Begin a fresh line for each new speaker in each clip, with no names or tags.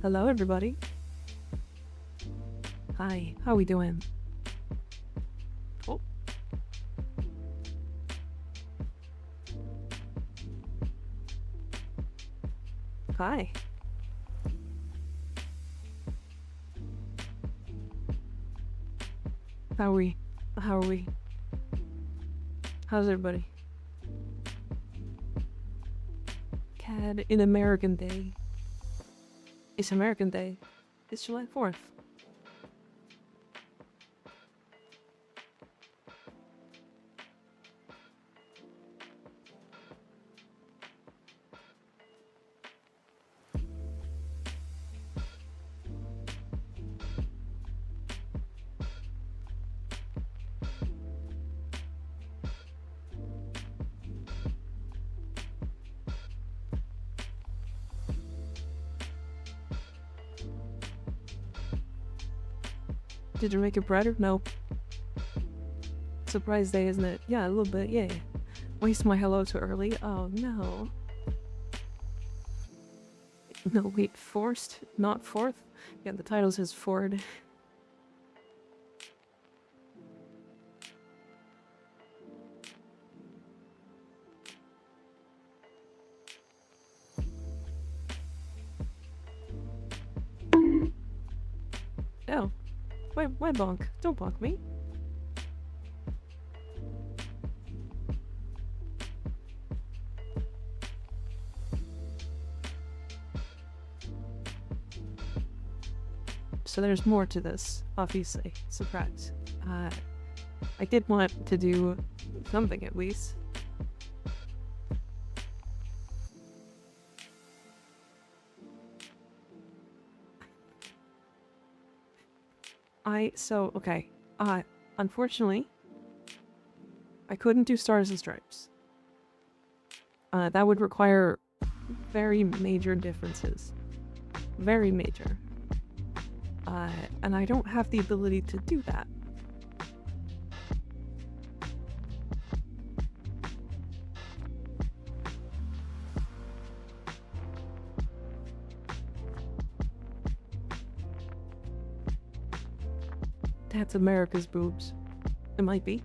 Hello, everybody. Hi, how we doing? Oh. Hi. How are we? How are we? How's everybody? CAD in American Day. It's American Day. It's July 4th. Did you make it brighter? No. Surprise day, isn't it? Yeah, a little bit, yeah. Waste my hello too early? Oh, no. No, wait, forced? Not fourth? Yeah, the title says Ford. Oh. Why bonk? Don't bonk me. So there's more to this, obviously. Surprise. I did want to do something at least. Okay. Unfortunately, I couldn't do Stars and Stripes. That would require very major differences. Very major. And I don't have the ability to do that. That's America's boobs. It might be.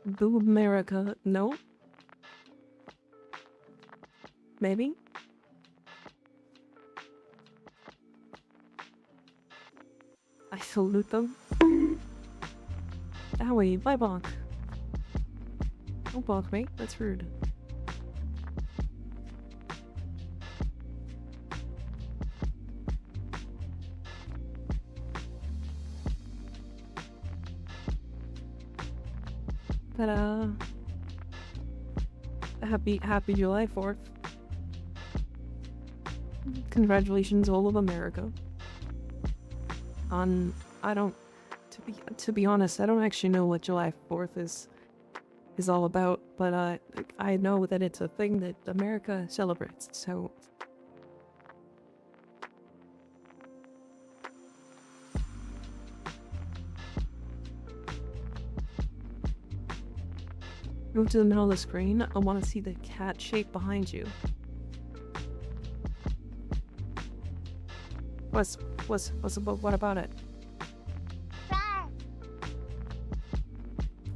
Boob America, no? Maybe? I salute them. Owie, bye bonk. Don't bonk me, that's rude. Ta-da! Happy July 4th. Congratulations, all of America. To be honest, I don't actually know what July 4th is all about, but I know that it's a thing that America celebrates, so... Move to the middle of the screen. I want to see the cat shape behind you. What about it?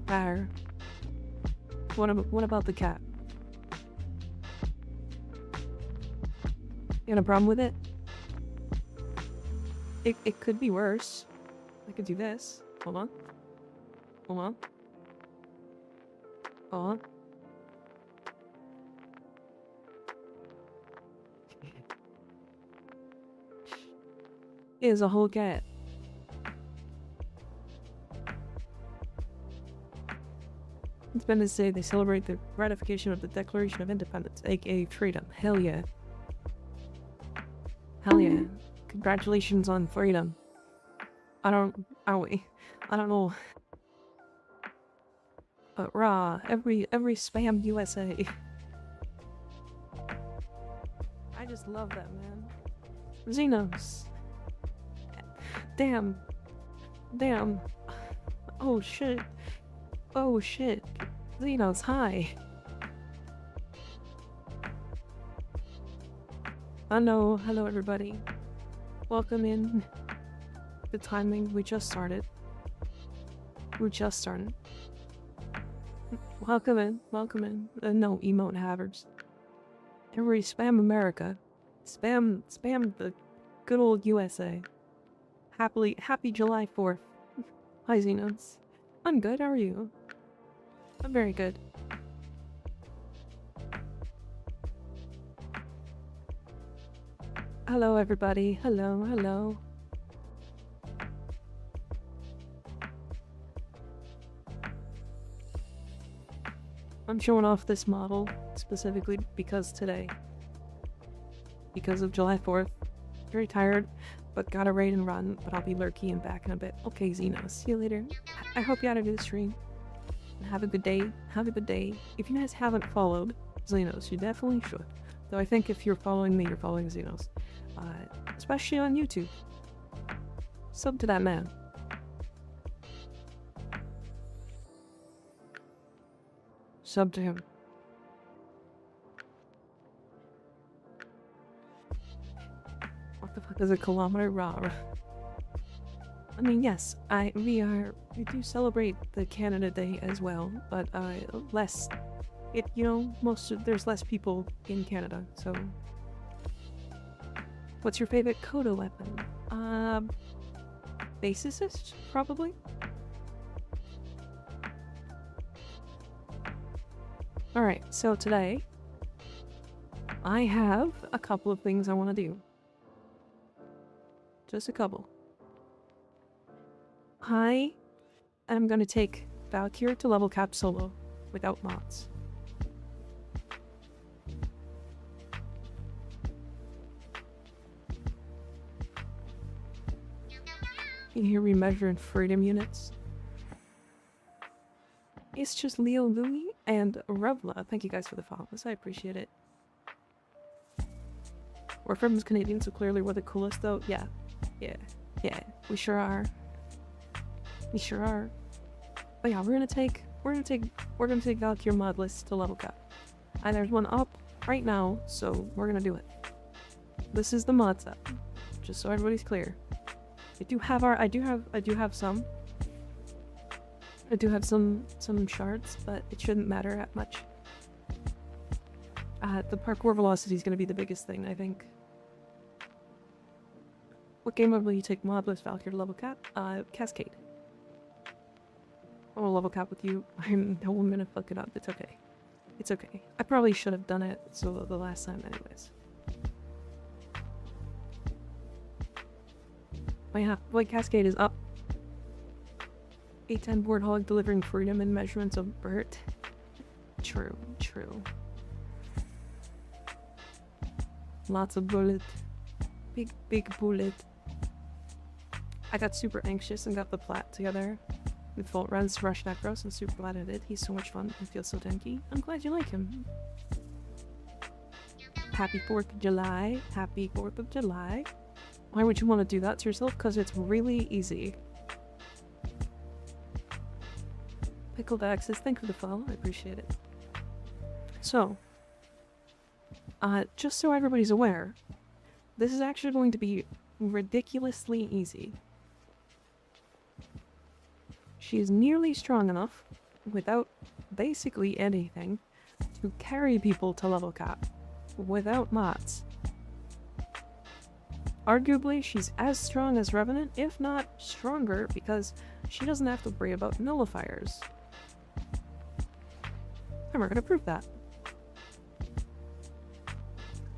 Rawr. What about the cat? You got a problem with it? It could be worse. I could do this. Hold on. Hold on. Hold on. Is a whole cat. Independence Day, they celebrate the ratification of the Declaration of Independence, aka freedom. Hell yeah. Hell yeah. Congratulations on freedom. I don't know. But rah, every spam USA. I just love that, man. Xenos. Damn. Oh shit. Xenos, hi. Hello everybody. Welcome in. The timing, we just started. We're just starting. Welcome in. No emote havers. Everybody spam America. Spam the good old USA. Happy July 4th. Hi Xenos. I'm good, how are you? I'm very good. Hello everybody. Hello. I'm showing off this model specifically because today. Because of July 4th. Very tired, but got a raid and run, but I'll be lurky and back in a bit. Okay, Xenos, see you later. I hope you had a good stream. And have a good day. If you guys haven't followed Xenos, you definitely should. Though I think if you're following me, you're following Xenos. Especially on YouTube. Sub to that man. Sub to him. What the fuck is a kilometer? Rah. I mean, yes, we do celebrate the Canada Day as well, but less. There's less people in Canada, so. What's your favorite Kodo weapon? Basicist, probably. Alright, so today, I have a couple of things I want to do. Just a couple. I am going to take Valkyr to level cap solo without mods. You can hear me measuring freedom units. It's just Leo Louie and Revla. Thank you guys for the follows. I appreciate it. We're from Canadian, so clearly we're the coolest though. Yeah. We sure are. But yeah, we're gonna take Valkyr modless to level cap. And there's one up right now, so we're gonna do it. This is the mod set. Just so everybody's clear. I do have some shards, but it shouldn't matter that much. The parkour velocity is going to be the biggest thing, I think. What game mode will you take modless Valkyr to level cap? Cascade. I will level cap with you. I know I'm gonna fuck it up. It's okay. It's okay. I probably should have done it so the last time anyways. Oh yeah, White Cascade is up. 810 board hog delivering freedom and measurements of Bert. True. Lots of bullet. Big bullet. I got super anxious and got the plat together with Volt Runs to rush Necros. I'm super glad I did. He's so much fun and feels so tanky. I'm glad you like him. Happy 4th of July. Happy 4th of July. Why would you want to do that to yourself? Because it's really easy. Pickled Axis, thank you for the follow. I appreciate it. So, just so everybody's aware, this is actually going to be ridiculously easy. She is nearly strong enough, without basically anything, to carry people to level cap, without mods. Arguably, she's as strong as Revenant, if not stronger, because she doesn't have to worry about nullifiers. And we're gonna prove that.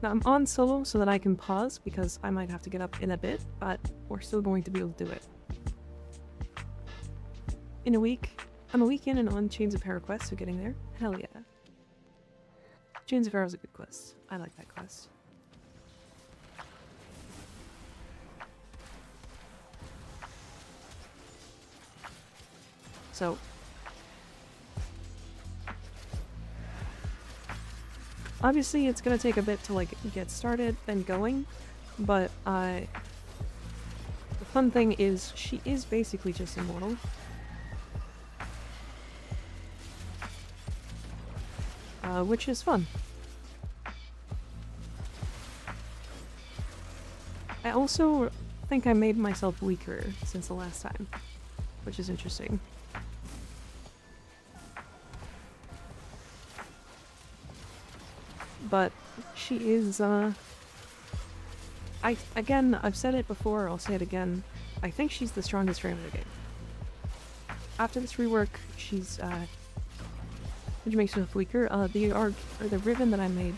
Now, I'm on solo so that I can pause, because I might have to get up in a bit, but we're still going to be able to do it. In a week. I'm a week in and on Chains of Hera quest, so getting there. Hell yeah. Chains of Hera is a good quest. I like that quest. So, obviously it's gonna take a bit to like get started and going, but the fun thing is she is basically just immortal. which is fun. I also think I made myself weaker since the last time, which is interesting. But she is, again, I've said it before, I'll say it again. I think she's the strongest frame of the game. After this rework, she's, which makes herself weaker. The ribbon that I made,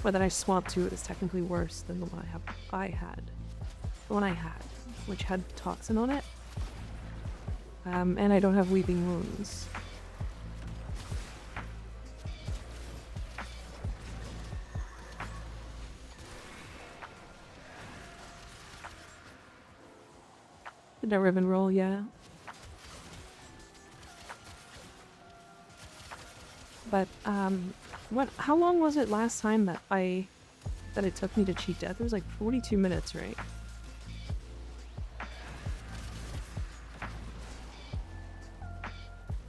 or that I swapped to, is technically worse than the one I had. The one I had, which had toxin on it. And I don't have weeping wounds. Did that ribbon roll? Yeah. But, how long was it last time that it took me to cheat death? It was like 42 minutes, right?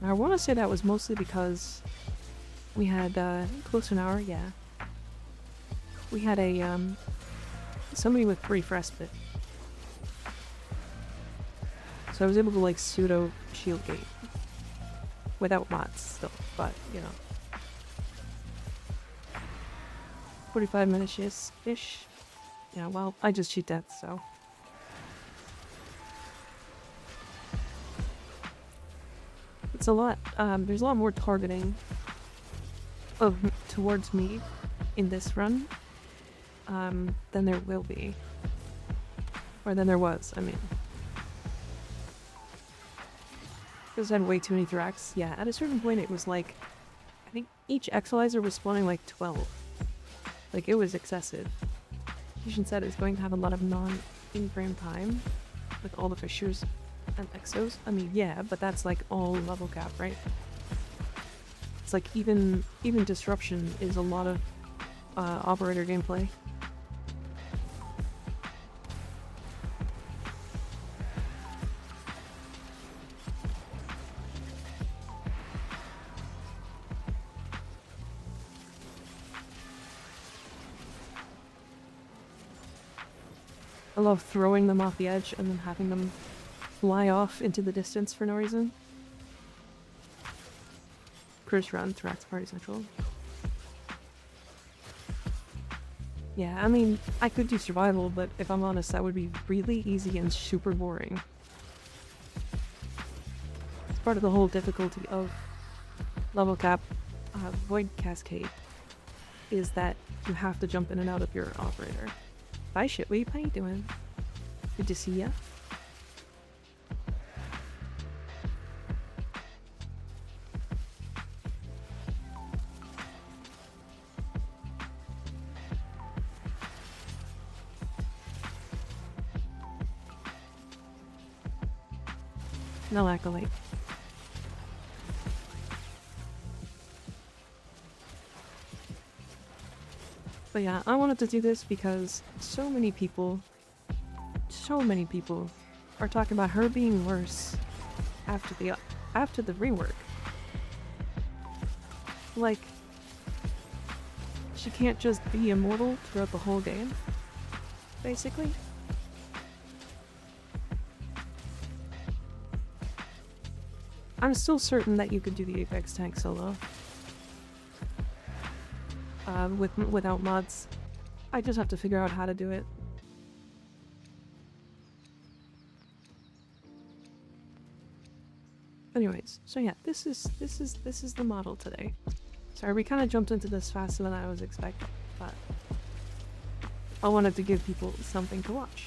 I want to say that was mostly because we had, close to an hour, yeah. We had somebody with brief respite. So I was able to, like, pseudo shield gate. Without mods still, but, you know. 45 minutes-ish. Yeah, well, I just cheat death, so. It's a lot, there's a lot more targeting towards me in this run, than there will be. Or than there was, I mean. Because I had way too many Thrax. Yeah, at a certain point it was like, I think each Exilizer was spawning like 12. Like, it was excessive. Fusion said it's going to have a lot of non-in-frame time with all the fissures and exos. I mean, yeah, but that's like all level cap, right? It's like even disruption is a lot of operator gameplay. I love throwing them off the edge and then having them fly off into the distance for no reason. Cruise run, Thrax party central. Yeah, I mean, I could do survival, but if I'm honest, that would be really easy and super boring. It's part of the whole difficulty of level cap void cascade, is that you have to jump in and out of your operator. Bye shitweep, how you doing? Good to see ya. No accolade. But yeah, I wanted to do this because so many people are talking about her being worse after the rework. Like, she can't just be immortal throughout the whole game, basically. I'm still certain that you could do the Apex tank solo. Without mods. I just have to figure out how to do it. Anyways, so yeah, this is the model today. Sorry, we kind of jumped into this faster than I was expecting, but I wanted to give people something to watch.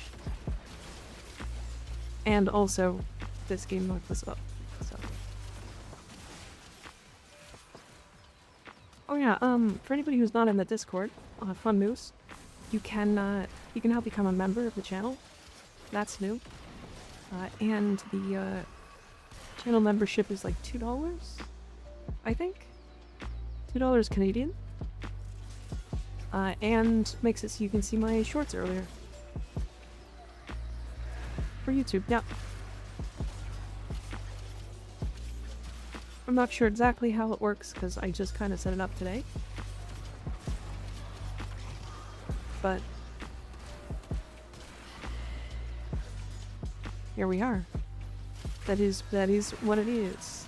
And also, this game mode was up, so. Oh yeah, for anybody who's not in the Discord, Fun Moose, you can now become a member of the channel. That's new. And the channel membership is like $2, I think. $2 Canadian. And makes it so you can see my shorts earlier. For YouTube, yeah. I'm not sure exactly how it works because I just kind of set it up today. but here we are. That is what it is.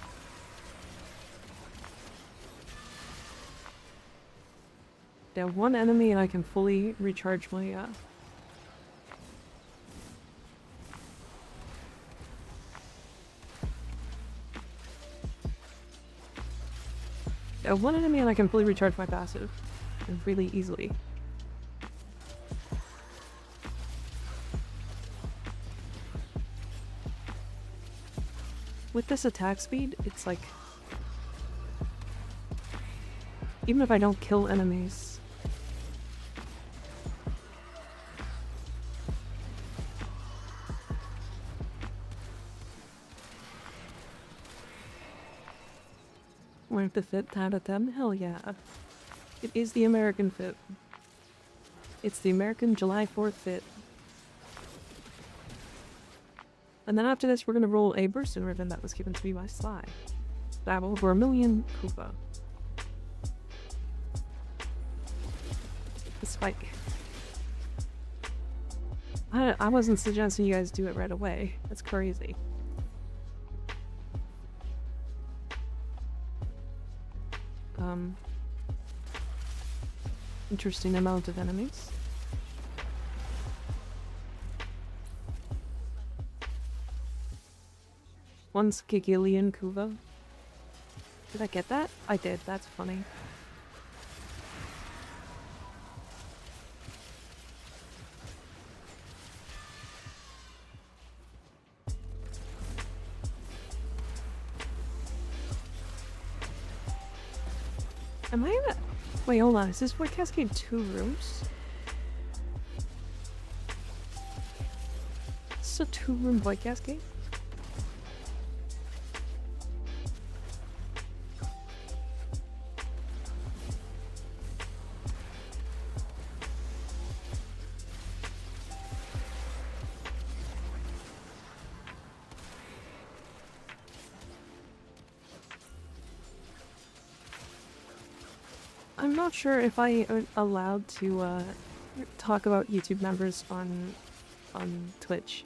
Now one enemy and I can fully recharge my one enemy and I can fully recharge my passive really easily. With this attack speed, it's like, even if I don't kill enemies, wearing the fit out of them? Hell yeah. It is the American fit. It's the American July 4th fit. And then after this, we're gonna roll a Bursting Ribbon that was given to me by Sly. Stab over 1,000,000 Koopa. The spike. I wasn't suggesting you guys do it right away. That's crazy. Interesting amount of enemies. One Skigillion Kuva. Did I get that? I did, that's funny. Am I in a... Wait, hold on, is this Void Cascade 2 rooms? Is this a 2-room Void Cascade? I'm not sure if I am allowed to talk about YouTube members on Twitch.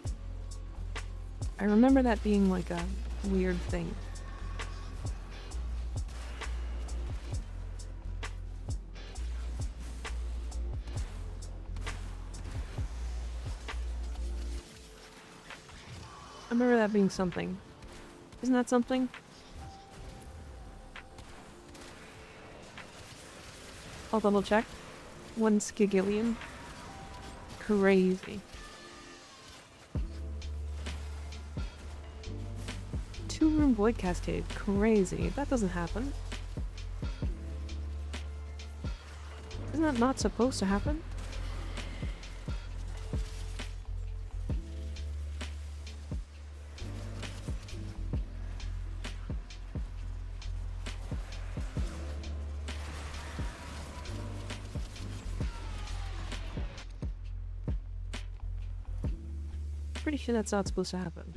I remember that being like a weird thing. I remember that being something. Isn't that something? I'll double check. One Skigillion. Crazy. 2-room Void Cascade. Crazy. That doesn't happen. Isn't that not supposed to happen? Pretty sure that's not supposed to happen.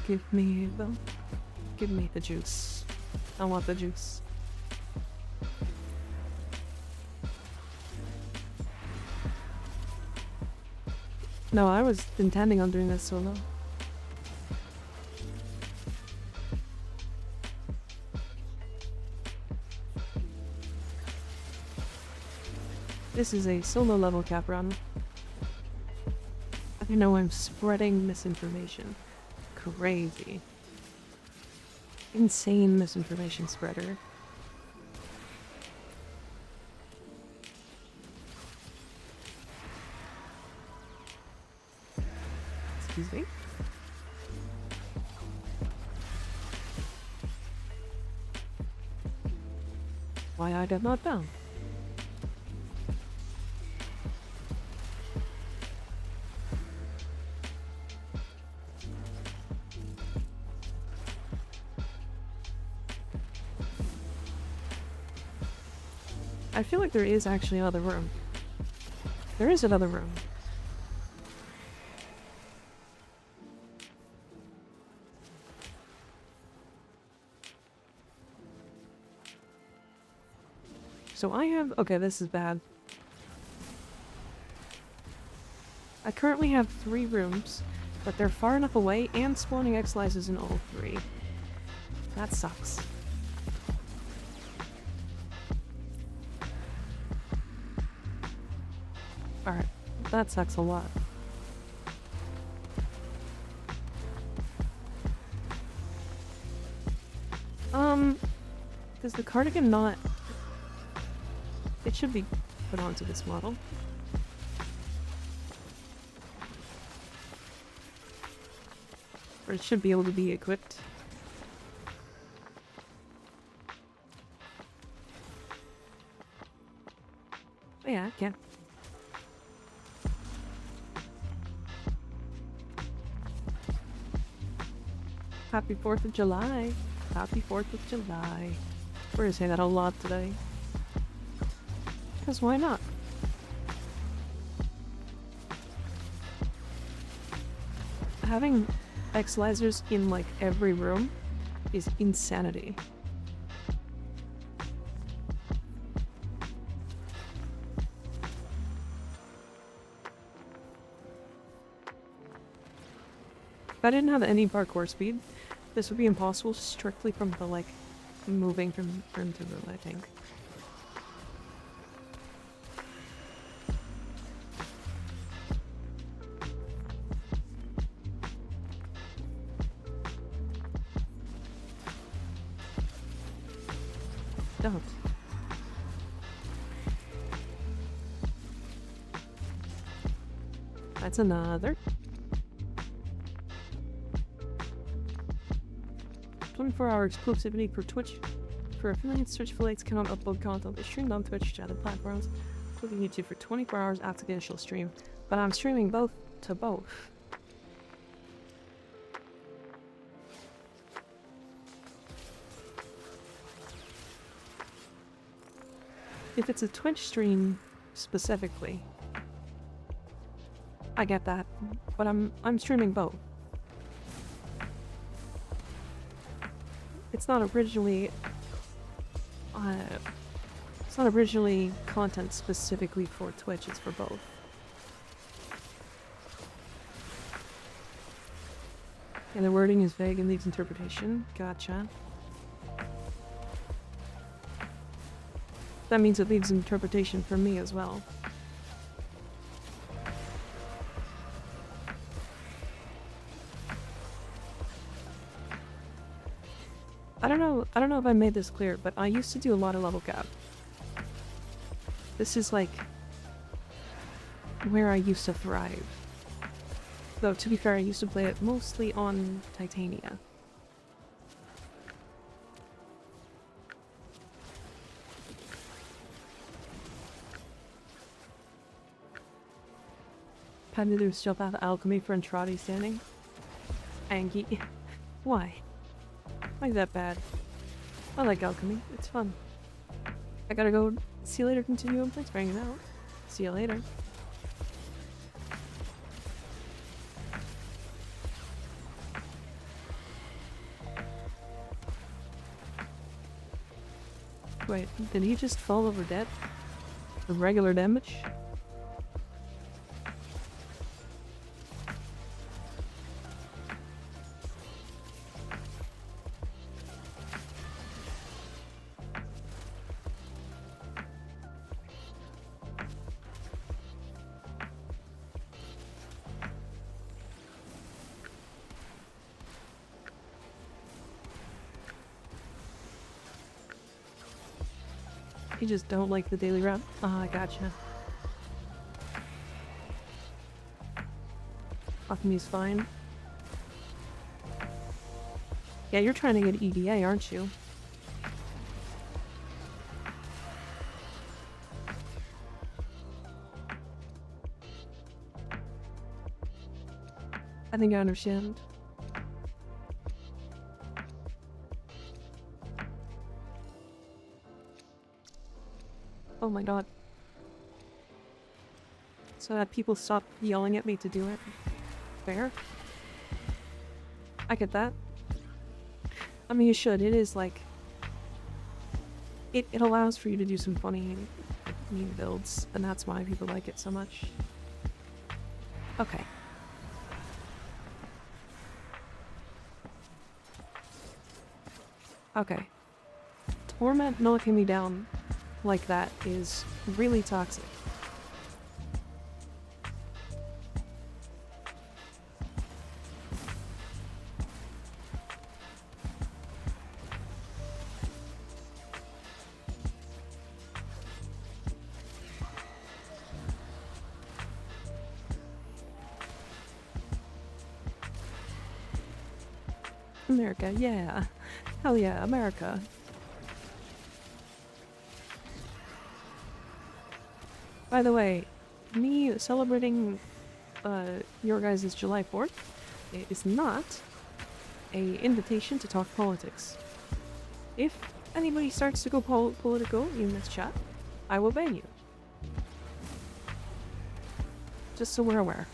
Give me the juice. I want the juice. No, I was intending on doing this solo. This is a solo level cap run. I know I'm spreading misinformation. Crazy. Insane misinformation spreader. Excuse me? Why I did not bound. I feel like there is actually another room. There is another room. So I have... Okay, this is bad. I currently have 3 rooms, but they're far enough away and spawning X-Lises in all 3. That sucks. Alright, that sucks a lot. Does the cardigan not... It should be put onto this model. Or it should be able to be equipped. Oh yeah, I can. Happy 4th of July. Happy 4th of July. We're gonna say that a lot today. Because why not? Having X-Lasers in like every room is insanity. If I didn't have any parkour speed, this would be impossible strictly from the like moving from room to room, I think. Don't. That's another. 24-hour exclusivity for Twitch. For affiliates, Twitch affiliates cannot upload content that's streamed on Twitch to other platforms, including YouTube, for 24 hours after the initial stream. But I'm streaming both to both. If it's a Twitch stream specifically, I get that, but I'm streaming both. It's not originally content specifically for Twitch, it's for both. And the wording is vague and leaves interpretation. Gotcha. That means it leaves interpretation for me as well. I don't know if I made this clear, but I used to do a lot of level cap. This is like where I used to thrive. Though to be fair, I used to play it mostly on Titania. Had to do still have alchemy for Entrati standing. Angie. Why? Why is that bad? I like alchemy. It's fun. I gotta go. See you later, Continuum. Thanks for hanging out. See you later. Wait, did he just fall over dead? The regular damage? You just don't like the daily route? Ah, I gotcha. Alchemy's fine. Yeah, you're trying to get EDA, aren't you? I think I understand. Oh my god. So that people stop yelling at me to do it. Fair. I get that. I mean, you should. It is like... It allows for you to do some funny meme builds, and that's why people like it so much. Okay. Okay. Torment knocking me down like that is really toxic. America, yeah. Hell yeah, America. By the way, me celebrating your guys' July 4th is not a invitation to talk politics. If anybody starts to go political in this chat, I will ban you. Just so we're aware.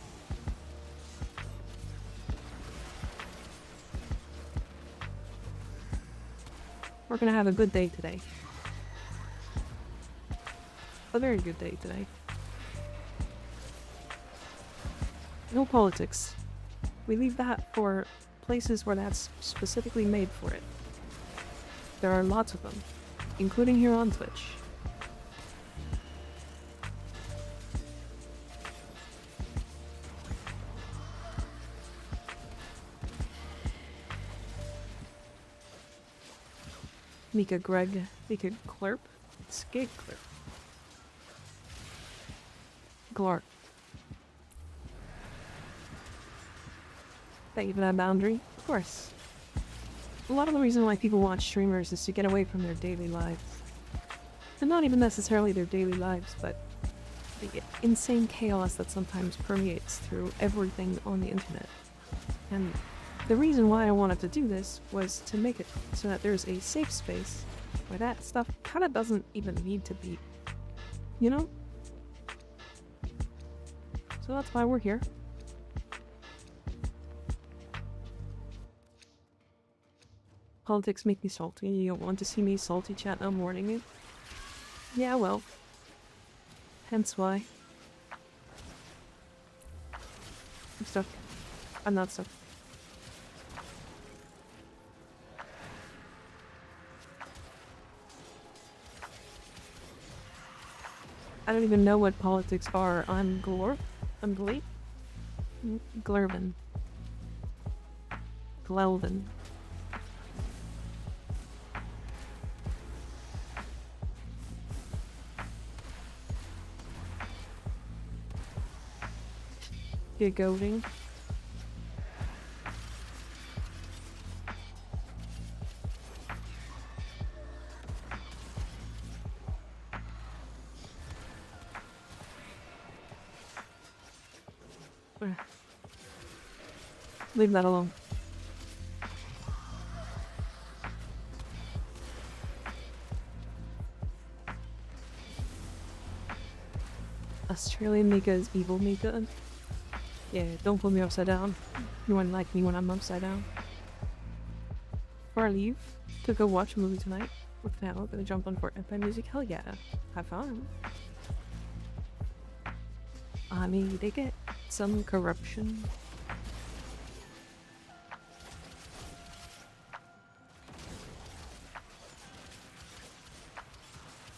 We're gonna have a good day today. A very good day today. No politics. We leave that for places where that's specifically made for it. There are lots of them, including here on Twitch. Mika Greg, Mika Clerp, Skig Clerp. Glarp. Thank you for that boundary. Of course. A lot of the reason why people watch streamers is to get away from their daily lives. And not even necessarily their daily lives, but the insane chaos that sometimes permeates through everything on the internet. And the reason why I wanted to do this was to make it so that there's a safe space where that stuff kind of doesn't even need to be, you know? So that's why we're here. Politics make me salty. You don't want to see me salty chat no morning. Yeah, well. Hence why. I'm stuck. I'm not stuck. I don't even know what politics are. I'm Glorp. I'm Gleep. Glurvin. Glelvin. Gigoting. Leave that alone. Australian Mika is evil Mika. Yeah, don't put me upside down. You wouldn't like me when I'm upside down. Before I leave to go watch a movie tonight with Val, gonna jump on Fortnite by music. Hell yeah. Have fun. I mean, they get some corruption.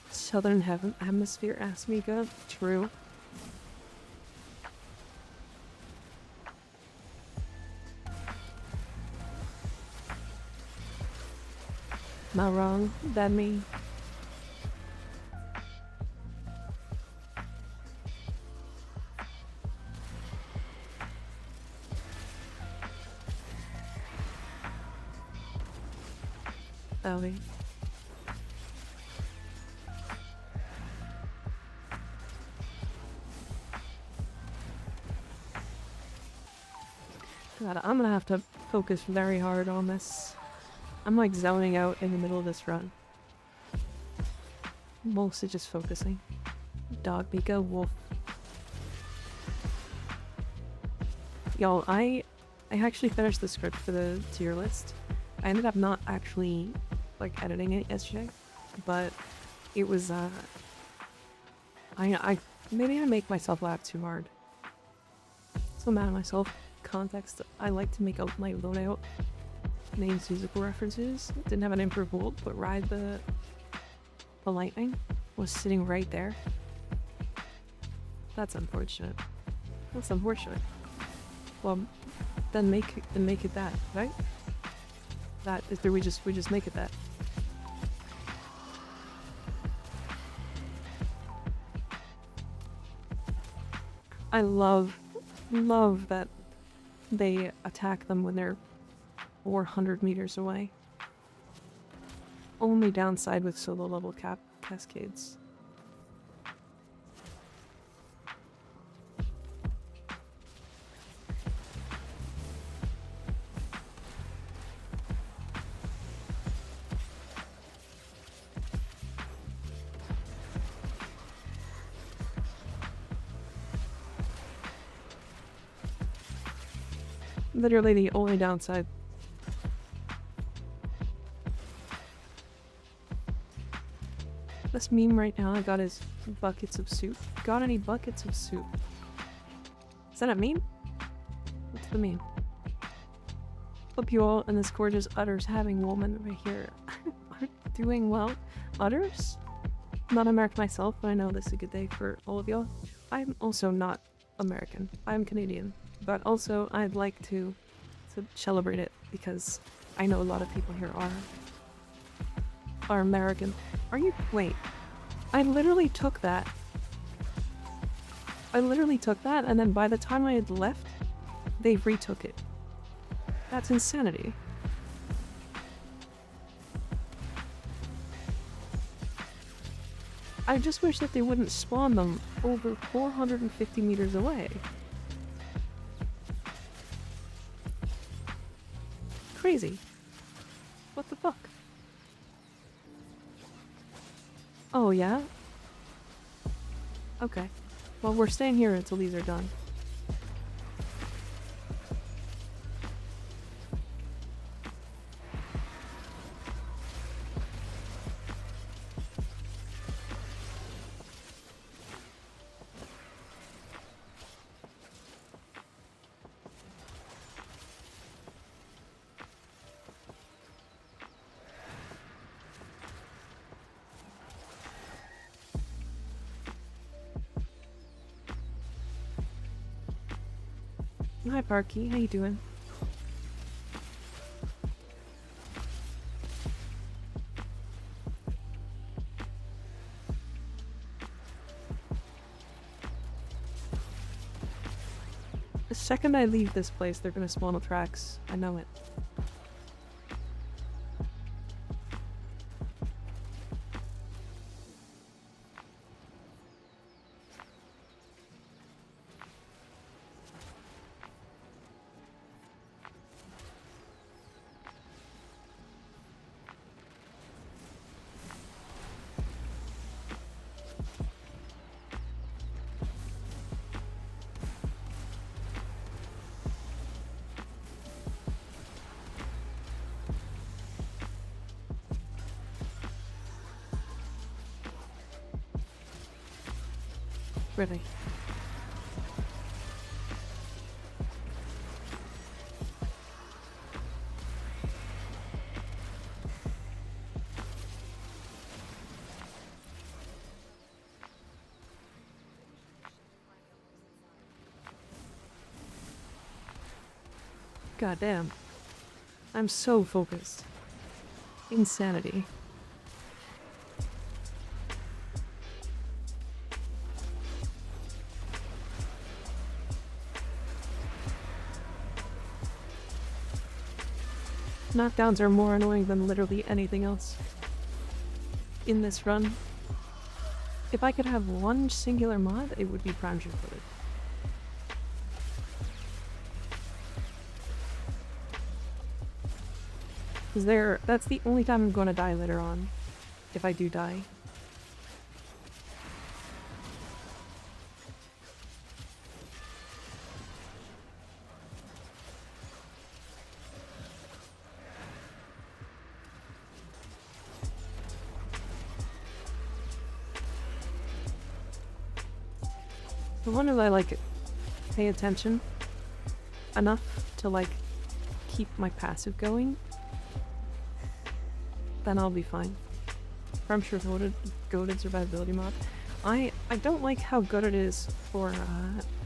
Southern Hemisphere, asked Mika. True. Am I wrong? That me? Ellie. God, I'm gonna have to focus very hard on this. I'm like zoning out in the middle of this run. Mostly just focusing. Dog, Mika, wolf. Y'all, I actually finished the script for the tier list. I ended up not actually, like, editing it yesterday, but it was, maybe I make myself laugh too hard. So mad at myself. Context, I like to make out my loadout. Names, musical references. Didn't have an improved world, but Ride the Lightning was sitting right there. That's unfortunate. That's unfortunate. Well, then make it that, right? That is, we just make it that. I love that they attack them when they're 400 meters away. Only downside with solo level cascades. Literally the only downside. This meme right now I got is buckets of soup. Got any buckets of soup? Is that a meme? What's the meme? Hope you all and this gorgeous utters having woman right here are doing well. Utters? Not American myself, but I know this is a good day for all of y'all. I'm also not American. I'm Canadian. But also, I'd like to celebrate it because I know a lot of people here are American. Are you? Wait. I literally took that. And then by the time I had left, they retook it. That's insanity. I just wish that they wouldn't spawn them over 450 meters away. Crazy. What the fuck? Oh, yeah? Okay. Well, we're staying here until these are done. Hi, Parky. How you doing? The second I leave this place, they're gonna spawn the tracks. I know it. Really. God damn. I'm so focused. Insanity. Knockdowns are more annoying than literally anything else in this run. If I could have one singular mod, it would be prime footed. Because that's the only time I'm going to die later on, if I do die. I wonder if I like pay attention enough to like keep my passive going, then I'll be fine. I'm sure goated survivability mod. I don't like how good it is for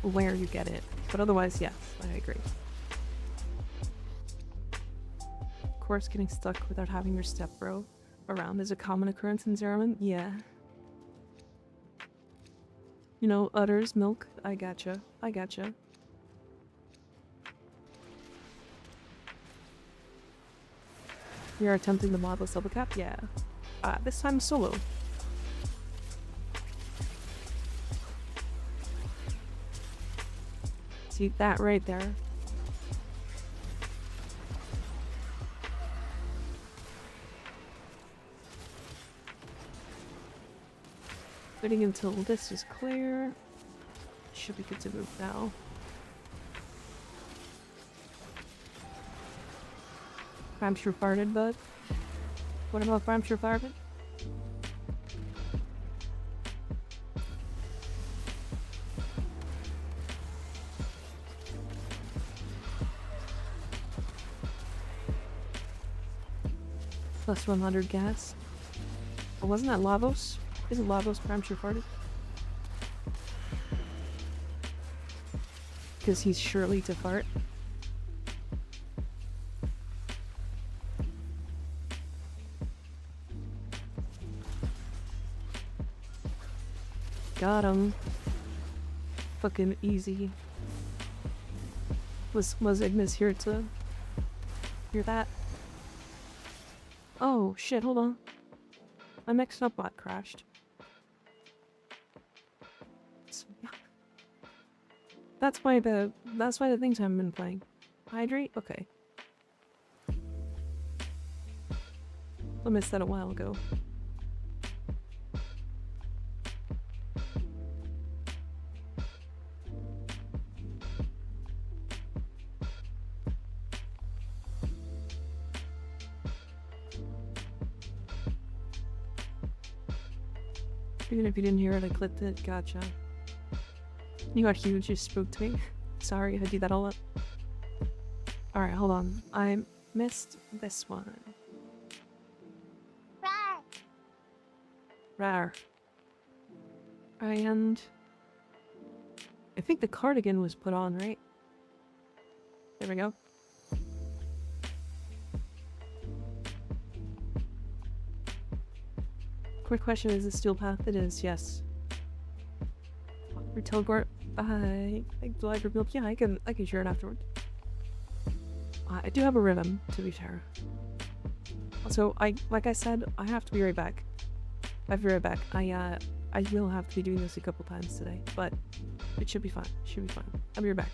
where you get it, but otherwise, yes, I agree. Of course, getting stuck without having your stepbro around is a common occurrence in Zeraman. Yeah. You know, udders, milk. I gotcha. I gotcha. You're attempting the modless levelcap? Yeah. This time solo. See that right there? Waiting until this is clear. Should be good to move now. Bramshire farted, bud. What about Bramshire farted? Plus 100 gas. Oh, wasn't that Lavos? Isn't Lavos Bramshire farted? Because he's surely to fart. Got him. Fucking easy. Was Ignis here to hear that? Oh shit, hold on. My mixed up bot crashed. That's why the things haven't been playing. Hydrate? Okay. I missed that a while ago. Even if you didn't hear it, I clipped it. Gotcha. You got huge, you spooked me. Sorry if I do that all up. Alright, hold on. I missed this one. Rar. And I think the cardigan was put on, right? There we go. Quick question, is this steel path? It is, yes. Teleport. I milk. Yeah, I can share it afterward. I do have a rhythm, to be fair. Also, like I said, I have to be right back. I have to be right back. I will have to be doing this a couple times today, but it should be fine. Should be fine. I'll be right back.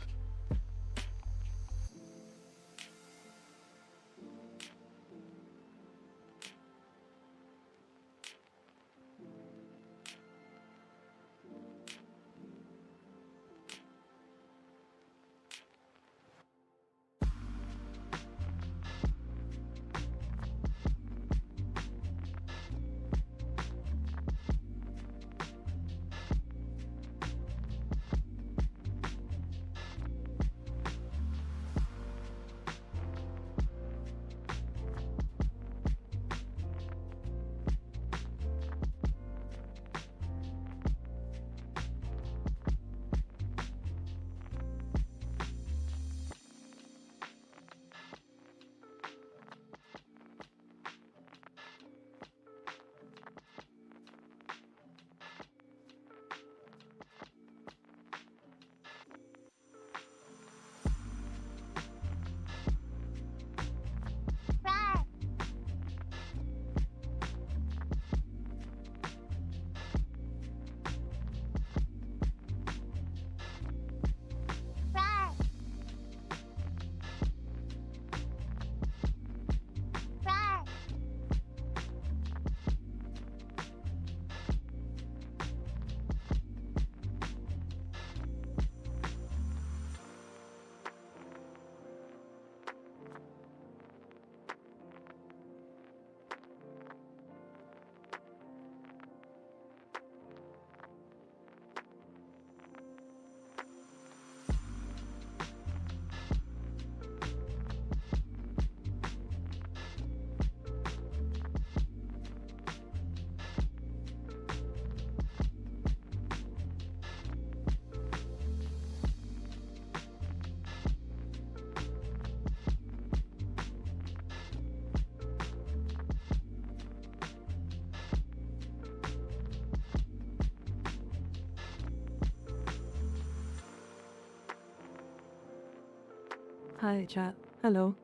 Hi, chat. Hello.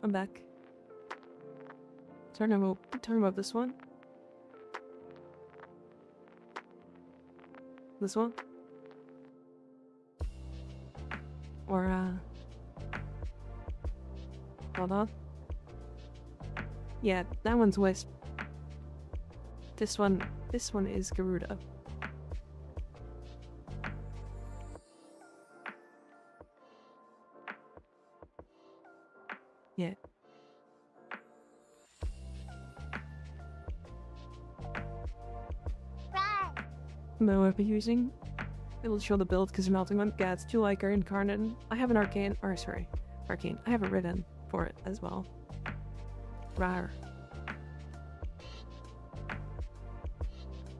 I'm back. Talking about this one? This one? Or, hold on. Yeah, that one's Wisp. This one is Garuda. Yeah. Mo I'll be using. It'll show the build because melting one. Yeah, it's too like our incarnate. I have an arcane, or sorry, arcane. I have a written for it as well. Rar.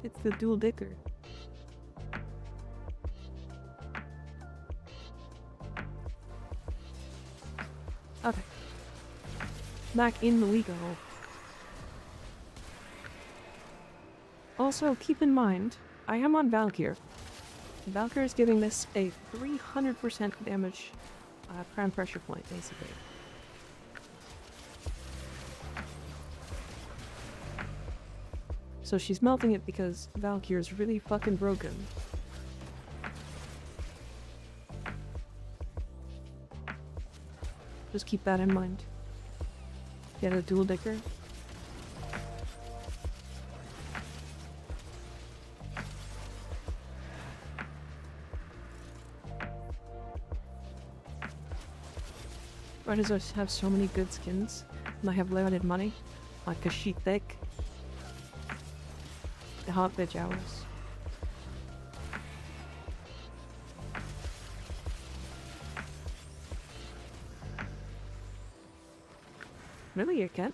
It's the dual dicker. Okay. Back in the Lego. Also, keep in mind, I am on Valkyr. Valkyr is giving this a 300% damage crown pressure point, basically. So she's melting it because Valkyr is really fucking broken. Just keep that in mind. Get a dual dicker. Why does us have so many good skins? And I have limited money? Like a sheet thick. The hot bitch hours. Really, you can't?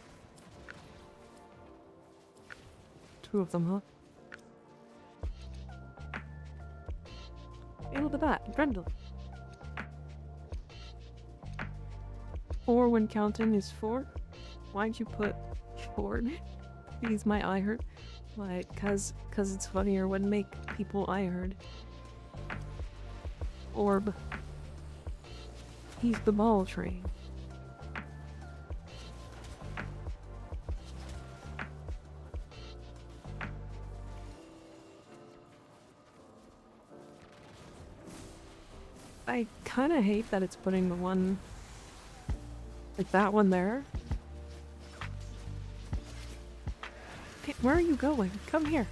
Two of them, huh? Hey, look at that, Grendel. 4 when counting is 4? Why'd you put 4? Because my eye hurt. Like, cause it's funnier when make people eye hurt. Orb. He's the ball train. I kinda hate that it's putting the one... like that one there. Okay, where are you going? Come here.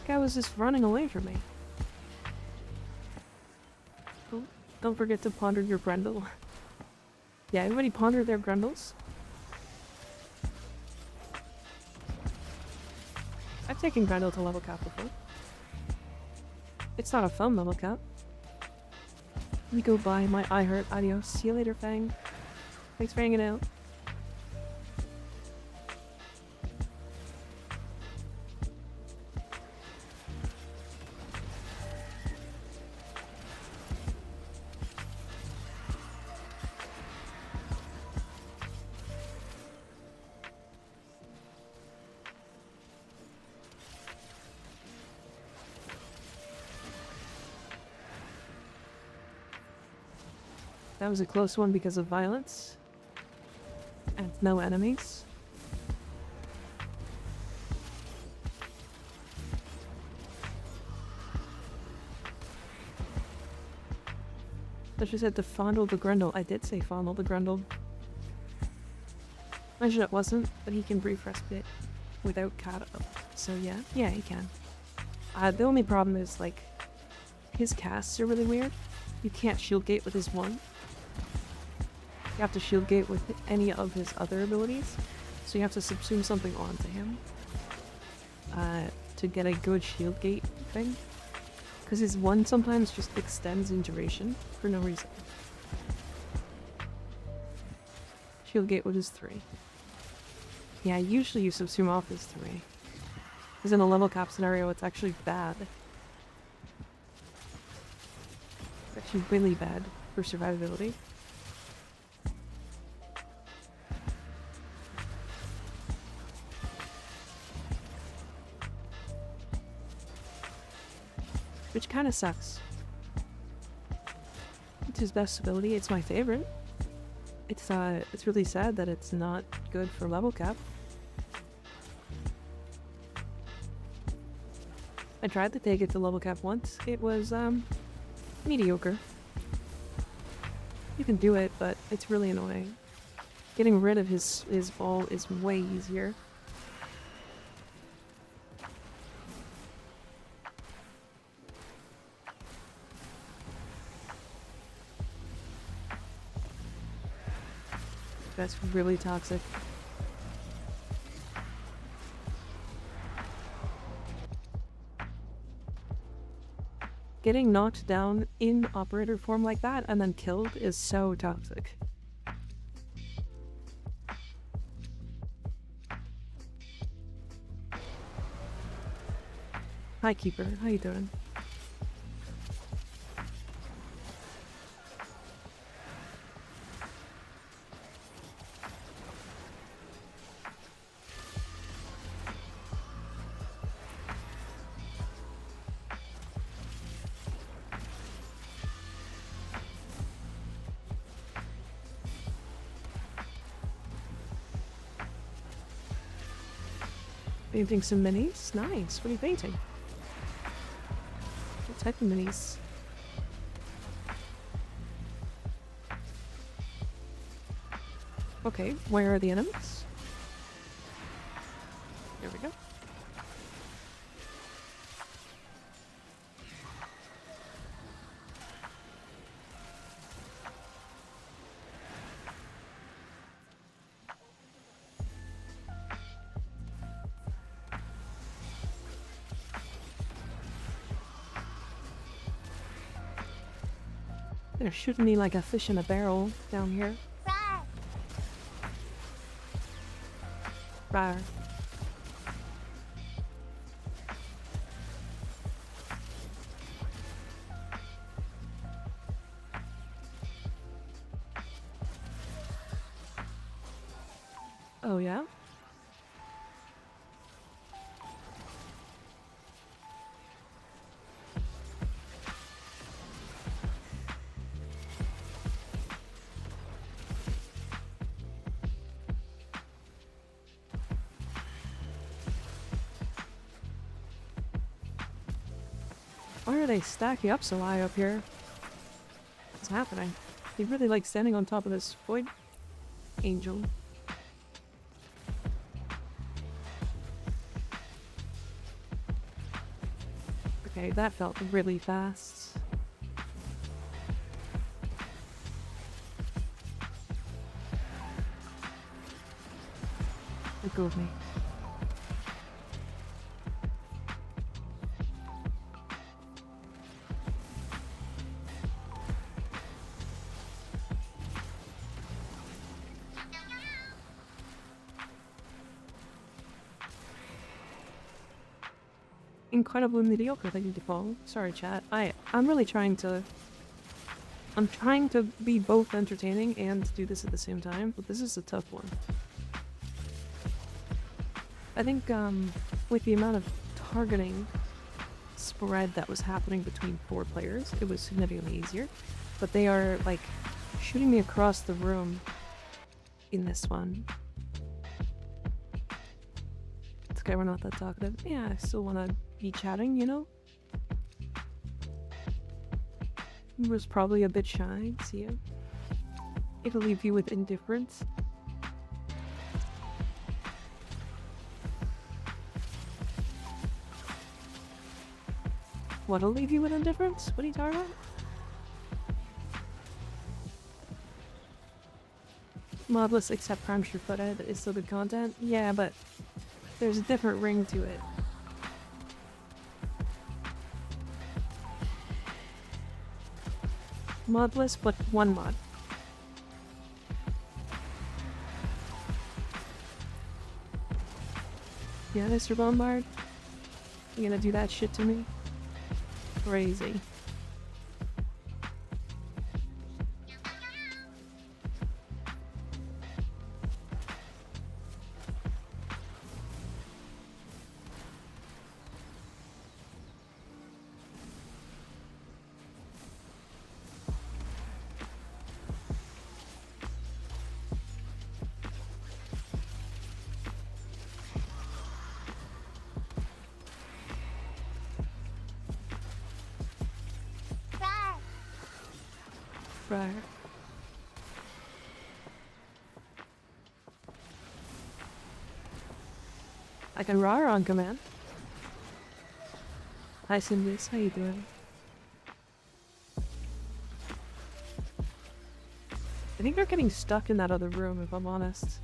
Guy was just running away from me. Oh, don't forget to ponder your Grendel. Yeah, everybody ponder their Grendels. I've taken Grendel to level cap before. It's not a fun level cap. Let me go by. My eye hurt. Adios. See you later, Fang. Thanks for hanging out. That was a close one because of violence. And no enemies. So she said to fondle the Grendel. I did say fondle the Grendel. Imagine it wasn't, but he can brief respite without cat up. So yeah, he can. The only problem is, like, his casts are really weird. You can't shield gate with his one. You have to shield gate with any of his other abilities. So you have to subsume something onto him to get a good shield gate thing. Because his one sometimes just extends in duration for no reason. Shield gate with his 3. Yeah, usually you subsume off his 3. Because in a level cap scenario it's actually bad. It's actually really bad for survivability. Which kind of sucks. to his best ability. It's my favorite. It's really sad that it's not good for level cap. I tried to take it to level cap once. It was, mediocre. You can do it, but it's really annoying. Getting rid of his ball is way easier. That's really toxic. Getting knocked down in operator form like that and then killed is so toxic. Hi Keeper, how you doing? Painting some minis? Nice. What are you painting? What type of minis? Okay, where are the enemies? There we go. They're shooting me like a fish in a barrel down here. Rawr. Oh yeah? Why are they stacking up so high up here? What's happening? They really like standing on top of this void angel. Okay, that felt really fast. Let go of me. Incredibly mediocre, thank you, Default. Sorry, chat. I'm really trying to... I'm trying to be both entertaining and do this at the same time, but this is a tough one. I think, with the amount of targeting spread that was happening between 4 players, it was significantly easier. But they are, like, shooting me across the room in this one. It's okay, we're not that talkative. Yeah, I still wanna be chatting, you know? He was probably a bit shy, see you. It'll leave you with indifference. What'll leave you with indifference? What are you talking about? Modless except Prime Your Foothead is still good content? Yeah, but there's a different ring to it. Modless, but 1 mod. Yeah, Mr. Bombard? You gonna do that shit to me? Crazy. Right. I can raw on command. Hi Cindy's, how you doing? I think they're getting stuck in that other room, if I'm honest.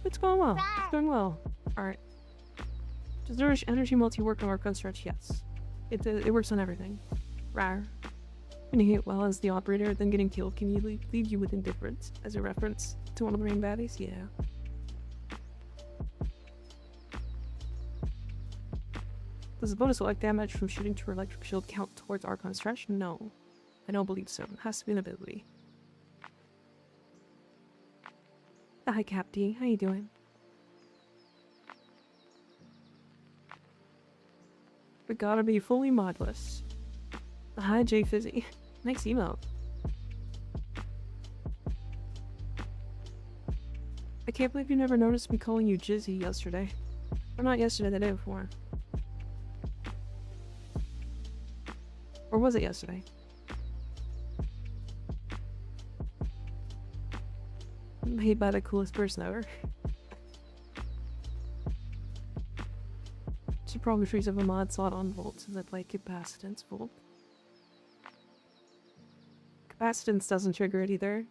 It's going well. It's going well. Alright. Does the energy multi work on our construct? Yes. It works on everything. Rar. Communicate well as the operator, then getting killed can leave you with indifference. As a reference to one of the main baddies? Yeah. Does the bonus elect damage from shooting to electric shield count towards Archon stretch? No. I don't believe so. It has to be an ability. Hi Cap D, how you doing? We gotta be fully modless. Hi J Fizzy. Nice emote. I can't believe you never noticed me calling you Jizzy yesterday. Or not yesterday, the day before. Or was it yesterday? Made by the coolest person ever. Should probably freeze up a mod slot on Volt since I play Capacitance Volt. Capacitance doesn't trigger it either.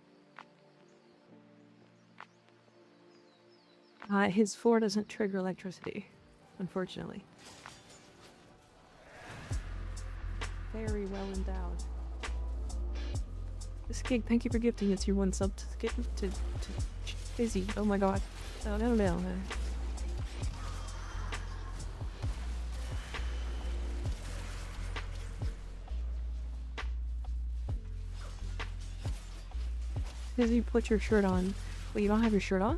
His 4 doesn't trigger electricity, unfortunately. Very well endowed. This gig, thank you for gifting us your one sub to Fizzy. Oh my god. Oh, no. Fizzy, put your shirt on. Wait, you don't have your shirt on?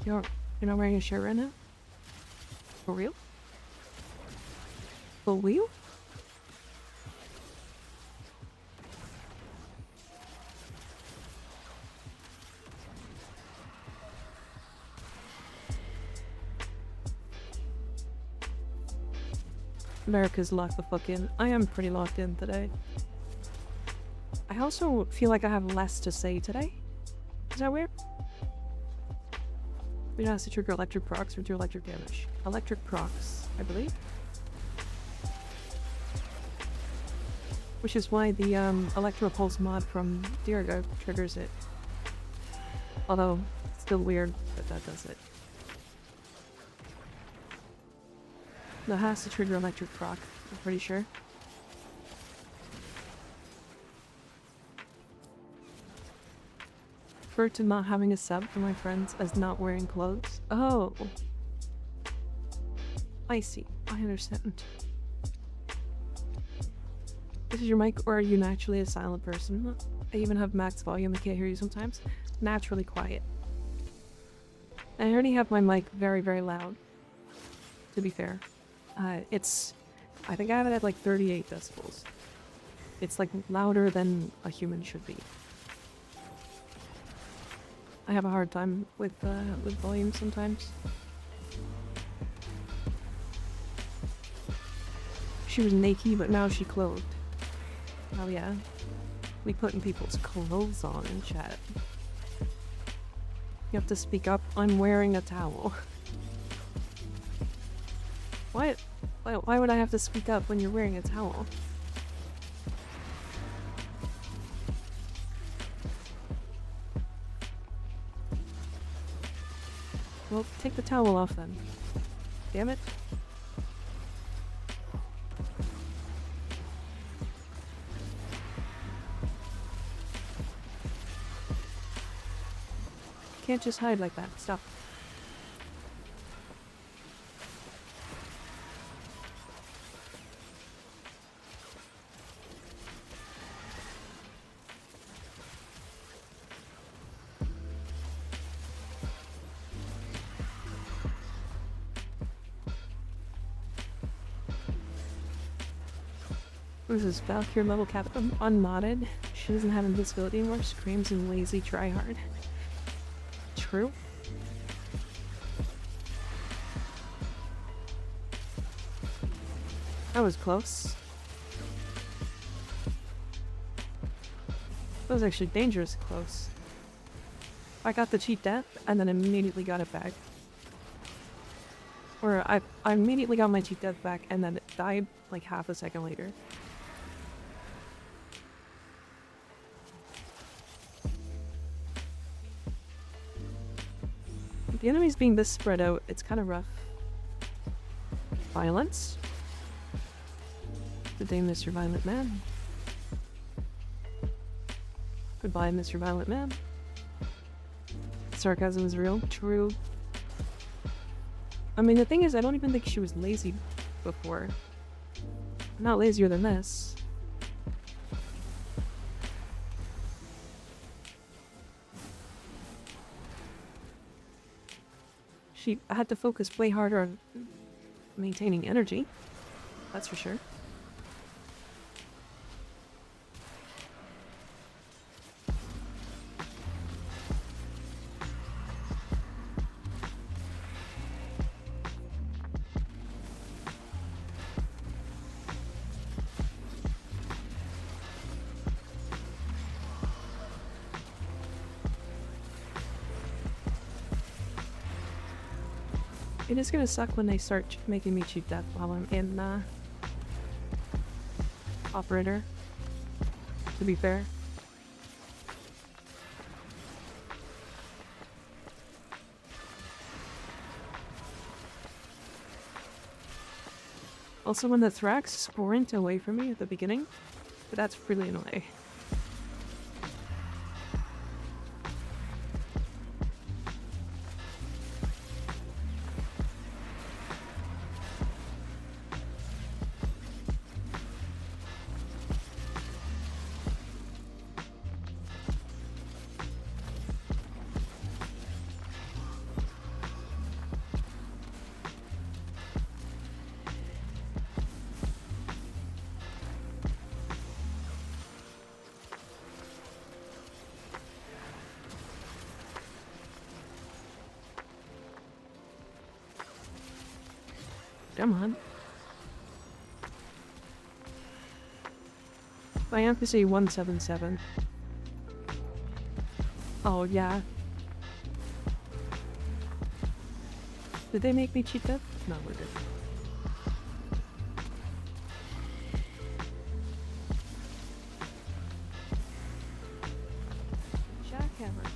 You're not wearing a shirt right now? For real? For real? America's locked the fuck in. I am pretty locked in today. I also feel like I have less to say today. Is that weird? We don't have to trigger electric procs or do electric damage. Electric procs, I believe. Which is why the Electro Pulse mod from Dirigo triggers it. Although, it's still weird that that does it. No, it has to trigger electric proc, I'm pretty sure. Refer to not having a sub for my friends as not wearing clothes. Oh. I see. I understand. This is your mic, or are you naturally a silent person? I even have max volume, I can't hear you sometimes. Naturally quiet. I already have my mic very, very loud, to be fair. I think I have it at like 38 decibels. It's like louder than a human should be. I have a hard time with volume sometimes. She was naked, but now she clothed. Oh yeah. We putting people's clothes on in chat. You have to speak up. I'm wearing a towel. What? Why would I have to speak up when you're wearing a towel? Well, take the towel off then. Damn it. Can't just hide like that. Stop. This is Valkyr level cap unmodded. She doesn't have invisibility anymore. Screams and lazy tryhard. True. That was close. That was actually dangerous close. I got the cheat death and then immediately got it back. Or I immediately got my cheat death back and then it died like half a second later. With the enemies being this spread out, it's kind of rough. Violence. Good day, Mr. Violent Man. Goodbye, Mr. Violent Man. Sarcasm is real. True. I mean, the thing is, I don't even think she was lazy before. I'm not lazier than this. She had to focus way harder on maintaining energy. That's for sure. It is gonna suck when they start making me cheat death while I'm in operator, to be fair. Also when the Thrax sprint away from me at the beginning, but that's really annoying. Come on. I have to say 177. Oh, yeah. Did they make me cheat death? No, we didn't. Jackhammer.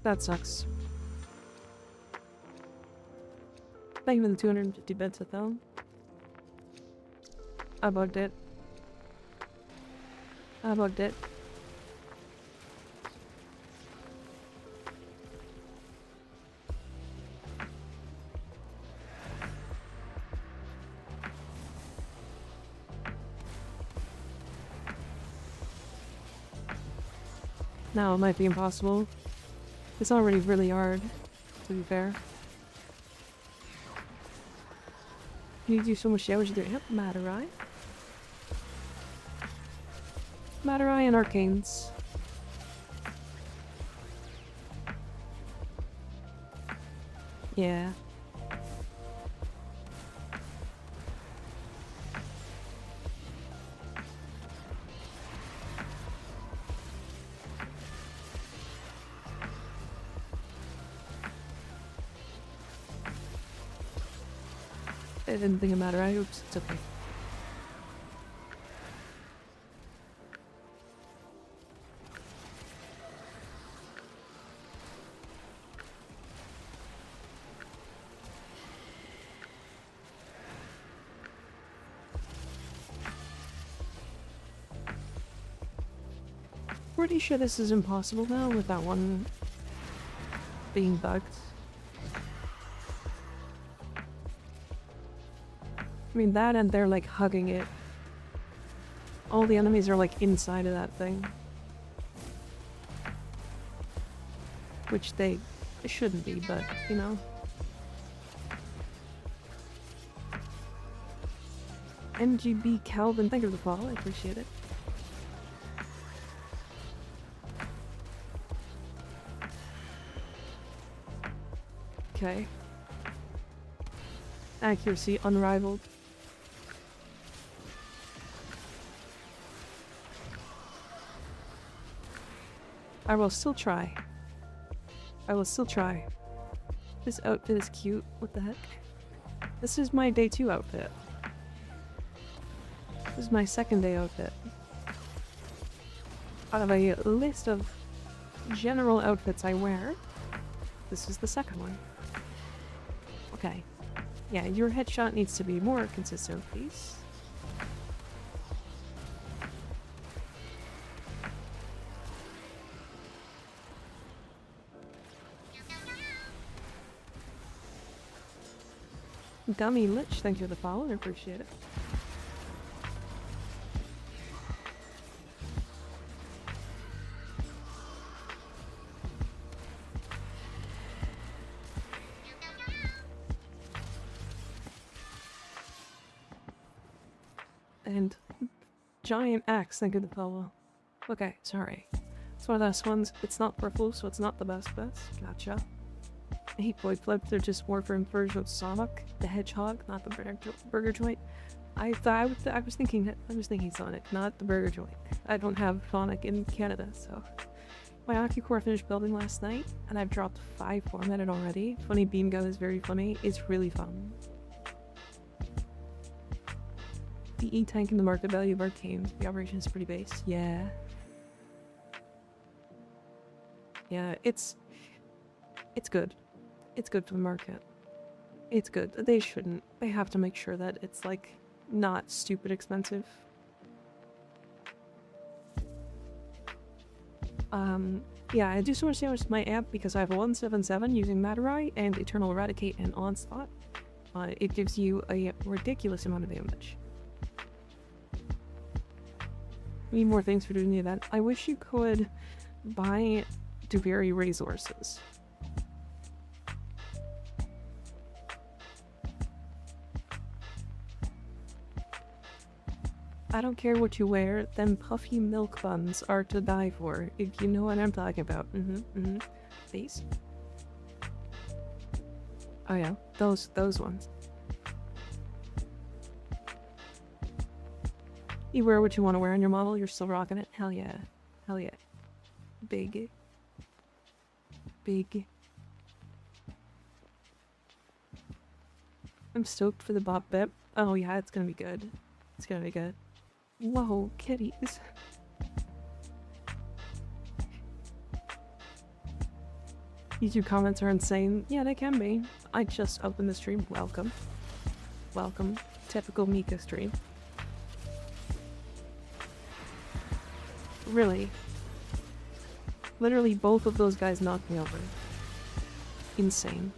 That sucks. Thank you for the 250 bits, though. I bugged it. I bugged it. Now it might be impossible. It's already really hard, to be fair. You do so much damage there. Yep, Matarai. Matarai and Arcanes. Yeah. I didn't think it mattered. Oops, it's okay. Pretty sure this is impossible now with that one being bugged. I mean, that and they're like hugging it. All the enemies are like inside of that thing. Which they shouldn't be, but you know. NGB Calvin, thank you for the follow, I appreciate it. Okay. Accuracy unrivaled. I will still try. I will still try. This outfit is cute. What the heck? This is my day 2 outfit. This is my second day outfit. Out of a list of general outfits I wear, this is the second one. Okay. Yeah, your headshot needs to be more consistent, please. Gummy Lich, thank you for the follow, I appreciate it. And Giant Axe, thank you for the follow. Okay, sorry. It's one of those ones, it's not purple, so it's not the best. Gotcha. I hate Void Flip, they're just more for version of Sonic the Hedgehog, not the burger joint. I was thinking Sonic, not the burger joint. I don't have Sonic in Canada, so. My Ocucore finished building last night, and I've dropped 5 formatted already. Funny Beam Gun is very funny, it's really fun. The E-Tank and the market value of Arcane, the operation is pretty base. Yeah. Yeah, it's good. It's good for the market. It's good. They shouldn't. They have to make sure that it's, like, not stupid expensive. Yeah, I do so much damage to my amp because I have a 177 using Matarai and Eternal Eradicate and Onslaught. It gives you a ridiculous amount of damage. Need more things for doing the event. I wish you could buy Duviri resources. I don't care what you wear, them puffy milk buns are to die for, if you know what I'm talking about. These? Oh yeah, those ones. You wear what you want to wear on your model, you're still rocking it? Hell yeah. Hell yeah. Big. I'm stoked for the bop bip. Oh yeah, it's gonna be good. It's gonna be good. Whoa, kitties. YouTube comments are insane. Yeah, they can be. I just opened the stream. Welcome. Welcome. Typical Mika stream. Really. Literally both of those guys knocked me over. Insane.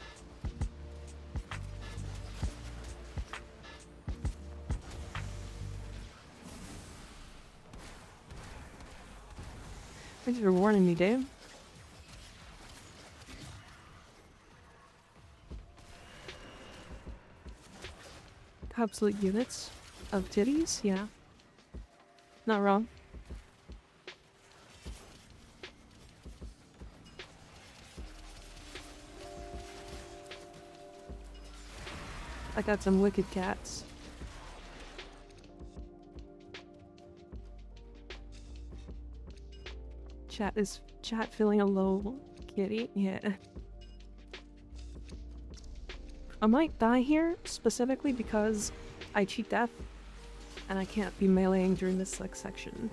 Thanks for warning me, Dave. Absolute units of titties? Yeah. Not wrong. I got some wicked cats. Chat feeling a low kitty? Yeah. I might die here specifically because I cheat death and I can't be meleeing during this like section.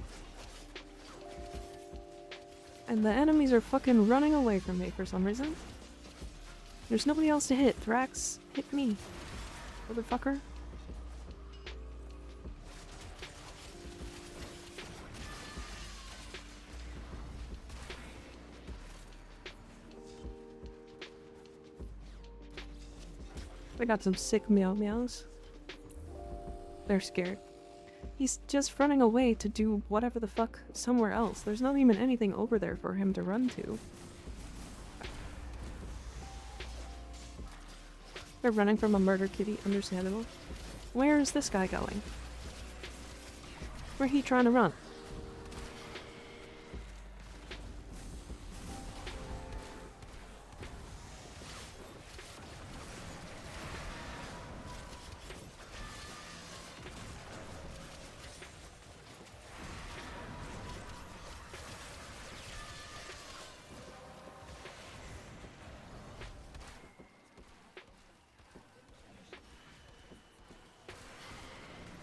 And the enemies are fucking running away from me for some reason. There's nobody else to hit. Thrax, hit me. Motherfucker. I got some sick meow meows. They're scared. He's just running away to do whatever the fuck somewhere else. There's not even anything over there for him to run to. They're running from a murder kitty, understandable. Where is this guy going? Where he trying to run?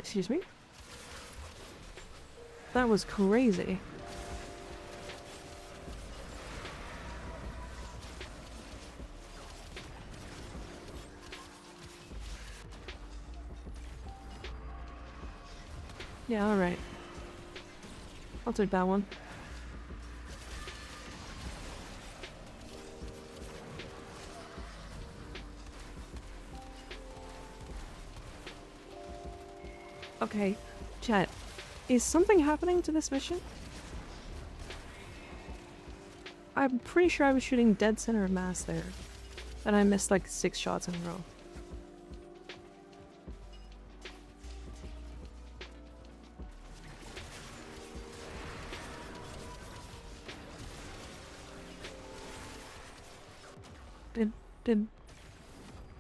Excuse me? That was crazy. Yeah, alright. I'll take that one. Okay, chat. Is something happening to this mission? I'm pretty sure I was shooting dead center of mass there. And I missed like 6 shots in a row.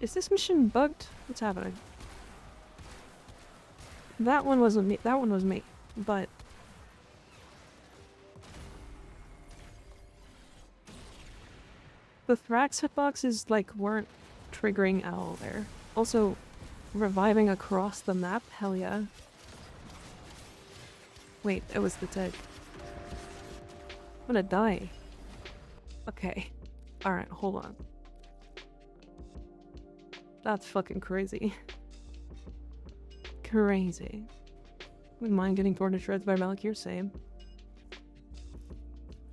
Is this mission bugged? What's happening? That one wasn't me. That one was me. But the Thrax hitboxes like weren't triggering at all there. Also, reviving across the map? Hell yeah. Wait, it was the tag. I'm gonna die. Okay. Alright, hold on. That's fucking crazy. Crazy. Wouldn't mind getting torn to shreds by Valkyr, same.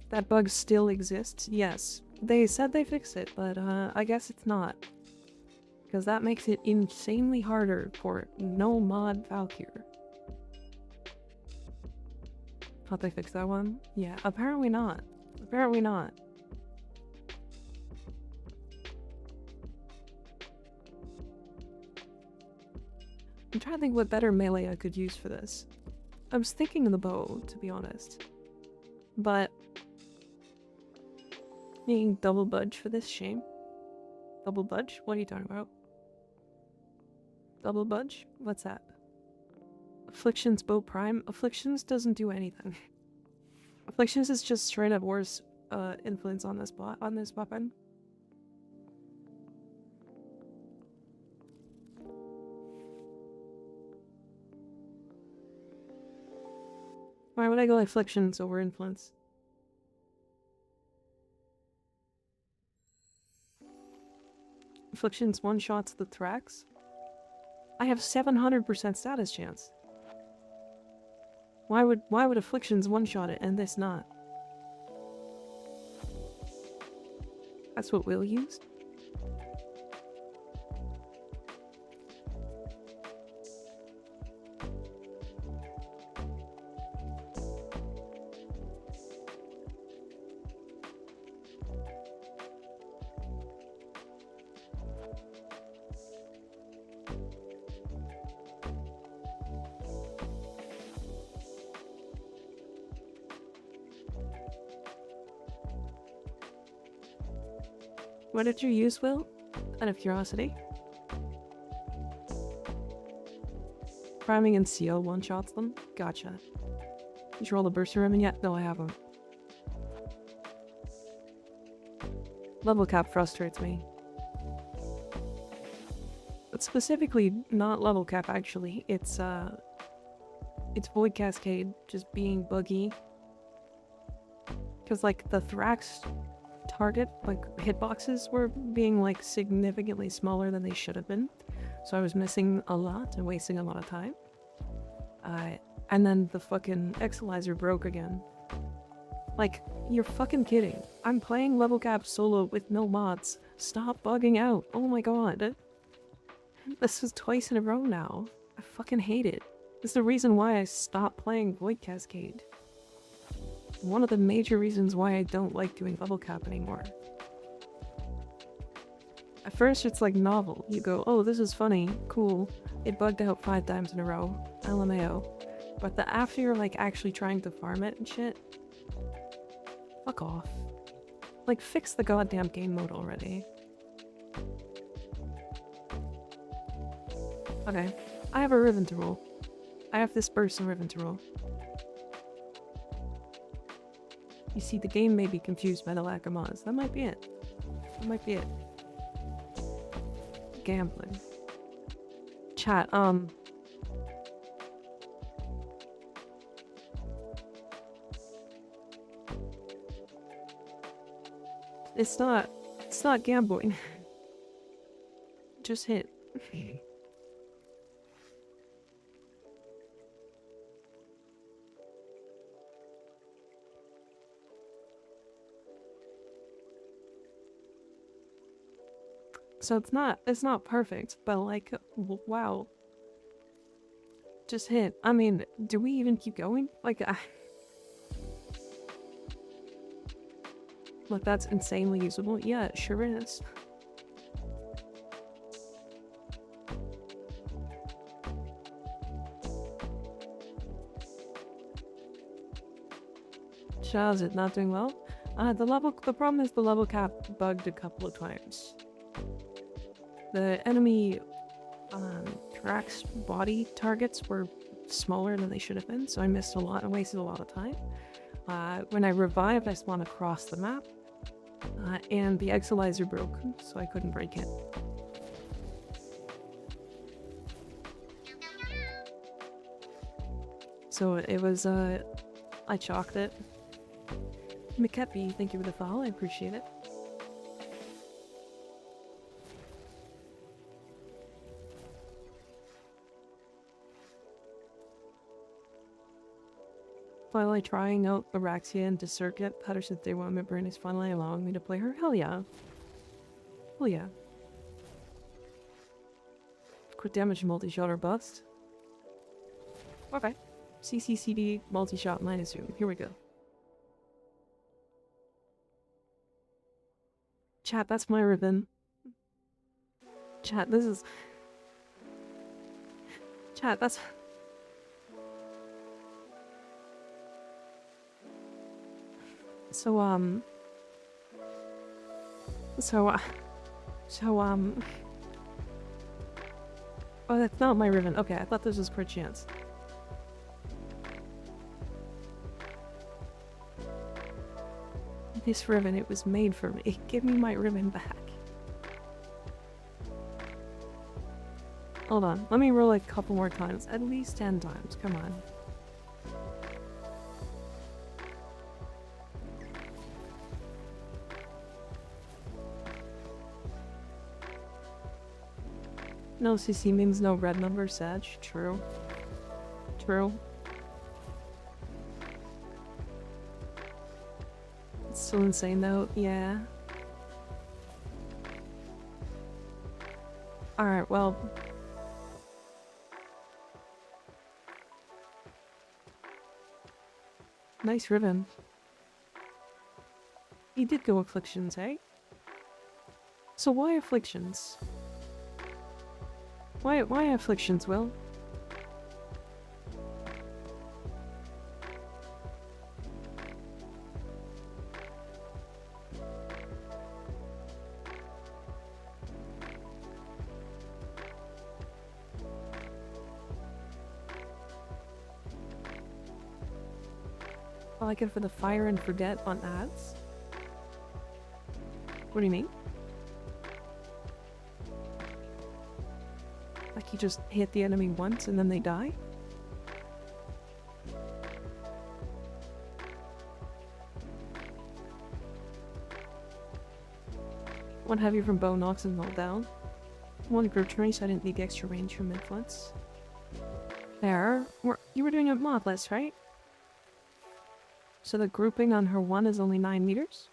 That bug still exists? Yes. They said they fixed it, but I guess it's not. Because that makes it insanely harder for no mod Valkyr. Thought they fixed that one? Yeah, apparently not. Apparently not. I'm trying to think what better melee I could use for this. I was thinking of the bow, to be honest. But needing double budge for this, shame. Double budge? What are you talking about? Double budge? What's that? Afflictions bow prime? Afflictions doesn't do anything. Afflictions is just straight up worse influence on this weapon. Why would I go afflictions over influence? Afflictions one-shots the Thrax? I have 700% status chance. Why would afflictions one-shot it and this not? That's what Will used? What did you use, Will? Out of curiosity. Priming and seal one-shots them? Gotcha. Did you roll the burster ribbon yet? No, I haven't. Level cap frustrates me. But specifically, not level cap actually. It's Void Cascade just being buggy. Because like the Thrax target, like hitboxes were being like significantly smaller than they should have been. So I was missing a lot and wasting a lot of time. And then the fucking Exilizer broke again. Like, you're fucking kidding. I'm playing level cap solo with no mods. Stop bugging out. Oh my god. This is twice in a row now. I fucking hate it. This is the reason why I stopped playing Void Cascade. One of the major reasons why I don't like doing level cap anymore. At first it's like novel. You go, oh, this is funny, cool. It bugged out 5 times in a row. LMAO. But after you're like actually trying to farm it and shit, fuck off. Like, fix the goddamn game mode already. Okay, I have a ribbon to roll. I have this burst and ribbon to roll. You see, the game may be confused by the lack of mods. That might be it. That might be it. Gambling. Chat, It's not gambling. Just hit. So it's not perfect, but like, wow. Just hit. I mean, do we even keep going? Like, look, that's insanely usable. Yeah, it sure is. How's it not doing well? The problem is the level cap bugged a couple of times. The enemy tracks body targets were smaller than they should have been, so I missed a lot and wasted a lot of time. When I revived, I spawned across the map, and the exilizer broke, so I couldn't break it. So it was, I chalked it. McKeppy, thank you for the follow, I appreciate it. Finally trying out Araxia into Circuit. Patterson Day 1 member and is finally allowing me to play her. Hell yeah. Hell yeah. Crit damage multi-shot or bust. Okay. CCCD multi-shot minus zoom. Here we go. Chat, that's my ribbon. Chat, this is... Chat, that's... So, oh, that's not my ribbon. Okay, I thought this was per chance. This ribbon, it was made for me. Give me my ribbon back. Hold on, let me roll a couple more times. At least 10 times, come on. No CC means no red number, Sag. True. True. It's still insane though, yeah. Alright, well... Nice ribbon. He did go afflictions, eh? So why afflictions? Why afflictions, Will? I like it for the fire and forget on ads. What do you mean? Like you just hit the enemy once and then they die? One heavy from bow knocks and hold down. One group trace, I didn't need the extra range from influence. There. You were doing a modless, right? So the grouping on her 1 is only 9 meters?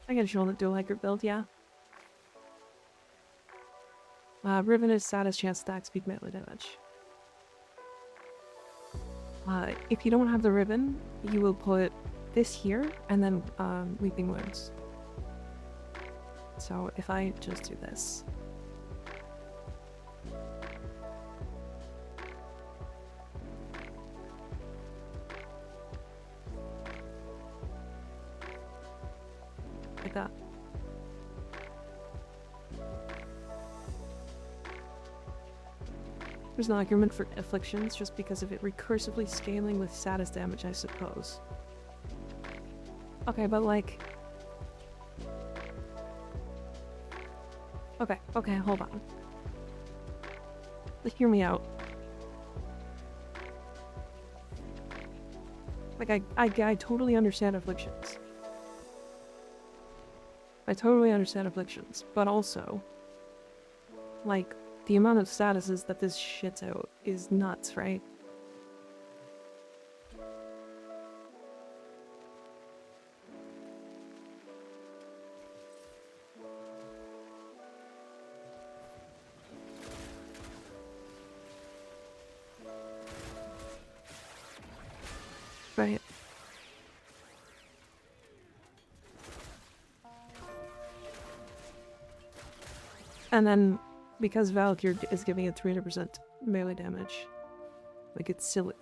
I can show the dual hiker build, yeah. Riven is saddest chance stack speed melee damage. If you don't have the ribbon, you will put this here and then Weeping Wounds. So if I just do this. Like that. There's no argument for afflictions just because of it recursively scaling with saddest damage, I suppose. Okay, but like... Okay, hold on. hear me out. Like, I totally understand afflictions. I totally understand afflictions, but also, like, the amount of statuses that this shits out is nuts, right? Right. And then, because Valkyr is giving it 300% melee damage, like, it's silly.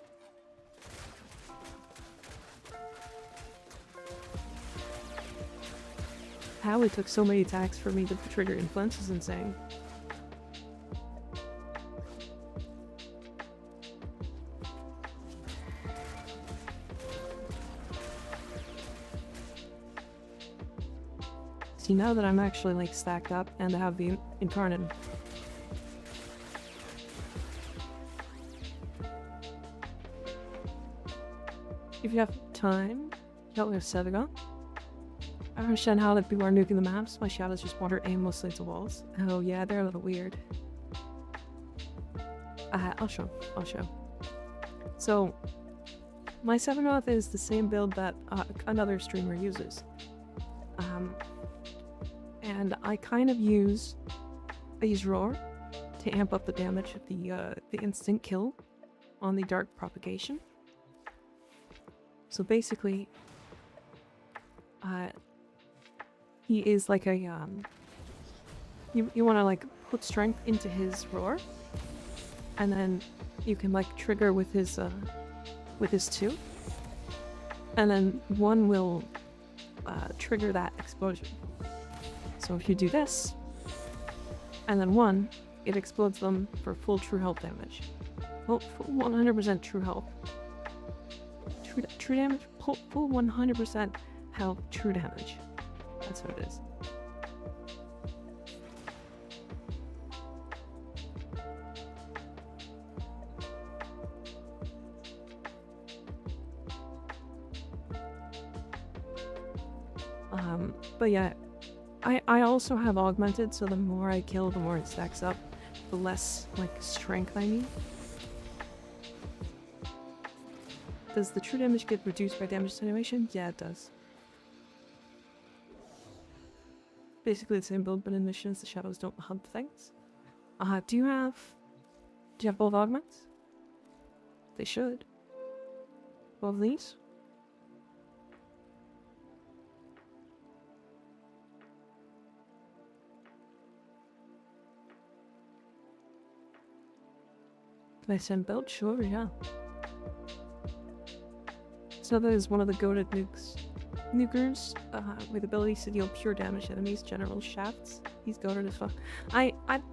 How it took so many attacks for me to trigger influence is insane. See, now that I'm actually, like, stacked up and I have the Incarnate. If you have time, help me with Sevigon. I don't understand how that people are nuking the maps. My shadows just wander aimlessly to walls. Oh yeah, they're a little weird. I'll show. So, my Sevigon is the same build that another streamer uses. And I kind of use Roar to amp up the damage of the instant kill on the dark propagation. So basically, he is like a you want to like put strength into his roar, and then you can like trigger with his 2, and then one will trigger that explosion. So if you do this, and then 1, it explodes them for full true health damage. Full 100% true health. True damage? Full 100% health true damage. That's what it is. But yeah, I also have augmented, so the more I kill, the more it stacks up, the less, like, strength I need. Does the true damage get reduced by damage attenuation? Yeah, it does. Basically the same build, but in missions the shadows don't hunt things. Do you have both augments? They should. Both of these? Can I send build? Sure, yeah. So that is one of the goated nukers with abilities to deal pure damage to enemies, general shafts. He's goated as fuck.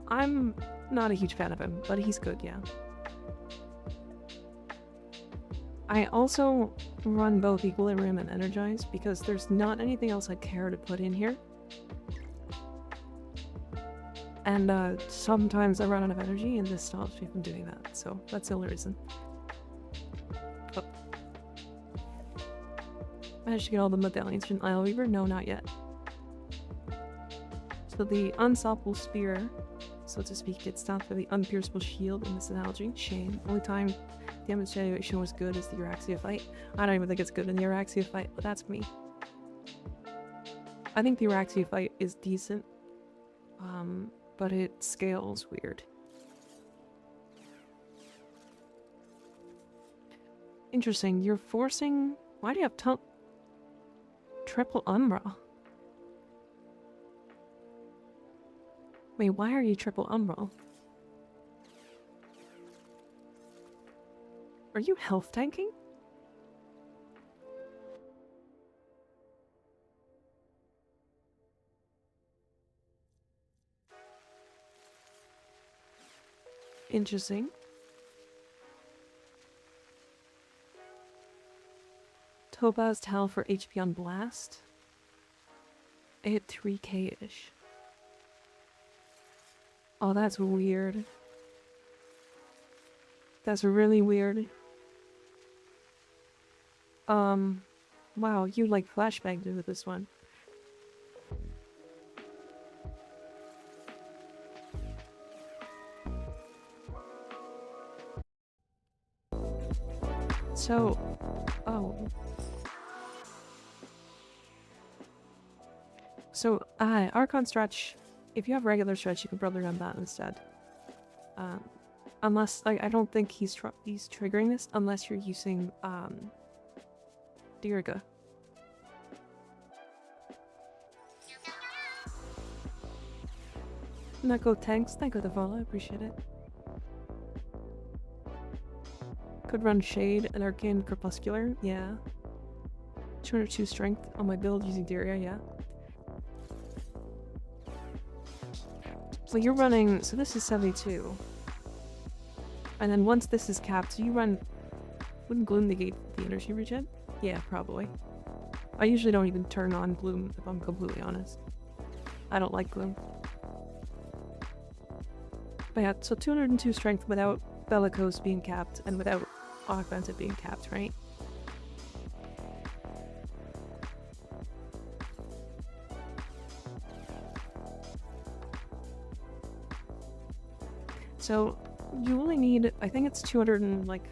I'm not a huge fan of him, but he's good, yeah. I also run both Equilibrium and Energize because there's not anything else I care to put in here. And sometimes I run out of energy and this stops me from doing that, so that's the only reason. Oh. Managed to get all the medallions from Isle Weaver? No, not yet. So the unstoppable spear, so to speak, gets down for the unpierceable shield in this analogy. Shame. Only time damage generation was good is the Euraxia fight. I don't even think it's good in the Euraxia fight, but that's me. I think the Euraxia fight is decent. But it scales weird. Interesting, you're forcing... Why do you have triple Umbra? Wait, why are you triple Umbra? Are you health tanking? Interesting. Topaz Towel for HP on Blast. It hit 3k-ish. Oh, that's weird. That's really weird. Wow, you like flashbanged with this one. So, oh. So, Archon stretch, if you have regular stretch, you can probably run that instead. Unless, like, I don't think he's triggering this unless you're using, Diriga. Neko tanks, thank you for the follow, I appreciate it. Could run Shade and Arcane Crepuscular, yeah. 202 strength on my build using Diriga, yeah. So you're running, so this is 72. And then once this is capped, so you run, wouldn't Gloom negate the energy regen? Yeah, probably. I usually don't even turn on Gloom, if I'm completely honest. I don't like Gloom. But yeah, so 202 strength without Bellicose being capped, and without Augmented being capped, right? So you only need, I think it's 200 and like,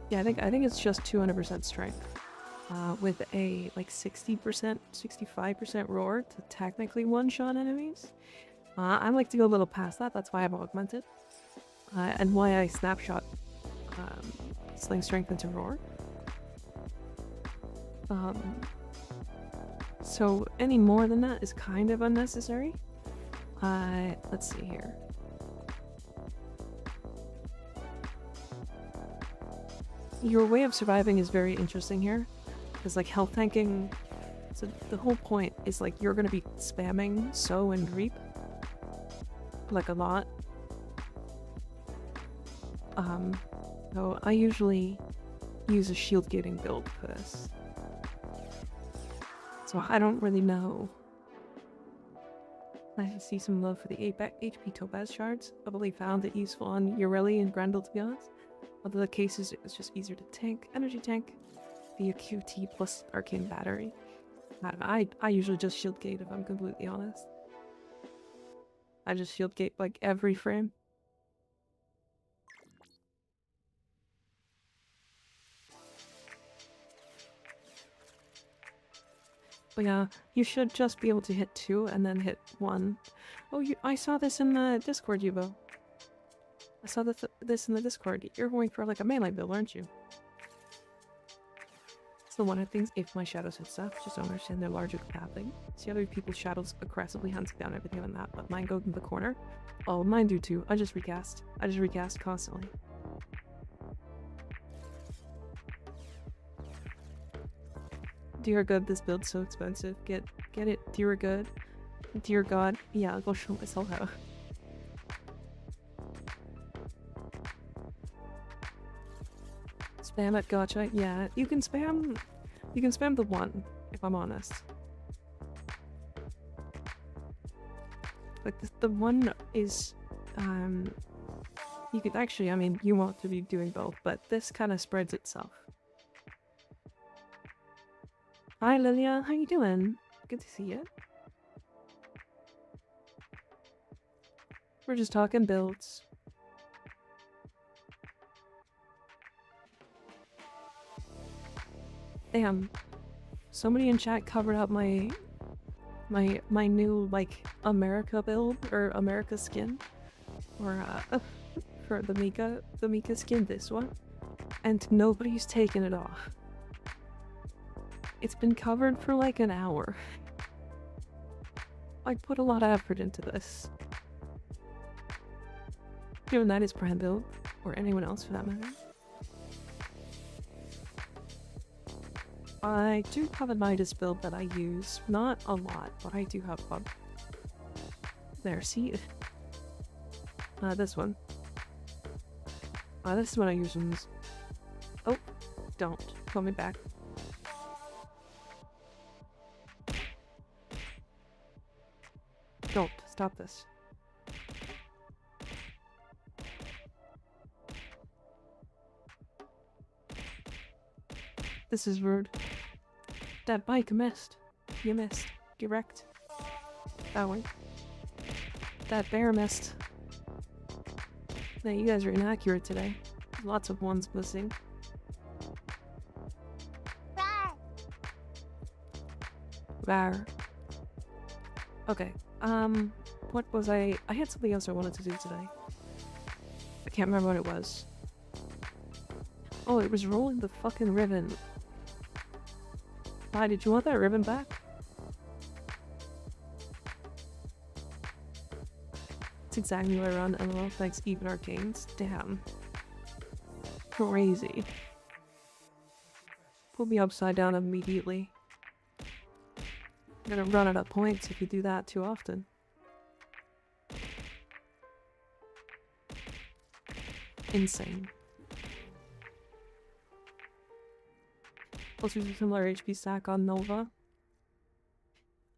yeah, I think it's just 200% strength, with a like 60%, 65% roar to technically one-shot enemies. I like to go a little past that. That's why I've augmented, and why I snapshot sling strength into roar. So any more than that is kind of unnecessary. Let's see here. Your way of surviving is very interesting here, because like health tanking, so the whole point is like you're gonna be spamming sow and reap like a lot. So I usually use a shield gating build for this. So I don't really know. I see some love for the HP Topaz shards. I believe found it useful on Ureli and Grendel, to be honest. Other the cases, it was just easier to tank, energy tank, via QT plus arcane battery. I usually just shield gate if I'm completely honest. I just shield gate like every frame. But yeah, you should just be able to hit 2 and then hit 1. Oh, I saw this in the Discord, Yubo. I saw this in the Discord. You're going for like a melee build, aren't you? So one of the things, if my shadows hit stuff, just don't understand their larger capping. See other people's shadows aggressively hunting down everything on that, but mine go in the corner. Oh, mine do too. I just recast constantly. Dear God, this build's so expensive. Get it, dear God. Dear God. Yeah, I'll go show myself how. Spam at gotcha. Yeah, you can spam the 1, if I'm honest. Like the 1 is you could actually, I mean, you want to be doing both, but this kind of spreads itself. Hi Lilia, how you doing? Good to see you. We're just talking builds. Damn. Somebody in chat covered up my new like America build or America skin, or for the Mika skin, this one, and nobody's taken it off. It's been covered for like an hour. I put a lot of effort into this. Given that is brand build, or anyone else for that matter. I do have a Midas build that I use. Not a lot, but I do have one. There, see? This one. This is what I use in this. Oh, don't. Call me back. Don't. Stop this. This is rude. That bike missed. You missed. You wrecked. That one. That bear missed. Now you guys are inaccurate today. Lots of ones missing. Rar. Okay. What was I had something else I wanted to do today. I can't remember what it was. Oh, it was rolling the fucking ribbon. Why, did you want that ribbon back? That's exactly what I run. LOL, thanks, even arcanes. Damn. Crazy. Put me upside down immediately. You're gonna run out of points if you do that too often. Insane. Also, a similar HP stack on Nova.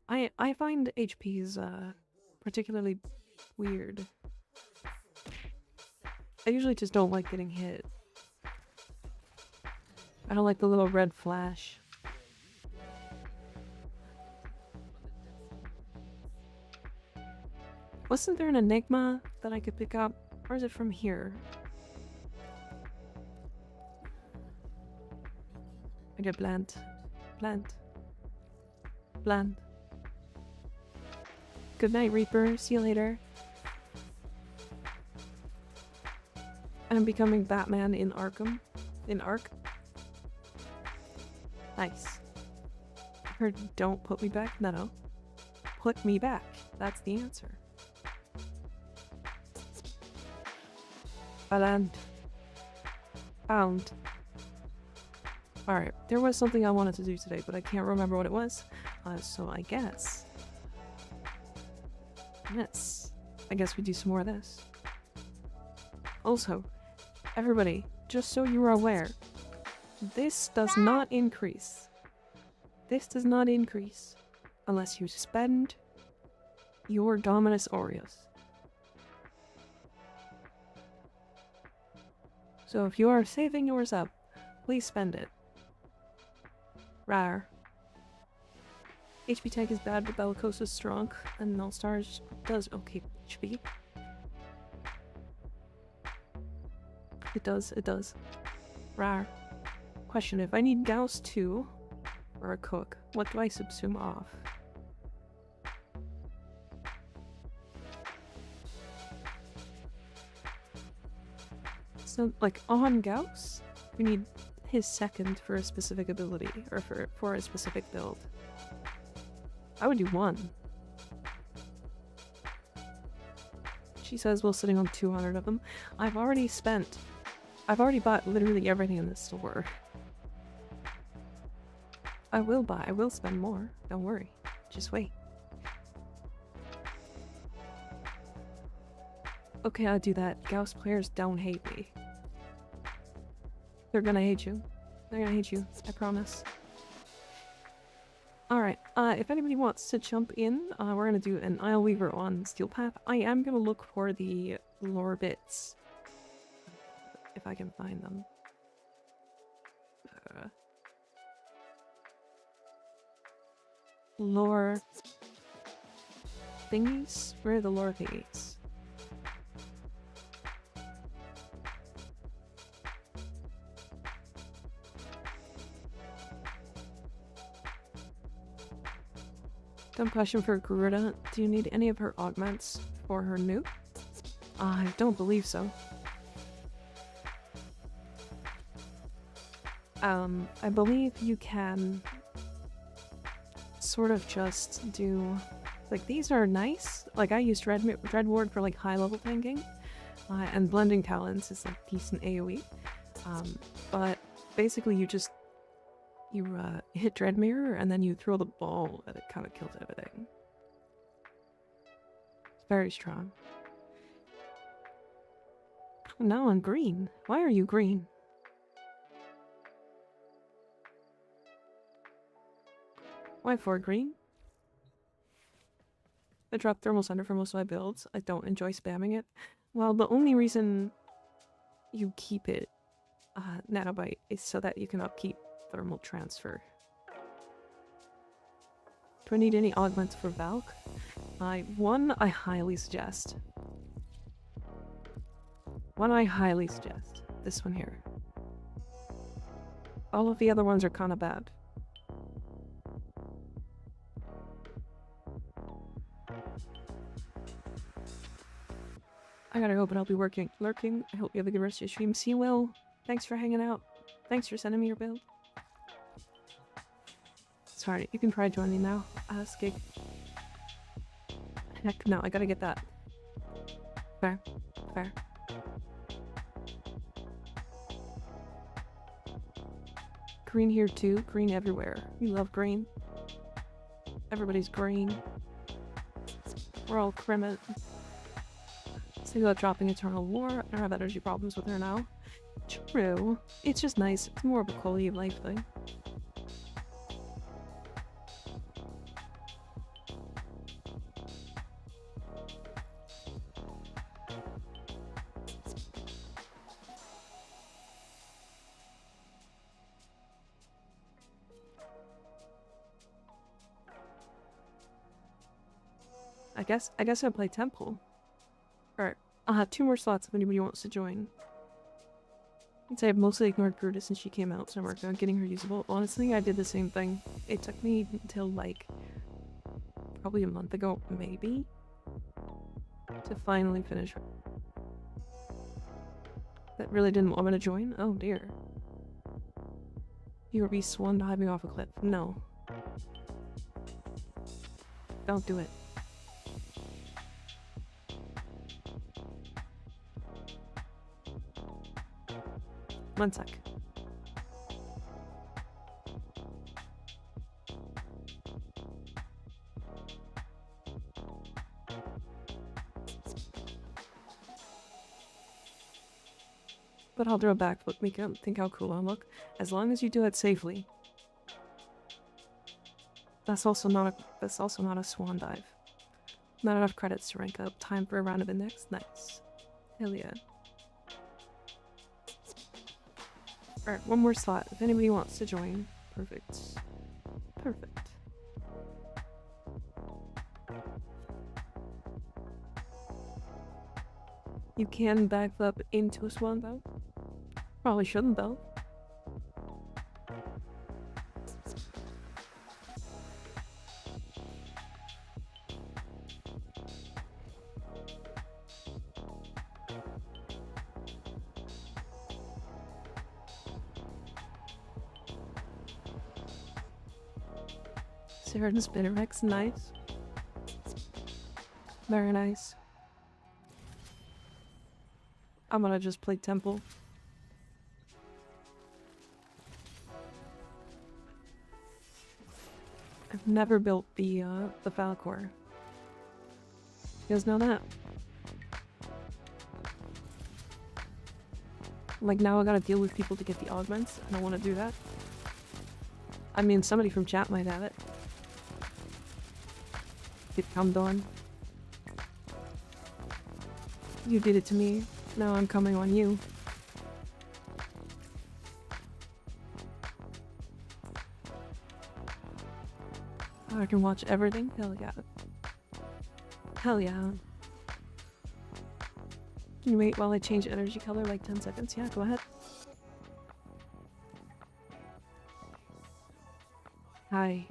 I find HPs particularly weird. I usually just don't like getting hit. I don't like the little red flash. Wasn't there an enigma that I could pick up? Or is it from here? I get bland. Bland. Bland. Good night, Reaper. See you later. I'm becoming Batman in Arkham. In Ark. Nice. I heard don't put me back. No. Put me back. That's the answer. Baland. Found. Alright, there was something I wanted to do today, but I can't remember what it was. So I guess... Yes. I guess we do some more of this. Also, everybody, just so you are aware, this does not increase. This does not increase unless you spend your Dominus Aureus. So if you are saving yours up, please spend it. Rar. HP tank is bad, but Bellicose is strong, and Null Stars does okay HP. It does. Rar. Question, if I need Gauss 2 or a cook, what do I subsume off? So, like, on Gauss, we need his second for a specific ability, or for a specific build. I would do 1. She says while sitting on 200 of them. I've already bought literally everything in this store. I will spend more. Don't worry. Just wait. Okay, I'll do that. Gauss players don't hate me. They're gonna hate you. They're gonna hate you. I promise. Alright, if anybody wants to jump in, we're gonna do an Isle Weaver on Steel Path. I am gonna look for the lore bits. If I can find them. Lore... thingies? Where are the lore thingies? Dumb question for Garuda. Do you need any of her augments for her nuke? I don't believe so. I believe you can sort of just do... Like, these are nice. Like, I used Dread Ward for, like, high-level tanking. And Blending Talons is, like, decent AoE. But basically you just... You hit Dread Mirror, and then you throw the ball, and it kind of kills everything. It's very strong. Now I'm green. Why are you green? Why 4 green? I drop Thermal Center for most of my builds. I don't enjoy spamming it. Well, the only reason you keep it, Nanobite, is so that you can upkeep thermal transfer. Do I need any augments for Valk? One I highly suggest. This one here. All of the other ones are kind of bad. I gotta go, but I'll be lurking. I hope you have a good rest of your stream. See you, Will. Thanks for hanging out. Thanks for sending me your build. Sorry, you can try joining now. Skig. Heck no, I gotta get that. Fair. Green here too. Green everywhere. We love green. Everybody's green. We're all crimin. Think about dropping Eternal War. I don't have energy problems with her now. True. It's just nice. It's more of a quality of life thing. I guess I'll play Temple. Alright, I'll have 2 more slots if anybody wants to join. I'd say I've mostly ignored Brutus since she came out, so I'm working on getting her usable. Honestly, I did the same thing. It took me until like probably a month ago, maybe, to finally finish her. That really didn't want me to join? Oh dear. You would be swan diving off a cliff. No. Don't do it. One sec. But I'll do a backflip, make him think how cool I look. As long as you do it safely. That's also not a swan dive. Not enough credits to rank up. Time for a round of index. Nice. Hell yeah. Alright, one more slot. If anybody wants to join. Perfect. Perfect. You can backflip into a swan though. Probably shouldn't though. Sarah and Spinnerex, nice. Very nice. I'm gonna just play Temple. I've never built the Valkyr. You guys know that? Like now I gotta deal with people to get the augments. I don't want to do that. I mean, somebody from chat might have it. It come on. You did it to me. Now I'm coming on you. Oh, I can watch everything? Hell yeah. Hell yeah. Can you wait while I change energy color like 10 seconds? Yeah, go ahead. Hi.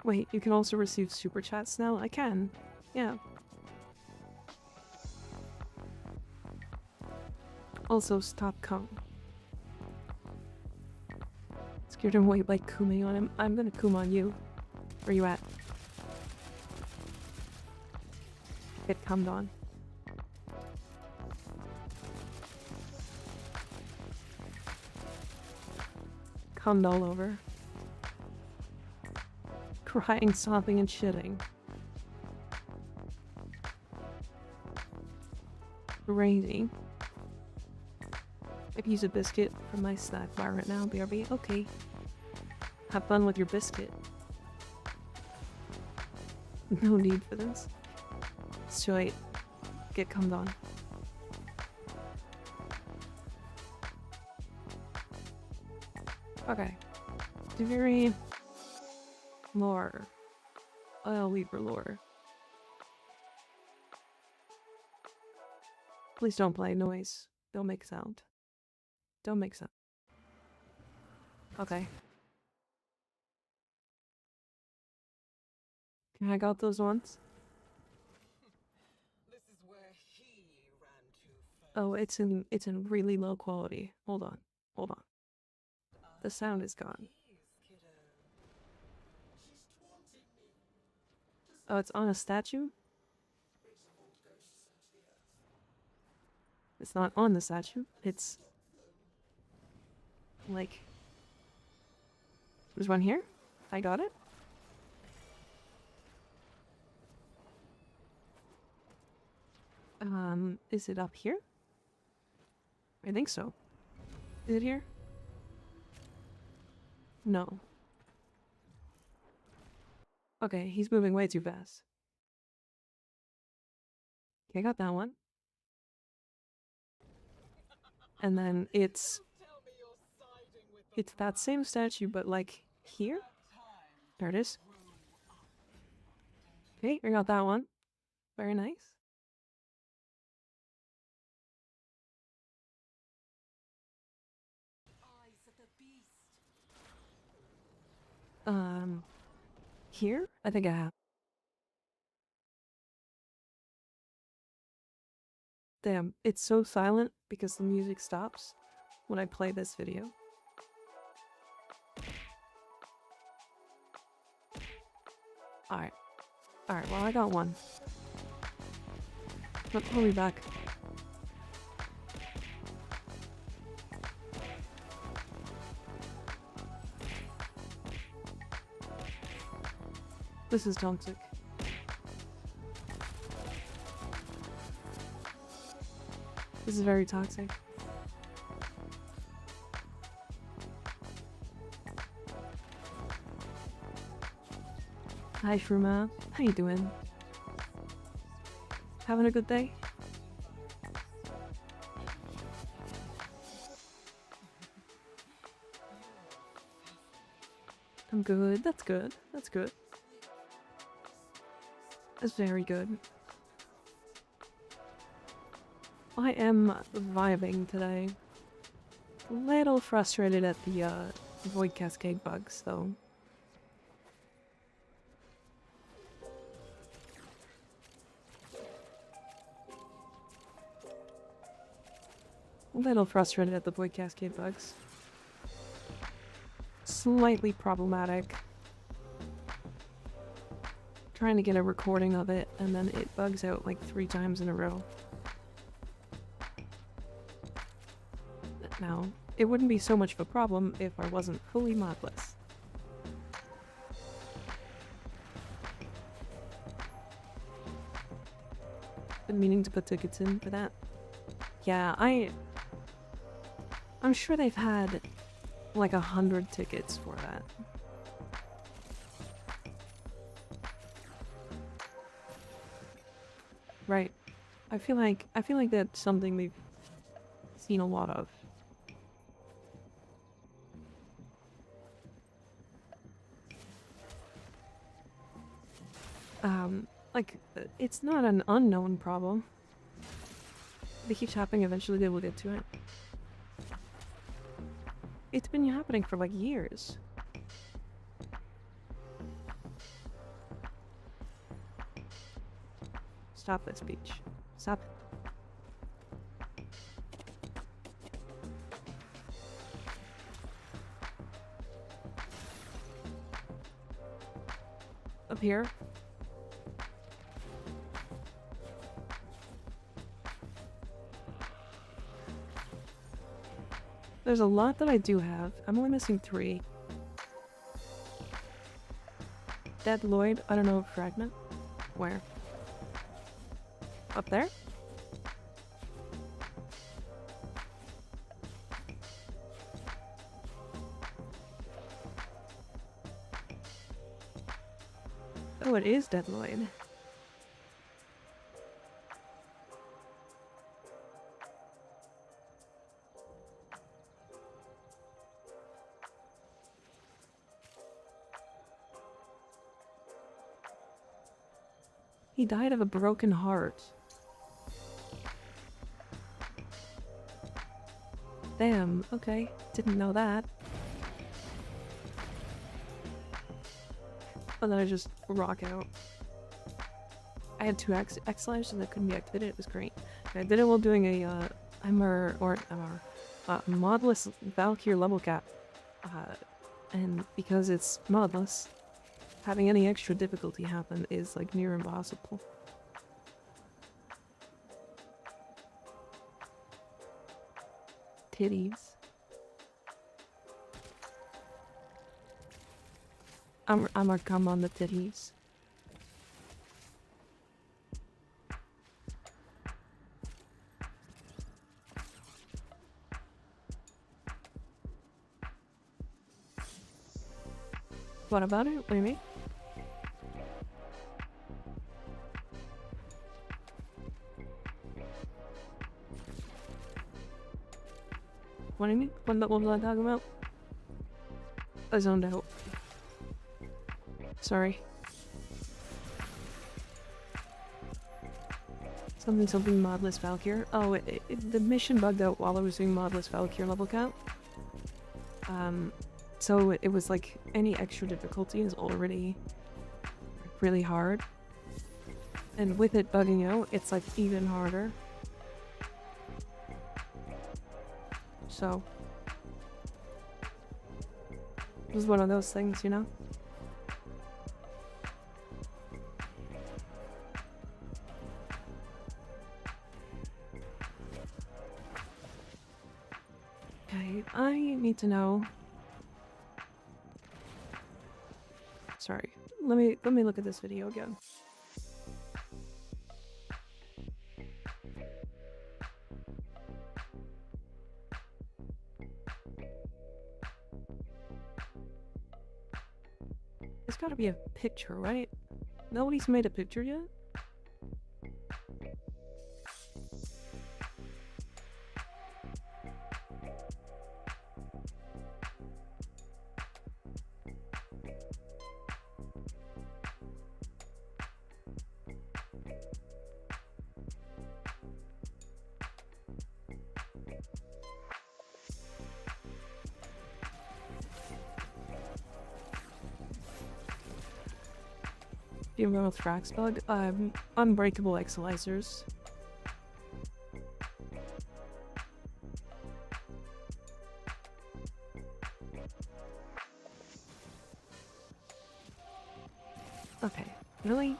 Wait, you can also receive super chats now? I can. Yeah. Also, stop come. Scared him away by Kuming on him. I'm gonna Kum on you. Where you at? Get cummed on. Cummed all over. Crying, sobbing, and shitting. Crazy. I could use a biscuit from my snack bar right now, BRB. Okay. Have fun with your biscuit. No need for this. Sweet. get cummed on. Okay. Very lore. Oil weaver lore. Please don't play noise. Don't make sound. Don't make sound. Okay. Can I got those ones?
This is where he ran to first.
Oh, it's in really low quality. Hold on. Hold on. The sound is gone. Oh, it's on a statue? It's not on the statue. It's like there's one here. I got it. Is it up here? I think so. Is it here? No. Okay, he's moving way too fast. Okay, I got that one. And then it's that same statue, but like here? There it is. Okay, I got that one. Very nice. Here? I think I have. Damn, it's so silent because the music stops when I play this video. Alright. Alright, well I got one. But pull me back. This is toxic. This is very toxic. Hi Shruma, how you doing? Having a good day? I'm good, that's good, that's good. That's very good. I am vibing today. A little frustrated at the void cascade bugs though. A little frustrated at the void cascade bugs. Slightly problematic. Trying to get a recording of it and then it bugs out like 3 times in a row. Now, it wouldn't be so much of a problem if I wasn't fully modless. Been meaning to put tickets in for that. Yeah, I'm sure they've had like 100 tickets for that. Right. I feel like that's something they've seen a lot of. Like, it's not an unknown problem. They keep happening, eventually they will get to it. It's been happening for like years. Stop this beach. Stop it. Up here. There's a lot that I do have. I'm only missing 3. Dead Lloyd, I don't know, fragment? Where? Up there? Oh, it is Dead Lloyd. He died of a broken heart. Damn, okay. Didn't know that. And then I just rock out. I had 2 X lives, so that couldn't be activated. It was great. I did it while doing a modless Valkyr level cap. And because it's modless, having any extra difficulty happen is like near impossible. Titties. I'm gonna come on the titties. What about it? What do you mean? What do you mean? What was I talking about? I zoned out. Sorry. Something modless Valkyr. Oh, the mission bugged out while I was doing modless Valkyr level cap. So it was like any extra difficulty is already really hard. And with it bugging out, it's like even harder. So it was one of those things, you know? Okay, I need to know. Sorry. Let me look at this video again. There's gotta be a picture, right? Nobody's made a picture yet? Do you remember Thrax bug? Unbreakable exalizers. Okay, really?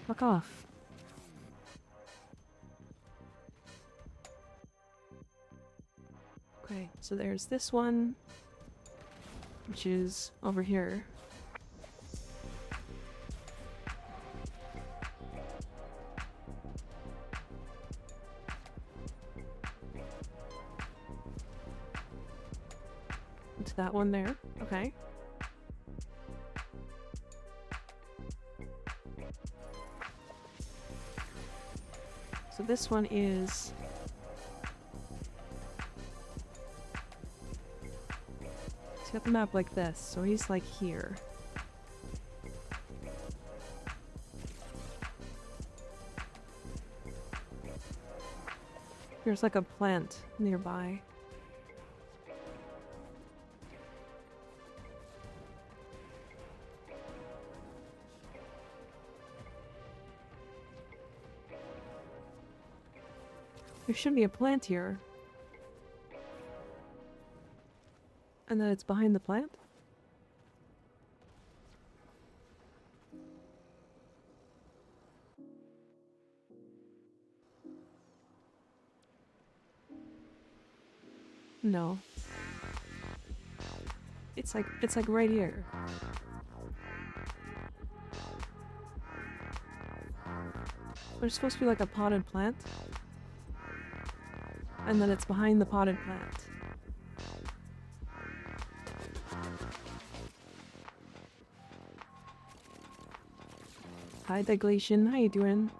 Fuck off. Okay, so there's this one, which is over here. It's that one there. Okay. So this one is... He's got the map like this, so he's like here. There's like a plant nearby. There should be a plant here. And then it's behind the plant? No. It's like right here. There's supposed to be like a potted plant. And then it's behind the potted plant. Hi Diglation, how you doing?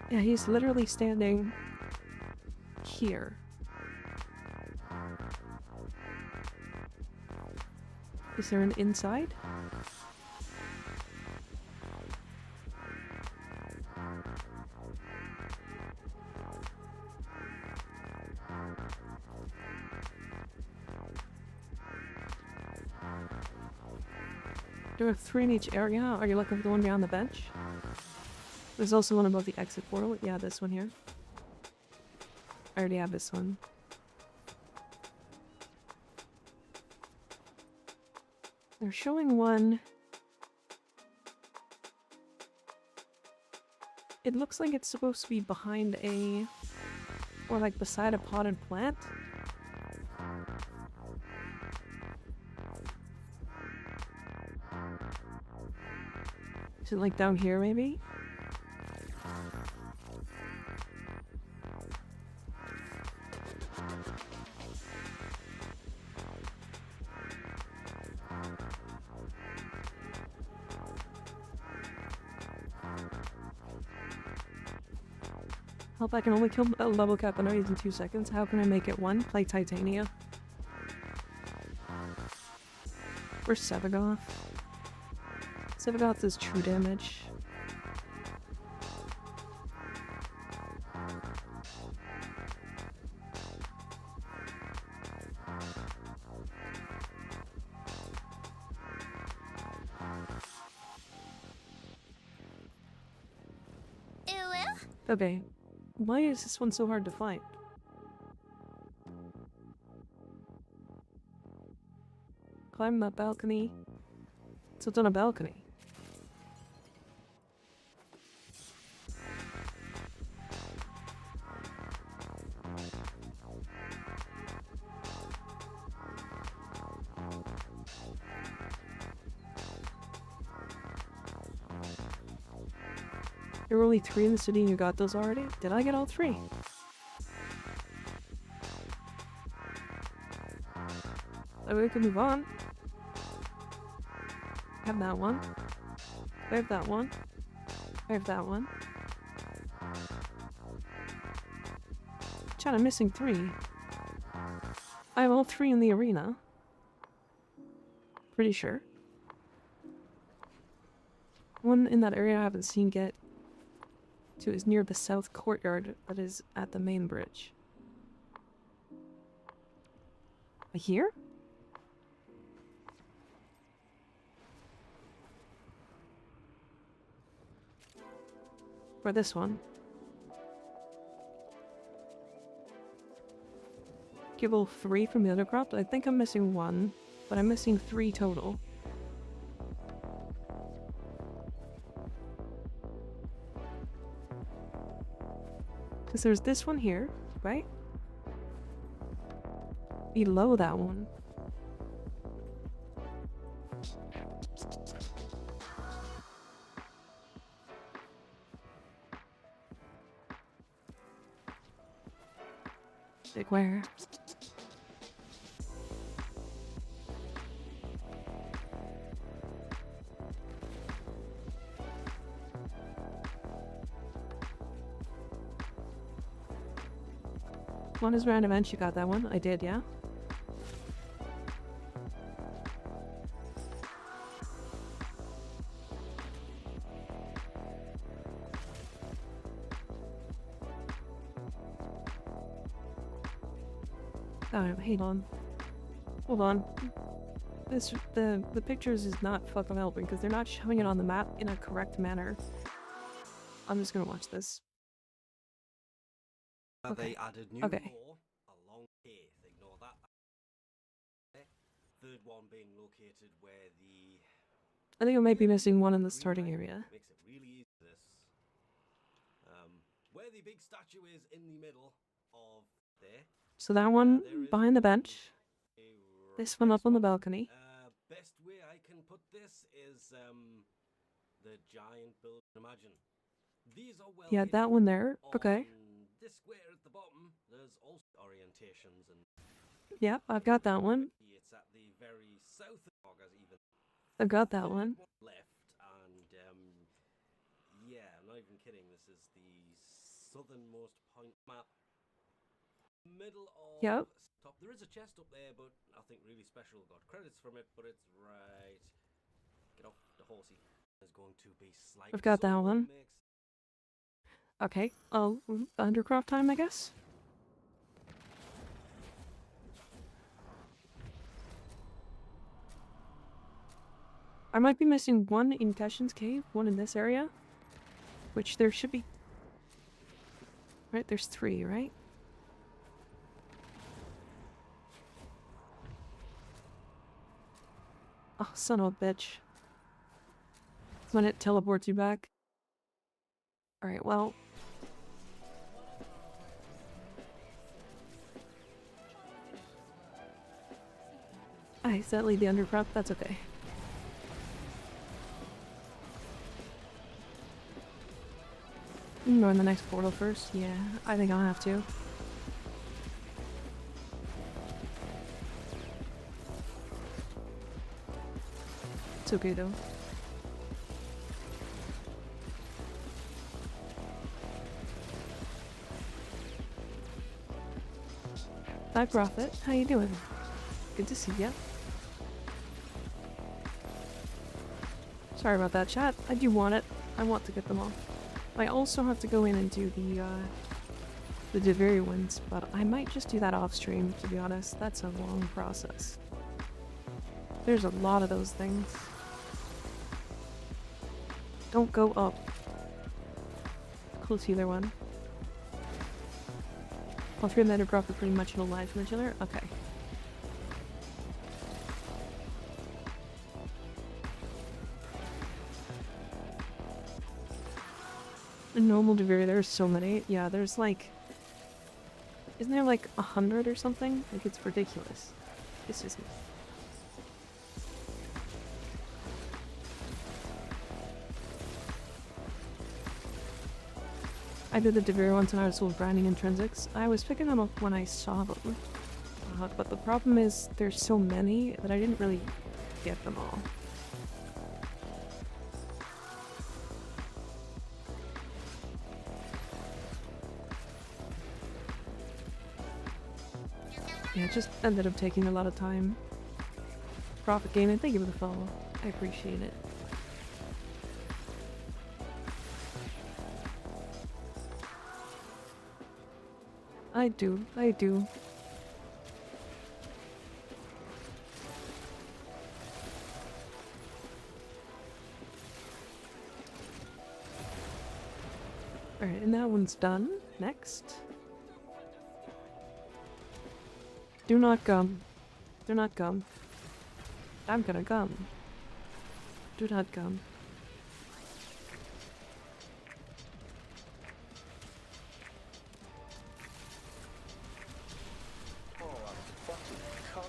Yeah, he's literally standing here. Is there an inside? There are 3 in each area. Are you looking for the one behind the bench? There's also one above the exit portal. Yeah, this one here. I already have this one. They're showing one. It looks like it's supposed to be behind a... or like beside a potted plant. Is it like down here maybe? Help, I can only kill a level cap enemies in 2 seconds. How can I make it 1? Play Titania. Where's Sevagoth? Sevagoth does true damage. Okay. Why is this one so hard to find? Climb that balcony. So it's on a balcony. There were only 3 in the city and you got those already? Did I get all 3? So we can move on. I have that one. I have that one. I have that one. Chat, I'm missing 3. I have all 3 in the arena. Pretty sure. One in that area I haven't seen get to is near the south courtyard that is at the main bridge. Here? Or this one? Give all 3 from the other crop? I think I'm missing 1, but I'm missing 3 total. Because there's this one here, right? Below that one. Like where? One is round event, you got that one? I did, yeah? Oh, hang on. Hold on. The pictures is not fucking helping because they're not showing it on the map in a correct manner. I'm just gonna watch this. Okay.
They added new
Okay.
lore along here. Ignore that. Third one being located where the
I think I might be missing one in the starting area.
makes it really easy. Where the big statue is in the middle of there.
So that one behind the bench. This one up on the balcony.
Best way I can put this is the giant building. Imagine these are well.
Yeah, that one there. Okay.
On this square at the bottom, there's also orientations and.
Yep, I've got that one.
It's at the very south of August, even.
I've got that one.
Left and yeah, I'm not even kidding. This is the southernmost point map. middle of
Yep.
top. There is a chest up there, but nothing really special. Got credits from it, but it's right. Get off the horsey. Is going to be slightly.
I've got that
somewhat
one.
mixed.
Okay. Oh, Undercroft time, I guess? I might be missing one in Cashin's Cave, one in this area. Which there should be... Right, there's 3, right? Oh, son of a bitch. When it teleports you back. Alright, well... I accidentally the Undercroft, that's okay. Go in the next portal first. Yeah, I think I'll have to. It's okay though. Hi Prophet, how you doing? Good to see ya. Sorry about that, chat. I do want it. I want to get them all. I also have to go in and do the Deviri ones, but I might just do that off stream, to be honest. That's a long process. There's a lot of those things. Don't go up. Cool healer one. All 3 of them are pretty much in alive from each other? Okay. Normal Deviri, there's so many. Yeah, there's like... Isn't there like 100 or something? Like, it's ridiculous. This isn't. I did the Deviri ones when I was with grinding intrinsics. I was picking them up when I saw them. But the problem is there's so many that I didn't really get them all. Yeah, it just ended up taking a lot of time. Prophet Gaming, thank you for the follow. I appreciate it. I do, I do. Alright, and that one's done. Next. Do not gum. Do not gum. I'm gonna gum. Do not gum.
Oh, I'm fucking coming.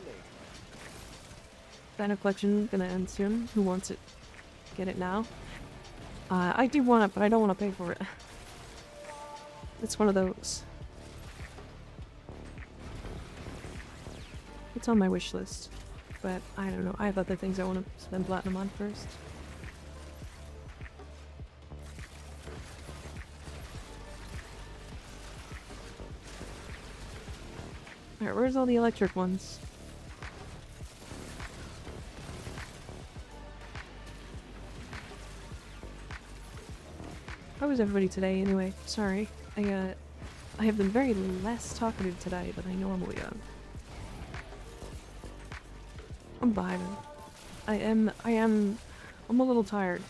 Banner collection gonna end soon. Who wants it? Get it now? I do want it, but I don't want to pay for it. It's one of those. It's on my wish list, but I don't know. I have other things I want to spend platinum on first. Alright, where's all the electric ones? How was everybody today anyway? Sorry. I have been very less talkative today than I normally am. I'm vibing. I'm a little tired.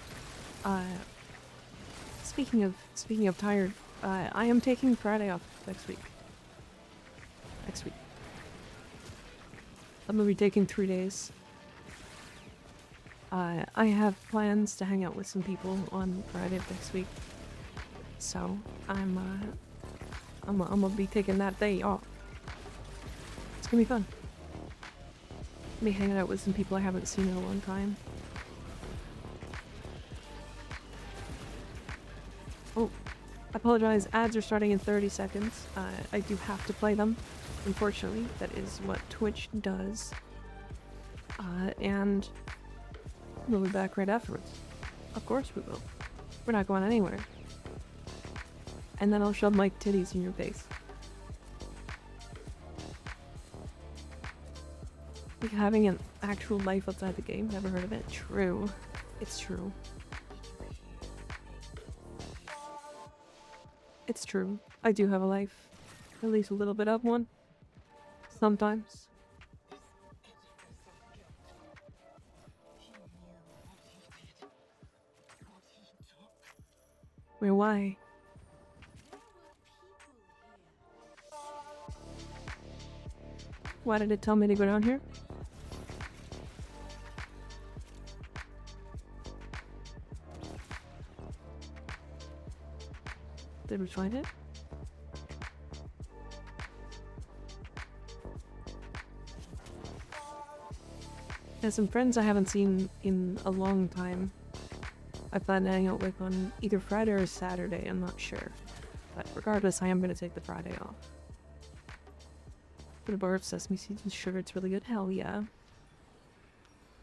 Speaking of tired, I am taking Friday off next week. I'm gonna be taking 3 days. I have plans to hang out with some people on Friday of next week. So, I'm gonna be taking that day off. It's gonna be fun. Me hanging out with some people I haven't seen in a long time. Oh, I apologize. Ads are starting in 30 seconds. I do have to play them. Unfortunately, that is what Twitch does. And we'll be back right afterwards. Of course we will. We're not going anywhere. And then I'll shove my titties in your face. Like having an actual life outside the game. Never heard of it. True. It's true. It's true. I do have a life. At least a little bit of one. Sometimes. Wait, why? Why did it tell me to go down here? Did we find it? There's some friends I haven't seen in a long time. I plan to hang out with on either Friday or Saturday, I'm not sure. But regardless, I am going to take the Friday off. Put a bar of sesame seeds and sugar, it's really good. Hell yeah.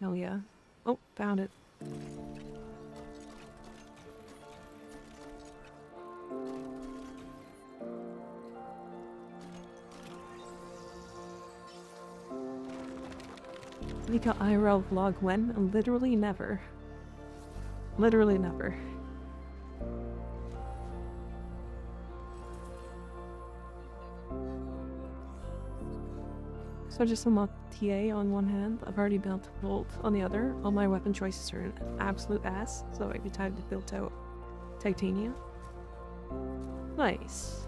Hell yeah. Oh, found it. Make an IRL vlog when? Literally never. Literally never. So just a mod TA on one hand, I've already built Bolt on the other. All my weapon choices are an absolute ass, so I'd be time to build out Titania. Nice.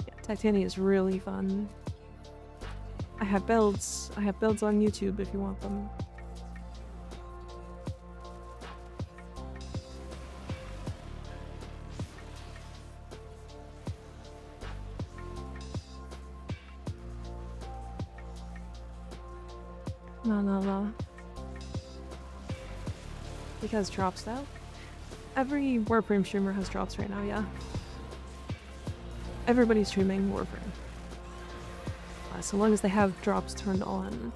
Yeah, Titania is really fun. I have builds on YouTube if you want them. La. Because drops though. Every Warframe streamer has drops right now, yeah. Everybody's streaming Warframe. So long as they have drops turned on.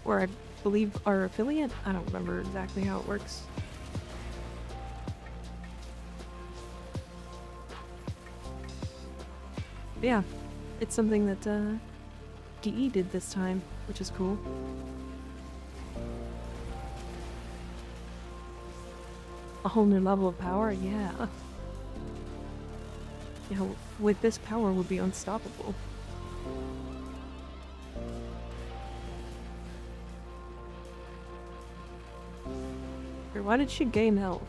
Or I believe our affiliate? I don't remember exactly how it works. But yeah, it's something that DE did this time, which is cool. A whole new level of power, yeah. You know, with this power would be unstoppable. Why did she gain health?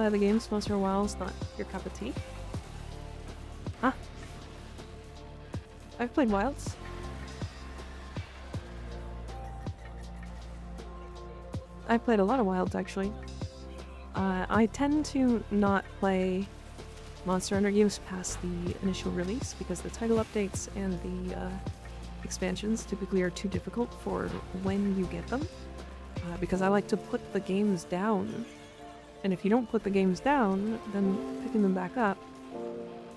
The game once for a while is not your cup of tea. Huh? I've played Wilds. I've played a lot of Wilds actually. I tend to not play Monster Hunter games past the initial release because the title updates and the expansions typically are too difficult for when you get them. Because I like to put the games down. And if you don't put the games down, then picking them back up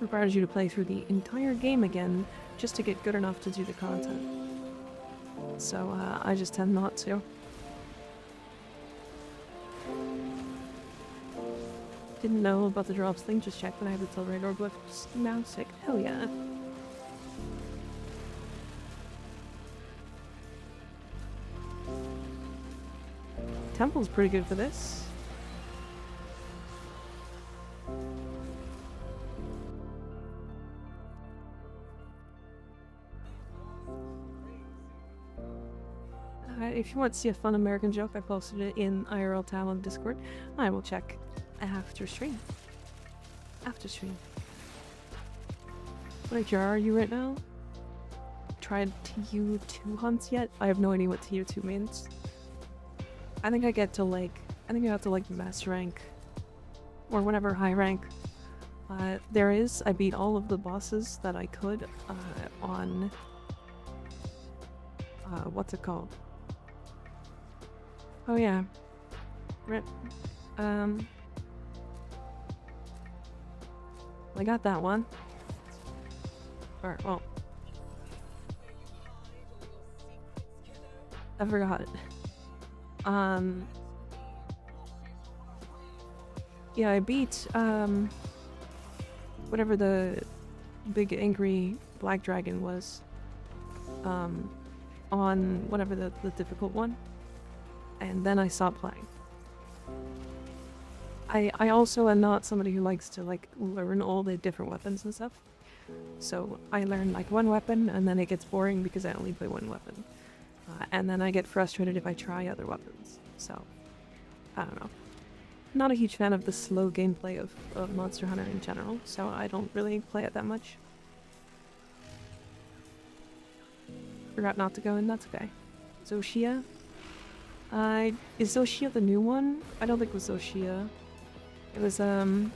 requires you to play through the entire game again just to get good enough to do the content. So I just tend not to. Didn't know about the drops thing, just checked that I have the Tilrador glyphs now. Sick. Hell yeah. Temple's pretty good for this. If you want to see a fun American joke, I posted it in IRL Town on Discord. I will check after stream. After stream. What jar are you right now? Tried TU2 hunts yet? I have no idea what TU2 means. I think I have to like master rank. Or whatever high rank. I beat all of the bosses that I could on... what's it called? Oh yeah. I got that one. Or, well, I forgot it. Yeah, I beat, whatever the big angry black dragon was, on whatever the difficult one, and then I stopped playing. I also am not somebody who likes to, like, learn all the different weapons and stuff. So I learn, like, one weapon, and then it gets boring because I only play one weapon. And then I get frustrated if I try other weapons. So, I don't know. Not a huge fan of the slow gameplay of Monster Hunter in general, so I don't really play it that much. Forgot not to go in, that's okay. Zoshia? Is Zoshia the new one? I don't think it was Zoshia. It was, the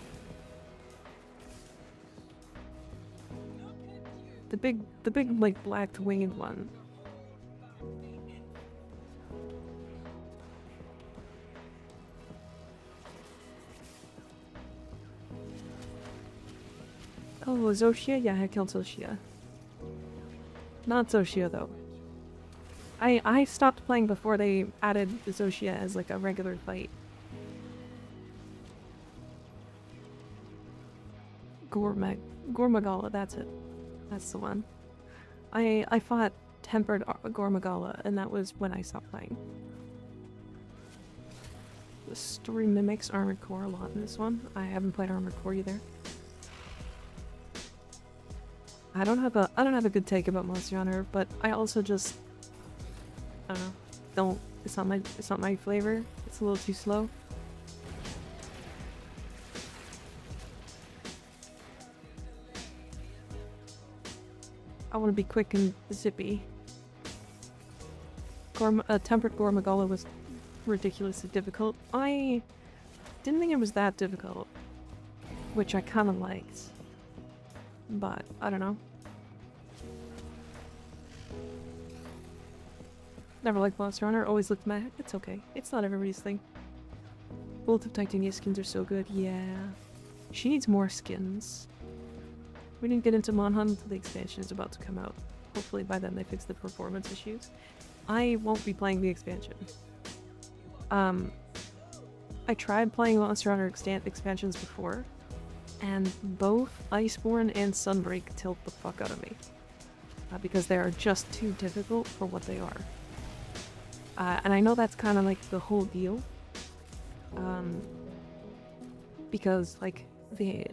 big, like, black winged one. Oh, Zoshia? Yeah, I killed Zoshia. Not Zoshia, though. I stopped playing before they added Zoshia as, like, a regular fight. Gormagala, that's it. That's the one. I fought Tempered Gormagala, and that was when I stopped playing. The story mimics Armored Core a lot in this one. I haven't played Armored Core either. I don't have a good take about Monster Hunter, but I also just, I don't know, it's not my flavor. It's a little too slow. I want to be quick and zippy. Tempered Gormagala was ridiculously difficult. I didn't think it was that difficult, which I kind of liked. But, I don't know. Never liked Monster Hunter, always looked meh. It's okay. It's not everybody's thing. Both of Titania skins are so good, yeah. She needs more skins. We didn't get into Monhunt until the expansion is about to come out. Hopefully by then they fix the performance issues. I won't be playing the expansion. I tried playing Monster Hunter expansions before, and both Iceborne and Sunbreak tilt the fuck out of me. Because they are just too difficult for what they are. And I know that's kind of like the whole deal. Because, like, the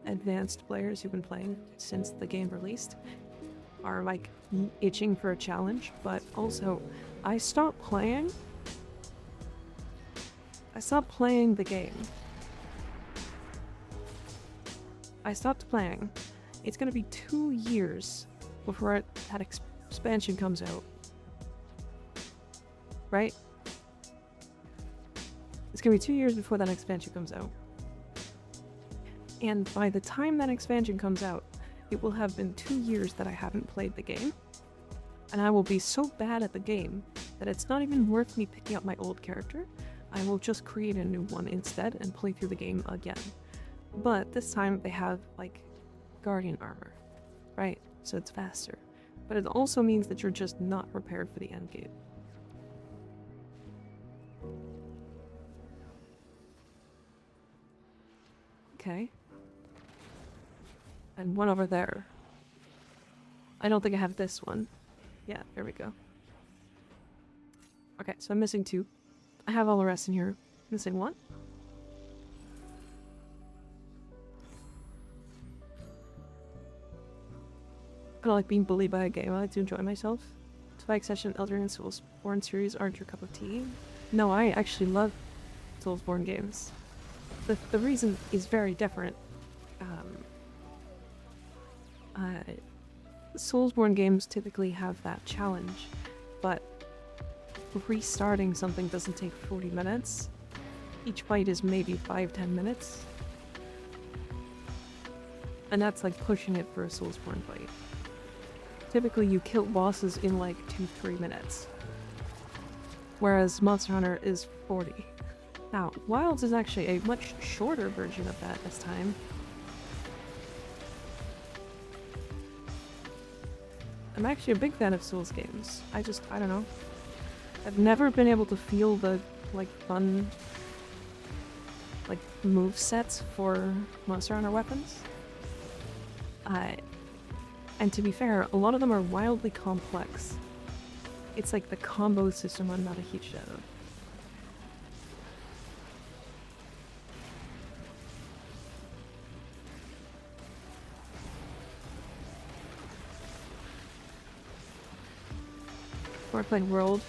advanced players who've been playing since the game released are, like, itching for a challenge, but also, I stopped playing the game. I stopped playing. It's gonna be 2 years before that expansion comes out. Right? It's gonna be 2 years before that expansion comes out. And by the time that expansion comes out, it will have been 2 years that I haven't played the game. And I will be so bad at the game that it's not even worth me picking up my old character. I will just create a new one instead and play through the game again. But this time they have, like, Guardian armor, right? So it's faster. But it also means that you're just not prepared for the end game. Okay. And one over there. I don't think I have this one. Yeah, there we go. Okay, so I'm missing 2. I have all the rest in here. Missing 1. I like being bullied by a game. I like to enjoy myself. Spike Session, Elder and Soulsborne series aren't your cup of tea. No, I actually love Soulsborne games. The reason is very different. Soulsborne games typically have that challenge, but restarting something doesn't take 40 minutes. Each fight is maybe 5-10 minutes. And that's like pushing it for a Soulsborne fight. Typically you kill bosses in like 2-3 minutes. Whereas Monster Hunter is 40. Now, Wilds is actually a much shorter version of that this time. I'm actually a big fan of Souls games. I don't know. I've never been able to feel the, like, fun, like, move sets for Monster Hunter weapons. And to be fair, a lot of them are wildly complex. It's like the combo system I'm not a huge fan of. Before I played World,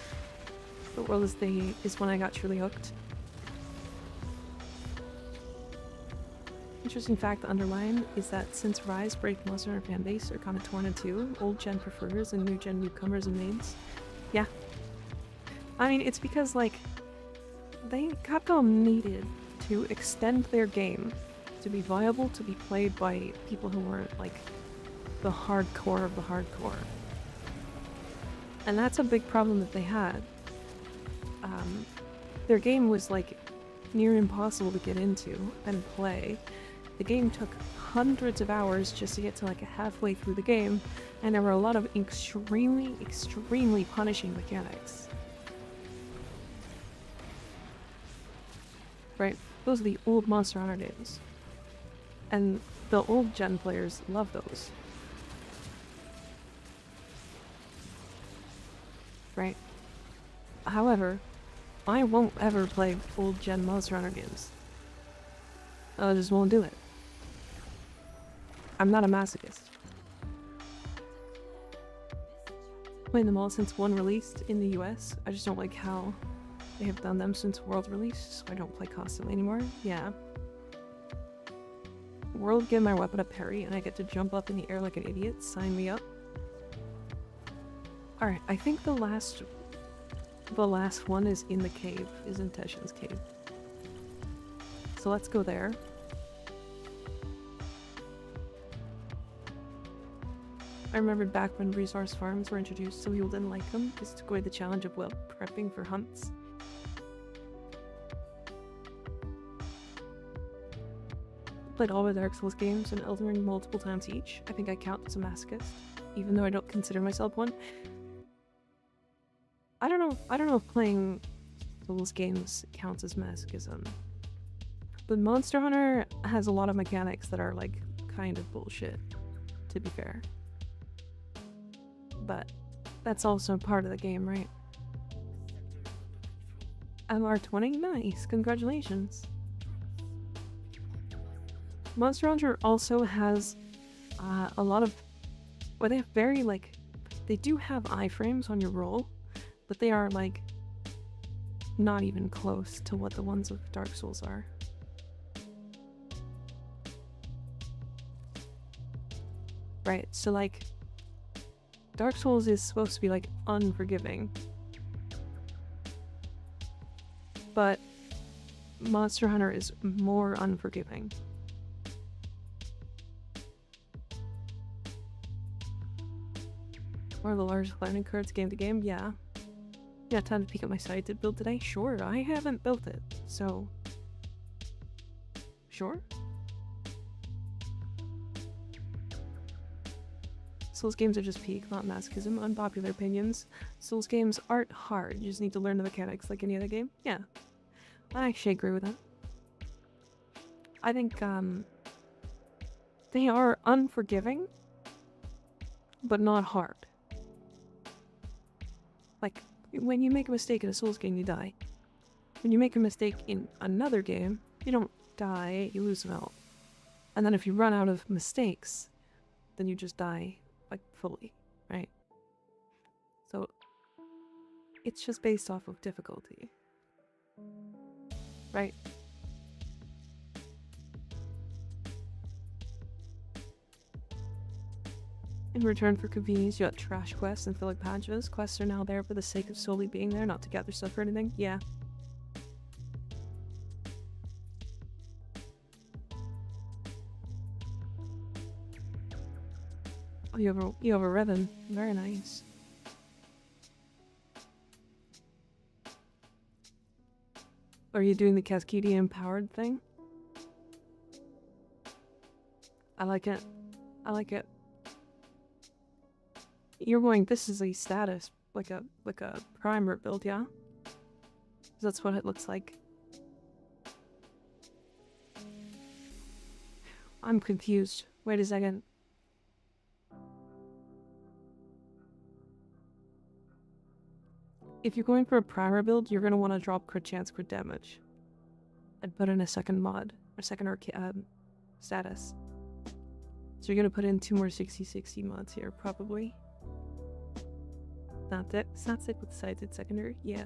but World is when I got truly hooked. Interesting fact to underline is that since Rise, Break, Monster Hunter fan base are kind of torn in two, old gen prefers and new gen newcomers and mains. Yeah. I mean, it's because, like, Capcom needed to extend their game to be viable to be played by people who weren't, like, the hardcore of the hardcore. And that's a big problem that they had. Their game was, like, near impossible to get into and play. The game took hundreds of hours just to get to, like, halfway through the game, and there were a lot of extremely, extremely punishing mechanics. Right? Those are the old Monster Hunter days. And the old gen players love those. Right? However, I won't ever play old gen Monster Hunter games. I just won't do it. I'm not a masochist. Playing them all since one released in the US. I just don't like how they have done them since World released, so I don't play constantly anymore. Yeah. World give my weapon a parry and I get to jump up in the air like an idiot. Sign me up. Alright, I think the last one is in the cave, is in Teshin's cave. So let's go there. I remembered back when resource farms were introduced so people didn't like them, because it took away the challenge of well prepping for hunts. Played all the Dark Souls games and Elden Ring multiple times each. I think I count as a masochist, even though I don't consider myself one. I don't know if playing Souls games counts as masochism. But Monster Hunter has a lot of mechanics that are, like, kind of bullshit, to be fair. But that's also part of the game, right? MR20? Nice, congratulations. Monster Hunter also has a lot of... Well, they have very, like... They do have iframes on your roll, but they are, like, not even close to what the ones of Dark Souls are. Right, so, like, Dark Souls is supposed to be, like, unforgiving. But Monster Hunter is more unforgiving. One of the largest learning curves game to game? Yeah. Yeah, time to peek at my site. Did build today? Sure, I haven't built it, so... Sure? Souls games are just peak, not masochism. Unpopular opinions. Souls games aren't hard, you just need to learn the mechanics like any other game. Yeah. I actually agree with that. I think, they are unforgiving, but not hard. Like, when you make a mistake in a Souls game, you die. When you make a mistake in another game, you don't die, you lose some health. And then if you run out of mistakes, then you just die, like, fully, right? So, it's just based off of difficulty. Right? In return for convenience, you got trash quests and fill like patches. Quests are now there for the sake of solely being there, not to gather stuff or anything. Yeah. Oh, you have a ribbon. Very nice. Are you doing the Cascadian powered thing? I like it. I like it. You're going, this is a status, like a primer build, yeah? That's what it looks like. I'm confused. Wait a second. If you're going for a primer build, you're going to want to drop crit chance, crit damage. And put in a second mod, or second status. So you're going to put in 2 more 60-60 mods here, probably. Not that, it's not sick with sides, it's secondary, yeah.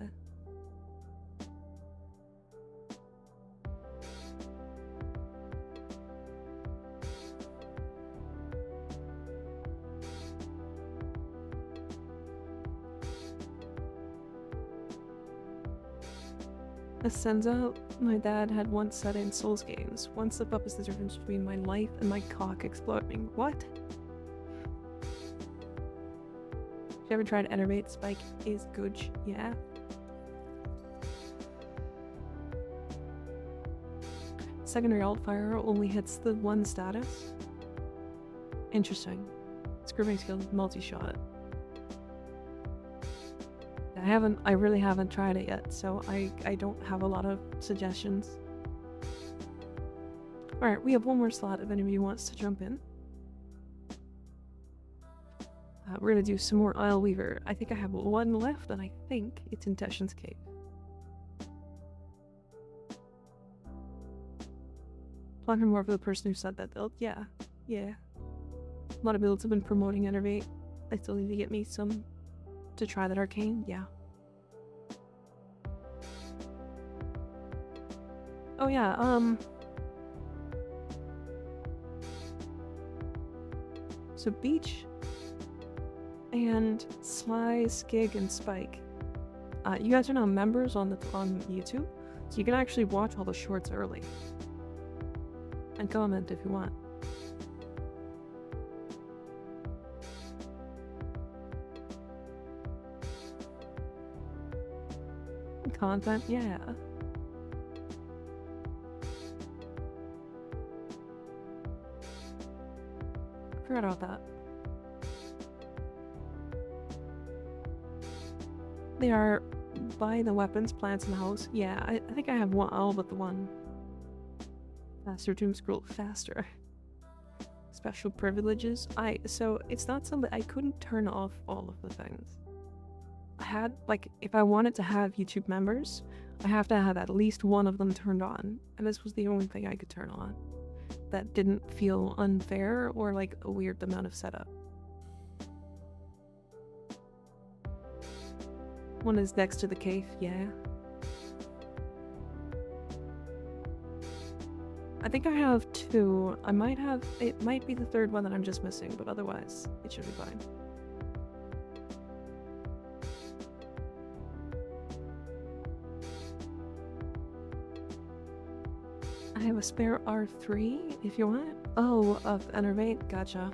Asenza, my dad had once said in Souls games, one slip up is the difference between my life and my cock exploding. What? Have you ever tried Enervate? Spike is good, yeah. Secondary alt-fire only hits the 1 status. Interesting. Scribbing skill multi-shot. I really haven't tried it yet, so I don't have a lot of suggestions. Alright, we have 1 more slot if anybody wants to jump in. We're gonna do some more Isle Weaver. I think I have 1 left, and I think it's in Teshin's Cave. Plunger more for the person who said that build. Yeah. A lot of builds have been promoting Enervate. I still need to get me some to try that arcane, yeah. Oh yeah, so Beach and Sly, Skig, and Spike. You guys are now members on YouTube, so you can actually watch all the shorts early. And comment if you want. Content, yeah. Forgot about that. They are buy the weapons, plants in the house. Yeah, I think I have all but the one. Faster doom scroll faster. Special privileges. So it's not something I couldn't turn off all of the things. I had, like, if I wanted to have YouTube members, I have to have at least one of them turned on. And this was the only thing I could turn on. That didn't feel unfair or like a weird amount of setup. One is next to the cave, yeah. I think I have 2. It might be the 3rd one that I'm just missing, but otherwise, it should be fine. I have a spare R3 if you want. Oh, of Enervate, gotcha.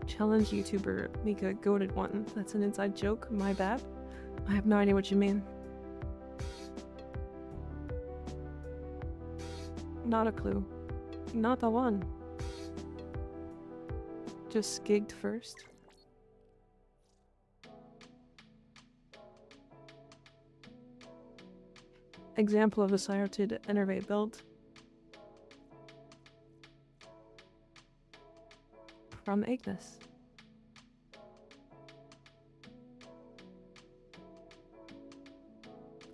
Challenge YouTuber, Mika goated one. That's an inside joke, my bad. I have no idea what you mean. Not a clue. Not the one. Just skigged first. Example of a sired Enervate build. From Ignis.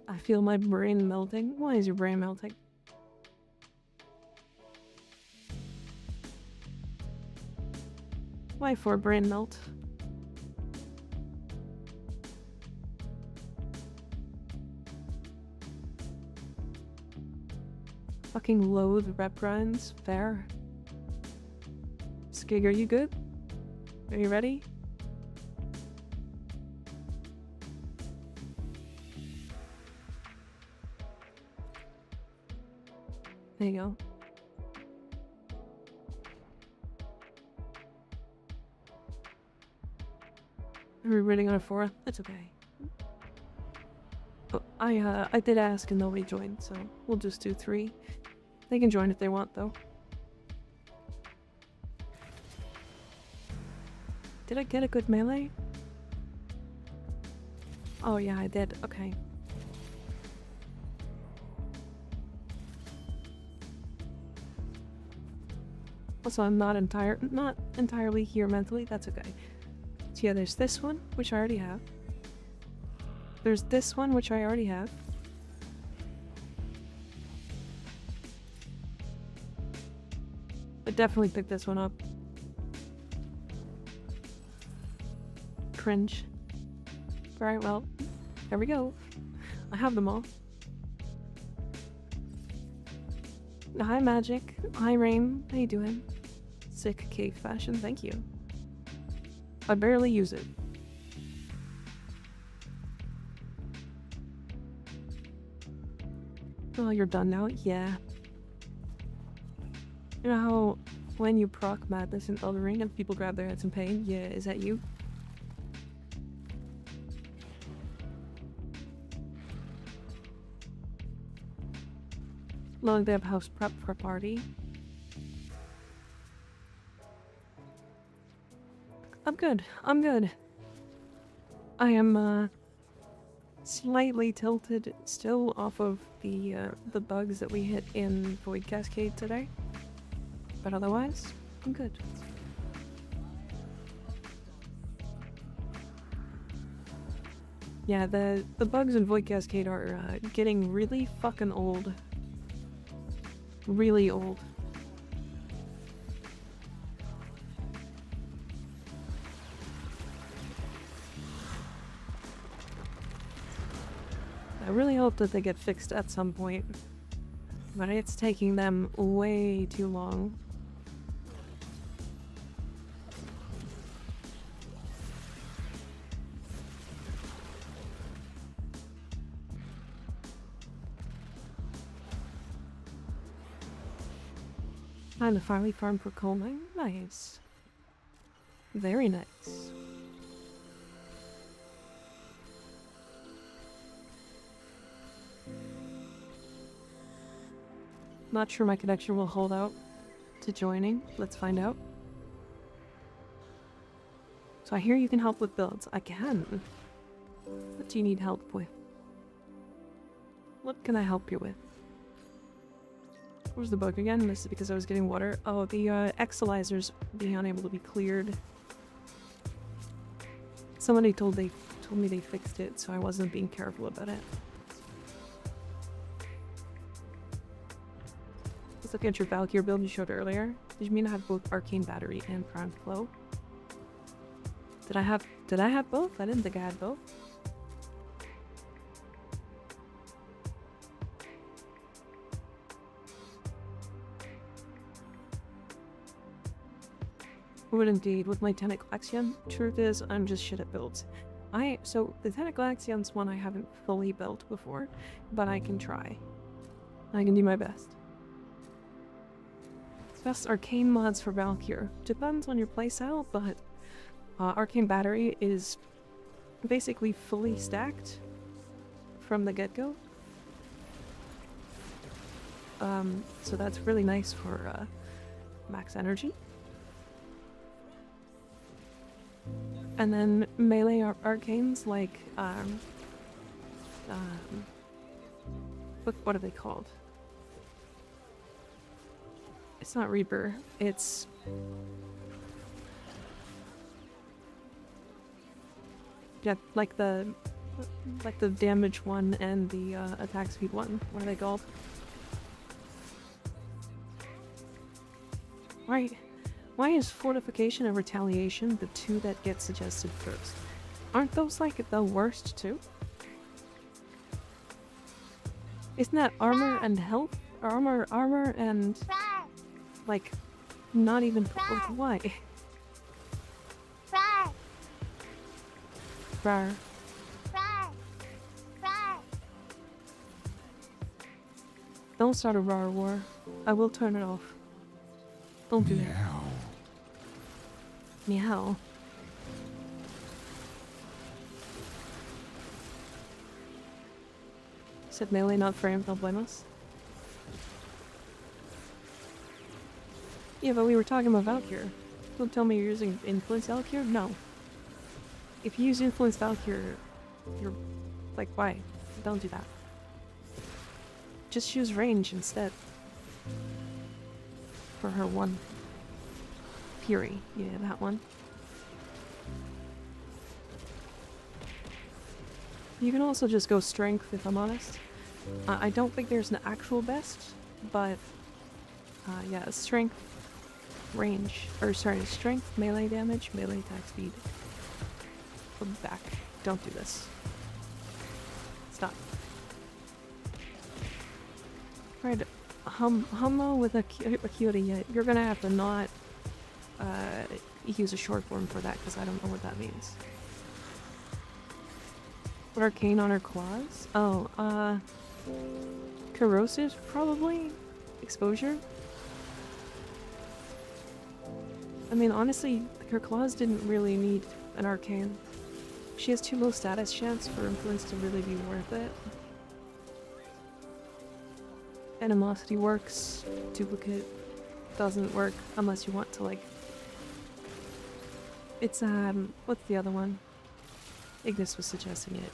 I feel my brain melting. Why is your brain melting? Why for brain melt? Fucking loathe rep grinds. Fair. Skig, are you good? Are you ready? There you go. Are we reading on a 4? That's okay. Oh, I did ask and nobody joined, so we'll just do 3. They can join if they want, though. Did I get a good melee? Oh yeah, I did. Okay. Also, I'm not entirely here mentally. That's okay. So yeah, there's this one, which I already have. There's this one, which I already have. I definitely picked this one up. Cringe. Right, well, there we go. I have them all. Hi, Magic. Hi, Rain. How you doing? Sick cave fashion, thank you. I barely use it. Oh, you're done now? Yeah. You know how when you proc Madness in Elden Ring and people grab their heads in pain? Yeah, is that you? Long they have house prep for party. I'm good. I'm good. I am slightly tilted still off of the bugs that we hit in Void Cascade today. But otherwise, I'm good. Yeah, the bugs in Void Cascade are getting really fucking old. Really old. I really hope that they get fixed at some point, but it's taking them way too long. Time to finally farm for coal mine. Nice. Very nice. Not sure my connection will hold out to joining. Let's find out. So I hear you can help with builds. I can. What do you need help with? What can I help you with? What was the bug again? This is because I was getting water. Oh, the exolizers being unable to be cleared. Somebody told me they fixed it, so I wasn't being careful about it. Let's look at your Valkyr build you showed earlier. Did you mean I have both arcane battery and prime flow? Did I have both? I didn't think I had both. Would indeed, with my Tentaclaxion. Truth is, I'm just shit at builds. So the Tentaclaxion's one I haven't fully built before, but I can try. I can do my best. Best arcane mods for Valkyr. Depends on your playstyle, but arcane battery is basically fully stacked from the get-go. So that's really nice for max energy. And then melee arcanes like what are they called? It's not Reaper, it's yeah, like the damage one and the attack speed one. What are they called? Right. Why is fortification and retaliation the two that get suggested first? Aren't those like the worst too? Isn't that armor and health? Armor and like not even like why? Rar. Don't start a rar war. I will turn it off. Don't do that. Meow. Said melee, not frame, don't blame us. Yeah, but we were talking about Valkyr. Don't tell me you're using influence Valkyr? No. If you use influence Valkyr, you're like, why? Don't do that. Just use range instead. For her one. Fury. Yeah, that one. You can also just go strength, if I'm honest. I don't think there's an actual best, but yeah, strength, range, or sorry, strength, melee damage, melee attack speed. Go back. Don't do this. Stop. Right, hummo with a cutie, yeah, you're gonna have to not use a short form for that, because I don't know what that means. Put arcane on her claws? Oh, corrosive, probably? Exposure? I mean, honestly, her claws didn't really need an arcane. She has too low status chance for influence to really be worth it. Animosity works, duplicate doesn't work unless you want to, like... It's, what's the other one? Ignis was suggesting it.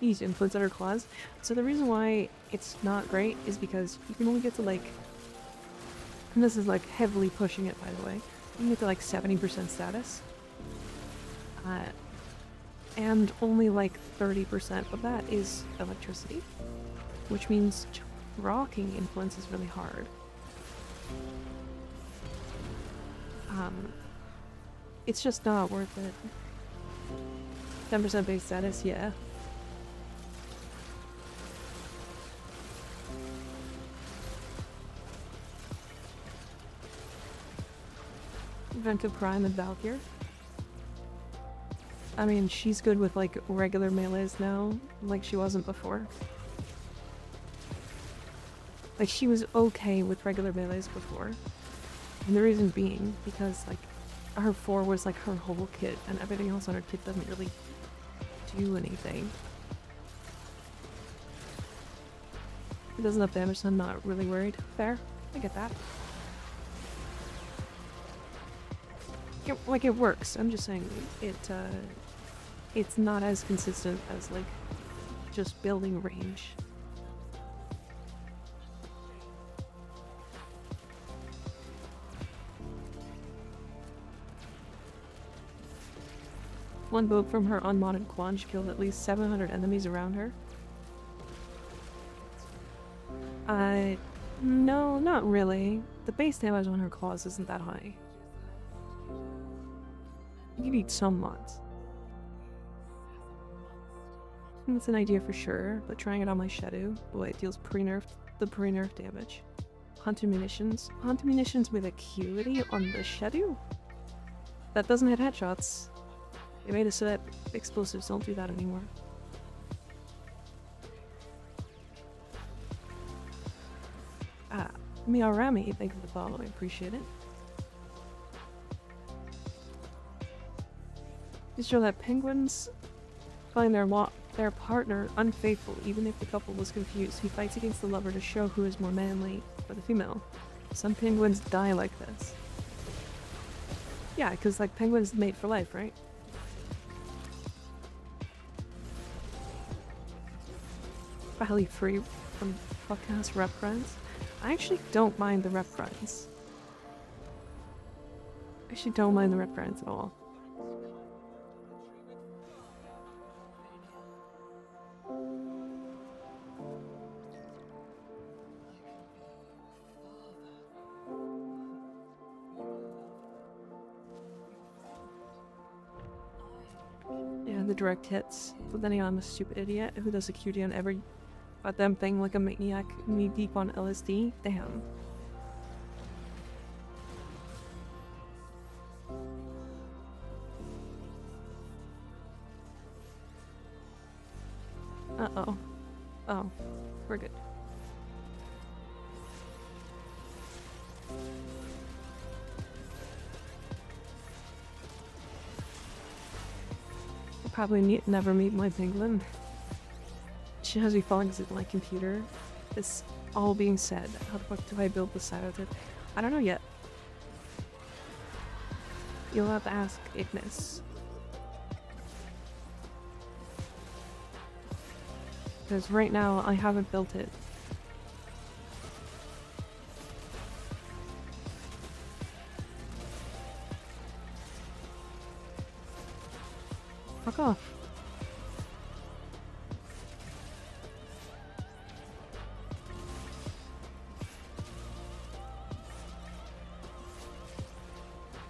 Use influence on her claws. So the reason why it's not great is because you can only get to, like... And this is, like, heavily pushing it, by the way. You can get to, like, 70% status. And only, like, 30% of that is electricity. Which means rocking influence is really hard. It's just not worth it. 10% base status, yeah. Inventive Prime and Valkyr. I mean, she's good with, like, regular melees now, like she wasn't before. Like, she was okay with regular melees before. And the reason being, because, like, her 4 was, like, her whole kit, and everything else on her kit doesn't really do anything. It does enough damage, so I'm not really worried. Fair. I get that. Like, it works. I'm just saying, it's not as consistent as, like, just building range. One boat from her unmodded Quanch killed at least 700 enemies around her. No, not really. The base damage on her claws isn't that high. You need some mods. That's an idea for sure, but trying it on my Shadow, boy, it deals the pre-nerf damage. Hunter munitions. Hunter munitions with acuity on the Shadow? That doesn't hit headshots. They made it so that explosives don't do that anymore. Miarami, thank you for the follow, I appreciate it. Just show that penguins find their partner unfaithful even if the couple was confused. He fights against the lover to show who is more manly for the female. Some penguins die like this. Yeah, because, like, penguins mate for life, right? Finally free from podcast rep runs. I actually don't mind the rep runs. I actually don't mind the rep runs at all. Yeah, the direct hits. But then I'm a stupid idiot who does a QD on every goddamn thing like a maniac, knee deep on LSD. Damn. Uh-oh. Oh, we're good. I'll probably never meet my penguin. She has me falling because of my computer. This all being said, how the fuck do I build this side of it? I don't know yet. You'll have to ask Ignis. Because right now, I haven't built it. Fuck off.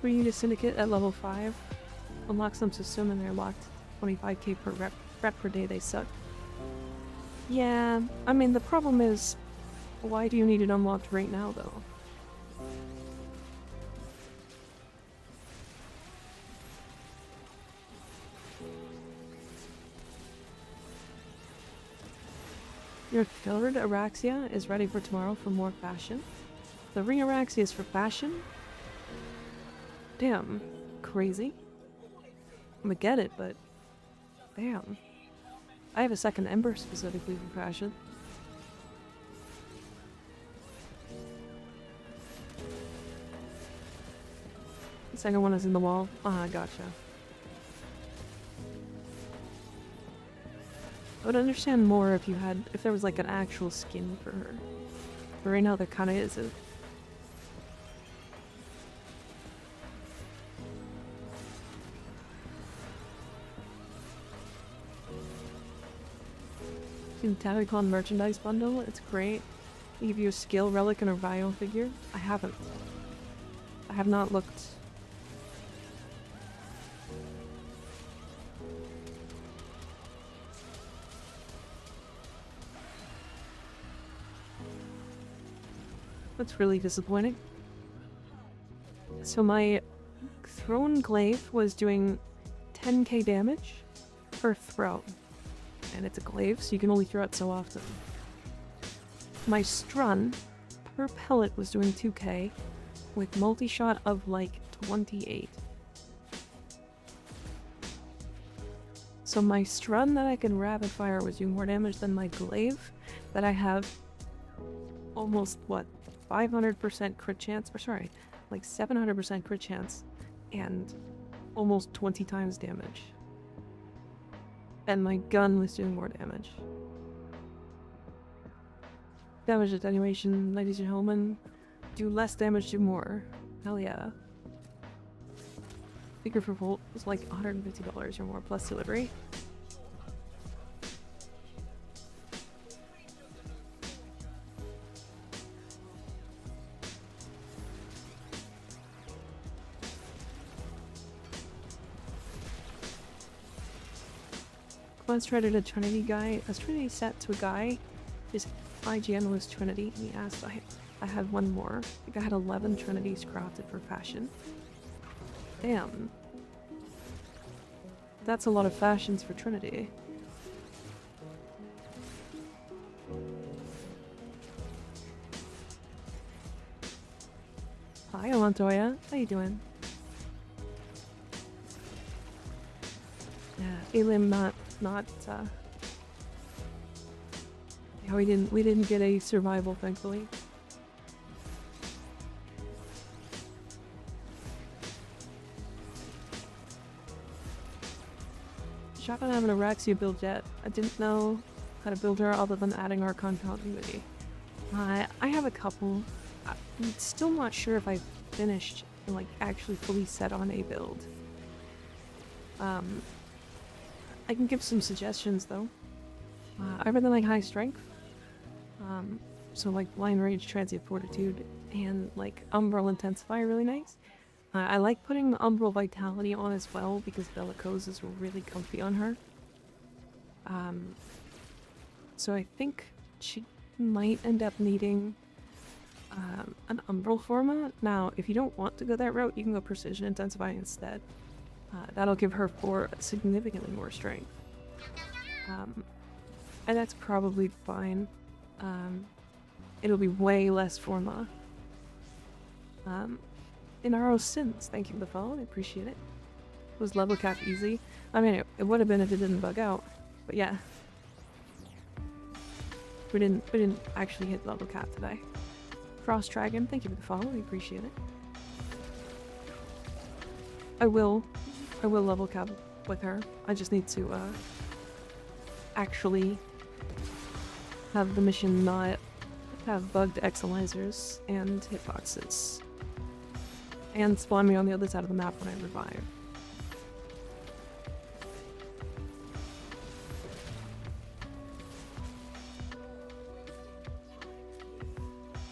Bring you to Syndicate at level 5. Unlock some system and they're locked 25k per rep per day. They suck. Yeah, I mean the problem is, why do you need it unlocked right now though? Your third Araxia is ready for tomorrow for more fashion. The ring Araxia is for fashion? Damn, crazy. I'm gonna get it, but damn. I have a second Ember specifically for fashion. The second one is in the wall. Ah, gotcha. I would understand more if if there was like an actual skin for her. But right now there kinda isn't. The Tavicon merchandise bundle, it's great. They give you a skill, relic, and a Vio figure. I haven't. I have not looked. That's really disappointing. So my thrown glaive was doing 10k damage per throw. And it's a glaive, so you can only throw it so often. My strun per pellet was doing 2k with multi-shot of like 28. So my strun that I can rapid fire was doing more damage than my glaive that I have almost, what, 500% crit chance, or sorry, like 700% crit chance and almost 20 times damage. And my gun was doing more damage. Damage attenuation, ladies and gentlemen. Do less damage, do more. Hell yeah. Figure for Volt was like $150 or more plus delivery. Once traded a Trinity guy, a Trinity set to a guy. His IGN was Trinity, and he asked I had one more. I think I had 11 Trinities crafted for fashion. Damn. That's a lot of fashions for Trinity. Hi, Montoya. How you doing? Yeah, Elim not yeah, we didn't get a survival, thankfully. Shocked I haven't an Araxia build yet. I didn't know how to build her other than adding Archon continuity. I have a couple. I'm still not sure if I've finished and like actually fully set on a build. I can give some suggestions though. I really like high strength. So like blind rage, transient fortitude, and like umbral intensify are really nice. I like putting the umbral vitality on as well because bellicose is really comfy on her. So I think she might end up needing an umbral format. Now, if you don't want to go that route, you can go precision intensify instead. That'll give her significantly more strength. And that's probably fine. It'll be way less forma. Inaro Sins, thank you for the follow, I appreciate it. Was level cap easy? I mean, it would have been if it didn't bug out, but yeah. we didn't actually hit level cap today. Frost Dragon, thank you for the follow, I appreciate it. I will level cap with her. I just need to actually have the mission not have bugged exalizers and hitboxes. And spawn me on the other side of the map when I revive.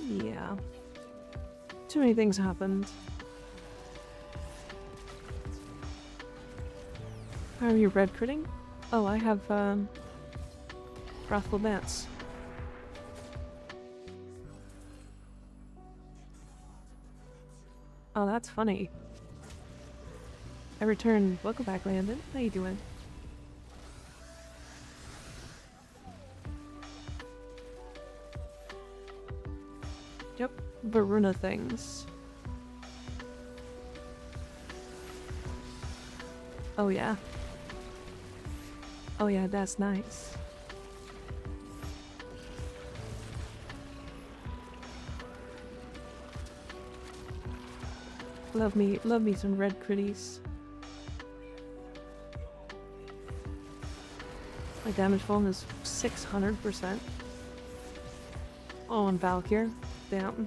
Yeah. Too many things happened. How are you red critting? Oh, I have, Wrathful Dance. Oh, that's funny. I returned. Welcome back, Landon. How you doing? Yep, Varuna things. Oh yeah. Oh yeah, that's nice. Love me some red critties. My damage volume is 600%. Oh, and Valkyr. Damn.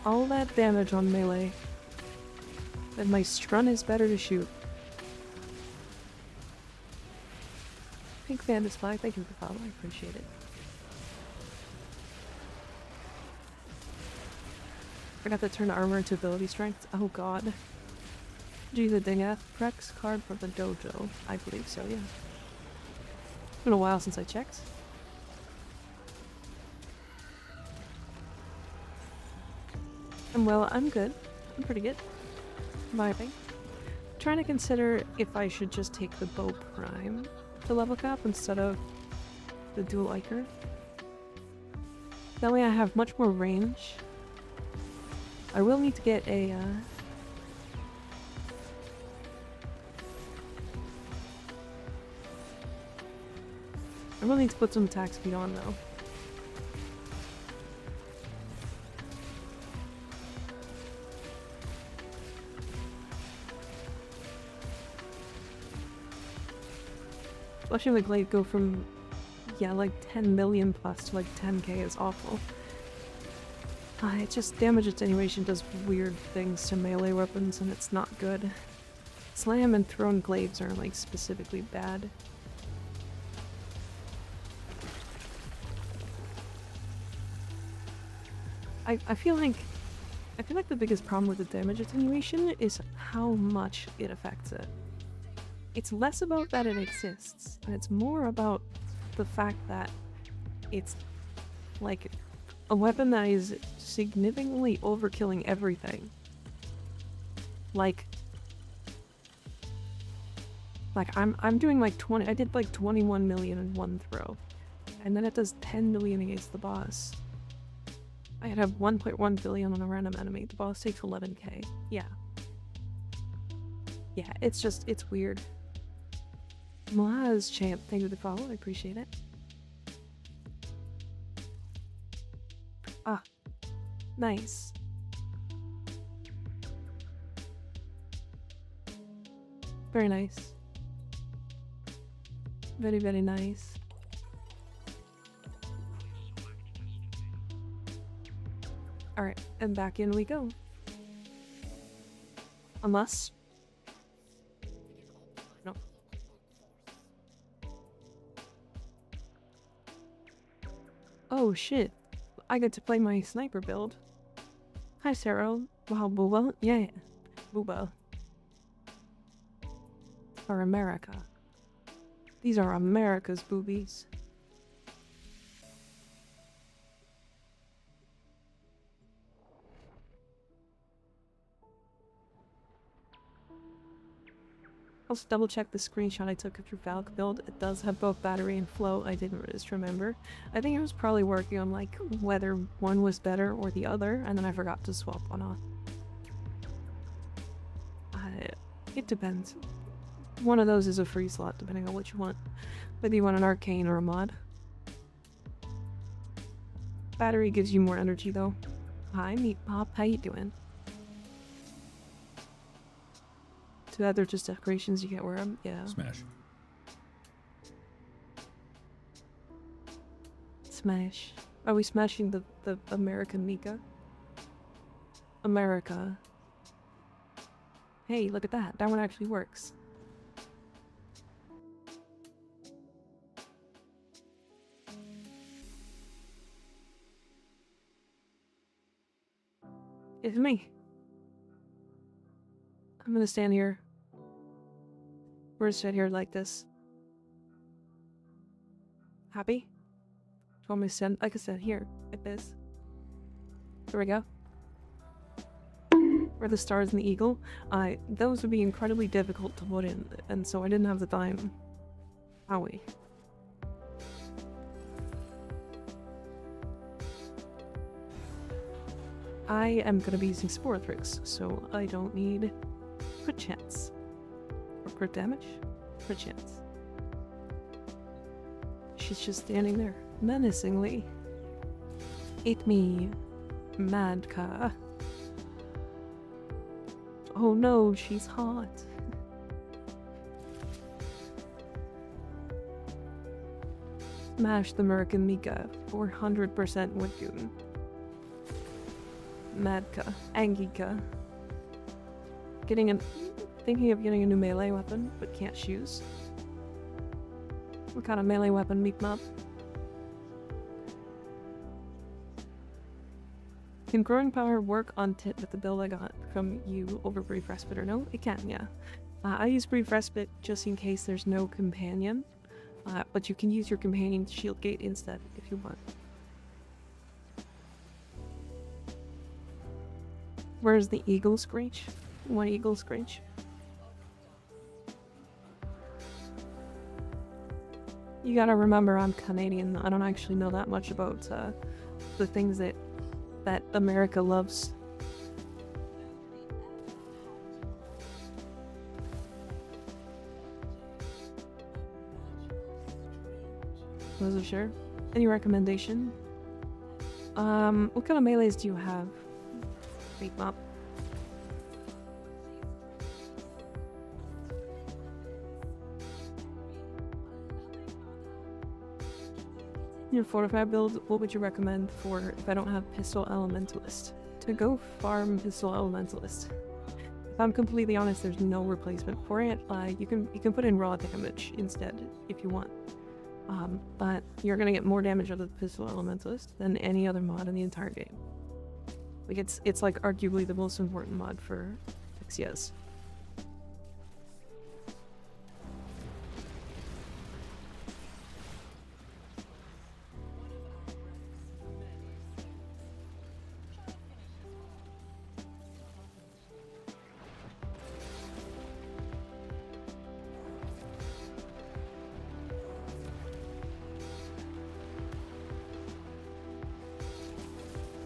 All that damage on melee. But my strun is better to shoot. Pink Bandit's flag, thank you for the follow, I appreciate it. Forgot to turn armor into ability strength. Oh god. Gee, the Dingath Prex card from the dojo. I believe so, yeah. It's been a while since I checked. Well, I'm good. I'm pretty good. Vibing. Trying to consider if I should just take the bow prime to level cap instead of the dual Iker. That way I have much more range. I will need to get a I will need to put some attack speed on though. Watching the Glade go from, yeah, like 10 million plus to like 10k is awful. It just damage attenuation does weird things to melee weapons and it's not good. Slam and thrown glaives are like specifically bad. I feel like the biggest problem with the damage attenuation is how much it affects it. It's less about that it exists, and it's more about the fact that it's like a weapon that is significantly overkilling everything. Like I'm doing like 20, I did like 21 million in one throw, and then it does 10 million against the boss. I have 1.1 billion on a random enemy. The boss takes 11k. Yeah. Yeah, it's weird. Mlaz champ, thank you for the follow, I appreciate it. Ah, nice. Very nice. Very, very nice. Alright, and back in we go. Unless... No. Oh shit. I get to play my sniper build. Hi Sarah. Wow, Booba. Yeah. Booba. For America. These are America's boobies. Also double check the screenshot I took of your Valk build. It does have both battery and flow. I didn't just remember. I think I was probably working on like whether one was better or the other, and then I forgot to swap one off. It depends. One of those is a free slot, depending on what you want. Whether you want an arcane or a mod. Battery gives you more energy, though. Hi, Meat Pop. How you doing? To that, they're just decorations. You get where I'm... Yeah.
Smash.
Smash. Are we smashing the American Mika? America. Hey, look at that. That one actually works. It's me. I'm gonna stand here. We're gonna sit here like this. Happy? Do you want me to stand like I said here, like this? Here we go. Where the stars and the eagle. Those would be incredibly difficult to put in, and so I didn't have the time. Howie. I am gonna be using Spore Tricks, so I don't need crit chance. Or crit damage? Crit chance. She's just standing there, menacingly. Eat me, Madka. Oh no, she's hot. Smash the American Mika, 400% Woodgoon. Madka, Angika. Thinking of getting a new melee weapon, but can't choose. What kind of melee weapon, Meat Mob? Can growing power work on Tit with the build I got from you over Brief Respite or no? It can, yeah. I use Brief Respite just in case there's no companion, but you can use your companion shield gate instead if you want. Where's the eagle screech? One eagle screech. You gotta remember I'm Canadian. I don't actually know that much about the things that America loves. Wasn't sure. Any recommendation? What kind of melees do you have? Beat up. Your fortified build, what would you recommend for if I don't have Pistol Elementalist? To go farm Pistol Elementalist. If I'm completely honest, there's no replacement for it. You can put in raw damage instead if you want. But you're gonna get more damage out of the Pistol Elementalist than any other mod in the entire game. Like it's like arguably the most important mod for Pixias.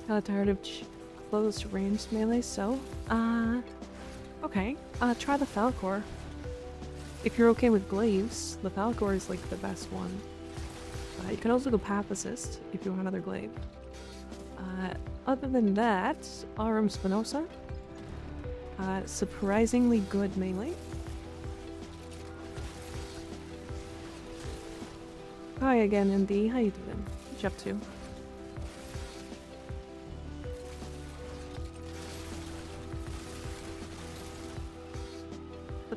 Kinda tired of close range melee, so okay. Try the Valkyr. If you're okay with glaives, the Valkyr is like the best one. You can also go Path Assist if you want another glaive. Other than that, Aurum Spinosa. Surprisingly good melee. Hi again, MD. How you doing? What you up to?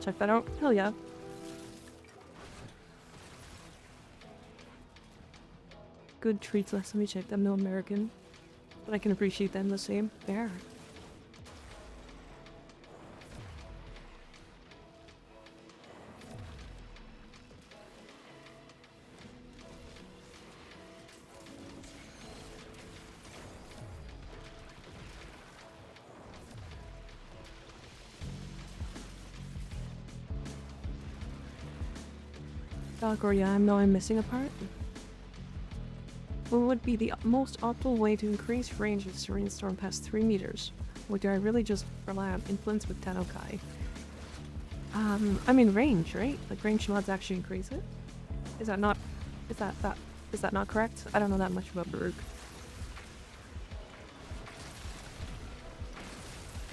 Check that out. Hell yeah. Good treats. Let me check them. No American. But I can appreciate them the same. There. Valkyr, yeah, I know I'm missing a part. What would be the most optimal way to increase range of Serene Storm past 3 meters? Or do I really just rely on influence with Tennokai? I mean range, right? Like range mods actually increase it. Is that not? Is that not correct? I don't know that much about Baruch.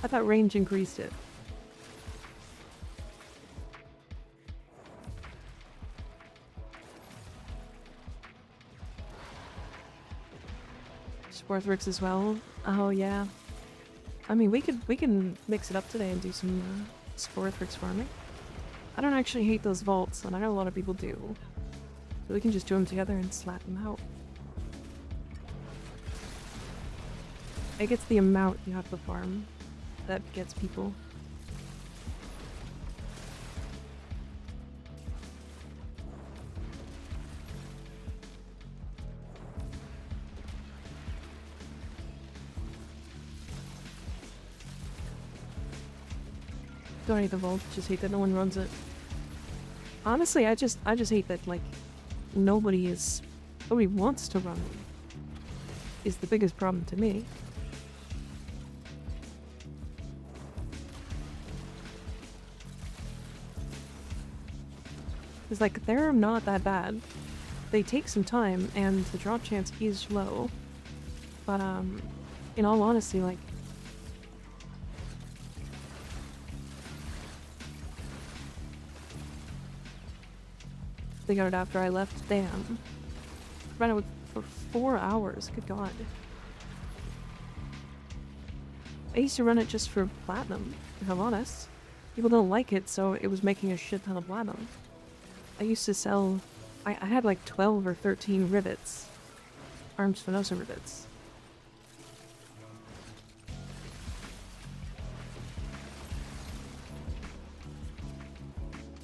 I thought range increased it. Sporthrix as well. Oh yeah. I mean, we can mix it up today and do some Sporthrix farming. I don't actually hate those vaults, and I know a lot of people do. So we can just do them together and slap them out. It gets the amount you have to farm that gets people. Don't hate the vault, just hate that no one runs it. Honestly, I just hate that like nobody wants to run them. Is the biggest problem to me. It's like they're not that bad. They take some time and the drop chance is low. But in all honesty, like they got it after I left. Damn. Ran it for 4 hours. Good god. I used to run it just for platinum, if I'm honest. People don't like it, so it was making a shit ton of platinum. I used to sell... I had like 12 or 13 rivets. Arms Spinoza rivets.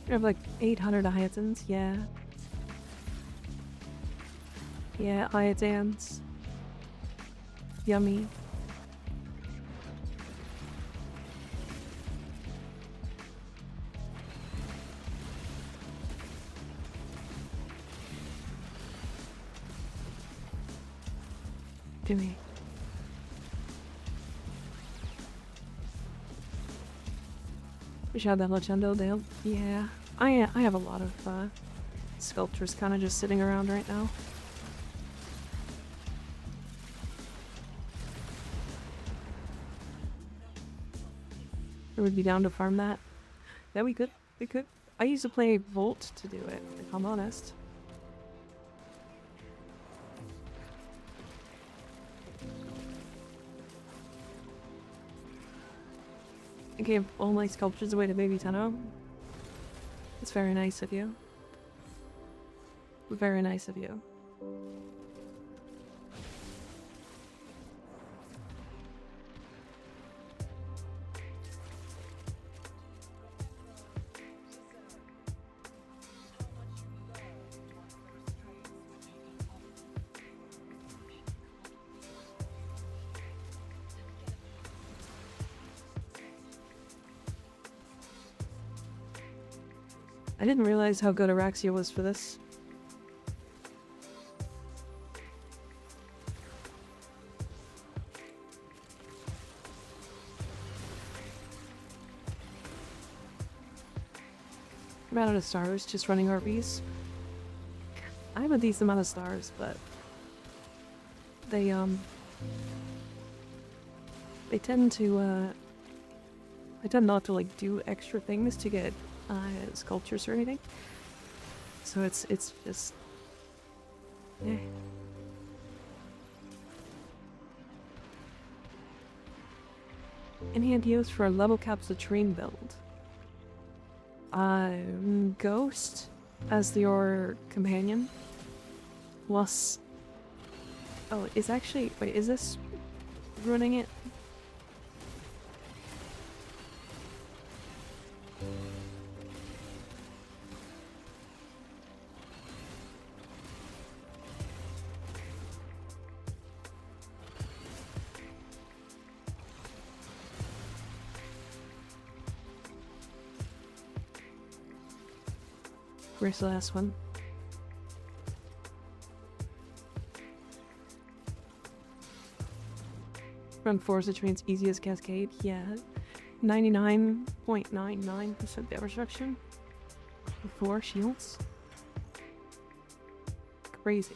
I have like 800 Iotans, yeah. Yeah, Iotans. Yummy. To me. Wish I had that Legendo Dale. Yeah. I have a lot of sculptures kind of just sitting around right now. I would be down to farm that. Yeah, we could. We could. I used to play Volt to do it, if I'm honest. I gave all my sculptures away to Baby Tenno. It's very nice of you. Very nice of you. I didn't realize how good Araxia was for this. I'm out of stars, just running RBs. I have a decent amount of stars, but they tend to I tend not to like do extra things to get sculptures or anything. So it's just yeah. In hand use for a level cap's latrine build. Ghost as your companion. Plus oh, is actually wait, is this running it? Where's the last one? Run Forza trains easy as Cascade? Yeah. 99.99% damage reduction before shields. Crazy.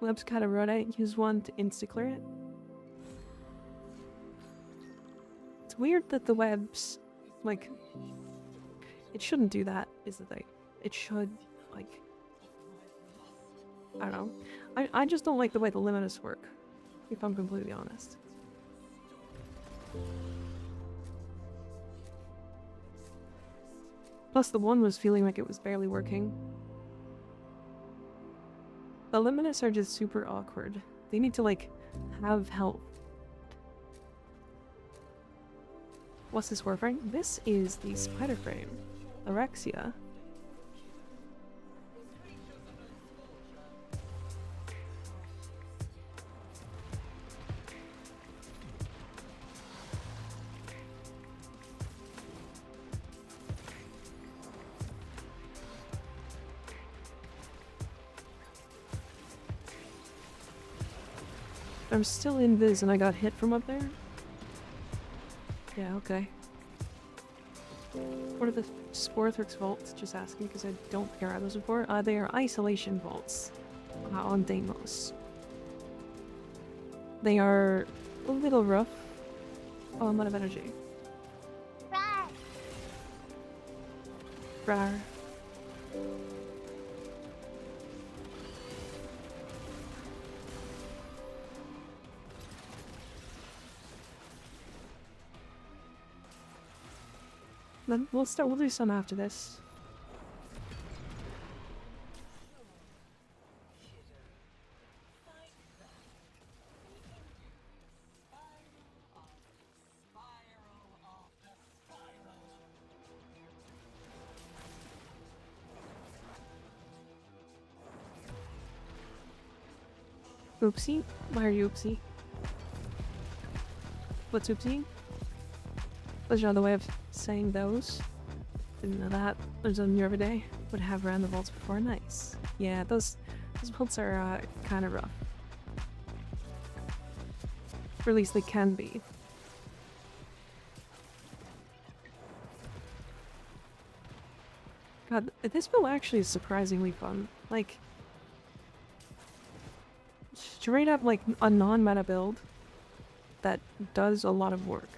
Web's kind of run. Use one to insta-clear it. It's weird that the webs, like, it shouldn't do that, is the thing. It should, like, I don't know. I just don't like the way the limiters work, if I'm completely honest. Plus the one was feeling like it was barely working. The Limitus are just super awkward. They need to, like, have help. What's this warframe? This is the spider frame. Orexia. I'm still in Viz and I got hit from up there? Yeah, okay. What are the Sporthrix vaults? Just asking because I don't care how those before. They are isolation vaults on Deimos. They are a little rough. Oh, I'm out of energy. Rar. Then we'll do some after this. Oopsie? Why are you oopsie? What's oopsie? There's another way of saying those. Didn't know that. There's a new every day. Would have ran the vaults before. Nice. Yeah, those vaults are kind of rough. Or at least they can be. God, this build actually is surprisingly fun. Like, straight up like a non-meta build that does a lot of work.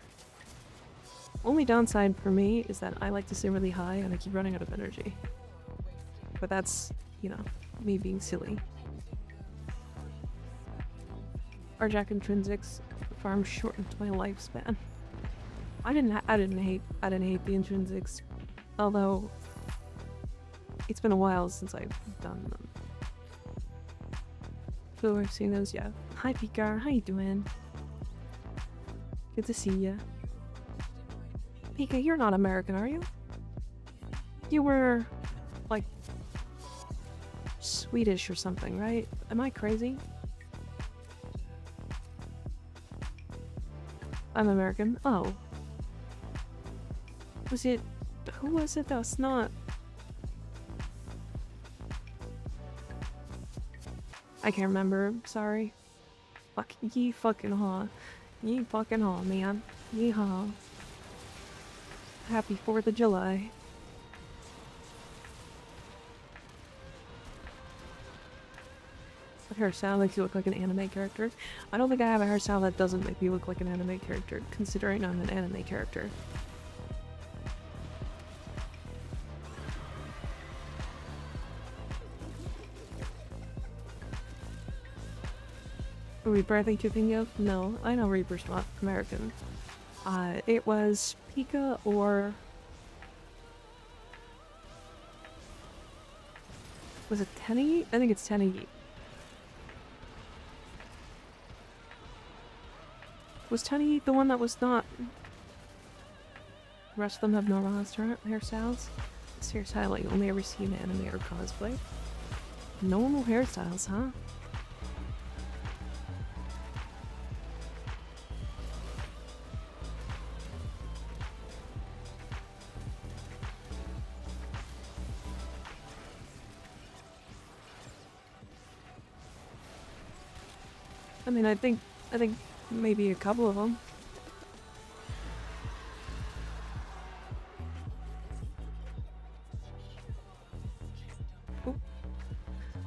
Only downside for me is that I like to stay really high and I keep running out of energy. But that's, you know, me being silly. Arjack intrinsics farm shortened my lifespan. I didn't hate the intrinsics, although it's been a while since I've done them. So I've seen those, yeah. Hi Pika, how you doing? Good to see ya. Pika, you're not American, are you? You were, like, Swedish or something, right? Am I crazy? I'm American. Oh. Was it... Who was it that's not... I can't remember. Sorry. Fuck. Ye fucking haw. Ye fucking haw, man. Yeehaw. Happy 4th of July. That hairstyle makes you look like an anime character. I don't think I have a hairstyle that doesn't make me look like an anime character, considering I'm an anime character. Reaper, I think you're thinking of? No, I know Reaper's not American. It was Pika or... Was it Tenny? I think it's Tenny. Was Tenny the one that was not... The rest of them have normal hairstyles? This hairstyle you only ever see in anime or cosplay. Normal hairstyles, huh? I mean, I think maybe a couple of them.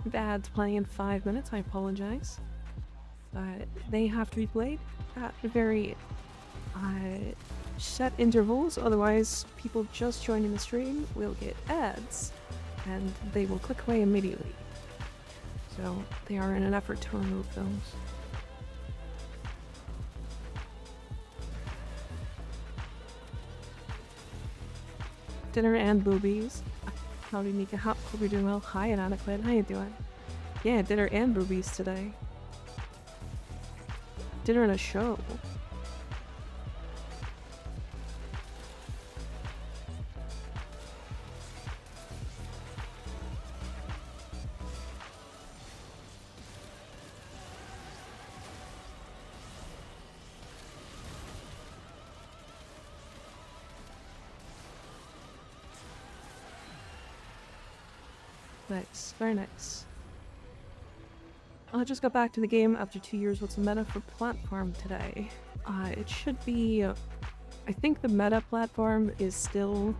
Bad's playing in 5 minutes, I apologize. They have to be played at very set intervals, otherwise people just joining the stream will get ads and they will click away immediately. So they are in an effort to remove those. Dinner and boobies. Howdy Nika, hope you're doing well. Hi Inadequate, how you doing? Yeah, dinner and boobies today. Dinner and a show. Nice, very nice. I just got back to the game after 2 years. What's the meta for platform today? It should be... I think the meta platform is still...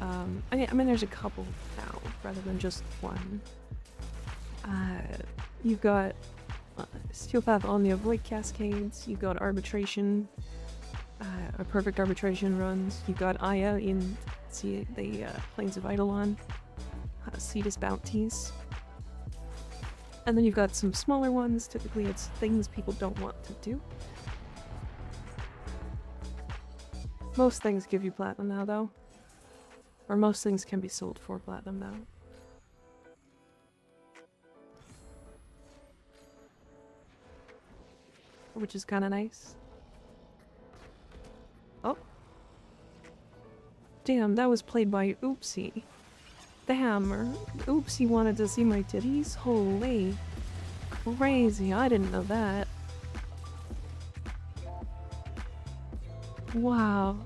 I mean, there's a couple now, rather than just one. You've got Steelpath on the avoid cascades, you've got arbitration, or perfect arbitration runs, you've got Aya in the Plains of Eidolon, Cetus bounties. And then you've got some smaller ones. Typically it's things people don't want to do. Most things give you platinum now, though. Or most things can be sold for platinum now. Which is kind of nice. Oh. Damn, that was played by Oopsie. Damn, or Oopsie wanted to see my titties? Holy. Crazy, I didn't know that. Wow.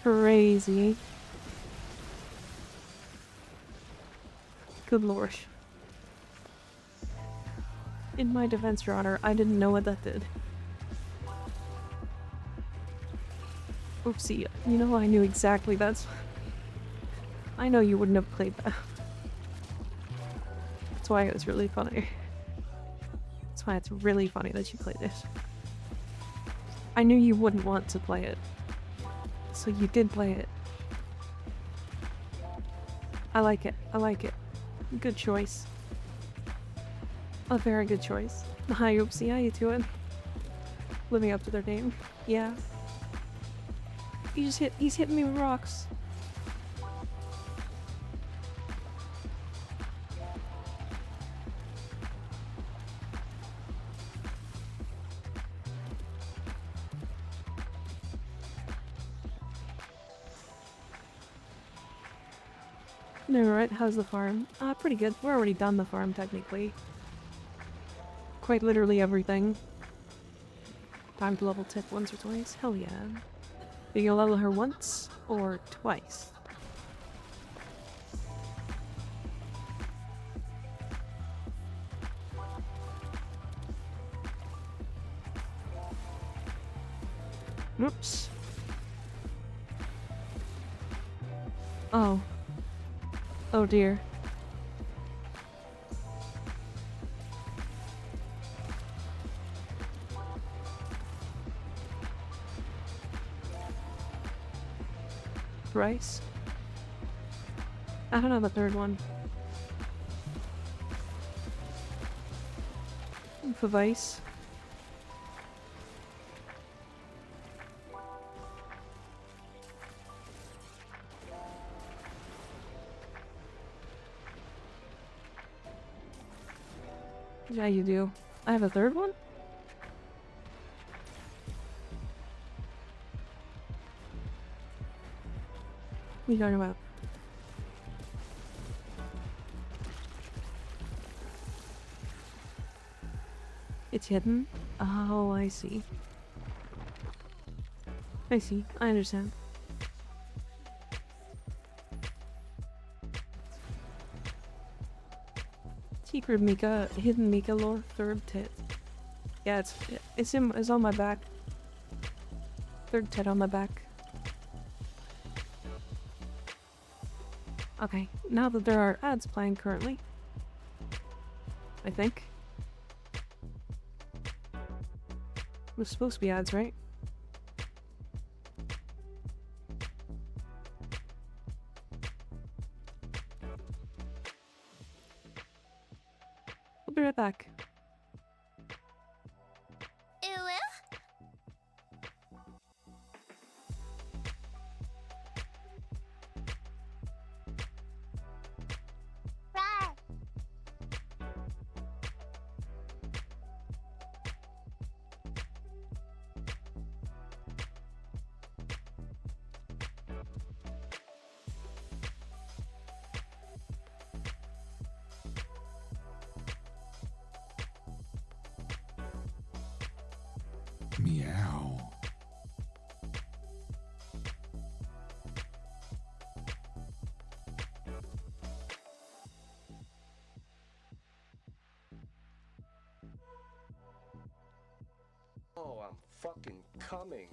Crazy. Good lord. In my defense, Your Honor, I didn't know what that did. Oopsie, you know I knew exactly that's... I know you wouldn't have played that. That's why it was really funny. That's why it's really funny that you played it. I knew you wouldn't want to play it. So you did play it. I like it. I like it. Good choice. A very good choice. Hi, Oopsie, how you doing? Living up to their name. Yeah. He's hitting me with rocks. No, right? How's the farm? Pretty good. We're already done the farm, technically. Quite literally everything. Time to level tip once or twice? Hell yeah. Are you gonna level her once or twice? Oops. Oh. Oh dear. Rice? I don't have a third one. For Vice. Yeah, you do. I have a third one? What are you talking about? It's hidden? Oh, I see. I see. I understand. Secret Mika, hidden Mika lore, third tit. Yeah, it's on my back. Third tit on my back. Okay, now that there are ads playing currently, I think. It was supposed to be ads, right? We'll be right back.
Meow.
Oh, I'm fucking coming.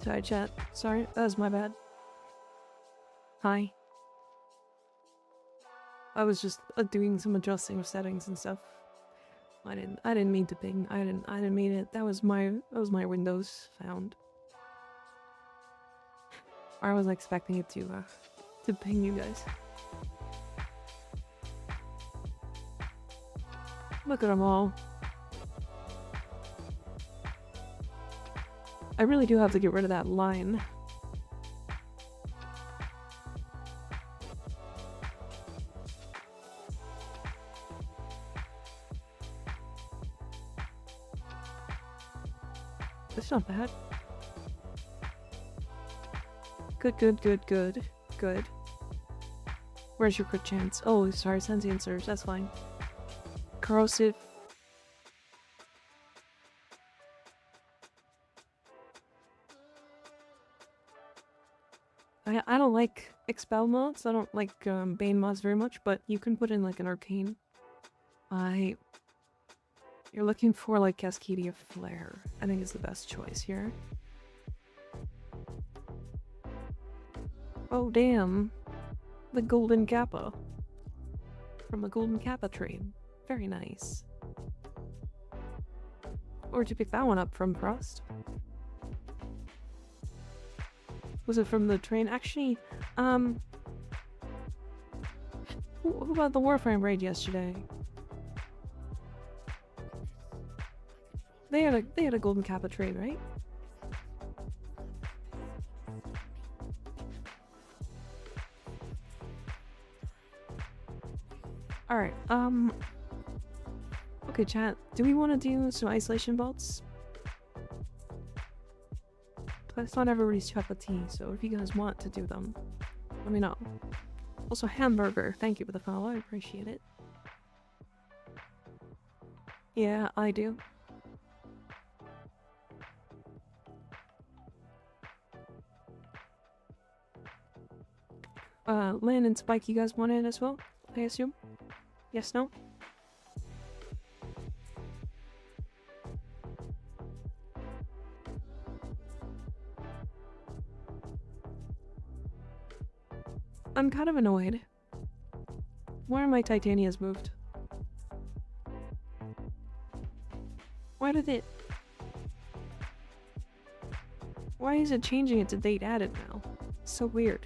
Sorry, chat. Sorry, that was my bad. Hi. I was just doing some adjusting of settings and stuff. I didn't mean to ping. I didn't mean it. That was my Windows found. I was expecting it to ping you guys. Look at them all. I really do have to get rid of that line. It's not bad. Good. Where's your crit chance? Oh, sorry, sentient surge. That's fine. Corrosive. I don't like expel mods. I don't like Bane mods very much, but you can put in like an arcane. You're looking for like Cascadia Flare. I think is the best choice here. Oh damn. The Golden Kappa. From the Golden Kappa trade. Very nice. Where'd you pick that one up from, Frost? Was it from the train? Actually, who about the Warframe raid yesterday? They had a Golden Kappa trade, right? Alright, okay, chat. Do we want to do some isolation bolts? That's not everybody's cup of tea, so if you guys want to do them, let me know. Also, Hamburger, thank you for the follow, I appreciate it. Yeah, I do. Lynn and Spike, you guys want in as well, I assume? Yes, no? I'm kind of annoyed. Why are my Titanias moved? Why did it... Why is it changing it to date added now? So weird.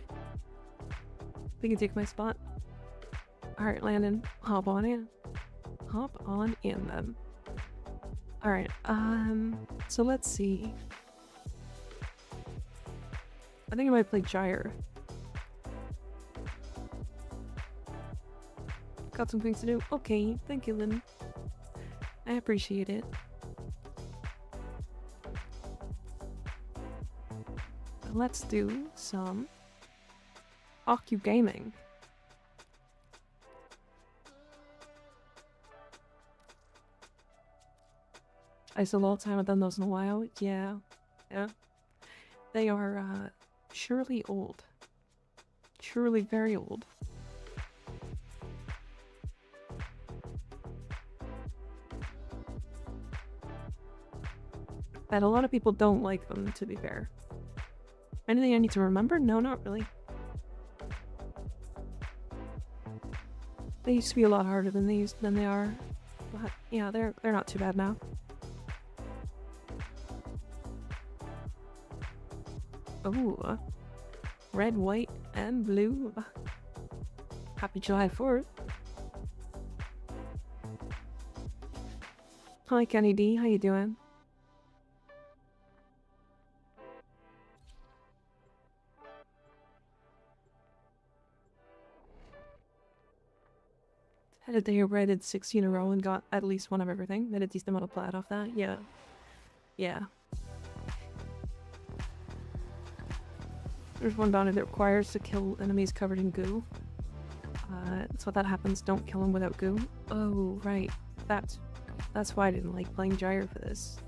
We can take my spot. Alright, Landon. Hop on in. Hop on in, then. Alright, so let's see. I think I might play Gyre. Got some things to do. Okay, thank you, Lynn. I appreciate it. Let's do some Occu Gaming. I still all the time, I've done those in a while. Yeah. Yeah. They are surely old. Surely very old. But a lot of people don't like them, to be fair. Anything I need to remember? No, not really. They used to be a lot harder than they are. But yeah, they're not too bad now. Oh, red, white, and blue. Happy July 4th. Hi, Kenny D. How you doing? Had a day of red at 16 in a row and got at least one of everything. Made a decent amount of plat off that. Yeah. Yeah. There's one bounty that requires to kill enemies covered in goo. So that happens. Don't kill them without goo. Oh, right. That's why I didn't like playing Gyre for this.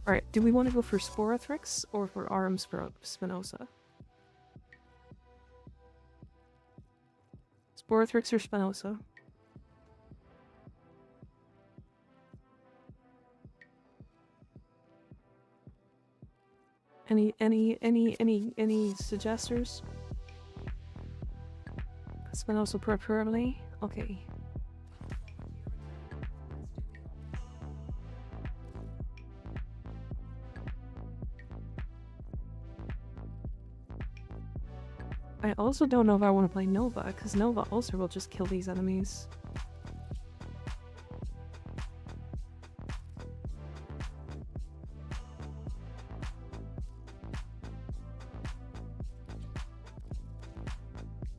Alright, do we want to go for Sporothrix or for Arum Spinosa? Sporothrix or Spinosa? Any suggestors? Spinosa preferably? Okay. I also don't know if I want to play Nova, because Nova also will just kill these enemies.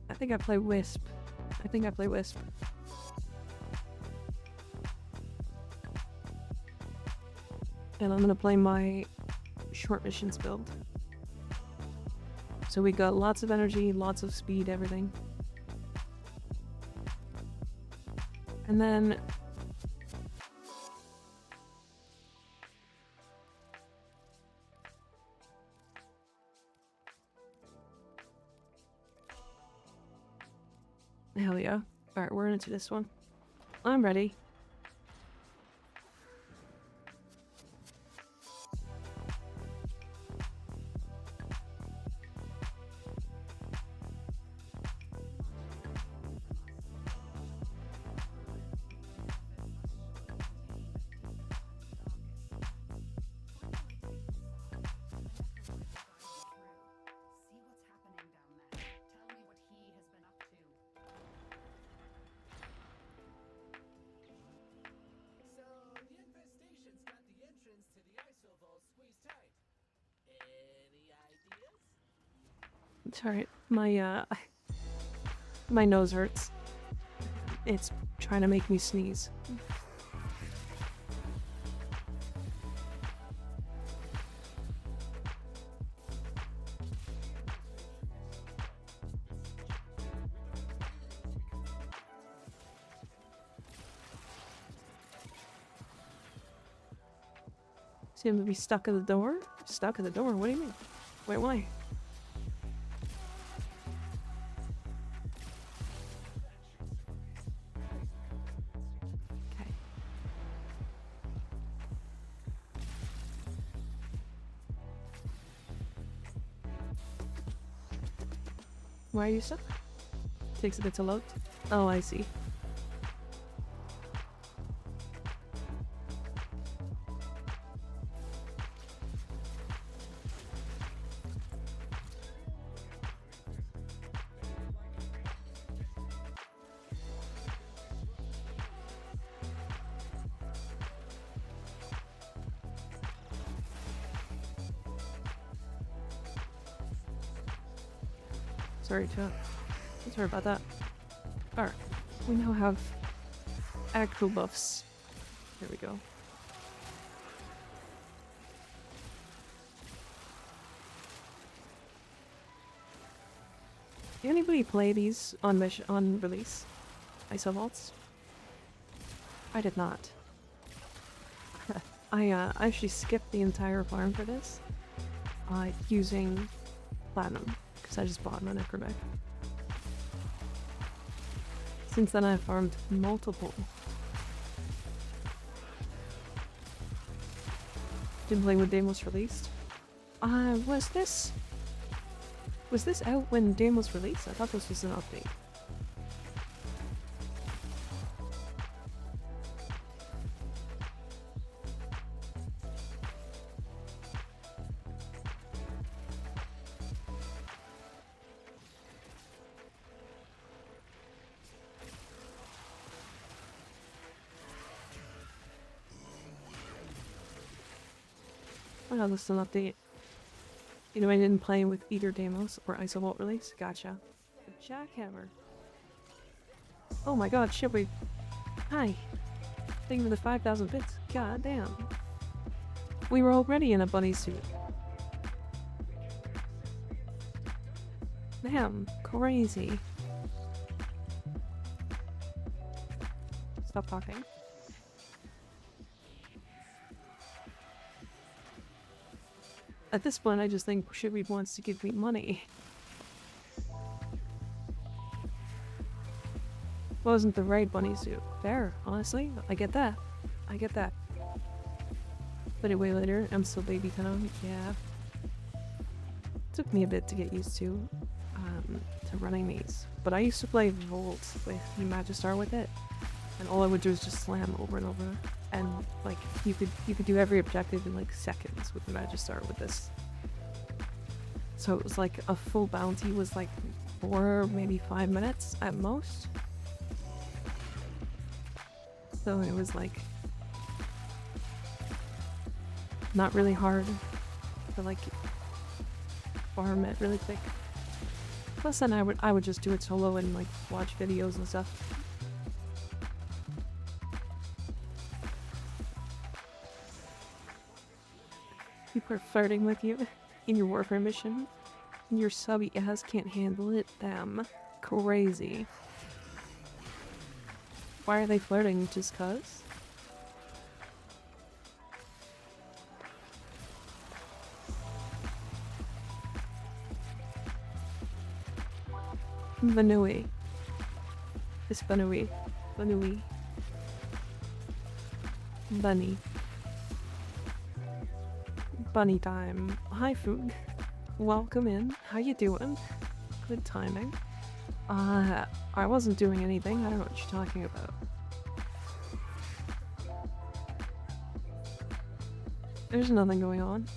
I think I play Wisp. And I'm gonna play my short missions build. So we got lots of energy, lots of speed, everything. And then hell yeah. Alright, we're into this one. I'm ready. Sorry, my nose hurts. It's trying to make me sneeze. Seem to be stuck at the door? Stuck at the door? What do you mean? Wait, why? Okay. Why are you stuck? Takes a bit to load. Oh, I see. Sorry about that. Alright, we now have actual buffs. There we go. Did anybody play these on release? ISO vaults? I did not. I actually skipped the entire farm for this, using platinum, because I just bought my necromech. Since then I've farmed multiple. Been playing with Dame was released. Was this out when Dame was released? I thought this was an update. Oh, this is an update. You know, I didn't play with either Damos or ISO Vault release. Gotcha. A jackhammer. Oh my god, shit, wait. Hi. Thank you for the 5,000 bits. God damn. We were already in a bunny suit. Damn, crazy. Stop talking. At this point, I just think Shibby wants to give me money. Wasn't the right bunny suit. Fair, honestly. I get that. I get that. But way later, I'm still baby town. Yeah. Took me a bit to get used to running these. But I used to play Volt with the Magistar with it. And all I would do is just slam over and over. And like you could do every objective in like seconds with the Magistar with this. So it was like a full bounty was like 4, maybe 5 minutes at most. So it was like not really hard to like farm it really quick. Plus then I would just do it solo and like watch videos and stuff. People are flirting with you in your warfare mission. Your subby ass can't handle it. Damn. Crazy. Why are they flirting? Just cuz? Vanui. It's Vanui. Vanui. Bunny. Bunny time. Hi, Foog. Welcome in. How you doing? Good timing. I wasn't doing anything. I don't know what you're talking about. There's nothing going on.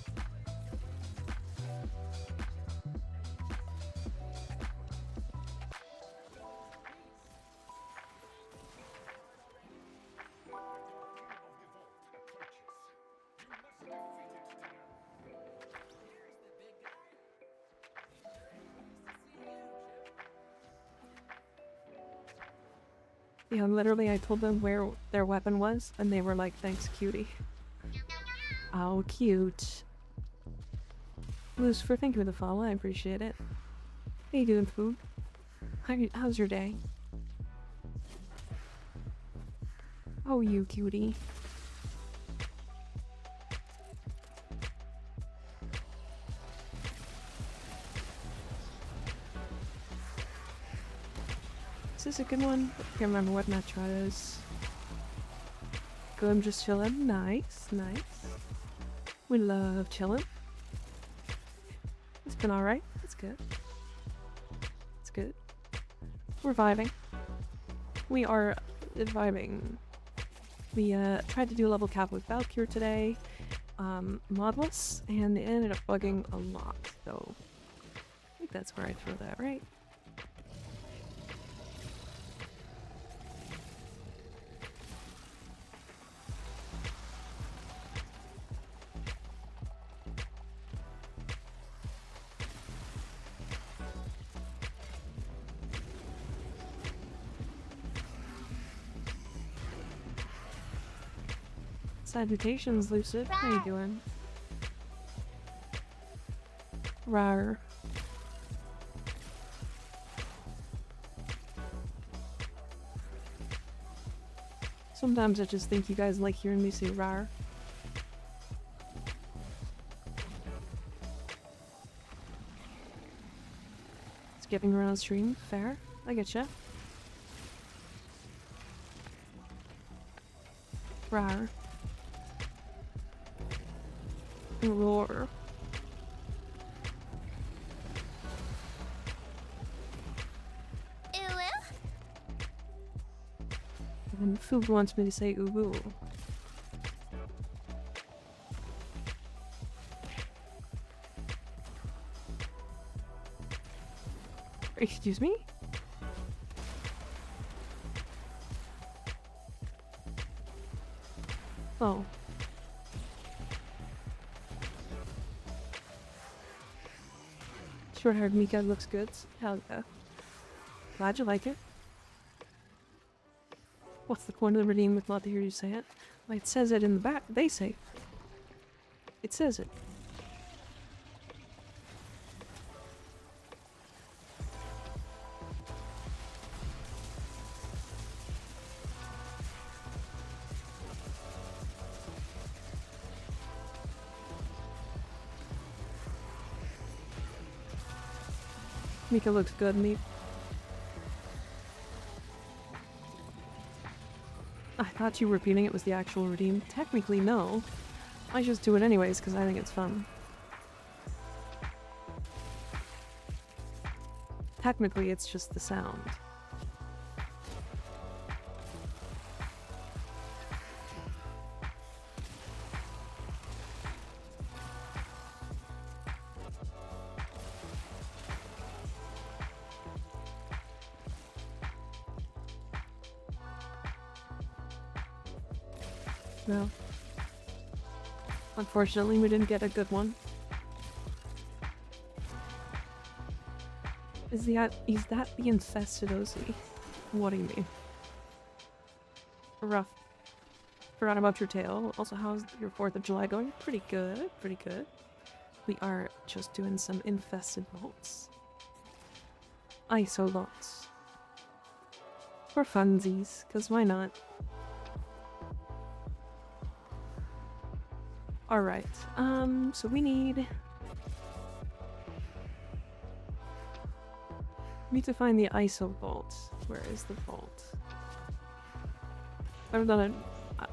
Yeah, literally I told them where their weapon was, and they were like, thanks, cutie. Oh, cute. Lucifer, thank you for the follow, I appreciate it. How you doing, Food? How's your day? Oh, you cutie. Is this a good one? I can't remember what metro it is. Good, I'm just chilling. Nice, nice. We love chilling. It's been alright. It's good. It's good. We're vibing. We are vibing. We tried to do a level cap with Valkyr today, modless, and it ended up bugging a lot, so I think that's where I throw that, right? Salutations, Lucid. How you doing? Rar. Sometimes I just think you guys like hearing me say rar. Skipping around stream, fair. I getcha. Rar. Roar. And Foog wants me to say uwu. Excuse me? Oh. Short-haired Mika looks good. Hell yeah. Glad you like it. What's the point of the redeem if not to hear you say it? Well, it says it in the back. They say it says it. Mika looks good, neat. I thought you repeating it was the actual redeem. Technically, no. I just do it anyways because I think it's fun. Technically, it's just the sound. No. Unfortunately, we didn't get a good one. Is that the infested OC? What do you mean? Rough. Forgot about your tail. Also, how's your 4th of July going? Pretty good, pretty good. we are just doing some infested vaults. ISO vaults. For funsies, because why not? Alright, so we need to find the ISO vault. Where is the vault? I haven't done an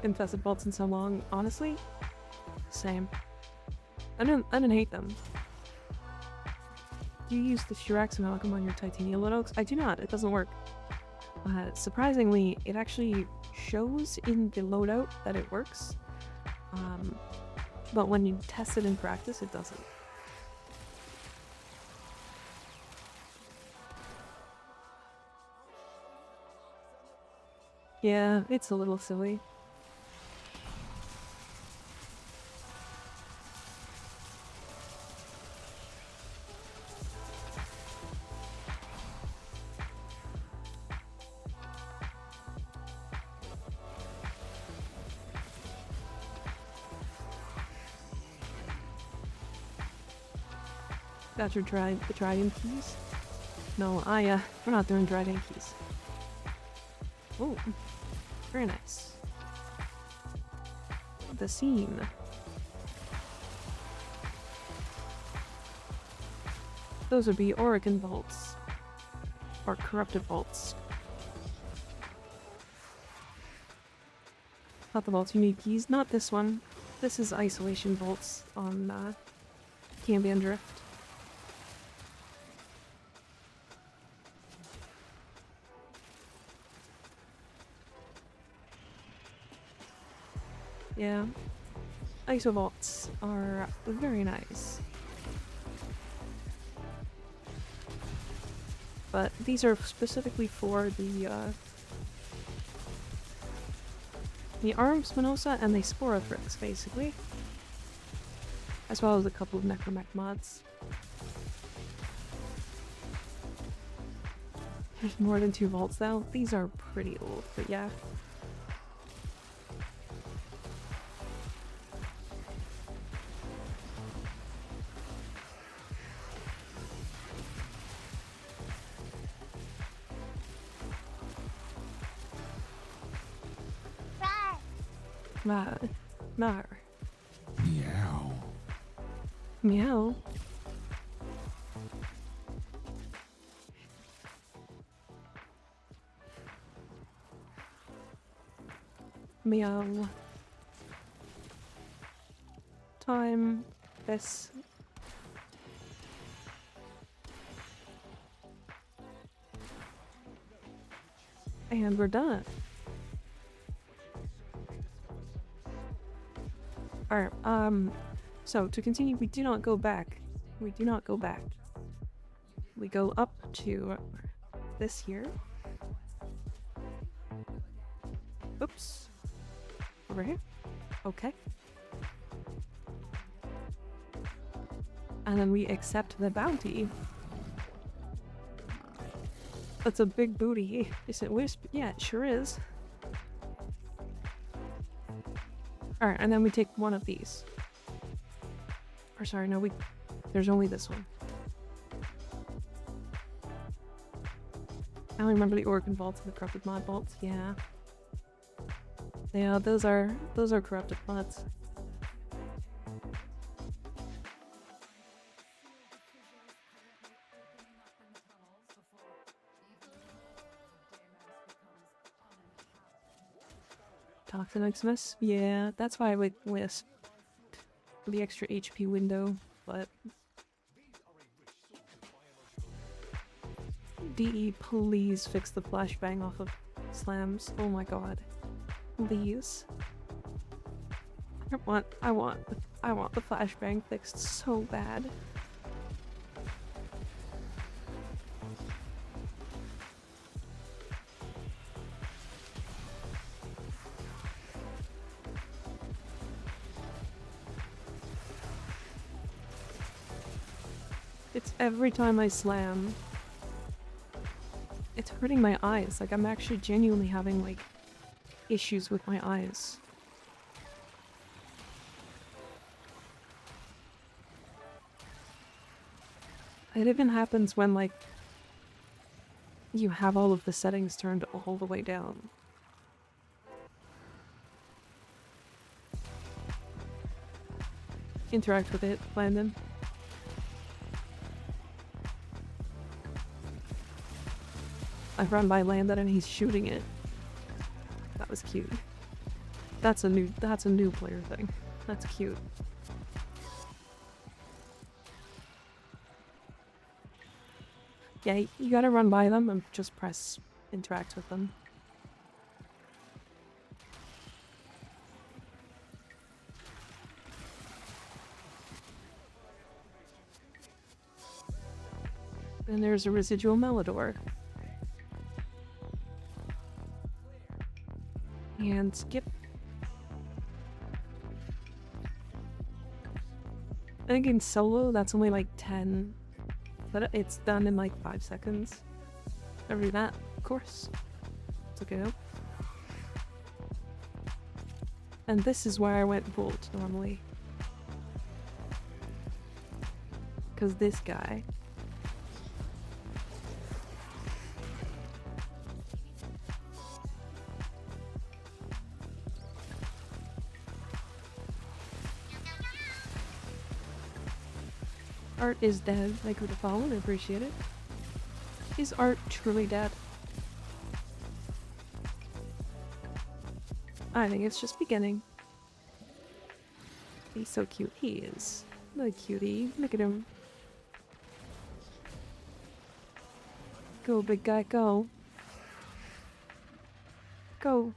infested vaults in so long, honestly. Same. I didn't hate them. Do you use the Shirax amalgam on your titanium loadoaks? I do not. It doesn't work. Surprisingly, it actually shows in the loadout that it works. But when you test it in practice, it doesn't. Yeah, it's a little silly. Got your the dragon keys? No, we're not doing dragon keys. Oh, very nice. The scene. Those would be Oregon vaults. Or corrupted vaults. Not the vaults you need keys. Not this one. This is isolation vaults on Cambion Drift. Yeah, ISO vaults are very nice. But these are specifically for the Arm Spinoza and the Sporothrix, basically. As well as a couple of Necromech mods. There's more than 2 vaults though. These are pretty old, but yeah. Mar.
Meow.
Meow. Meow. Time. This. And we're done. Alright, so to continue, we do not go back. We do not go back. We go up to this here. Oops. Over here. Okay. And then we accept the bounty. That's a big booty. Is it Wisp? Yeah, it sure is. Alright, and then we take one of these. Or sorry, no, there's only this one. I only remember the Organ vaults and the corrupted mod vaults, yeah. Yeah, those are corrupted mods. Toxin Xmas? Yeah, that's why I would Wisp the extra HP window, but DE, please fix the flashbang off of slams. Oh my god. Please. I want the flashbang fixed so bad. It's every time I slam. It's hurting my eyes. Like, I'm actually genuinely having, like, issues with my eyes. It even happens when, like, you have all of the settings turned all the way down. Interact with it, Landon. I've run by Landon and he's shooting it. That was cute. That's a new player thing. That's cute. Yeah, you gotta run by them and just press interact with them. And there's a residual Melodor. And skip. I think in solo that's only like 10, but it's done in like 5 seconds. Never do that, of course. It's okay though. And this is where I went Volt normally. Because this guy. Art is dead. Thank you for the follow. I appreciate it. Is Art truly dead? I think it's just beginning. He's so cute. He is. Look at cutie. Look at him. Go, big guy, go. Go.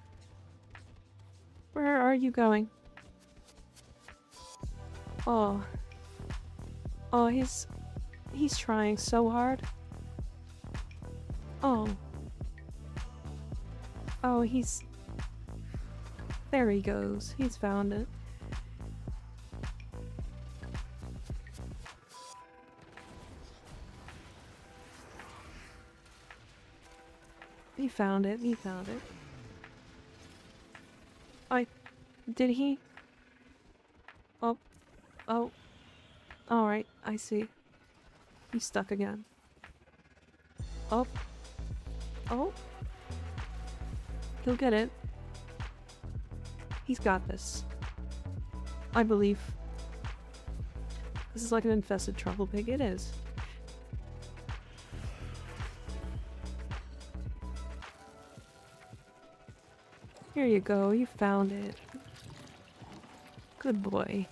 Where are you going? Oh. Oh, he's trying so hard. Oh. Oh, there he goes. He's found it. He found it. He found it. Did he? Oh. Oh. Alright, I see. He's stuck again. Oh. Oh. He'll get it. He's got this. I believe. This is like an infested truffle pig. It is. Here you go. You found it. Good boy.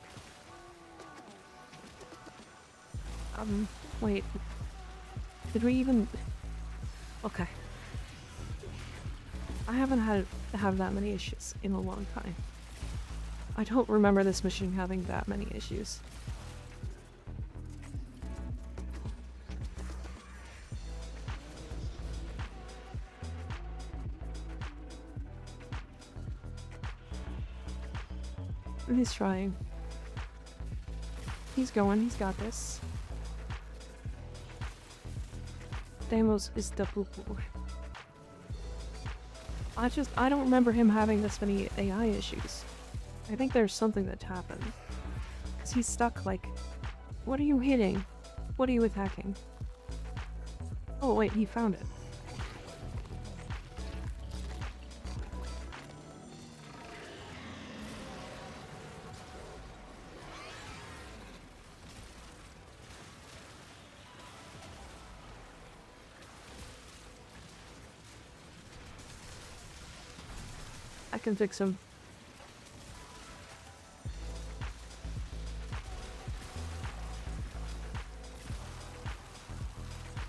Wait. Did we even... Okay. I haven't have that many issues in a long time. I don't remember this machine having that many issues. He's trying. He's going, he's got this. Deimos is the poo-poo. I don't remember him having this many AI issues. I think there's something that happened. 'Cause he's stuck like, what are you hitting? What are you attacking? Oh wait, he found it. I can fix him.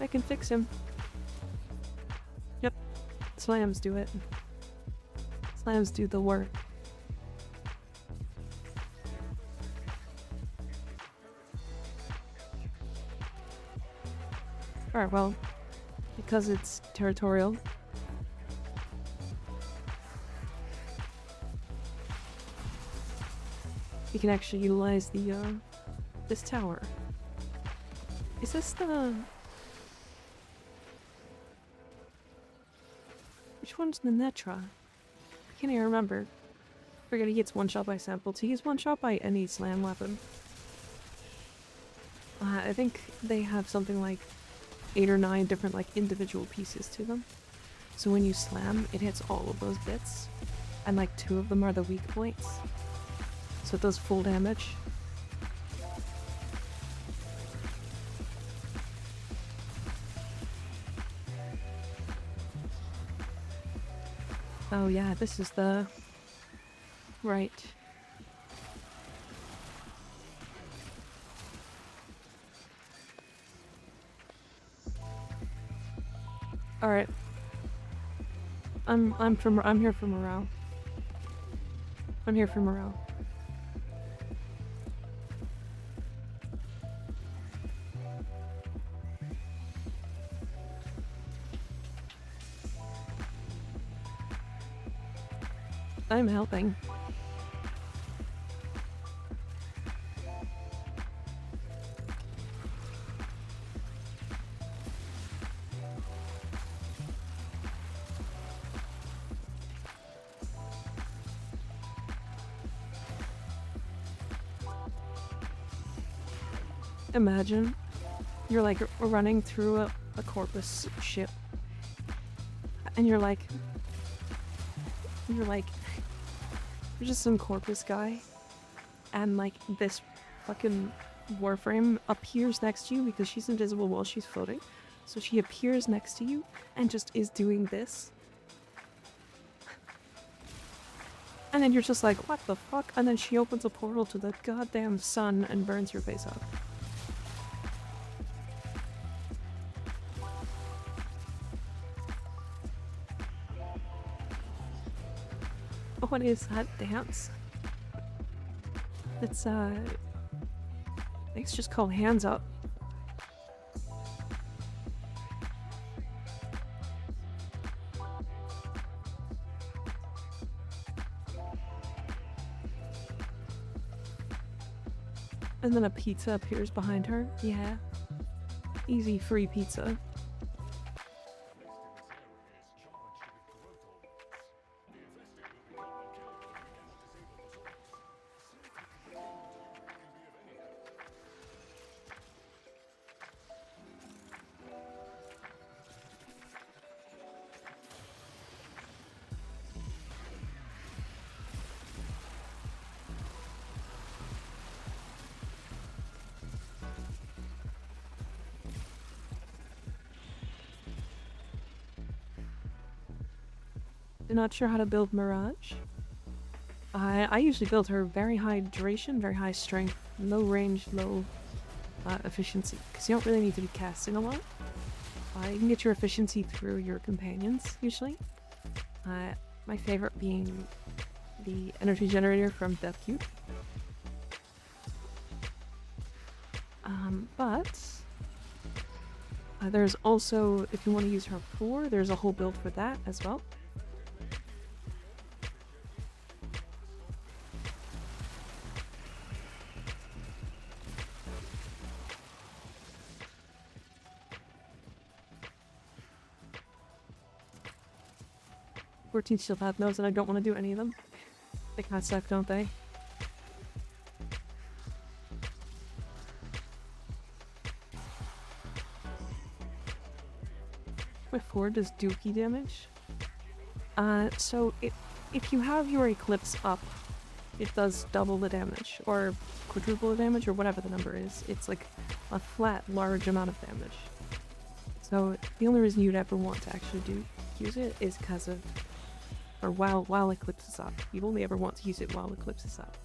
I can fix him. Yep. Slams do it. Slams do the work. Alright, well, because it's territorial, you can actually utilize the, this tower. Is this the... Which one's the Netra? I can't even remember. Forget he gets one shot by sample. He gets one shot by any slam weapon. I think they have something like 8 or 9 different like individual pieces to them. So when you slam, it hits all of those bits, and like 2 of them are the weak points. So it does full damage. Oh yeah, this is the... right. Alright. I'm here for morale. I'm here for morale. I'm helping. Imagine you're like running through a corpus ship, and you're just some corpus guy, and like this fucking warframe appears next to you because she's invisible while she's floating. So she appears next to you and just is doing this. And then you're just like, what the fuck? And then she opens a portal to the goddamn sun and burns your face off. What is that dance? It's I think it's just called Hands Up. And then a pizza appears behind her. Yeah. Easy free pizza. Not sure how to build Mirage. I usually build her very high duration, very high strength, low range, low efficiency, because you don't really need to be casting a lot. You can get your efficiency through your companions, usually. My favorite being the energy generator from Death Cube. But there's also, if you want to use her 4, there's a whole build for that as well. Still have those, and I don't want to do any of them. They kind of suck, don't they? My 4 does dookie damage. So if you have your Eclipse up, it does double the damage, or quadruple the damage, or whatever the number is. It's like a flat, large amount of damage. So the only reason you'd ever want to actually use it is because of, or while Eclipse is up. You only ever want to use it while Eclipse is up.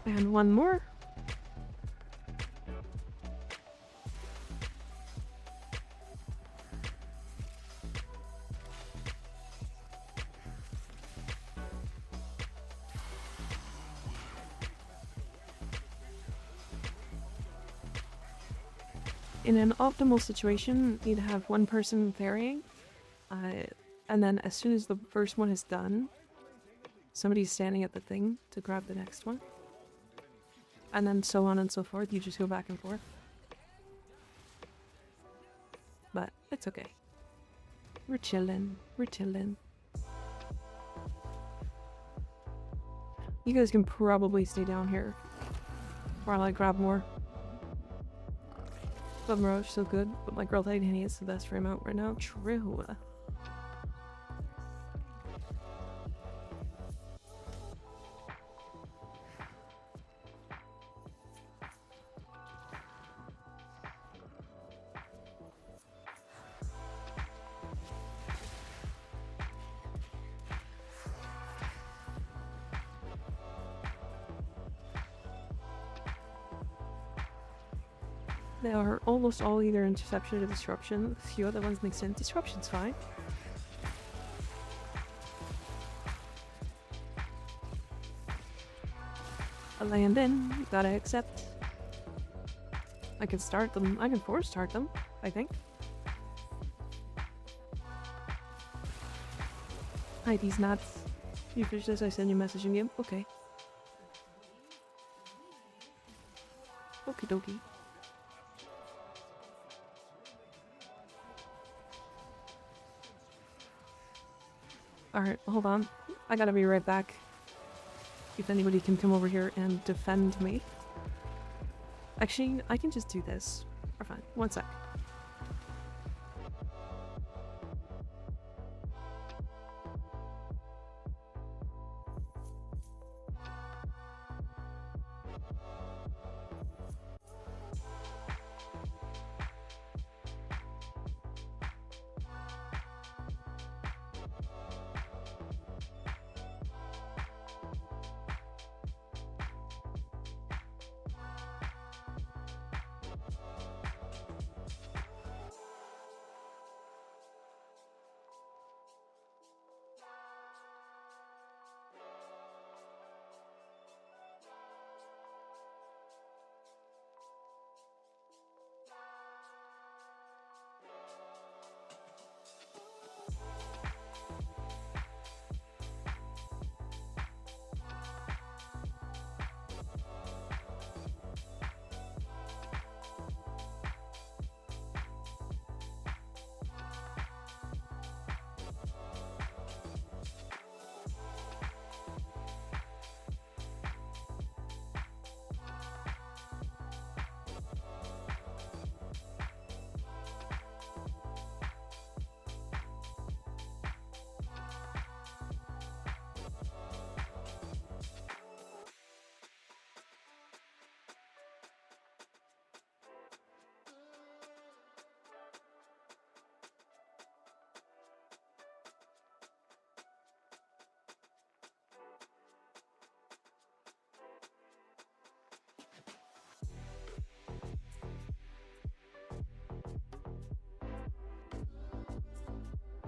And one more. In an optimal situation, you'd have one person ferrying, and then as soon as the first one is done, somebody's standing at the thing to grab the next one. And then so on and so forth, you just go back and forth. But it's okay. We're chillin', we're chillin'. You guys can probably stay down here while I grab more. But Mirage so good, but my girl Titania is the best frame out right now. True. They are almost all either interception or disruption. A few other ones make sense. Disruption's fine. A land in, gotta accept. I can start them. I can force start them, I think. Hi, these nuts. You finish this, I send you a message in game. Okay. Okie dokie. Alright, hold on. I gotta be right back. If anybody can come over here and defend me. Actually, I can just do this. We're fine. One sec.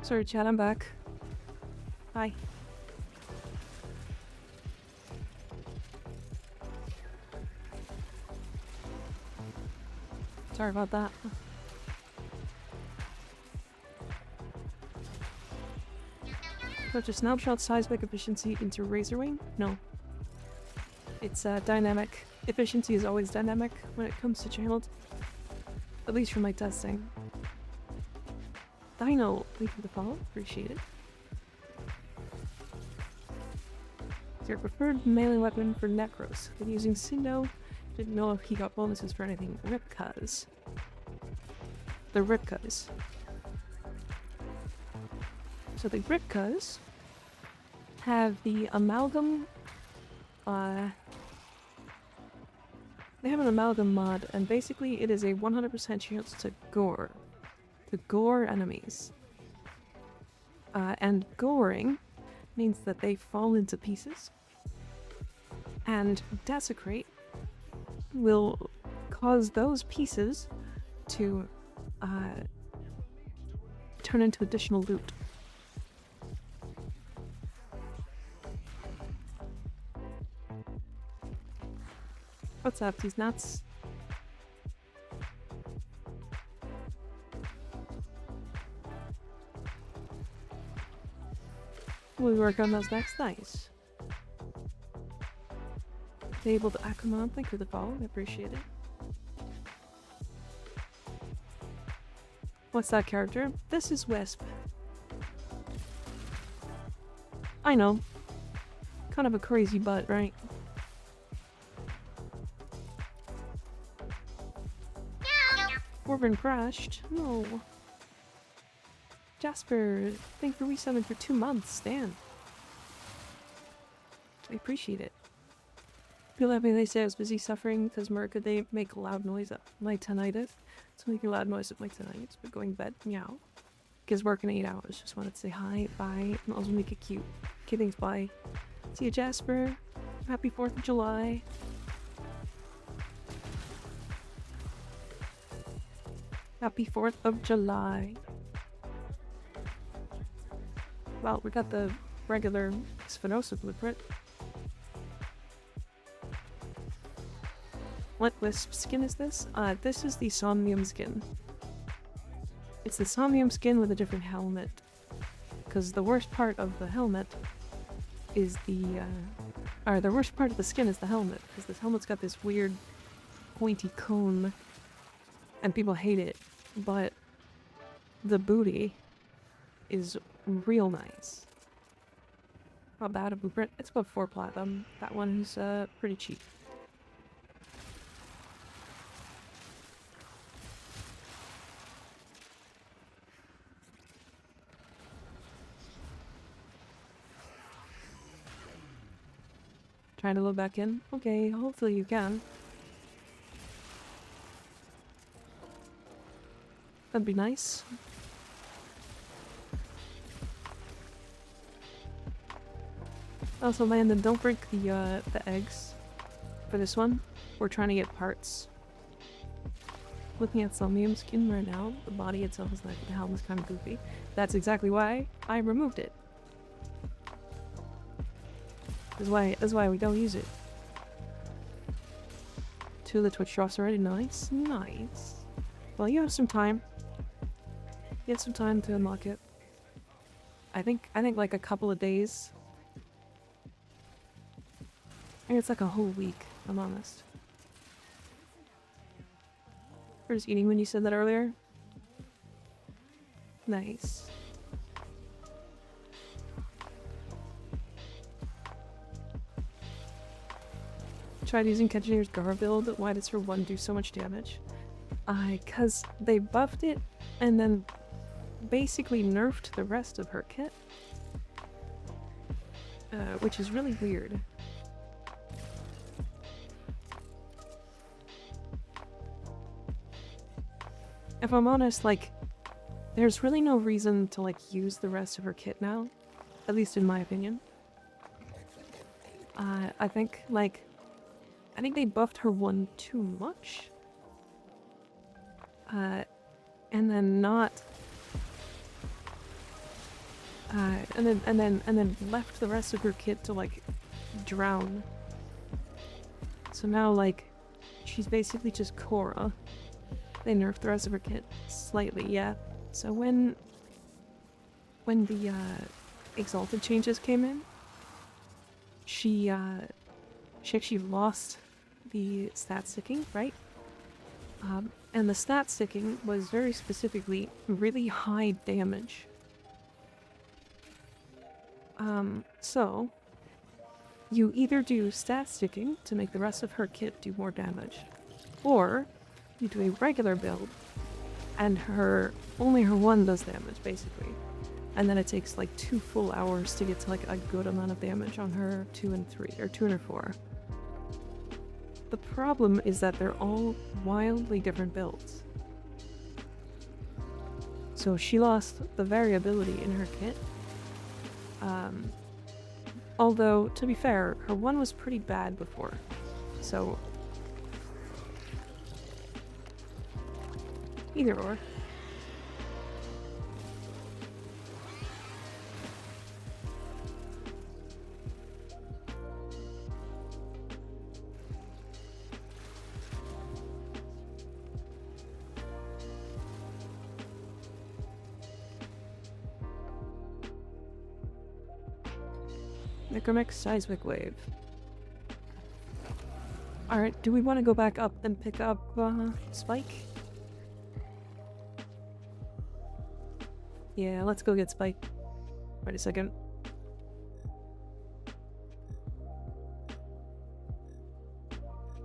Sorry, chat, I'm back. Hi. Sorry about that. Such a snapshot seismic efficiency into Razorwing? No. It's dynamic. Efficiency is always dynamic when it comes to channeled. At least from my testing. Dino, thank you for the follow. Appreciate it. It's your preferred melee weapon for Necros. Been using Sindo. Didn't know if he got bonuses for anything. Ripkas. The Ripkas. So the Ripkas have the amalgam. They have an amalgam mod, and basically it is a 100% chance to gore. To gore enemies. And goring means that they fall into pieces. And desecrate will cause those pieces to turn into additional loot. What's up, these nuts? We'll work on those next. Nice. Able to Akamon, thank you for the follow. I appreciate it. What's that character? This is Wisp. I know. Kind of a crazy butt, right? Corbin crashed. No. Jasper, thank you for resubbing for 2 months. Stan. I appreciate it. People happy they say I was busy suffering because Merca they make loud noise at my tinnitus. So make a loud noise at my tinnitus, but going to bed, meow. Because working 8 hours. Just wanted to say hi, bye, and also make it cute. Okay, thanks, bye. See you, Jasper. Happy 4th of July. Happy 4th of July. Well, we got the regular Spinoza blueprint. What wisp skin is this? This is the Somnium skin. It's the Somnium skin with a different helmet. Because the worst part of the helmet is the worst part of the skin is the helmet. Because this helmet's got this weird pointy cone. And people hate it. But the booty is real nice. Not bad a blueprint. It's about 4 platinum. That one is pretty cheap. Trying to load back in? Okay, hopefully you can. That'd be nice. Also, man, then don't break the eggs for this one. We're trying to get parts. Looking at Somnium skin right now, the body itself is nice, but the helmet's kind of goofy. That's exactly why I removed it. That's why we don't use it. 2 of the Twitch drops already. Nice. Nice. Well, you have some time. You have some time to unlock it. I think like a couple of days. I think it's like a whole week, if I'm honest. I was eating when you said that earlier. Nice. Tried using Kenjineer's Gar build. Why does her one do so much damage? Cause they buffed it and then basically nerfed the rest of her kit. Which is really weird. If I'm honest, like, there's really no reason to, like, use the rest of her kit now. At least in my opinion. I think, like, I think they buffed her one too much. And then not... and then left the rest of her kit to, like, drown. So now, like, she's basically just Korra. They nerfed the rest of her kit slightly, yeah. So when the Exalted changes came in, she actually lost the stat sticking, right? And the stat sticking was very specifically really high damage. So you either do stat sticking to make the rest of her kit do more damage, or you do a regular build and only her one does damage basically, and then it takes like 2 full hours to get to like a good amount of damage on her 2 and 3 or 2 and her 4. The problem is that they're all wildly different builds, so she lost the variability in her kit. Although to be fair, her one was pretty bad before, so either or. Necromex seismic wave. Alright, do we want to go back up and pick up Spike? Yeah, let's go get Spike. Wait a second.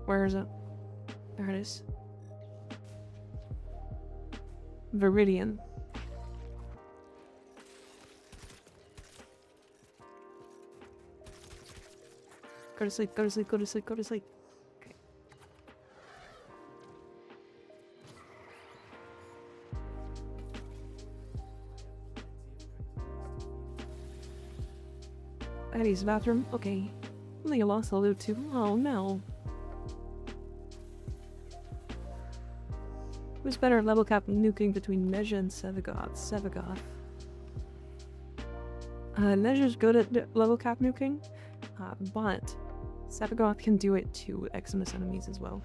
Where is it? There it is. Viridian. Go to sleep, go to sleep, go to sleep, go to sleep. Okay. Eddie's bathroom? Okay. Only lost a loot too. Oh no. Who's better at level cap nuking between Nezha and Sevagoth? Sevagoth. Nezha's good at level cap nuking, but Sevagoth can do it to Eximus enemies as well.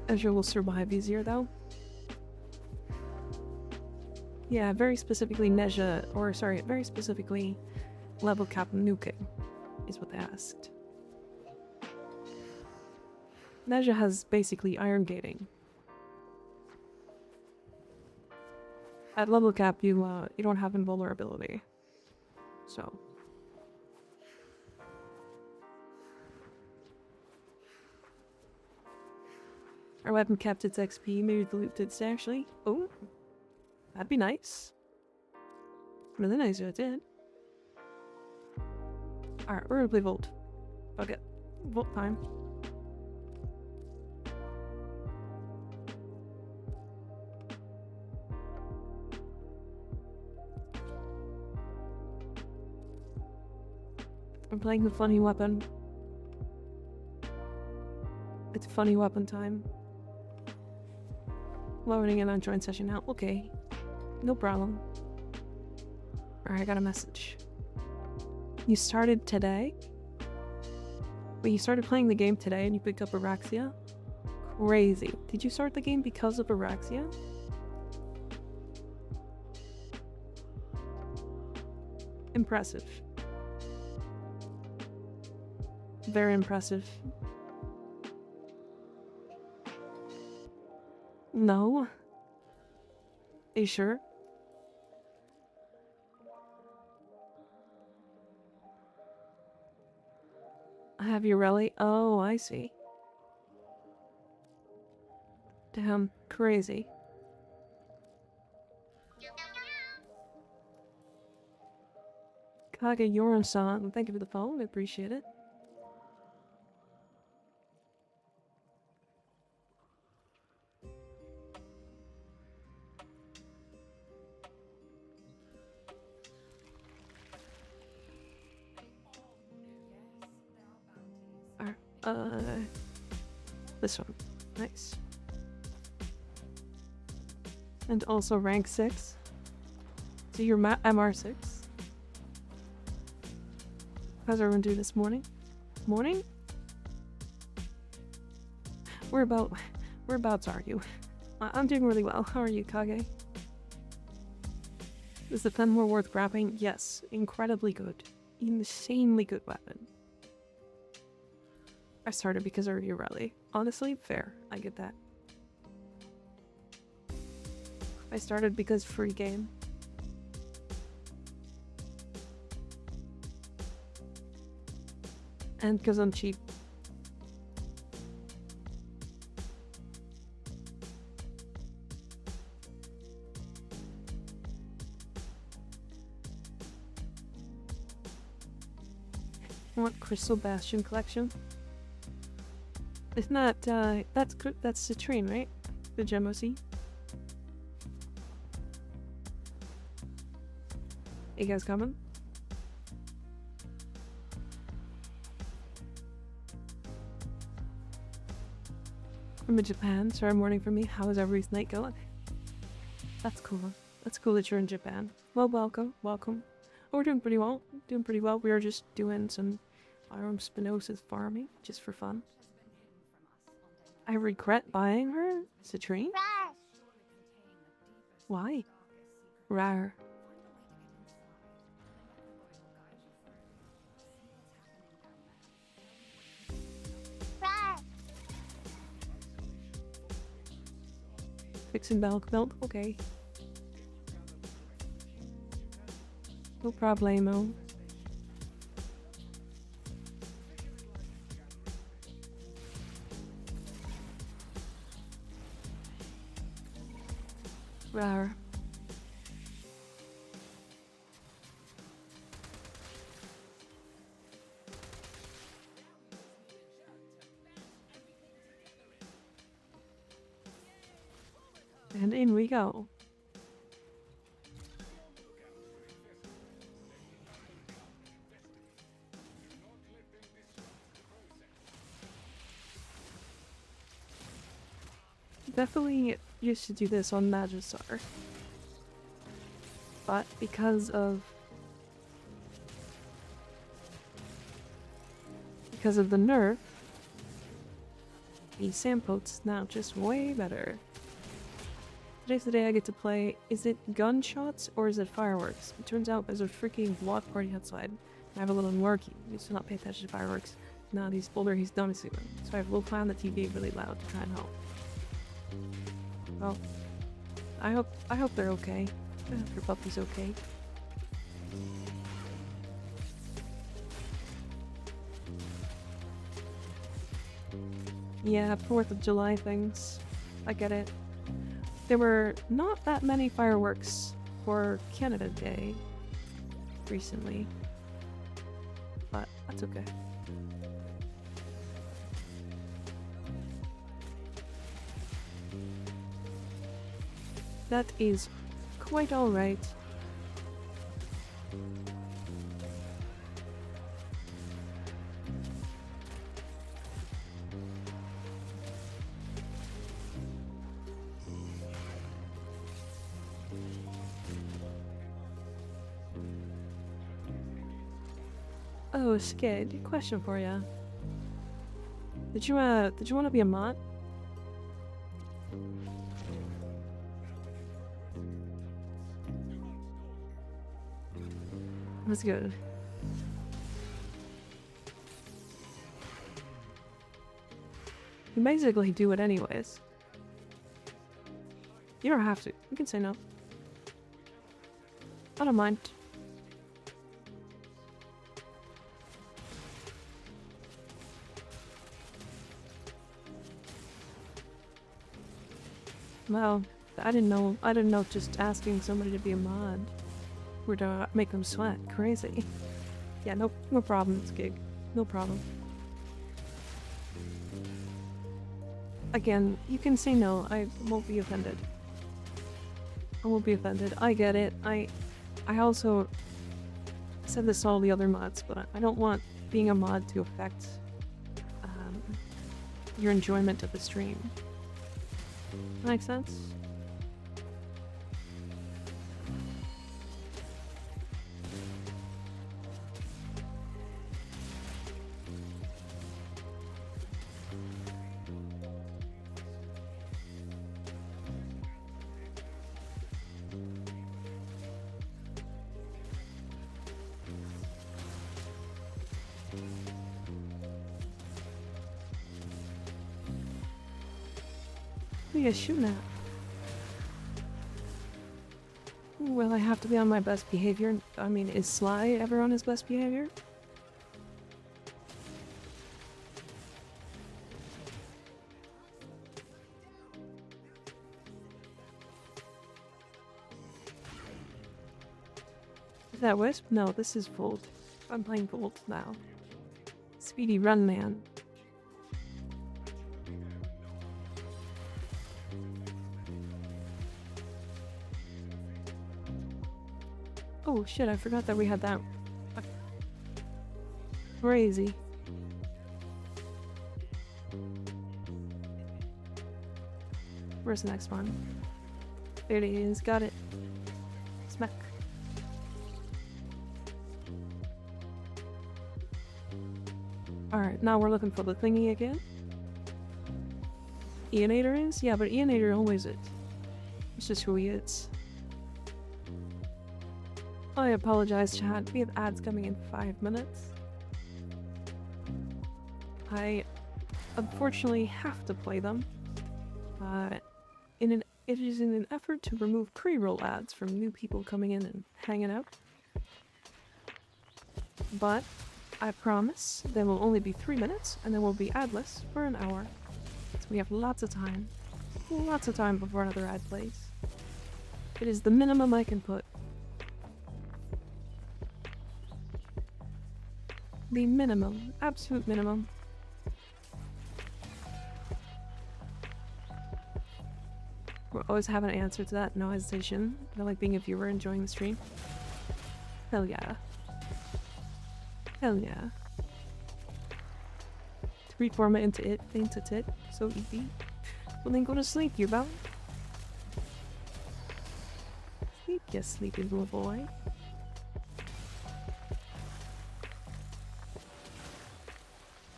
Ezra will survive easier though. Yeah, very specifically Nezha, or sorry, very specifically level cap nuking is what they asked. Nezha has basically iron gating. At level cap, you don't have invulnerability, so. Our weapon kept its XP, maybe the loot did actually. Oh, that'd be nice. Really nice if it did. Alright, we're gonna play Volt. Fuck it. Volt time. I'm playing the funny weapon. It's funny weapon time. Loading in on join session now. Okay. No problem. Alright, I got a message. You started today? Wait, you started playing the game today and you picked up Araxia? Crazy. Did you start the game because of Araxia? Impressive. Very impressive. No? Are you sure? Have you really? Oh, I see. Damn, crazy. Kage Yoran-san, thank you for the phone, I appreciate it. This one. Nice. And also rank 6. So you're MR6. How's everyone doing this morning? Morning? Whereabouts are you? I'm doing really well. How are you, Kage? Is the pen more worth grabbing? Yes. Incredibly good. Insanely good weapon. I started because of your rally. Honestly, fair. I get that. I started because free game. And because I'm cheap. What Crystal Bastion collection? Isn't that, that's Citrine, right? The Gem OC? You guys coming? I'm in Japan. Sorry, morning for me. How is everybody's night going? That's cool. That's cool that you're in Japan. Well, welcome. Welcome. Oh, we're doing pretty well. Doing pretty well. We were just doing some Firearm Spinoza's farming, just for fun. I regret buying her, Citrine. Why? Rar. Fixing milk, okay. No problemo. Rar. And in we go. Definitely used to do this on Magistar. But because of the nerf, the Sampote's now just way better. Today's the day I get to play. Is it gunshots or is it fireworks? It turns out there's a freaking block party outside. I have a little worky. He used to not pay attention to fireworks. Now he's older, he's noticing them. So I have a little plan the TV really loud to try and help. Well, I hope they're okay. I hope your puppy's okay. Yeah, 4th of July things. I get it. There were not that many fireworks for Canada Day recently, but that's okay. That is quite alright. Oh, Skid, question for ya. Did you want to be a mod? That's good. You basically do it anyways. You don't have to. You can say no. I don't mind. Well, I didn't know just asking somebody to be a mod would make them sweat. Crazy. Yeah, no problem, it's gig. No problem. Again, you can say no. I won't be offended. I won't be offended. I get it. I also said this to all the other mods, but I don't want being a mod to affect your enjoyment of the stream. Makes sense? Who are you shooting at? Well, I have to be on my best behavior. I mean, is Sly ever on his best behavior? Is that Wisp? No, this is Volt. I'm playing Volt now. Speedy Run Man. Oh shit, I forgot that we had that. Crazy. Where's the next one? There it is, got it. Smack. Alright, now we're looking for the thingy again. Eonator is? Yeah, but Eonator always is. It's just who he is. I apologize, chat. We have ads coming in 5 minutes. I unfortunately have to play them. It is in an effort to remove pre-roll ads from new people coming in and hanging out. But I promise there will only be 3 minutes, and then we'll be adless for an hour. So we have lots of time. Lots of time before another ad plays. It is the minimum I can put. The minimum. Absolute minimum. We'll always have an answer to that, no hesitation. I like being a viewer enjoying the stream. Hell yeah. Hell yeah. To reformat into tit. So easy. Well then go to sleep, you about. Sleep, yes, sleepy little boy.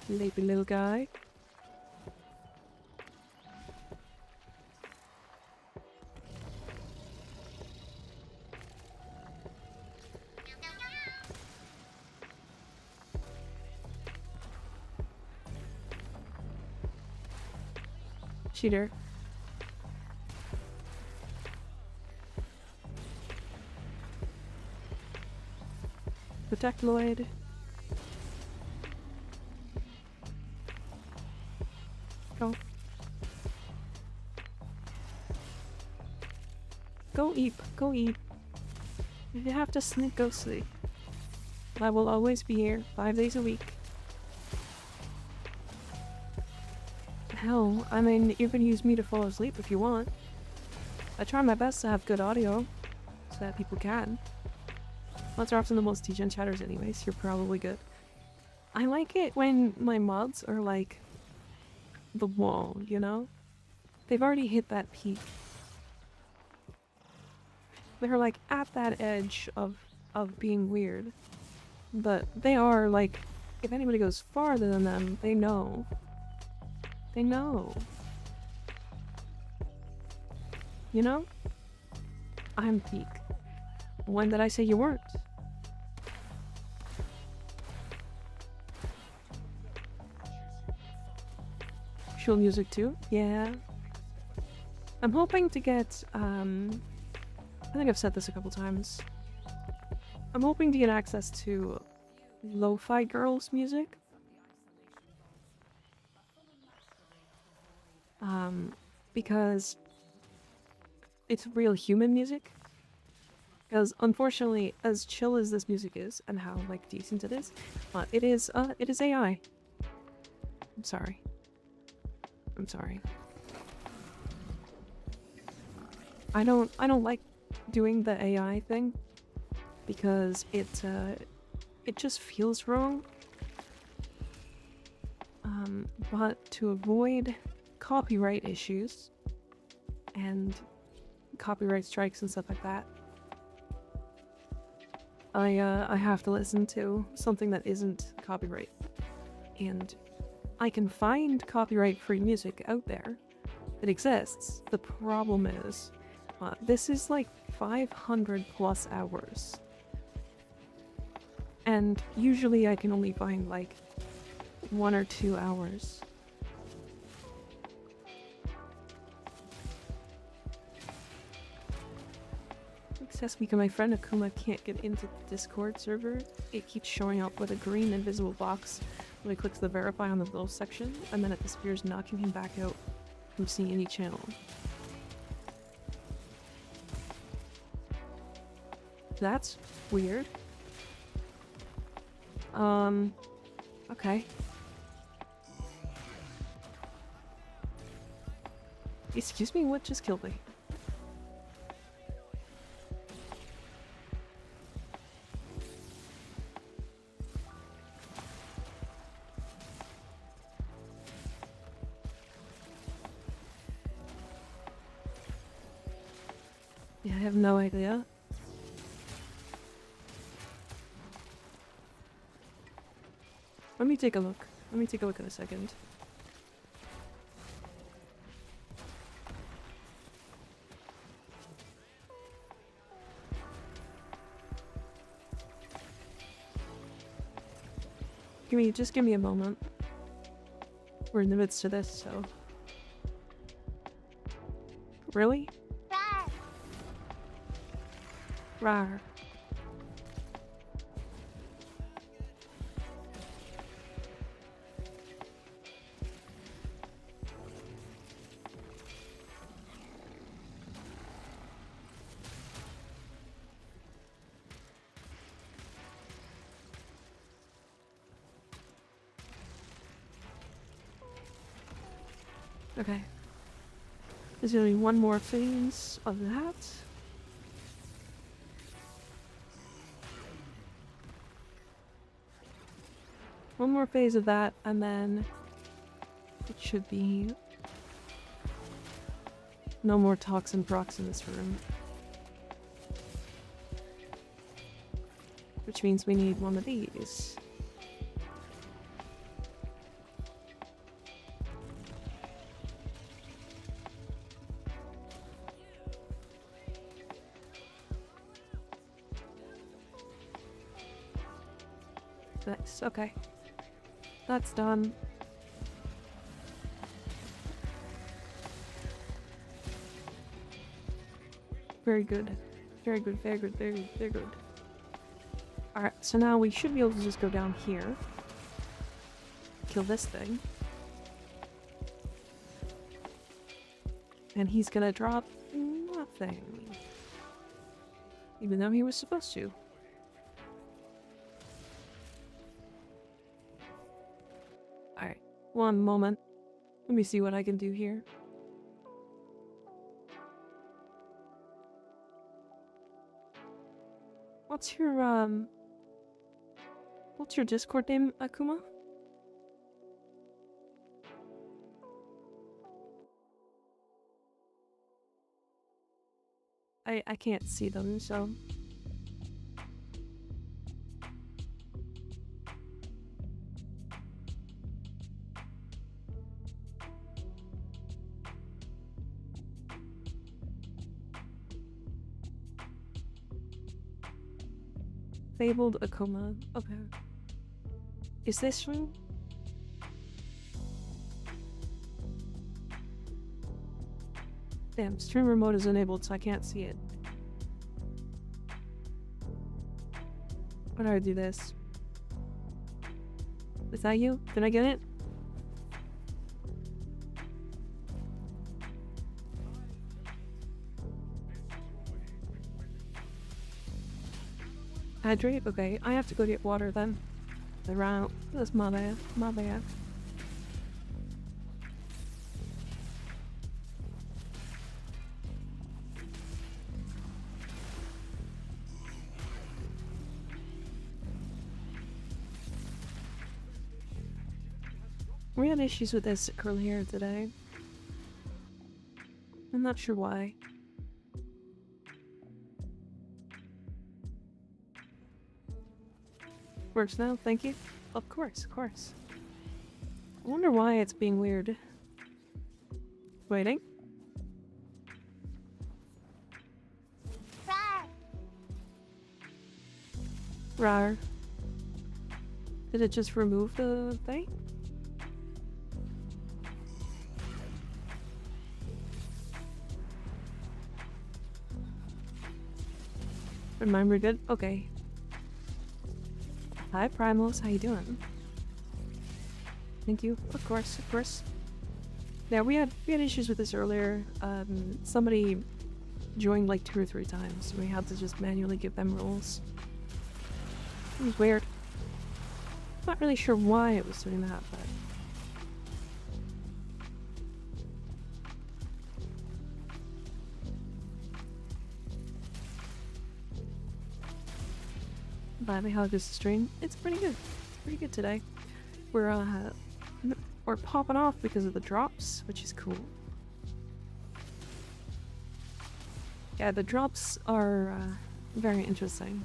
Sleepy little guy. Cheater. Protect Lloyd. Go. Go eat. Go eat. If you have to sleep, go sleep. I will always be here 5 days a week. Hell, I mean, you can use me to fall asleep if you want. I try my best to have good audio, so that people can. Mods are often the most degen chatters anyways, you're probably good. I like it when my mods are like the wall, you know? They've already hit that peak. They're like at that edge of being weird. But they are like, if anybody goes farther than them, they know. They know. You know? I'm peak. When did I say you weren't? Chill music too? Yeah. I'm hoping to get, I think I've said this a couple times. I'm hoping to get access to lo-fi girls music. Because it's real human music. Because unfortunately, as chill as this music is, and how like decent it is AI. I'm sorry. I'm sorry. I don't like doing the AI thing because it just feels wrong. But to avoid copyright issues and copyright strikes and stuff like that, I have to listen to something that isn't copyright. And I can find copyright-free music out there that exists. The problem is, this is like 500 plus hours. And usually I can only find like 1 or 2 hours. Success week and my friend Akuma can't get into the Discord server. It keeps showing up with a green invisible box when he clicks the verify on the little section, and then it disappears, knocking him back out from seeing any channel. That's weird. Okay. Excuse me, what just killed me? Yeah, I have no idea. Let me take a look. Let me take a look in a second. Just give me a moment. We're in the midst of this, so. Really? Rawr. Okay. There's only one more phase of that. One more phase of that, and then it should be no more toxin procs in this room. Which means we need one of these. Nice, okay. That's done. Very good. Very good, very good, very good, very good. Alright, so now we should be able to just go down here. Kill this thing. And he's gonna drop nothing. Even though he was supposed to. Alright, one moment. Let me see what I can do here. What's your Discord name, Akuma? I can't see them, so... Fabled Akuma. Okay. Is this room? Damn, streamer mode is enabled, so I can't see it. How do I do this? Is that you? Did I get it? Hydrate? Okay, I have to go get water then. Around. That's my bad. My bad. We had issues with this earlier today. I'm not sure why. Works now, thank you. Of course, of course. I wonder why it's being weird. Waiting. Rar. Did it just remove the thing? Remember good? Okay. Hi Primals, how you doing? Thank you. Of course, of course. Yeah, we had issues with this earlier. Somebody joined like 2 or 3 times. We had to just manually give them roles. It was weird. Not really sure why it was doing that, but... Glad how goes the stream. It's pretty good. It's pretty good today. We're popping off because of the drops, which is cool. Yeah, the drops are very interesting,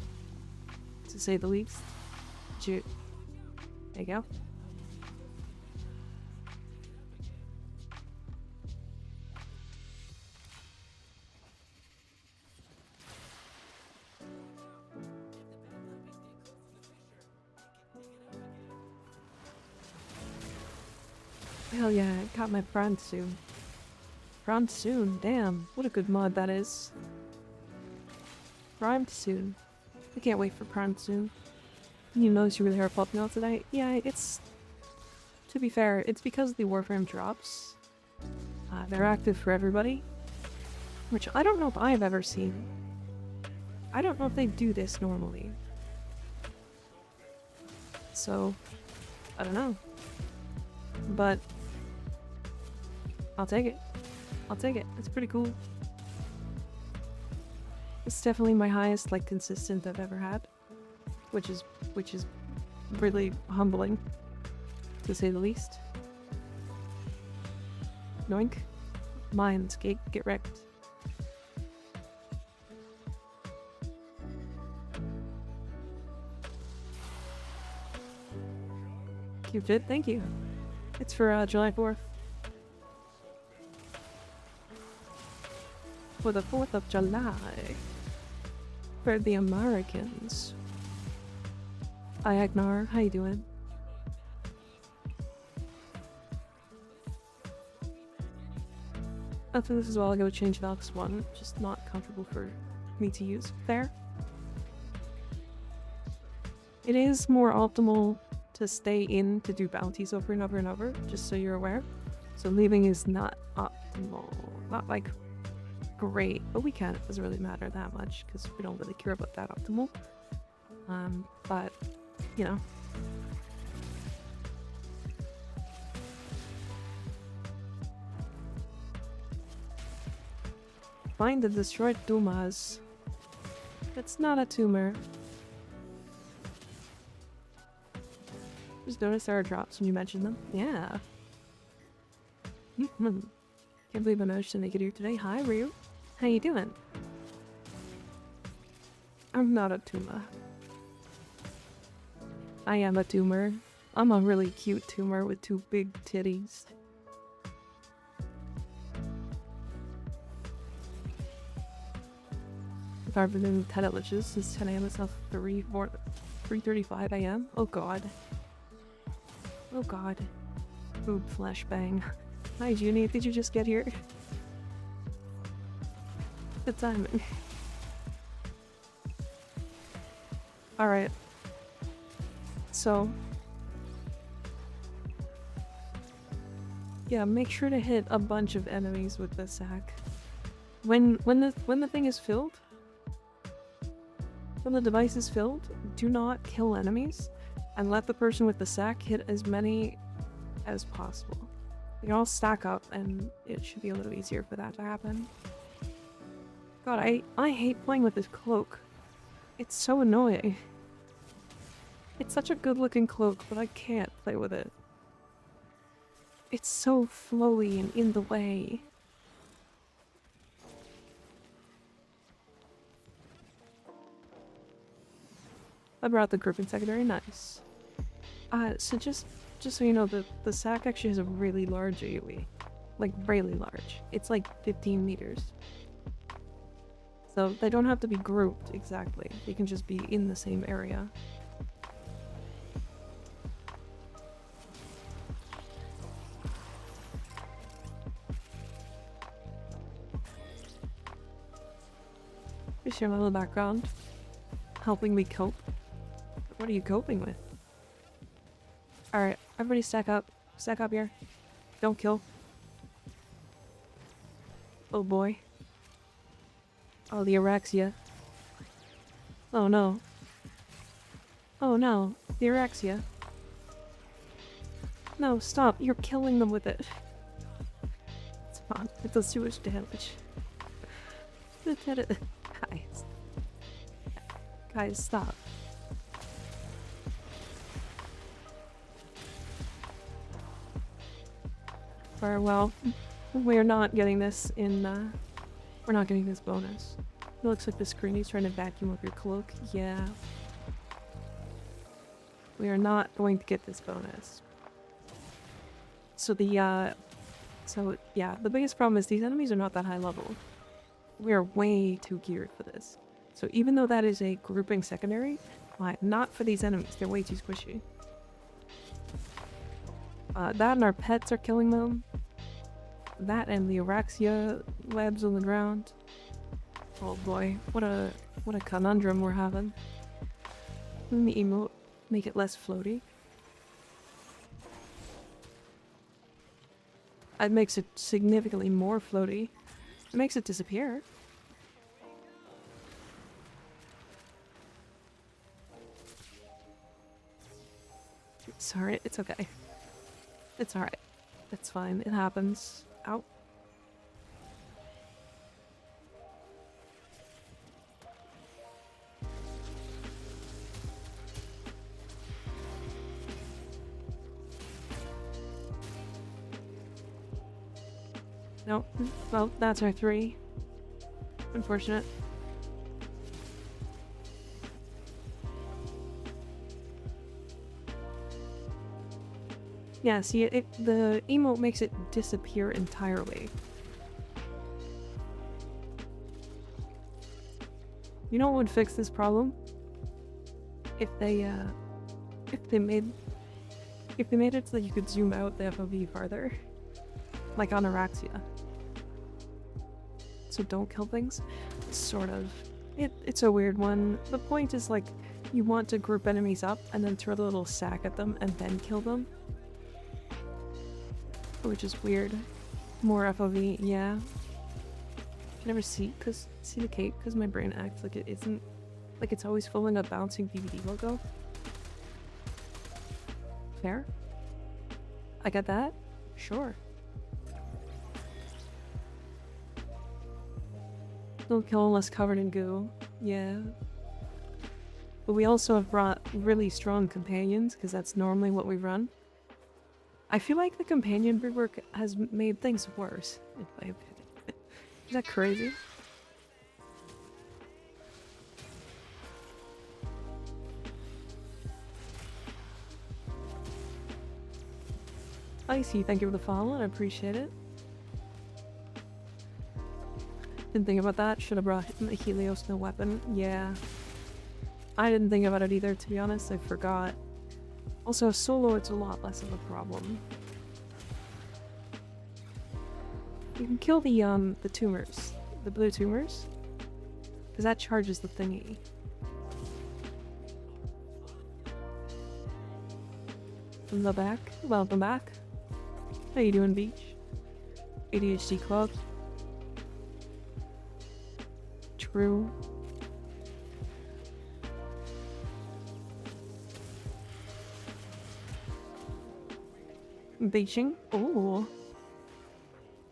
to say the least. There you go. Hell yeah, I got my prawn soon. Prawn soon, damn. What a good mod that is. Primed soon. I can't wait for prawn soon. You notice you really are popping out tonight? Yeah, it's... To be fair, it's because the Warframe drops. They're active for everybody. Which I don't know if I've ever seen. I don't know if they do this normally. So, I don't know. But, I'll take it. I'll take it. It's pretty cool. It's definitely my highest, like, consistent I've ever had. Which is really humbling, to say the least. Noink. Mines, get wrecked. Cupid, thank you. It's for July 4th. For the 4th of July. For the Americans. Hi Agnar, how you doing? After this as well, I'll go change Valk's 1, just not comfortable for me to use. There. It is more optimal to stay in to do bounties over and over and over, just so you're aware. So leaving is not optimal. Not like great, but we can't. It doesn't really matter that much because we don't really care about that optimal. But, you know. Find the destroyed Dumas. It's not a tumor. Just noticed there are drops when you mention them. Yeah. Can't believe I managed to make it here today. Hi, Ryu. How you doing? I'm not a tumor. I am a tumor. I'm a really cute tumor with 2 big titties. If I've been doing 10 glitches since 10 a.m. itself 3:35 a.m. Oh god. Oh god. Boob flashbang. Hi Junie, did you just get here? Good timing. Alright. So yeah, make sure to hit a bunch of enemies with the sack. When the thing is filled, when the device is filled, do not kill enemies and let the person with the sack hit as many as possible. They all stack up and it should be a little easier for that to happen. God, I hate playing with this cloak. It's so annoying. It's such a good looking cloak, but I can't play with it. It's so flowy and in the way. I brought the group in secondary, nice. So just so you know, the sack actually has a really large AoE. Like, really large. It's like 15 meters. So they don't have to be grouped exactly. They can just be in the same area. Just your little background. Helping me cope. What are you coping with? Alright, everybody stack up. Stack up here. Don't kill. Oh boy. Oh, the Aurexia. Oh no. Oh no, the Aurexia. No, stop. You're killing them with it. It's fine. It does too much damage. Guys. Guys, stop. Well, we're not getting this in, we're not getting this bonus. It looks like the screenie's trying to vacuum up your cloak. Yeah. We are not going to get this bonus. So the biggest problem is these enemies are not that high level. We are way too geared for this. So even though that is a grouping secondary, not for these enemies. They're way too squishy. That and our pets are killing them. That and the Araxia webs on the ground. Oh boy, what a conundrum we're having. And the emote make it less floaty. It makes it significantly more floaty. It makes it disappear. Sorry, it's okay. It's alright. It's fine. It happens. Ow. No. Well, that's our 3. Unfortunate. Yeah, see, the emote makes it disappear entirely. You know what would fix this problem? If they made it so that you could zoom out the FOV farther. Like on Araxia. So don't kill things. Sort of. It's a weird one. The point is, like, you want to group enemies up and then throw the little sack at them and then kill them. Which is weird. More FOV, yeah. I can never see the cape because my brain acts like it isn't. Like it's always following a bouncing DVD logo. Fair? I got that? Sure. Don't kill unless covered in goo. Yeah. But we also have brought really strong companions because that's normally what we run. I feel like the companion rework has made things worse, in my opinion. Is that crazy? Icy, thank you for the follow, and I appreciate it. Didn't think about that. Should have brought a Helios no weapon. Yeah. I didn't think about it either, to be honest. I forgot. Also, solo, it's a lot less of a problem. You can kill the tumors. The blue tumors. Because that charges the thingy. From the back. Welcome back. How you doing, Beach? ADHD Club. True. Beaching? Ooh.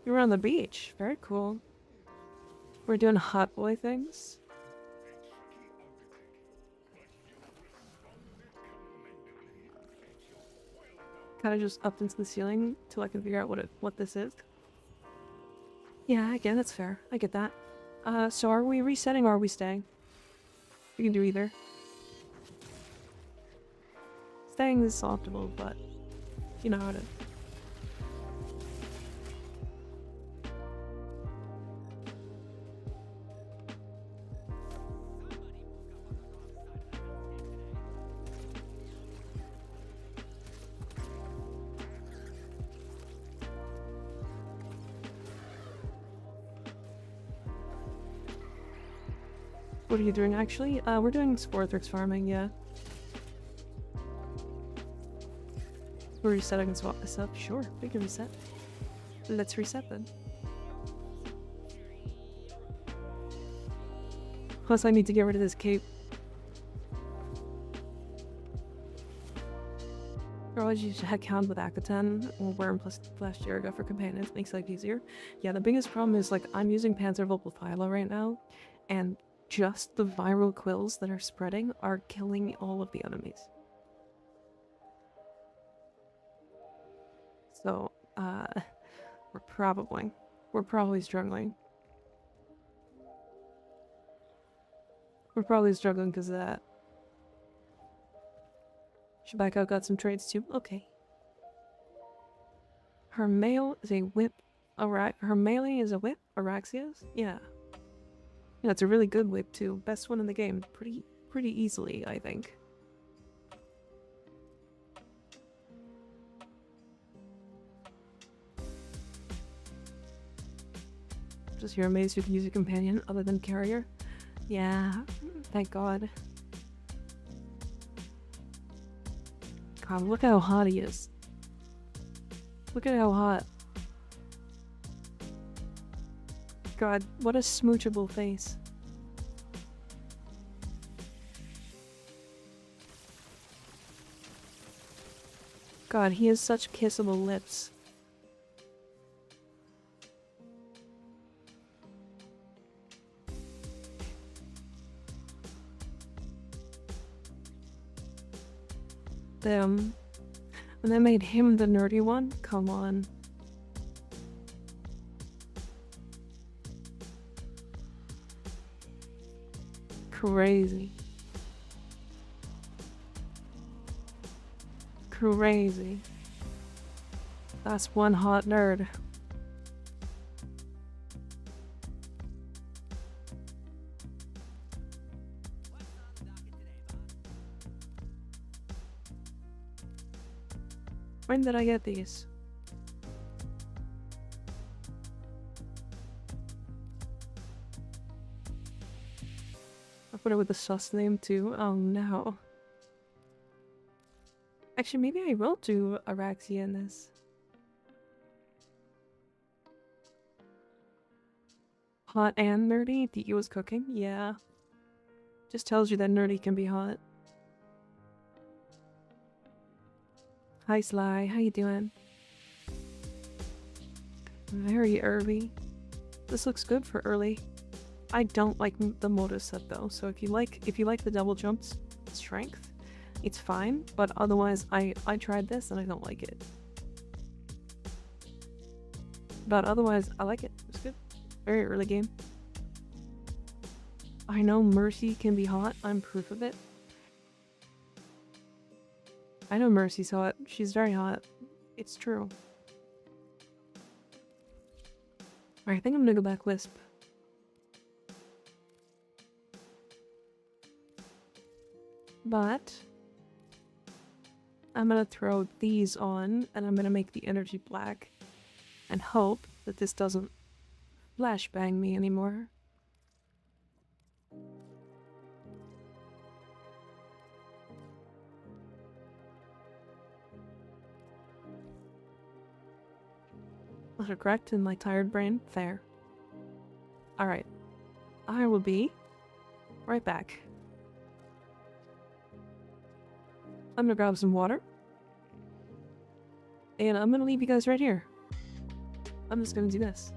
You were on the beach. Very cool. We're doing hot boy things. Kind of just up into the ceiling till I can figure out what this is. Yeah, again, that's fair. I get that. So are we resetting or are we staying? We can do either. Staying is optimal, but you know how it is. What are you doing actually? We're doing Sporthrix farming, yeah. We're resetting and swap this up. Sure, we can reset. Let's reset then. Plus I need to get rid of this cape. Or I'll use headcount with Akaten or Worm plus Flash Jeriga for companions. Makes life easier. Yeah, the biggest problem is like I'm using Panzer Volpilot right now, and just the viral quills that are spreading are killing all of the enemies. So, we're probably struggling. We're probably struggling because of that. Shabako got some trades too. Okay. Her male is a whip. Her melee is a whip. Araxia's? Yeah. Yeah, it's a really good whip too. Best one in the game. Pretty easily, I think. Does your maze with use a companion other than carrier? Yeah, thank God. God, look how hot he is. Look at how hot. God, what a smoochable face. God, he has such kissable lips. Them. And they made him the nerdy one? Come on. Crazy. Crazy. That's one hot nerd. When did I get these? I put it with the sus name too. Oh no. Actually, maybe I will do Araxia in this. Hot and nerdy? DE was cooking? Yeah. Just tells you that nerdy can be hot. Hi Sly, how you doing? Very early. This looks good for early. I don't like the modus set though, so if you like the double jumps strength, it's fine, but otherwise I tried this and I don't like it. But otherwise I like it. It's good. Very early game. I know Mercy can be hot, I'm proof of it. I know Mercy's hot. She's very hot. It's true. Alright, I think I'm gonna go back Wisp. But I'm gonna throw these on and I'm gonna make the energy black and hope that this doesn't flashbang me anymore. Autocorrect in my tired brain. Fair. Alright. I will be right back. I'm gonna grab some water. And I'm gonna leave you guys right here. I'm just gonna do this.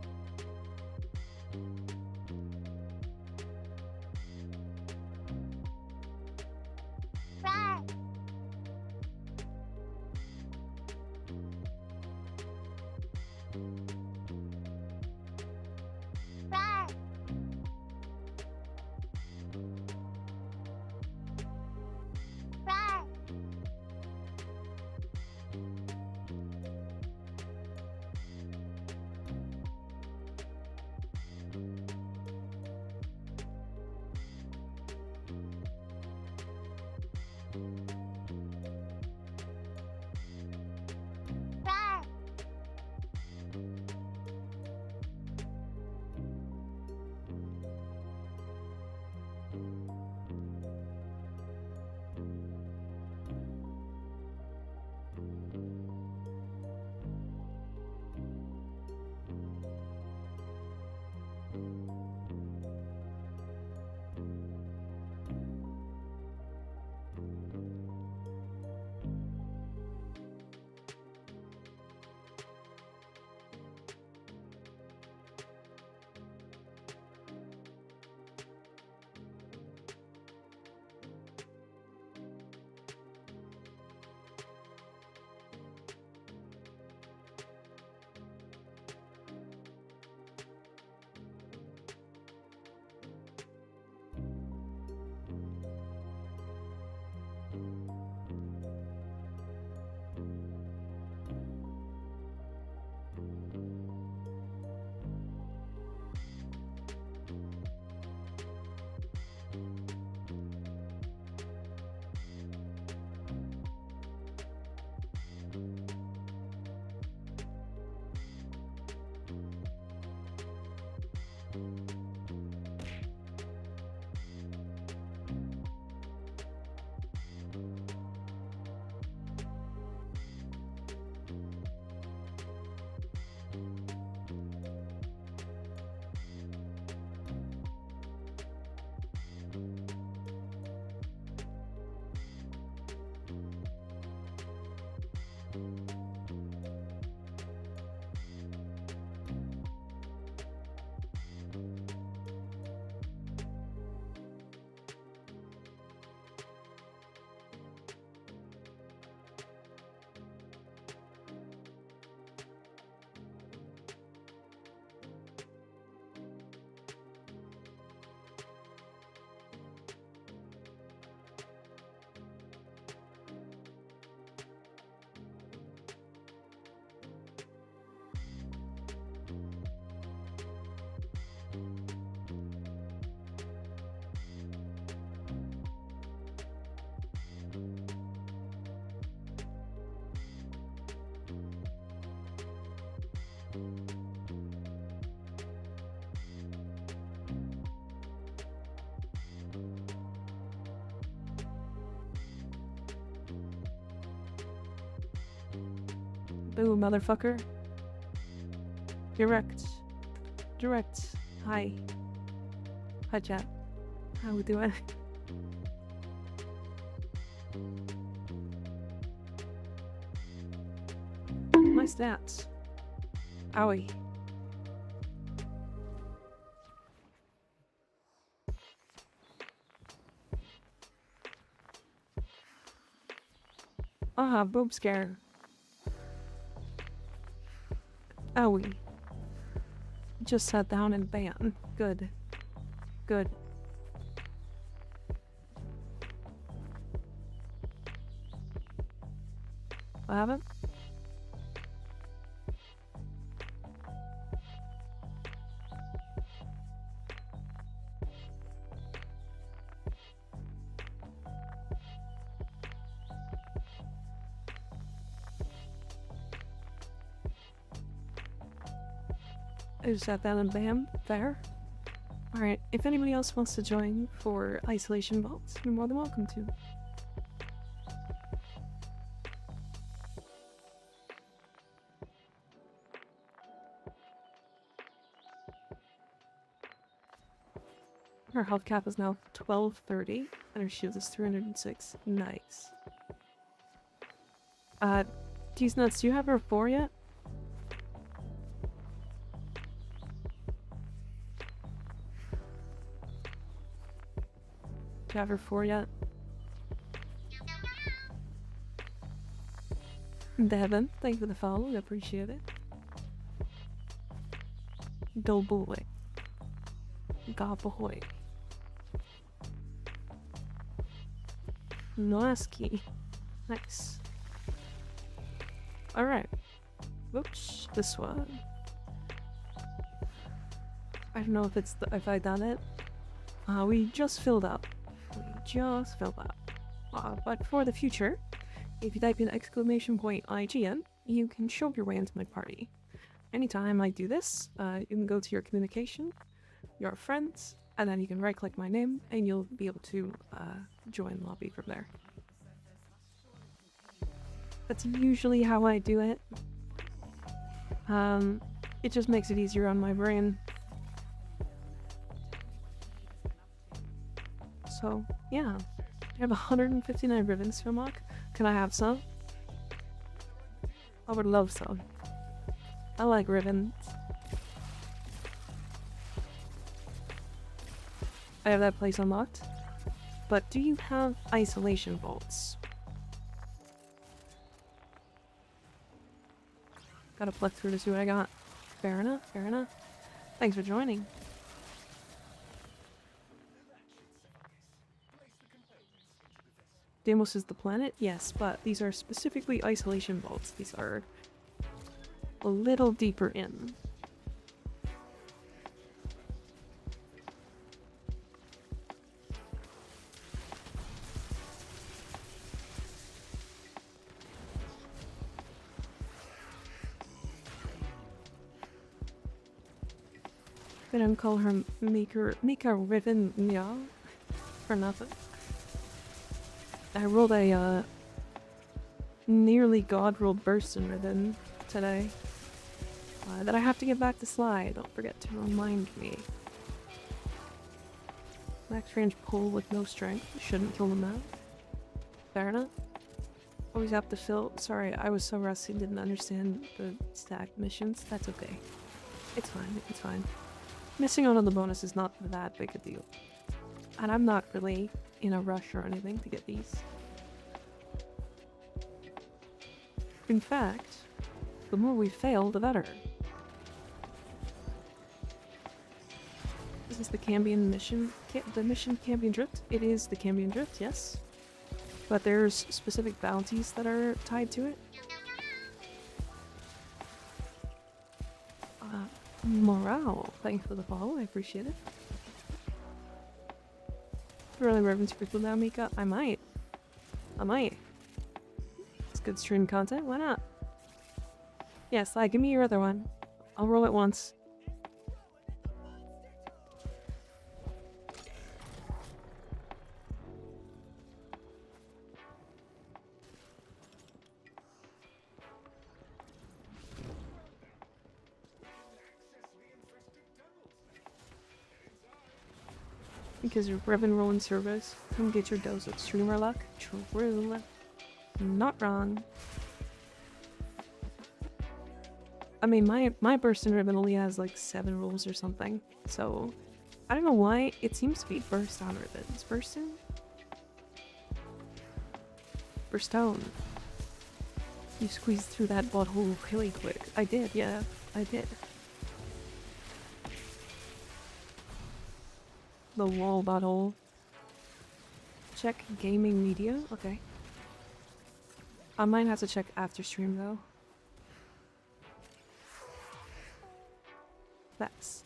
Boo, motherfucker. Direct. Direct. Hi. Hi, chat. How we doing? My stats. Owie. Aha, boob scare. Owie. Just sat down and bam. Good. Good. What happened? I just sat down and bam. Fair. Alright, if anybody else wants to join for isolation vaults, you're more than welcome to. Her health cap is now 1230, and her shield is 306. Nice. Tease Nuts, do you have her 4 yet? Do you have her 4 yet? Devin, thank you for the follow, I appreciate it. Doughboy. Gaboy. Noaski. Nice. Alright. Whoops, this one. I don't know if it's if I done it. We just filled up. But for the future, if you type in !IGN, you can show your way into my party. Anytime I do this, you can go to your communication, your friends, and then you can right click my name and you'll be able to join the lobby from there. That's usually how I do it. It just makes it easier on my brain. So, yeah. I have 159 ribbons to unlock. Can I have some? I would love some. I like ribbons. I have that place unlocked. But do you have isolation vaults? Gotta flick through to see what I got. Fair enough, fair enough. Thanks for joining. Deimos is the planet? Yes, but these are specifically isolation vaults. These are a little deeper in. They don't call her Mika Riven Meow for nothing. I rolled a nearly god rolled burst in Riven today that I have to get back to Sly. Don't forget to remind me. Max range pull with no strength. Shouldn't kill them now. Fair enough. Always have to fill. Sorry, I was so rusty and didn't understand the stacked missions. That's okay. It's fine. It's fine. Missing out on the bonus is not that big a deal. And I'm not really in a rush or anything to get these. In fact, the more we fail, the better. Is this the Cambion mission? The mission Cambion Drift? It is the Cambion Drift, yes. But there's specific bounties that are tied to it. Morale, thank you for the follow, I appreciate it. Really reverence people now, Mika? I might. It's good stream content, why not? Yes, give me your other one. I'll roll it once. Because you're Revan rolling service. Come get your dose of streamer luck. True. Not wrong. I mean, my burst in Ribbon only has like 7 rolls or something. So, I don't know why it seems to be burst on Ribbons. Burst in? Burst down. You squeezed through that butthole really quick. I did, yeah. I did. The wall butthole. Check gaming media? Okay. I might have to check after stream though. That's.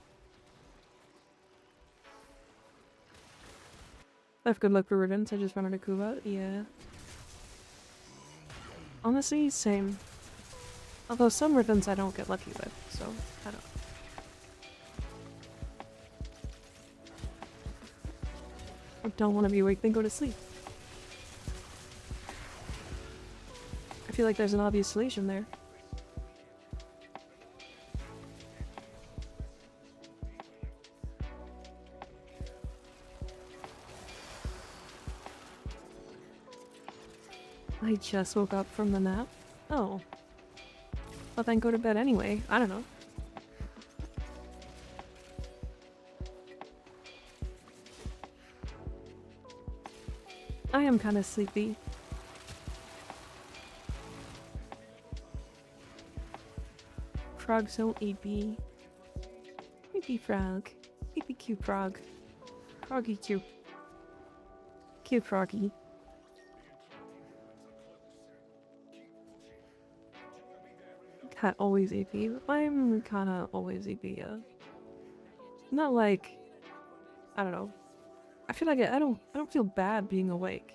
I have good luck for ribbons. I just found out a Kuba. Yeah. Honestly, same. Although some ribbons I don't get lucky with, so I don't. I don't want to be awake, then go to sleep. I feel like there's an obvious solution there. I just woke up from the nap. Oh. Well then go to bed anyway. I don't know. I am kind of sleepy. Frog so AP. AP frog. AP cute frog. Froggy cute. Cute froggy. Cat always AP. I'm kinda always AP, yeah. Not like, I don't know. I feel like I don't feel bad being awake.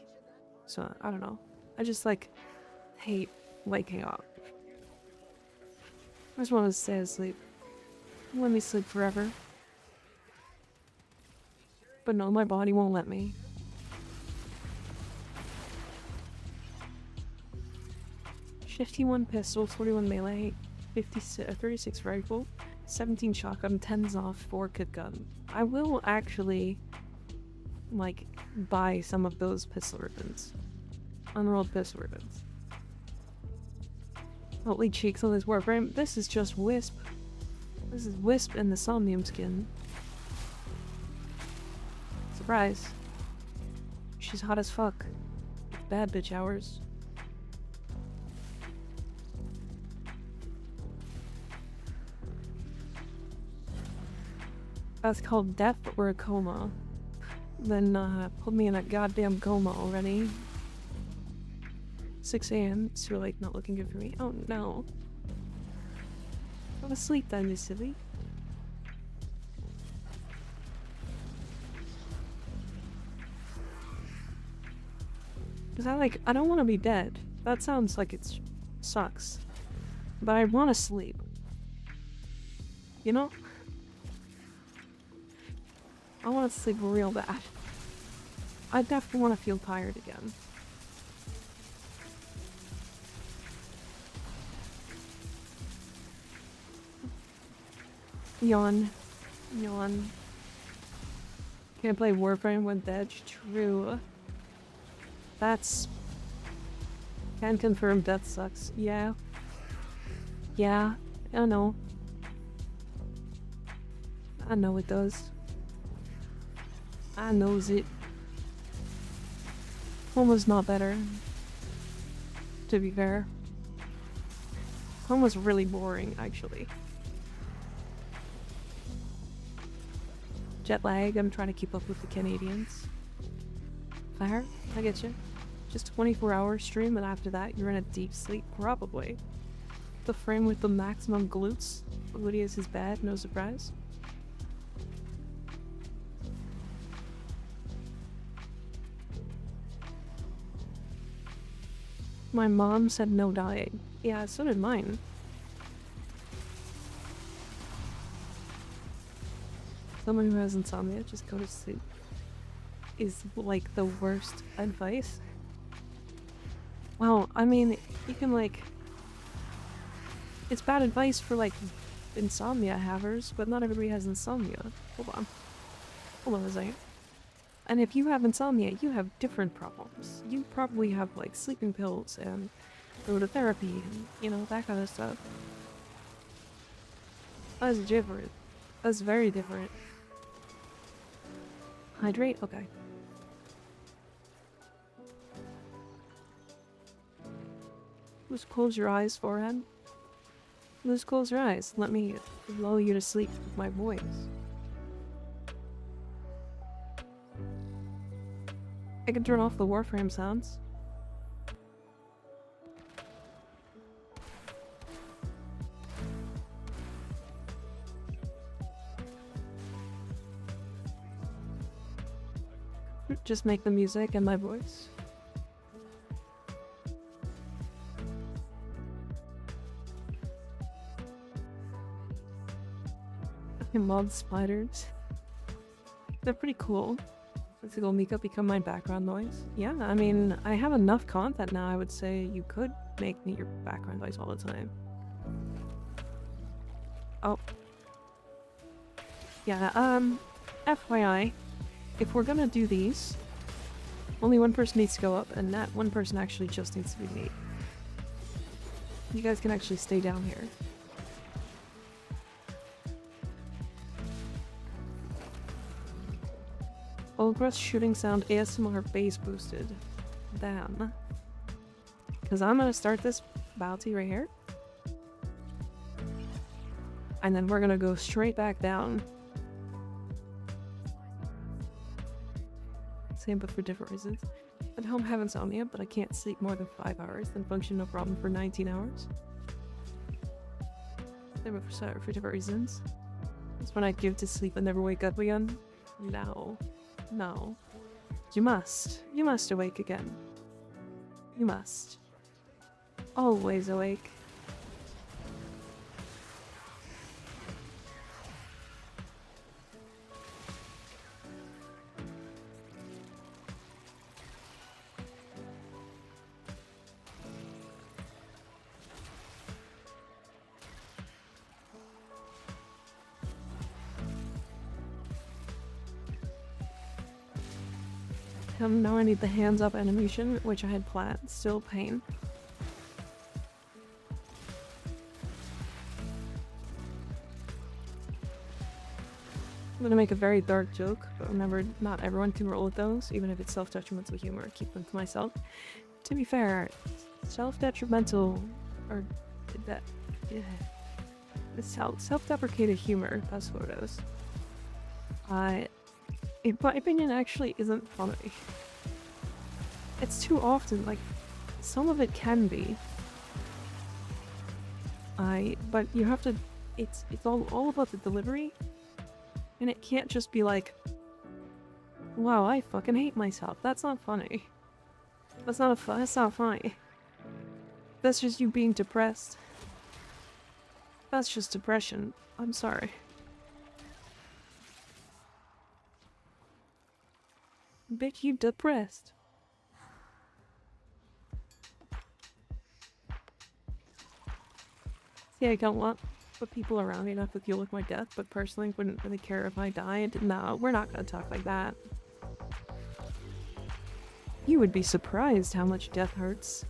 So I don't know. I just like hate waking up. I just want to stay asleep. Let me sleep forever. But no, my body won't let me. $51 pistol, 41 melee, 36 rifle, 17 shotgun, 10s off, 4 kit gun. I will actually like buy some of those pistol ribbons. Unrolled pistol ribbons. Holy cheeks on this warframe. This is just Wisp. This is Wisp and the Somnium skin. Surprise. She's hot as fuck. It's bad bitch hours. That's called death or a coma. Then put me in a goddamn coma already. 6 AM. It's too late, not looking good for me. Oh no. Go to sleep then, you silly. Cause I don't want to be dead. That sounds like it sucks. But I want to sleep. You know? I want to sleep real bad. I definitely want to feel tired again. Yawn. Yawn. Can't play Warframe with Edge. True. That's... Can confirm death sucks. Yeah. Yeah. I know. I know it does. I knows it. Home was not better. To be fair. Home was really boring, actually. Jet lag, I'm trying to keep up with the Canadians. Fire, I get you. Just 24-hour stream and after that you're in a deep sleep, probably. The frame with the maximum glutes. Gluteus is bad, no surprise. My mom said no dying. Yeah, so did mine. someone who has insomnia, just go to sleep, is like the worst advice. Well, I mean, you can like... It's bad advice for like insomnia havers, but not everybody has insomnia. Hold on. Hold on a second. And if you have insomnia, you have different problems. You probably have like sleeping pills and go to therapy and, you know, that kind of stuff. That's different. That's very different. Hydrate? Okay. Just close your eyes, forehead. Just close your eyes. Let me lull you to sleep with my voice. I can turn off the Warframe sounds. Just make the music and my voice. Mod spiders. They're pretty cool. Let's go Mika become my background noise. Yeah, I mean, I have enough content now, I would say you could make me your background noise all the time. Oh. Yeah, FYI, if we're gonna do these, only one person needs to go up, and that one person actually just needs to be me. You guys can actually stay down here. Oldgrass shooting sound ASMR bass boosted. Damn. Because I'm gonna start this bounty right here. And then we're gonna go straight back down. Same but for different reasons. At home have insomnia, but I can't sleep more than 5 hours, then function no problem for 19 hours. Same but for different reasons. That's when I give to sleep and never wake up again. No. No. You must. You must awake again. You must. Always awake. Now I need the hands up animation, which I had planned. Still pain. I'm gonna make a very dark joke, but remember, not everyone can roll with those, even if it's self-detrimental humor. Keep them to myself. To be fair, self-detrimental, or that, yeah, self-deprecated humor. That's what it is. In my opinion, actually isn't funny. It's too often, like, some of it can be. But you have to, it's all about the delivery. And it can't just be like, wow, I fucking hate myself. That's not funny. That's not funny. That's just you being depressed. That's just depression. I'm sorry. Bitch, you depressed. See, I don't want the people around me to have to deal with my death, but personally wouldn't really care if I died. No, we're not gonna talk like that. You would be surprised how much death hurts.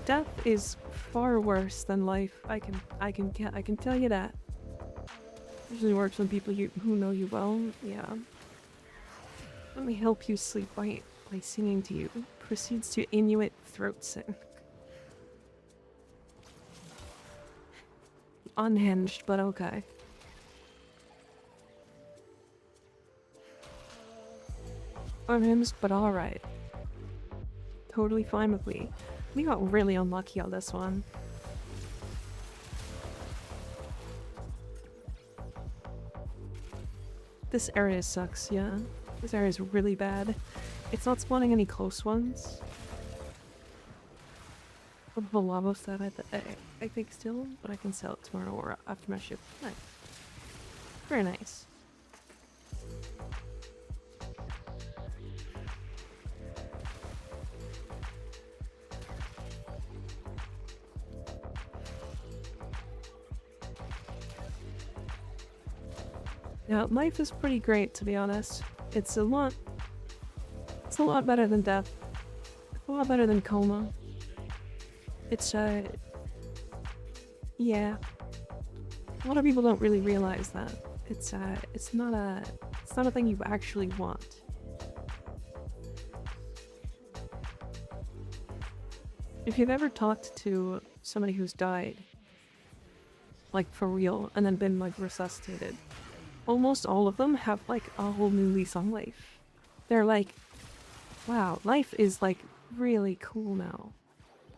Death is far worse than life. I can tell you that. Usually works on people who know you well. Yeah. Let me help you sleep by singing to you. Proceeds to Inuit throat sing. Unhinged, but okay. Unhinged, but alright. Totally fine with me. We got really unlucky on this one. This area sucks, yeah. This area is really bad. It's not spawning any close ones. of a lava set I think still, but I can sell it tomorrow or after my shift. Nice. Very nice. Now, life is pretty great, to be honest. It's a lot better than death. It's a lot better than coma. It's, yeah. A lot of people don't really realize that. It's not a thing you actually want. If you've ever talked to somebody who's died, like for real, and then been like resuscitated, almost all of them have like a whole new lease on life. They're like, wow, life is like really cool now.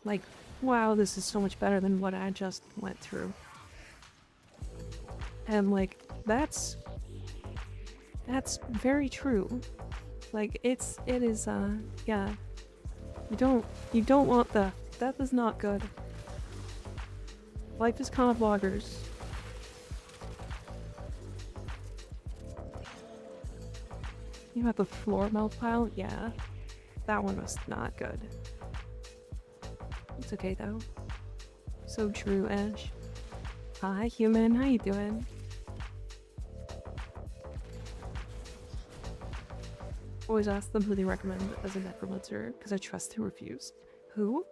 Like, wow, this is so much better than what I just went through. And like, that's very true. Like, it is, yeah. You don't want the, death is not good. Life is kind of bloggers. You have the floor melt pile? Yeah. That one was not good. It's okay though. So true, Ash. Hi, human. How you doing? Always ask them who they recommend as a necromancer, because I trust to refuse. Who?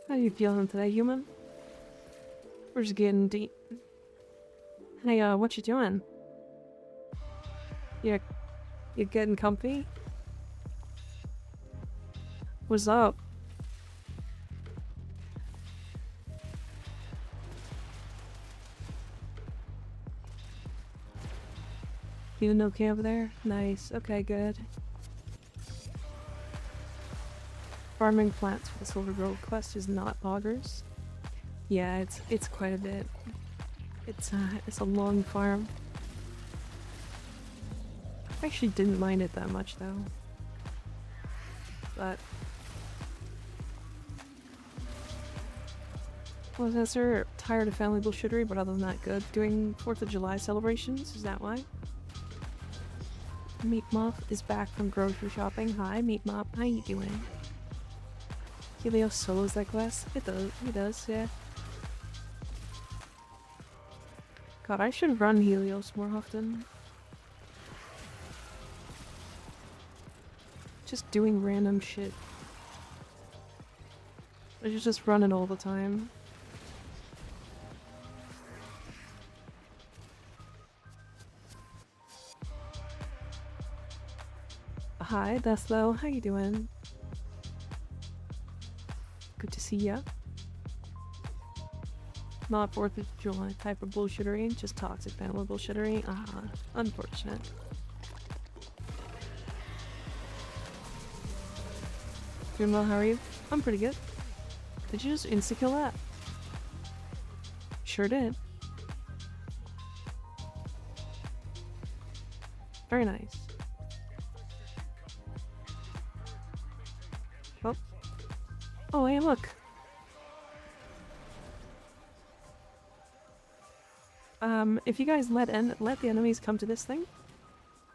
How you feeling today, human? We're just getting deep. Hey, what you doing? You getting comfy? What's up? Feeling okay over there? Nice. Okay, good. Farming plants for the Silver Grove quest is not poggers. Yeah, it's quite a bit. It's a long farm. I actually didn't mind it that much though. But well, that's her tired of family bullshittery, but other than that, good. Doing 4th of July celebrations, is that why? Meat Muff is back from grocery shopping. Hi, Meat Muff. How you doing? Helios solos that quest? It does, yeah. God, I should run Helios more often. Just doing random shit. I should just run it all the time. Hi, Deslo. How you doing? Good to see ya. Not 4th of July type of bullshittery, just toxic family bullshittery. Unfortunate. Doing well, how are you? I'm pretty good. Did you just insta-kill that? Sure did. Very nice. Oh. Oh, hey, look. If you guys let the enemies come to this thing,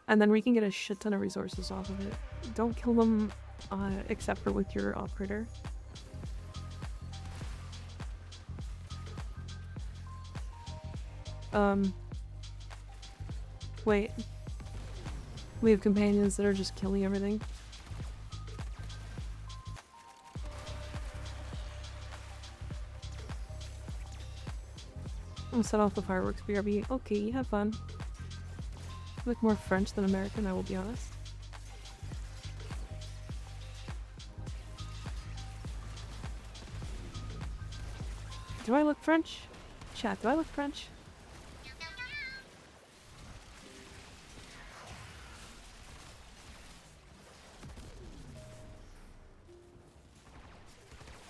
and then we can get a shit ton of resources off of it. Don't kill them, except for with your operator. Wait. We have companions that are just killing everything. I'm gonna set off the fireworks, BRB. Okay, have fun. You look more French than American, I will be honest. Do I look French? Chat, do I look French?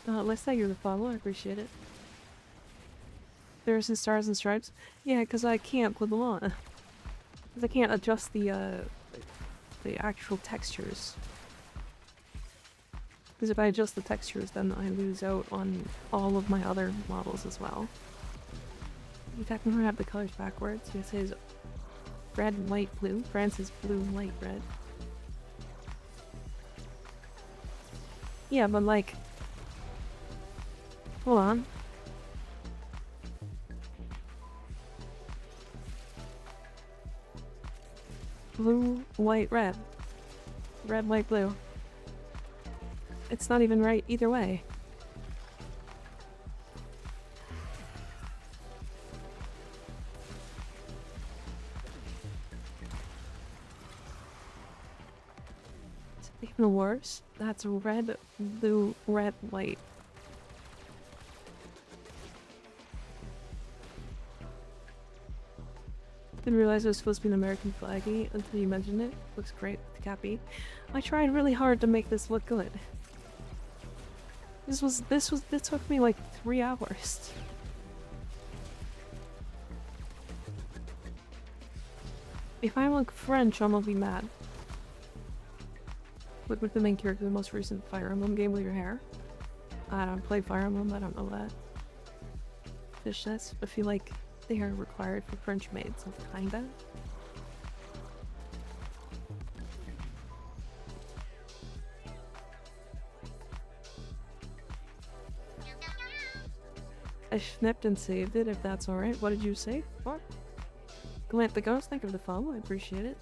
Let's say you're the follow, I appreciate it. There's his stars and stripes. Yeah, because I can't put them on. Because I can't adjust the actual textures. Because if I adjust the textures, then I lose out on all of my other models as well. You technically have the colors backwards. It says red, white, blue. France is blue, white, red. Yeah, but like... Hold on. Blue, white, red. Red, white, blue. It's not even right either way. It's even worse. That's red, blue, red, white. Didn't realize it was supposed to be an American flaggy until you mentioned it. Looks great with the cappy. I tried really hard to make this look good. This took me like 3 hours. If I look French, I'm gonna be mad. Look with the main character of the most recent Fire Emblem game with your hair. I don't play Fire Emblem, I don't know that. Fishnets, I feel like they are required for French maids, so kinda. I snipped and saved it if that's alright. What did you say? What? Glant the Ghost, thank you for the follow, I appreciate it.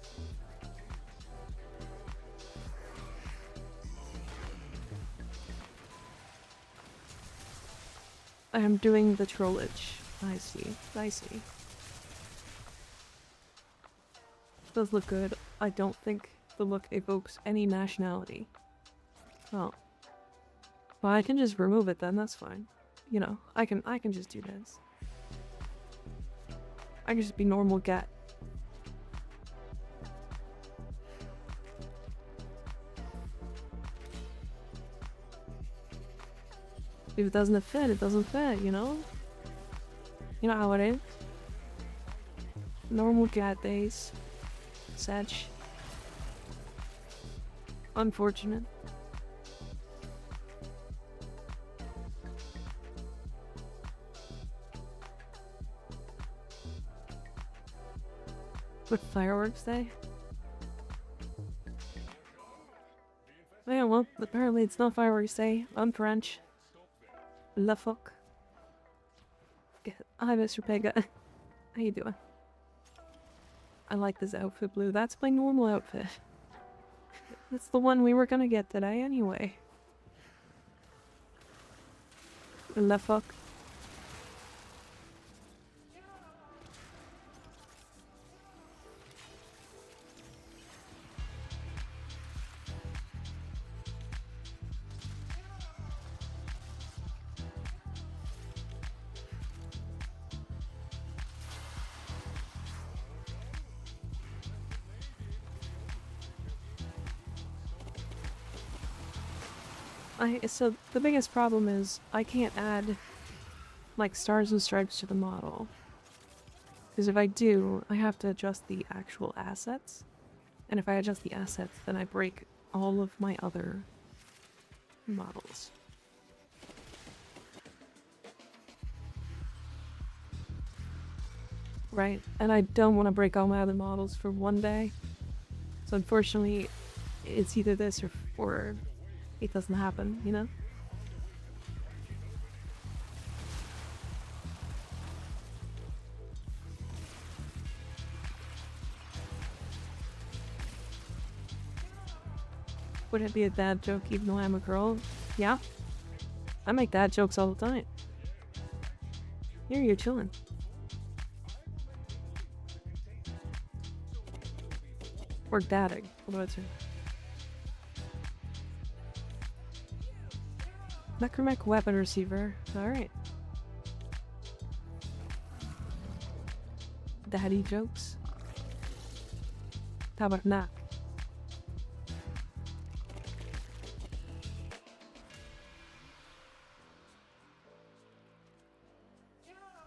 I am doing the trollage. I see. I see. Does look good. I don't think the look evokes any nationality. Well, I can just remove it then, that's fine. You know, I can just do this. I can just be normal Gat. If it doesn't fit, it doesn't fit, you know? You know how it is. Normal Gat days. Such. Unfortunate. What fireworks day? Yeah, well, apparently it's not fireworks day. I'm French. La fuck. Hi, Mr. Pega. How you doing? I like this outfit blue. That's my normal outfit. That's the one we were gonna get today anyway. La fuck. So the biggest problem is I can't add like stars and stripes to the model. Because if I do, I have to adjust the actual assets. And if I adjust the assets, then I break all of my other models. Right? And I don't want to break all my other models for one day. So unfortunately, it's either this or it doesn't happen, you know? Would it be a dad joke even though I'm a girl? Yeah. I make dad jokes all the time. Here you're chilling. Or dadding. What do I say? Necromech weapon receiver. Alright. Daddy jokes. Tabarnak.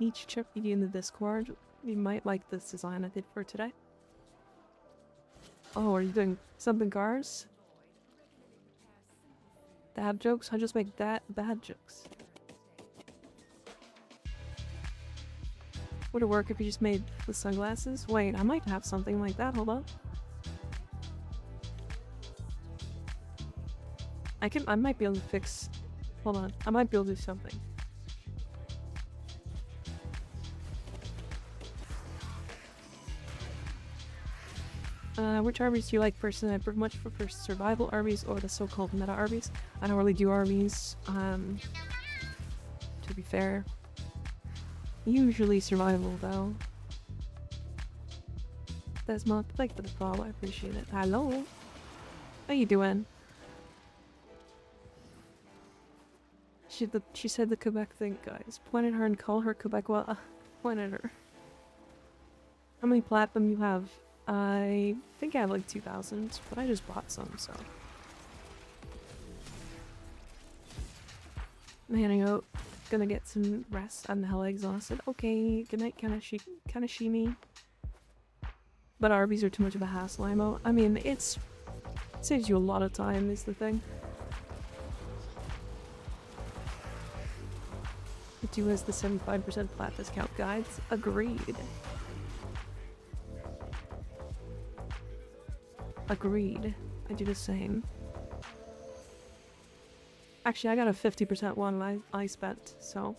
Each chip you in the Discord. You might like this design I did for today. Oh, are you doing something cars? Dad jokes? I just make bad jokes. Would it work if you just made the sunglasses? Wait, I might have something like that. Hold on. I might be able to fix... Hold on. I might be able to do something. Which Arby's do you like personally? I much prefer survival Arby's or the so-called meta Arby's. I don't really do Arby's, to be fair. Usually survival, though. That's not like for the follow, I appreciate it. Hello? How you doing? She said the Quebec thing, guys. Point at her and call her Quebec. Well, point at her. How many platinum you have? I think I have like 2,000, but I just bought some, so. Man, I'm gonna get some rest. I'm hella exhausted. Okay, good night, Kanashimi. But Arby's are too much of a hassle, IMO. I mean, it saves you a lot of time, is the thing. It do has the 75% flat discount guides. Agreed. Agreed. I do the same. Actually, I got a 50% one I spent, so.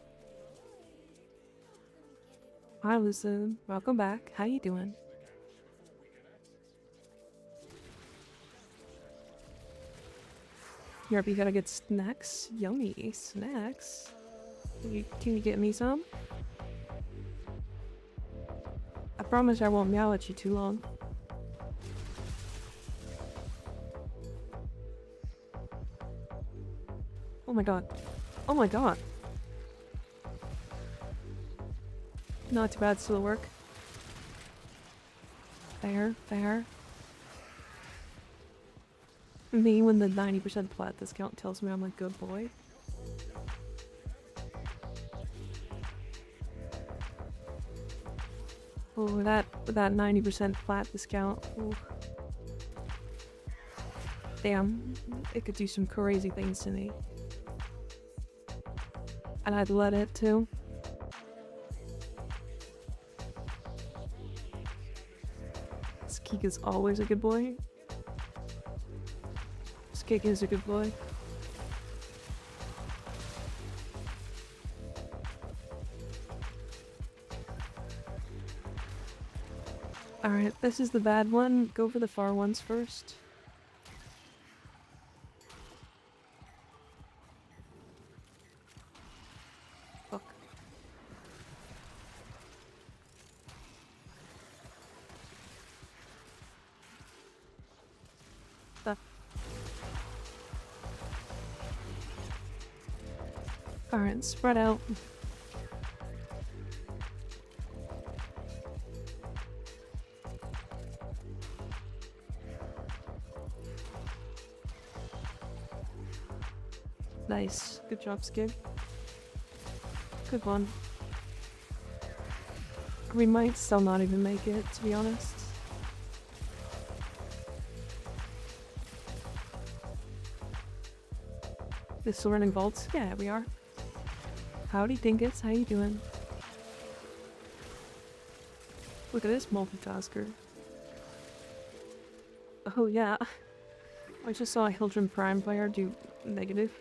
Hi, Lucid. Welcome back. How you doing? Europe, you gotta get snacks. Yummy snacks. Can you get me some? I promise I won't meow at you too long. Oh my god. Oh my god. Not too bad, still at work. Fair, fair. Me when the 90% flat discount tells me I'm a good boy. Oh, that 90% flat discount. Ooh. Damn, it could do some crazy things to me. And I'd let it too. Skeek is always a good boy. Skeek is a good boy. Alright, this is the bad one. Go for the far ones first. Fuck. Stuff. Alright, spread out. Nice. Good job, Skig. Good one. We might still not even make it, to be honest. The still running vaults? Yeah, we are. Howdy, Dingus. How you doing? Look at this multitasker. Oh, yeah. I just saw a Hildren Prime player do negative.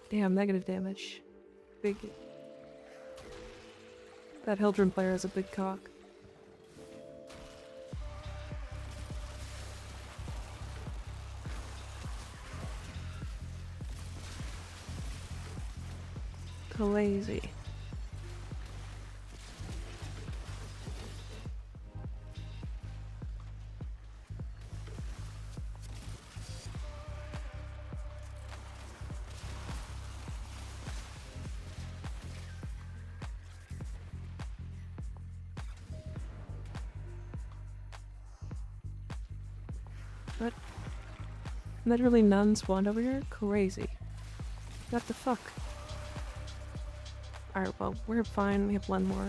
Damn, negative damage. Big. That Hildren player has a big cock. Crazy. What? Literally none spawned over here? Crazy. What the fuck? Alright, well, we're fine. We have one more.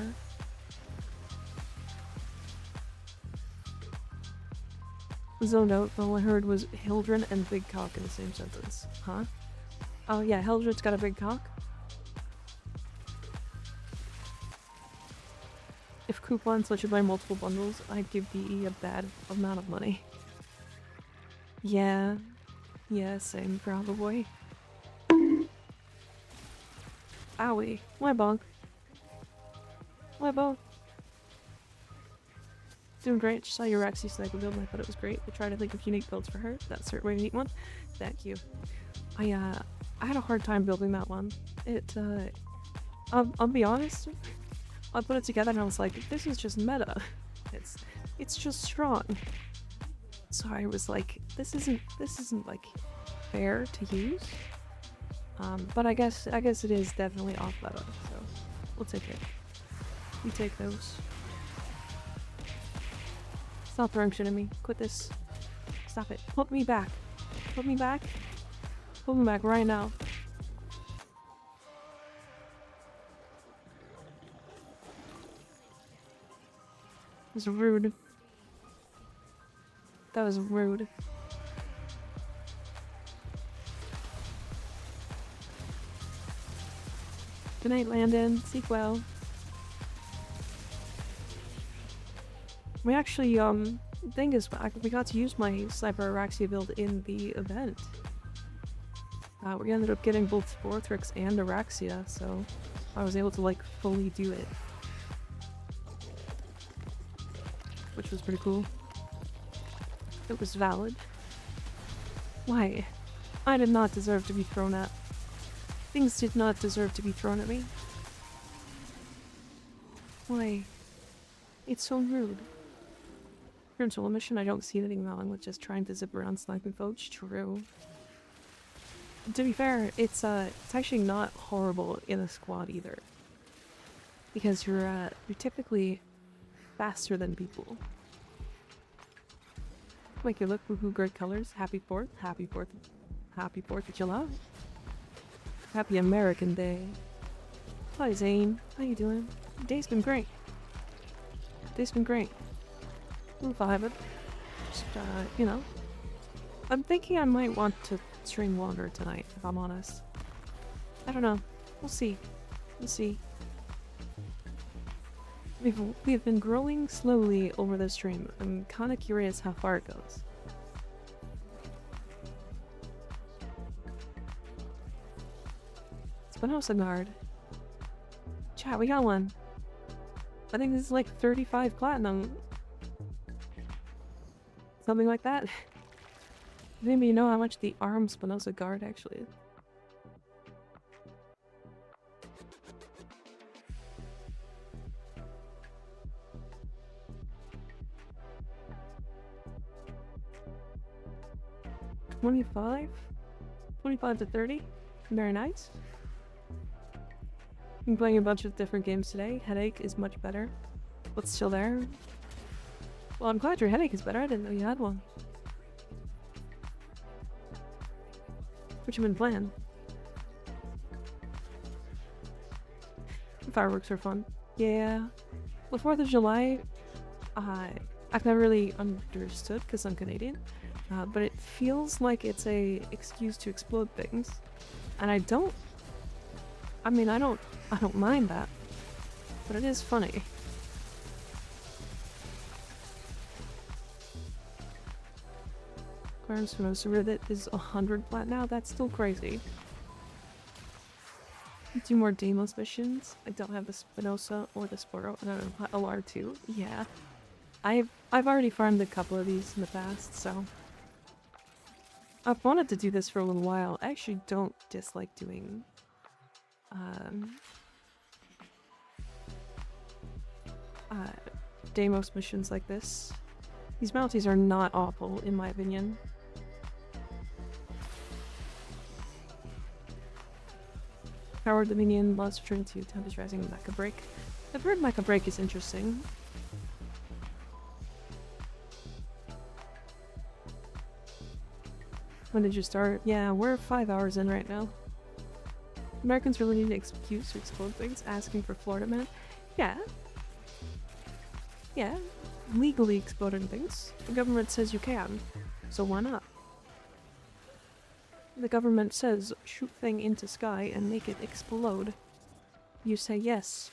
Zoned out, but all I heard was Hildren and big cock in the same sentence. Huh? Oh yeah, Hildren's got a big cock. If coupons let you buy multiple bundles, I'd give DE a bad amount of money. Yeah. Yeah, same probably. Owie. Why bonk? Why bonk? Doing great. Just saw your Raxi Sniper build and I thought it was great. I tried to think of unique builds for her. That's a certain way to neat one. Thank you. I had a hard time building that one. I'll be honest. I put it together and I was like, this is just meta. It's just strong. So I was like, this isn't like fair to use. But I guess it is definitely off meta. So we'll take it. We take those. Stop throwing shit at me. Quit this. Stop it. Put me back. Put me back. Put me back right now. That was rude. That was rude. Good night, Landon. Sleep well. We actually, the thing is, we got to use my Sniper Araxia build in the event. We ended up getting both Sporthrix and Araxia, so I was able to, like, fully do it. Which was pretty cool. It was valid. Why? I did not deserve to be thrown at. Things did not deserve to be thrown at me. Why? It's so rude. Current solo mission, I don't see anything wrong with just trying to zip around sniping folks. True. To be fair, it's actually not horrible in a squad either. Because you're typically faster than people. Make your look, woohoo, great colors. Happy 4th. Happy 4th. Happy 4th of July. Happy American Day. Hi Zane. How you doing? Day's been great. Day's been great. I'm vibing. Just, you know. I'm thinking I might want to stream longer tonight, if I'm honest. I don't know. We'll see. We'll see. We've been growing slowly over the stream. I'm kind of curious how far it goes. Spinoza guard. Chat, we got one. I think this is like 35 platinum. Something like that. Does anybody know how much the ARM Spinoza guard actually is? $25? 25 to 30? Very nice. Been playing a bunch of different games today. Headache is much better. What's still there? Well, I'm glad your headache is better. I didn't know you had one. What you been playing? Fireworks are fun. Yeah. The 4th of July, I've never really understood because I'm Canadian, but it feels like it's a excuse to explode things, and I don't mind that, but it is funny. Clarence Spinoza Reddit is 100 plat now. That's still crazy. Do more Deimos missions. I don't have the Spinoza or the Sporo. I don't know, LR2. Yeah. I've already farmed a couple of these in the past, so I've wanted to do this for a little while. I actually don't dislike doing Deimos missions like this. These bounties are not awful, in my opinion. Power Dominion, Monster Train 2, Tempest Rising, Mecha Break. I've heard Mecha Break is interesting. When did you start? Yeah, we're 5 hours in right now. Americans really need an excuse to explode things, asking for Florida Man. Yeah. Yeah. legally exploding things. The government says you can, so why not? The government says shoot thing into sky and make it explode. You say yes.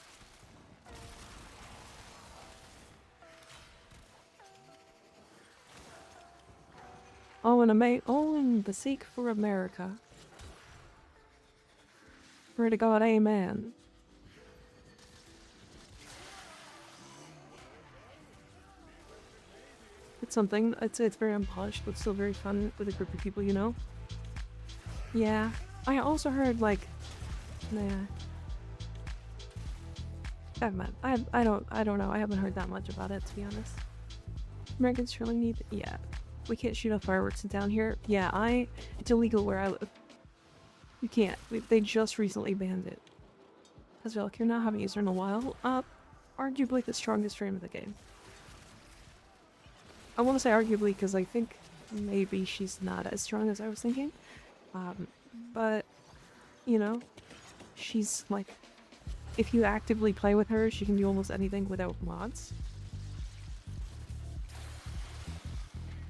Oh, and the sake for America. Pray to God, amen. It's something. I'd say it's very unpolished, but still very fun with a group of people, you know? Yeah. I also heard, like... Nah. I don't know. I haven't heard that much about it, to be honest. Americans surely need... Yeah. We can't shoot off fireworks down here. Yeah, it's illegal where I live. You can't. They just recently banned it. Because Valkyr now haven't used her in a while. Arguably the strongest frame of the game. I want to say arguably because I think maybe she's not as strong as I was thinking. But, you know, she's like, if you actively play with her, she can do almost anything without mods.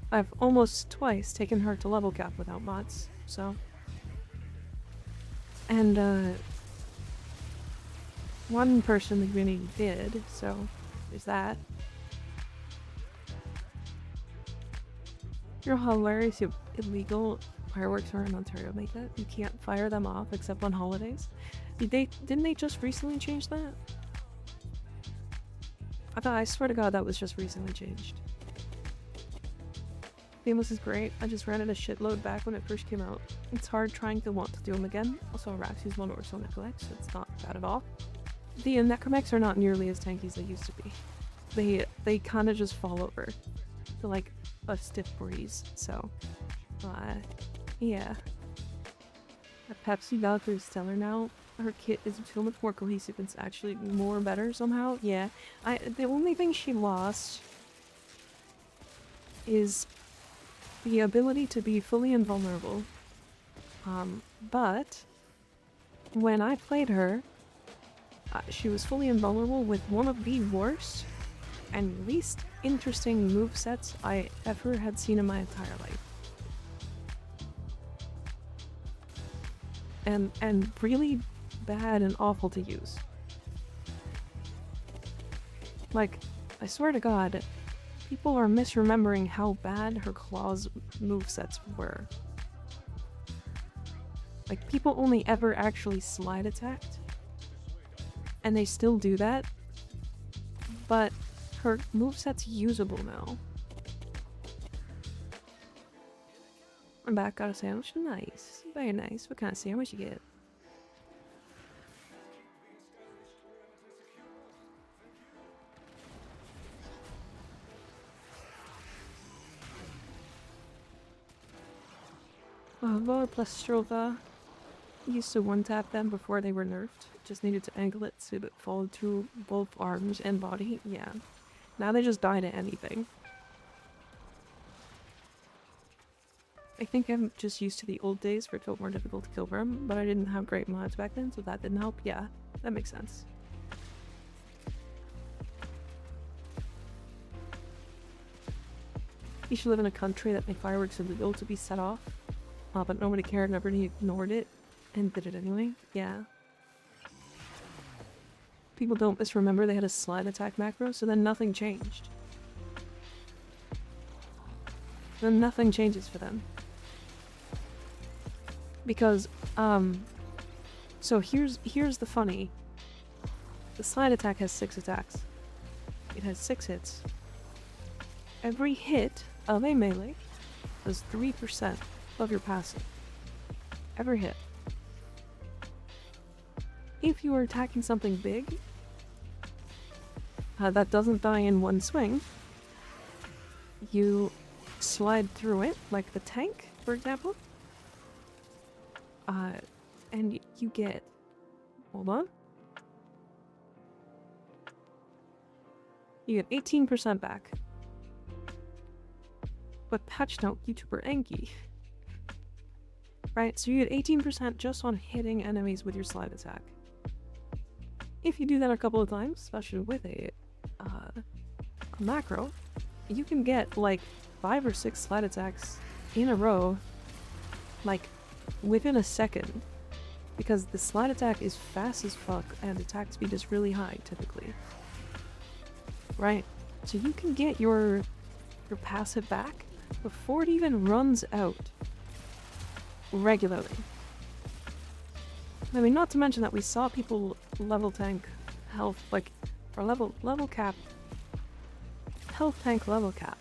I've almost twice taken her to level cap without mods, so. And, one person in the community did, so there's that. You know how hilarious illegal fireworks are in Ontario make that? You can't fire them off except on holidays. Didn't they just recently change that? I swear to God that was just recently changed. Famous is great. I just ran it a shitload back when it first came out. It's hard trying to want to do them again. Also, Araxi's one or so Necrolex, so it's not bad at all. The Necromex are not nearly as tanky as they used to be. They kind of just fall over to like a stiff breeze, so yeah. The Pepsi Valkyr is stellar now. Her kit is so much more cohesive. It's actually more better somehow. Yeah. The only thing she lost is the ability to be fully invulnerable. But when I played her, she was fully invulnerable with one of the worst and least interesting movesets I ever had seen in my entire life. And really bad and awful to use. Like, I swear to God, people are misremembering how bad her claws movesets were. Like, people only ever actually slide attacked. And they still do that. But her moveset's usable now. I'm back, got a sandwich. Nice. Very nice. What kind of sandwich you get? Valor plus Strova. Used to one-tap them before they were nerfed. Just needed to angle it so it followed through both arms and body. Yeah. Now they just die to anything. I think I'm just used to the old days where it felt more difficult to kill them, but I didn't have great mods back then, so that didn't help. Yeah, that makes sense. You should live in a country that made fireworks illegal to be set off, but nobody cared and everybody ignored it and did it anyway. Yeah. People don't misremember they had a slide attack macro, so then nothing changed. Then nothing changes for them. Because, so here's the funny. The slide attack has 6 attacks. It has 6 hits. Every hit of a melee does 3% of your passive. Every hit. If you are attacking something big, that doesn't die in one swing, you slide through it, like the tank, for example, and you get, hold on, you get 18% back. But patch note, YouTuber Enki. Right, so you get 18% just on hitting enemies with your slide attack. If you do that a couple of times, especially with a macro, you can get like 5 or 6 slide attacks in a row, like within a second, because the slide attack is fast as fuck and attack speed is really high typically. Right? So you can get your passive back before it even runs out regularly. I mean, not to mention that we saw people level tank health, like, or level cap, health tank level cap.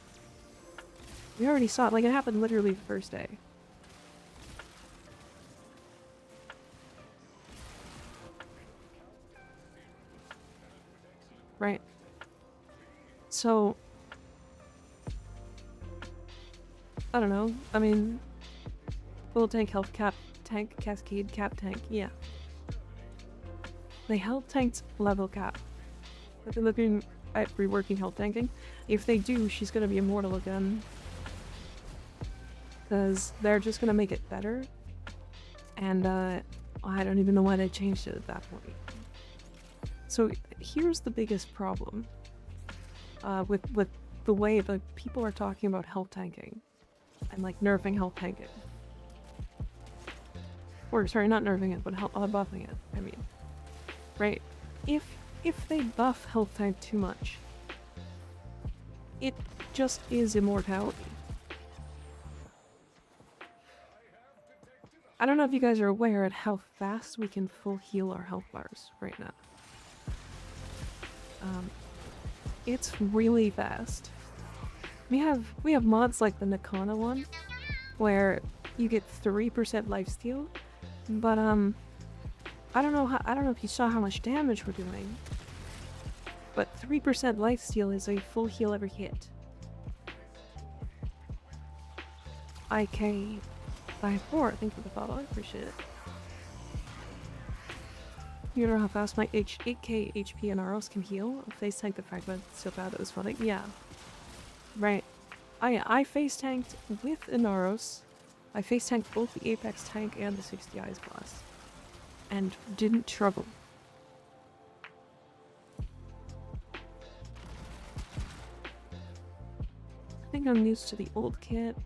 We already saw it, like it happened literally the first day. Right. So, I don't know, I mean, full tank health cap, tank, cascade cap tank, yeah. They health tanked level cap. But they're looking at reworking health tanking. If they do, she's gonna be immortal again. Because they're just gonna make it better. And I don't even know why they changed it at that point. So here's the biggest problem with the way that people are talking about health tanking and like nerfing health tanking. Or sorry, not nerfing it, but buffing it. I mean, right? If they buff health tank too much, it just is immortality. I don't know if you guys are aware at how fast we can full heal our health bars right now. It's really fast. We have mods like the Nakana one, where you get 3% lifesteal, but I don't know if you saw how much damage we're doing, but 3% lifesteal is a full heal every hit. IK by 4, thank you for the follow, I appreciate it. You know how fast my 8k HP and ROs can heal? Face tank the fragment, so bad that was funny. Yeah. Right. I face tanked with Inaros. I face tanked both the Apex tank and the 60 Eyes Blast. And didn't struggle. I think I'm used to the old kit,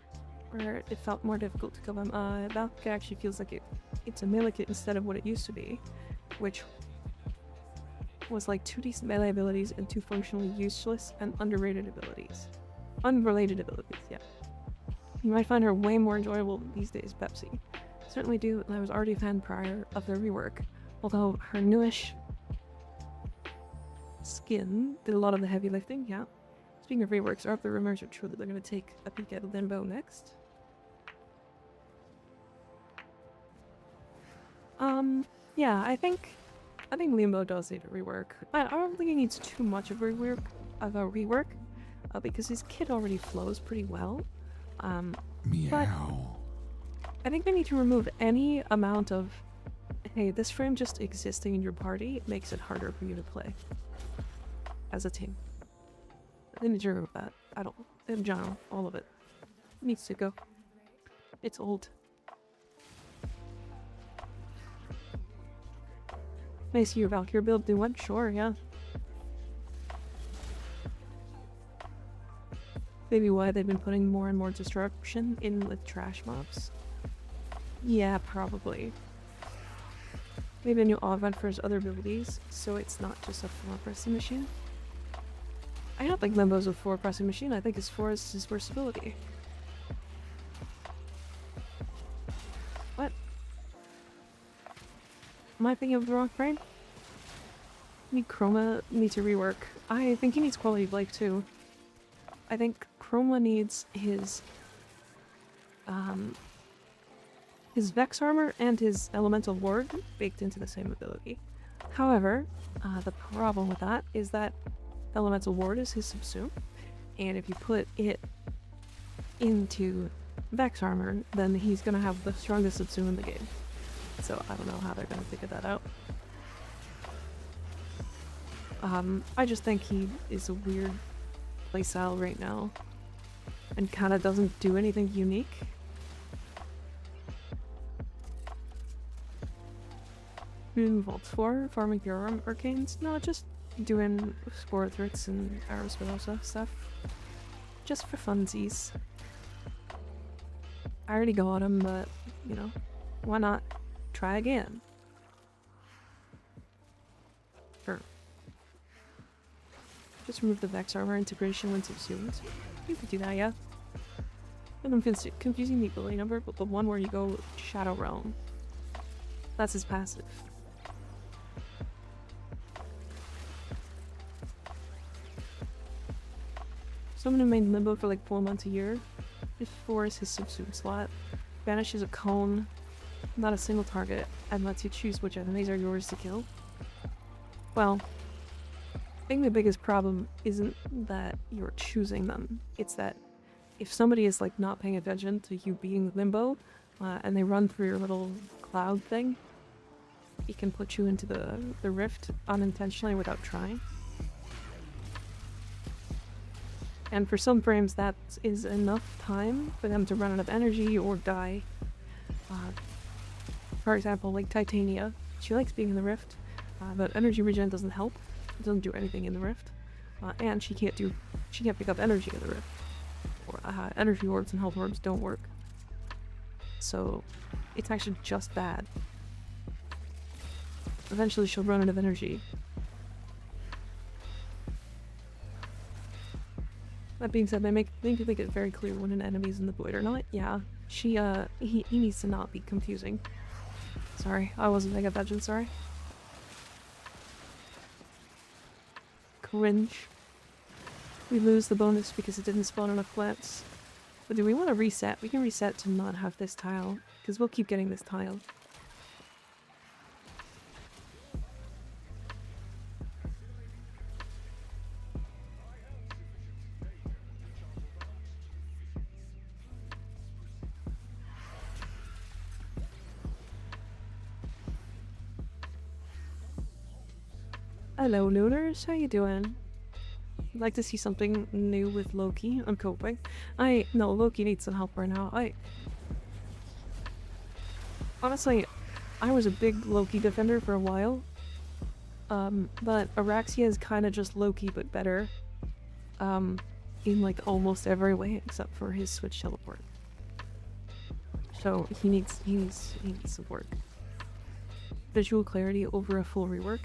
where it felt more difficult to kill them. Valkyr actually feels like it's a melee kit instead of what it used to be, which was like 2 decent melee abilities and 2 functionally useless and underrated abilities. Unrelated abilities, yeah. You might find her way more enjoyable these days, Pepsi. Certainly do, and I was already a fan prior of their rework, although her newish skin did a lot of the heavy lifting, yeah. Speaking of reworks, are the rumors are true that they're going to take a peek at Limbo next? Yeah, I think Limbo does need a rework. I don't think it needs too much of a rework, because his kit already flows pretty well. But I think they need to remove any amount of, hey, this frame just existing in your party makes it harder for you to play as a team. They need to remove that. I don't, in general, all of it needs to go. It's old. May I see your Valkyr build do one? Sure, yeah. Maybe why they've been putting more and more disruption in with trash mobs. Yeah, probably. Maybe a new augment for his other abilities, so it's not just a 4-pressing machine. I don't think Limbo's a 4-pressing machine, I think his 4 is his versatility. What? Am I thinking of the wrong frame? Chroma needs to rework. I think he needs quality of life too. I think Chroma needs his Vex armor and his elemental ward baked into the same ability. However, the problem with that is that elemental ward is his subsume, and if you put it into Vex armor, then he's gonna have the strongest subsume in the game. So I don't know how they're gonna figure that out. I just think he is a weird playstyle right now, and kind of doesn't do anything unique. Vault 4, farming your arcanes? No, just doing spore threats and Aerospinosa stuff. Just for funsies. I already got him, but, you know, why not try again? Sure. Just remove the Vex armor integration when subsumed. You could do that, yeah. And I'm confusing the ability number, but the one where you go Shadow Realm. That's his passive. Someone who made Limbo for like 4 months a year. If 4 is his subsume slot. Banishes a cone, not a single target, and lets you choose which enemies are yours to kill. Well, I think the biggest problem isn't that you're choosing them. It's that if somebody is like not paying attention to you being Limbo, and they run through your little cloud thing, it can put you into the rift unintentionally without trying. And for some frames that is enough time for them to run out of energy or die. For example, like Titania, she likes being in the rift, but energy regen doesn't help. It doesn't do anything in the rift. And she can't pick up energy in the rift. Or energy orbs and health orbs don't work. So it's actually just bad. Eventually she'll run out of energy. That being said, they make it very clear when an enemy's in the void or not. Yeah, he needs to not be confusing. Sorry, I wasn't paying attention, sorry. Cringe. We lose the bonus because it didn't spawn enough plants. But do we want to reset? We can reset to not have this tile, because we'll keep getting this tile. Hello, Lunars. How you doing? I'd like to see something new with Loki. I'm coping. No, Loki needs some help right now. Honestly, I was a big Loki defender for a while. But Araxia is kind of just Loki, but better. In like almost every way except for his switch teleport. So he needs some work. Visual clarity over a full rework.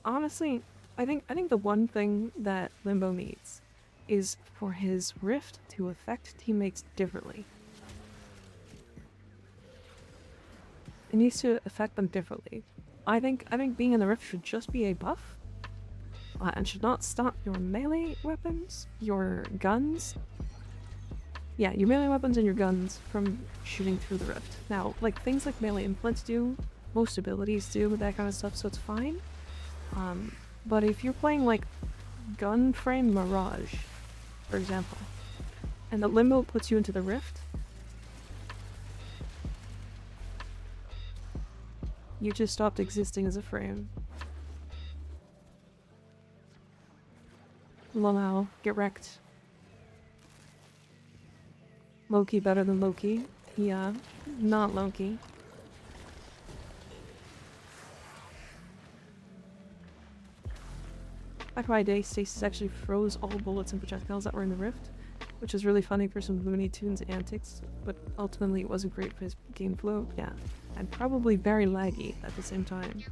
Honestly, I think the one thing that Limbo needs is for his rift to affect teammates differently. It needs to affect them differently. I think being in the rift should just be a buff, and should not stop your melee weapons, your guns. Yeah, your melee weapons and your guns from shooting through the rift. Now, like things like melee implements do, most abilities do, that kind of stuff, so it's fine. But if you're playing like Gunframe Mirage, for example, and the Limbo puts you into the rift, you just stopped existing as a frame. Lamau, get wrecked. Loki better than Loki. Yeah, not Loki. By day, Stasis actually froze all bullets and projectiles that were in the rift, which is really funny for some Looney Tunes antics, but ultimately it wasn't great for his game flow, yeah, and probably very laggy at the same time.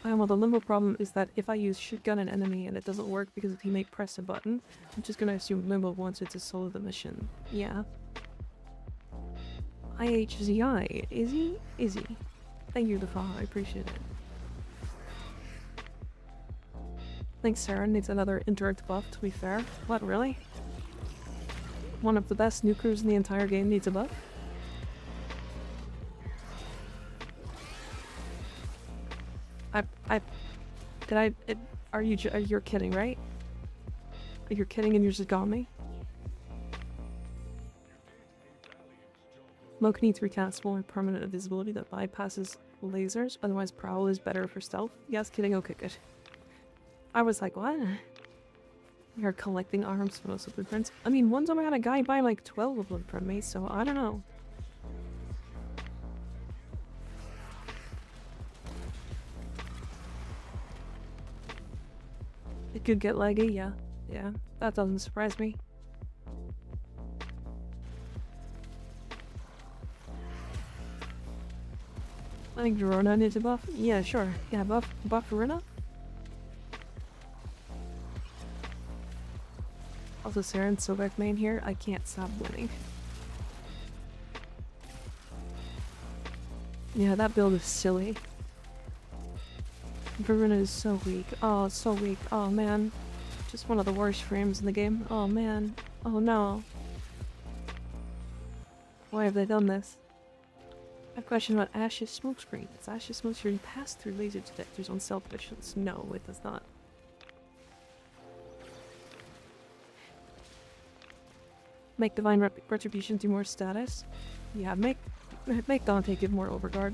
Well, the Limbo problem is that if I use shoot gun an enemy and it doesn't work because a teammate pressed a button, I'm just gonna assume Limbo wants it to solo the mission. Yeah. IHZI, Izzy? Thank you, Defa, I appreciate it. Thanks, Sarah. Needs another indirect buff, to be fair. What, really? One of the best nukers in the entire game needs a buff? You're kidding, right? You're kidding and you just got me? Loki needs recastable and permanent invisibility that bypasses lasers, otherwise Prowl is better for stealth. Yes, kidding, okay, good. I was like, what? You're collecting arms for most of the blueprints. I mean, one time I had a guy buy like 12 of them from me, so I don't know. It could get laggy, yeah. Yeah, that doesn't surprise me. I think Verona needs a buff. Yeah, sure. Yeah, buff Verona. Also, Sarah and Sobek main here. I can't stop winning. Yeah, that build is silly. Verona is so weak. Oh, so weak. Oh man. Just one of the worst frames in the game. Oh man. Oh no. Why have they done this? I have a question about Ash's smokescreen. Does Ash's smokescreen pass through laser detectors on stealth missions? No, it does not. Make Divine Retribution do more status? Yeah, make Dante give more overguard.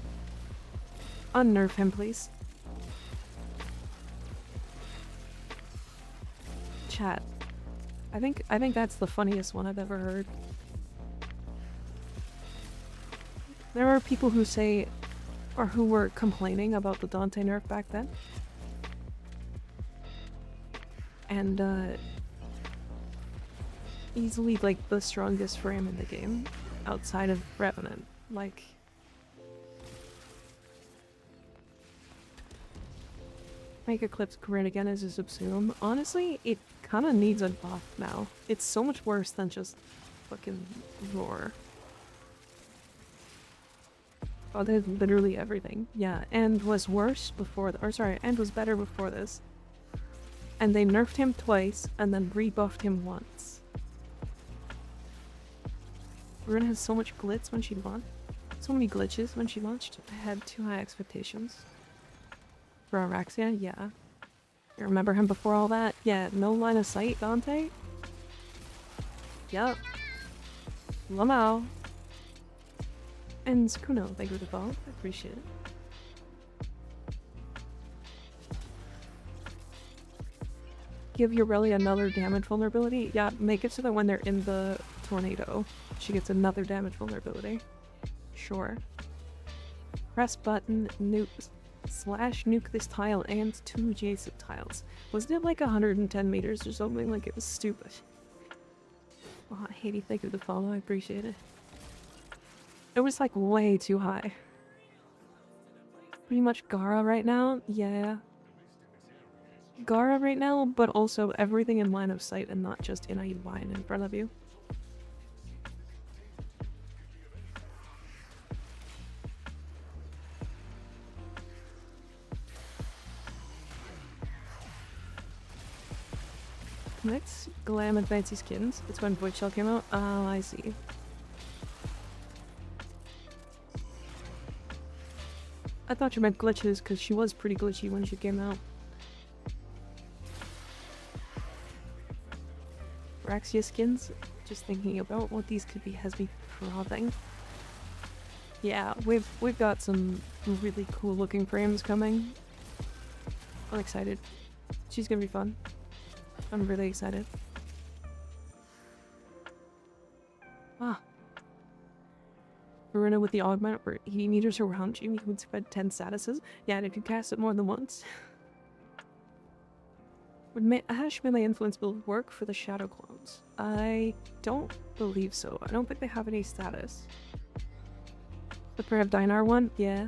Unnerve him, please. Chat. I think that's the funniest one I've ever heard. There are people who say, or who were complaining about the Dante nerf back then. And, easily, like, the strongest frame in the game, outside of Revenant. Like... Make Eclipse Corinne again as a subsume. Honestly, it kinda needs a buff now. It's so much worse than just fucking Roar. Oh, there's literally everything. Yeah, and was worse before and was better before this. And they nerfed him twice, and then rebuffed him once. Runa has so much glitz when she launched. So many glitches when she launched. I had too high expectations. For Araxia, yeah. You remember him before all that? Yeah, no line of sight, Dante? Yup. Lamau. And Sakuno, thank you for the follow. I appreciate it. Give Ureli another damage vulnerability? Yeah, make it so that when they're in the tornado, she gets another damage vulnerability. Sure. Press button, nuke this tile and 2 adjacent tiles. Wasn't it like 110 meters or something? Like, it was stupid. Oh, Haiti, thank you for the follow. I appreciate it. It was like way too high. Pretty much Gara right now? Yeah. Gara right now, but also everything in line of sight and not just in a line in front of you. Next, Glam and Fancy Skins. It's when Void Shell came out. Oh, I see. I thought you meant glitches, because she was pretty glitchy when she came out. Raxia skins? Just thinking about what these could be has me frothing. Yeah, we've got some really cool looking frames coming. I'm excited. She's gonna be fun. I'm really excited. Ah. Verona with the augment where 80 meters around you, you would spread 10 statuses. Yeah, and if you cast it more than once. Would Ash melee influence build work for the shadow clones? I don't believe so. I don't think they have any status. The Prayer of Dinar one? Yeah.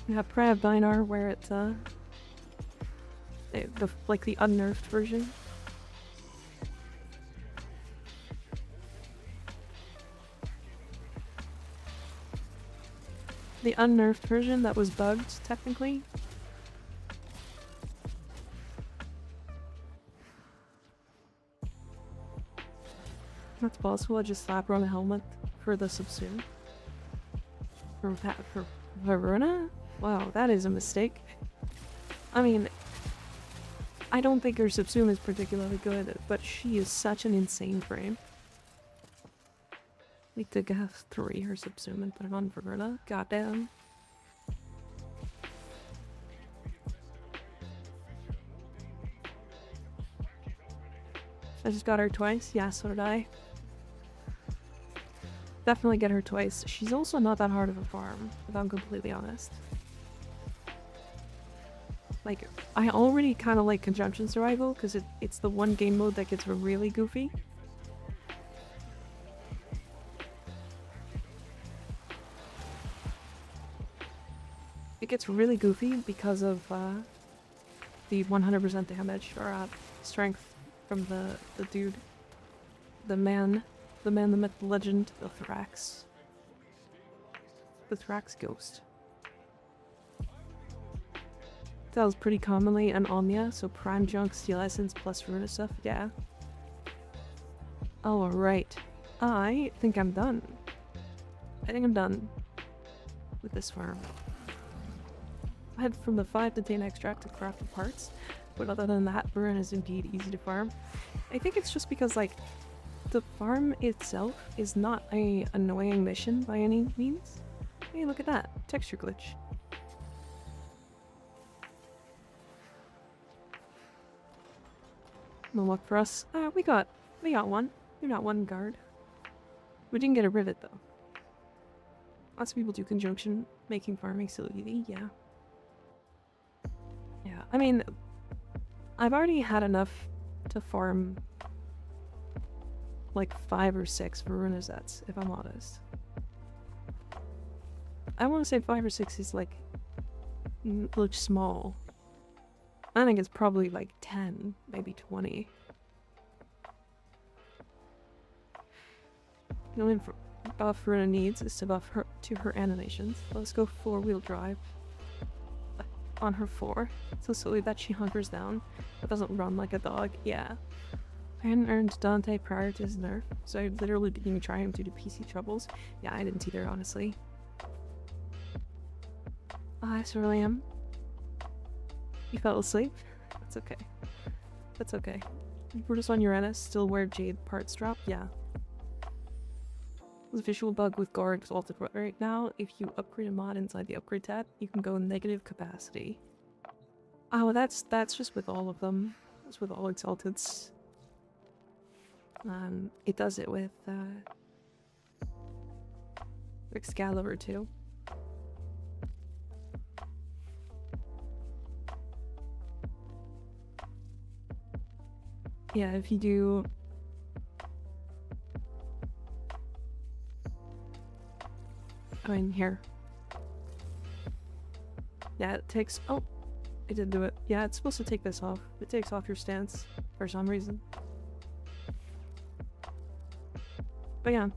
You have Prayer of Dinar where it's like the unnerfed version. The unnerfed version that was bugged, technically. That's possible. I just slap her on the helmet for the subsume. For Verona? Wow, that is a mistake. I mean, I don't think her subsume is particularly good, but she is such an insane frame. Need to get 3 her subsume and put it on Verona. Goddamn. I just got her twice. Yeah, so did I. Definitely get her twice. She's also not that hard of a farm, if I'm completely honest. Like, I already kind of like Conjunction Survival because it's the one game mode that gets really goofy. It gets really goofy because of the 100% damage or strength from the dude, the man, the myth, the legend, the Thrax ghost. That was pretty commonly an Omnia, so Prime Junk, Steel Essence plus Runa stuff, yeah. Alright. I think I'm done. I think I'm done with this farm. I had from the 5 to 10 extract to craft the parts, but other than that, Burn is indeed easy to farm. I think it's just because, like, the farm itself is not a annoying mission by any means. Hey, look at that. Texture glitch. No luck for us. We got one. We got one guard. We didn't get a rivet though. Lots of people do conjunction, making farming so easy, yeah. Yeah, I mean, I've already had enough to farm like 5 or 6 Varunazets, if I'm honest. I want to say 5 or 6 is like, looks small. I think it's probably like 10, maybe 20. The only buff Runa needs is to buff her to her animations. Let's go 4-wheel drive on her 4, so slowly that she hunkers down, but doesn't run like a dog. Yeah. I hadn't earned Dante prior to his nerf, so I literally didn't even try him due to PC troubles. Yeah, I didn't either, honestly. I surely am. You fell asleep? That's okay. That's okay. We're just on Uranus, still where Jade parts drop? Yeah. There's a visual bug with Gore Exalted right now. If you upgrade a mod inside the upgrade tab, you can go negative capacity. Oh, that's just with all of them. That's with all Exalteds. It does it with Excalibur too. Yeah, if you do... I mean, here. Yeah, it takes... Oh! It did do it. Yeah, it's supposed to take this off. It takes off your stance for some reason. But yeah.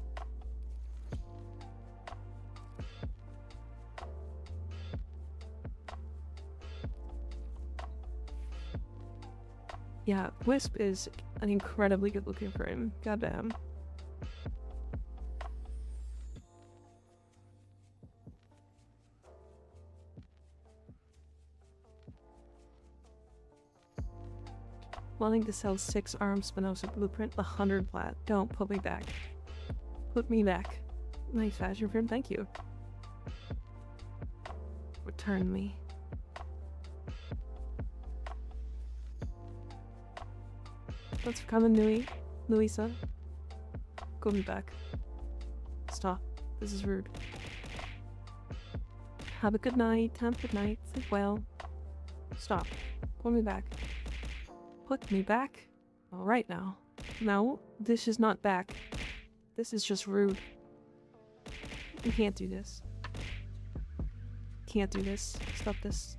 Yeah, Wisp is an incredibly good looking frame. Goddamn. Wanting to sell 6 arms Spinoza blueprint, 100 plat. Don't put me back. Put me back. Nice fashion frame, thank you. Return me. Thanks for coming, Louisa. Go me back. Stop. This is rude. Have a good night. Have a good night. Sleep well. Stop. Put me back. Put me back. Alright now. No, this is not back. This is just rude. You can't do this. Can't do this. Stop this.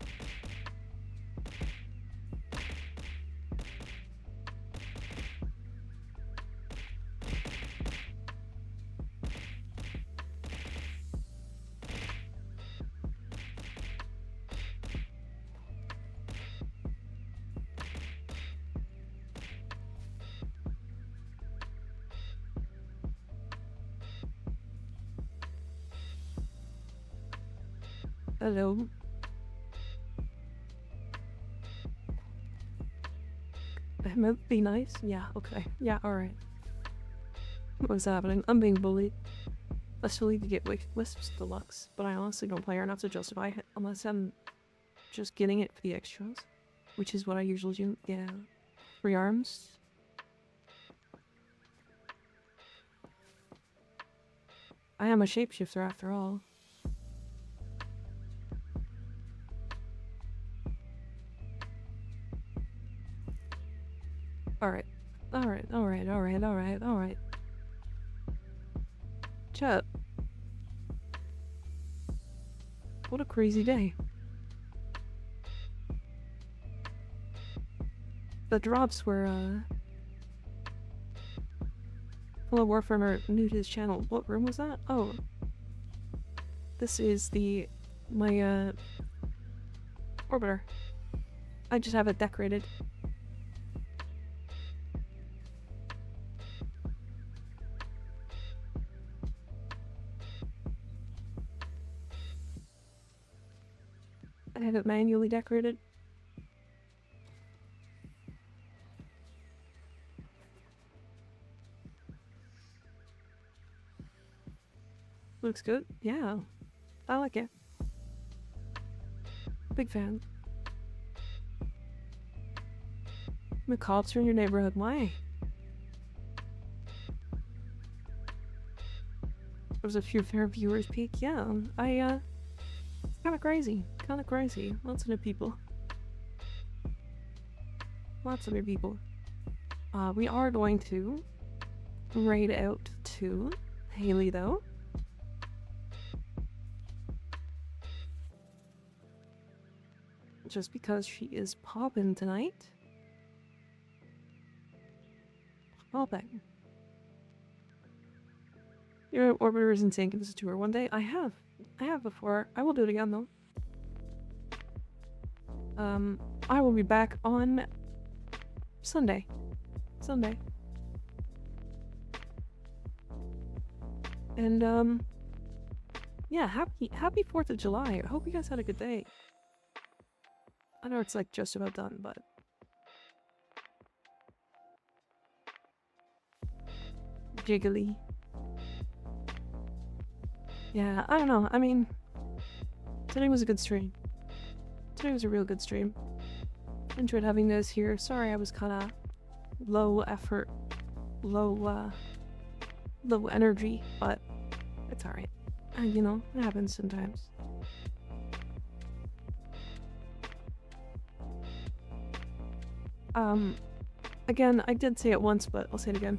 Hello. Be nice? Yeah, okay. Yeah, alright. What's happening? I'm being bullied. I still need to get Wisps Deluxe, but I honestly don't play her enough to justify it unless I'm just getting it for the extras, which is what I usually do. Yeah. 3 arms. I am a shapeshifter after all. Alright. Alright. Chat. What a crazy day. The drops were, Hello Warframer, new to his channel. What room was that? Oh. This is my orbiter. I just have it decorated. I have it manually decorated. Looks good. Yeah. I like it. Big fan. Cops are in your neighborhood. Why? There's a few fair viewers peak. Yeah. It's kind of crazy. Lots of new people. We are going to raid out to Haley, though. Just because she is popping tonight. Popping. Your orbiter is insane. Give us a tour one day. I have before. I will do it again though. I will be back on Sunday. And yeah, happy 4th of July. I hope you guys had a good day. I know it's like just about done, but jiggly. Yeah, I don't know. I mean, today was a good stream. Today was a real good stream. Enjoyed having this here. Sorry I was kind of low effort, low energy, but it's alright. And you know, it happens sometimes. Again, I did say it once, but I'll say it again.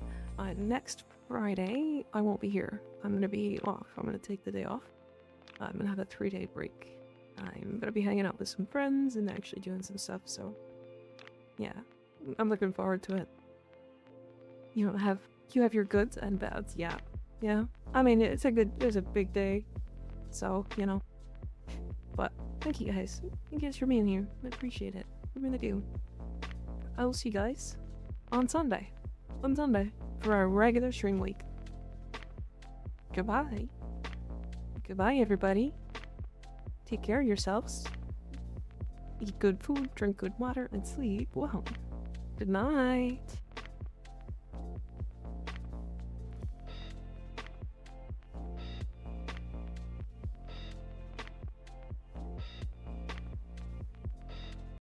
Next Friday, I won't be here. I'm gonna be off. I'm gonna take the day off. I'm gonna have a 3-day break. I'm gonna be hanging out with some friends and actually doing some stuff, so yeah. I'm looking forward to it. You have your goods and bads, yeah. Yeah. I mean, it's a big day, so, you know. But thank you guys. Thank you guys for being here. I appreciate it. I really do. I will see you guys on Sunday. For our regular stream week. Goodbye. Goodbye, everybody. Take care of yourselves. Eat good food, drink good water, and sleep well. Good night.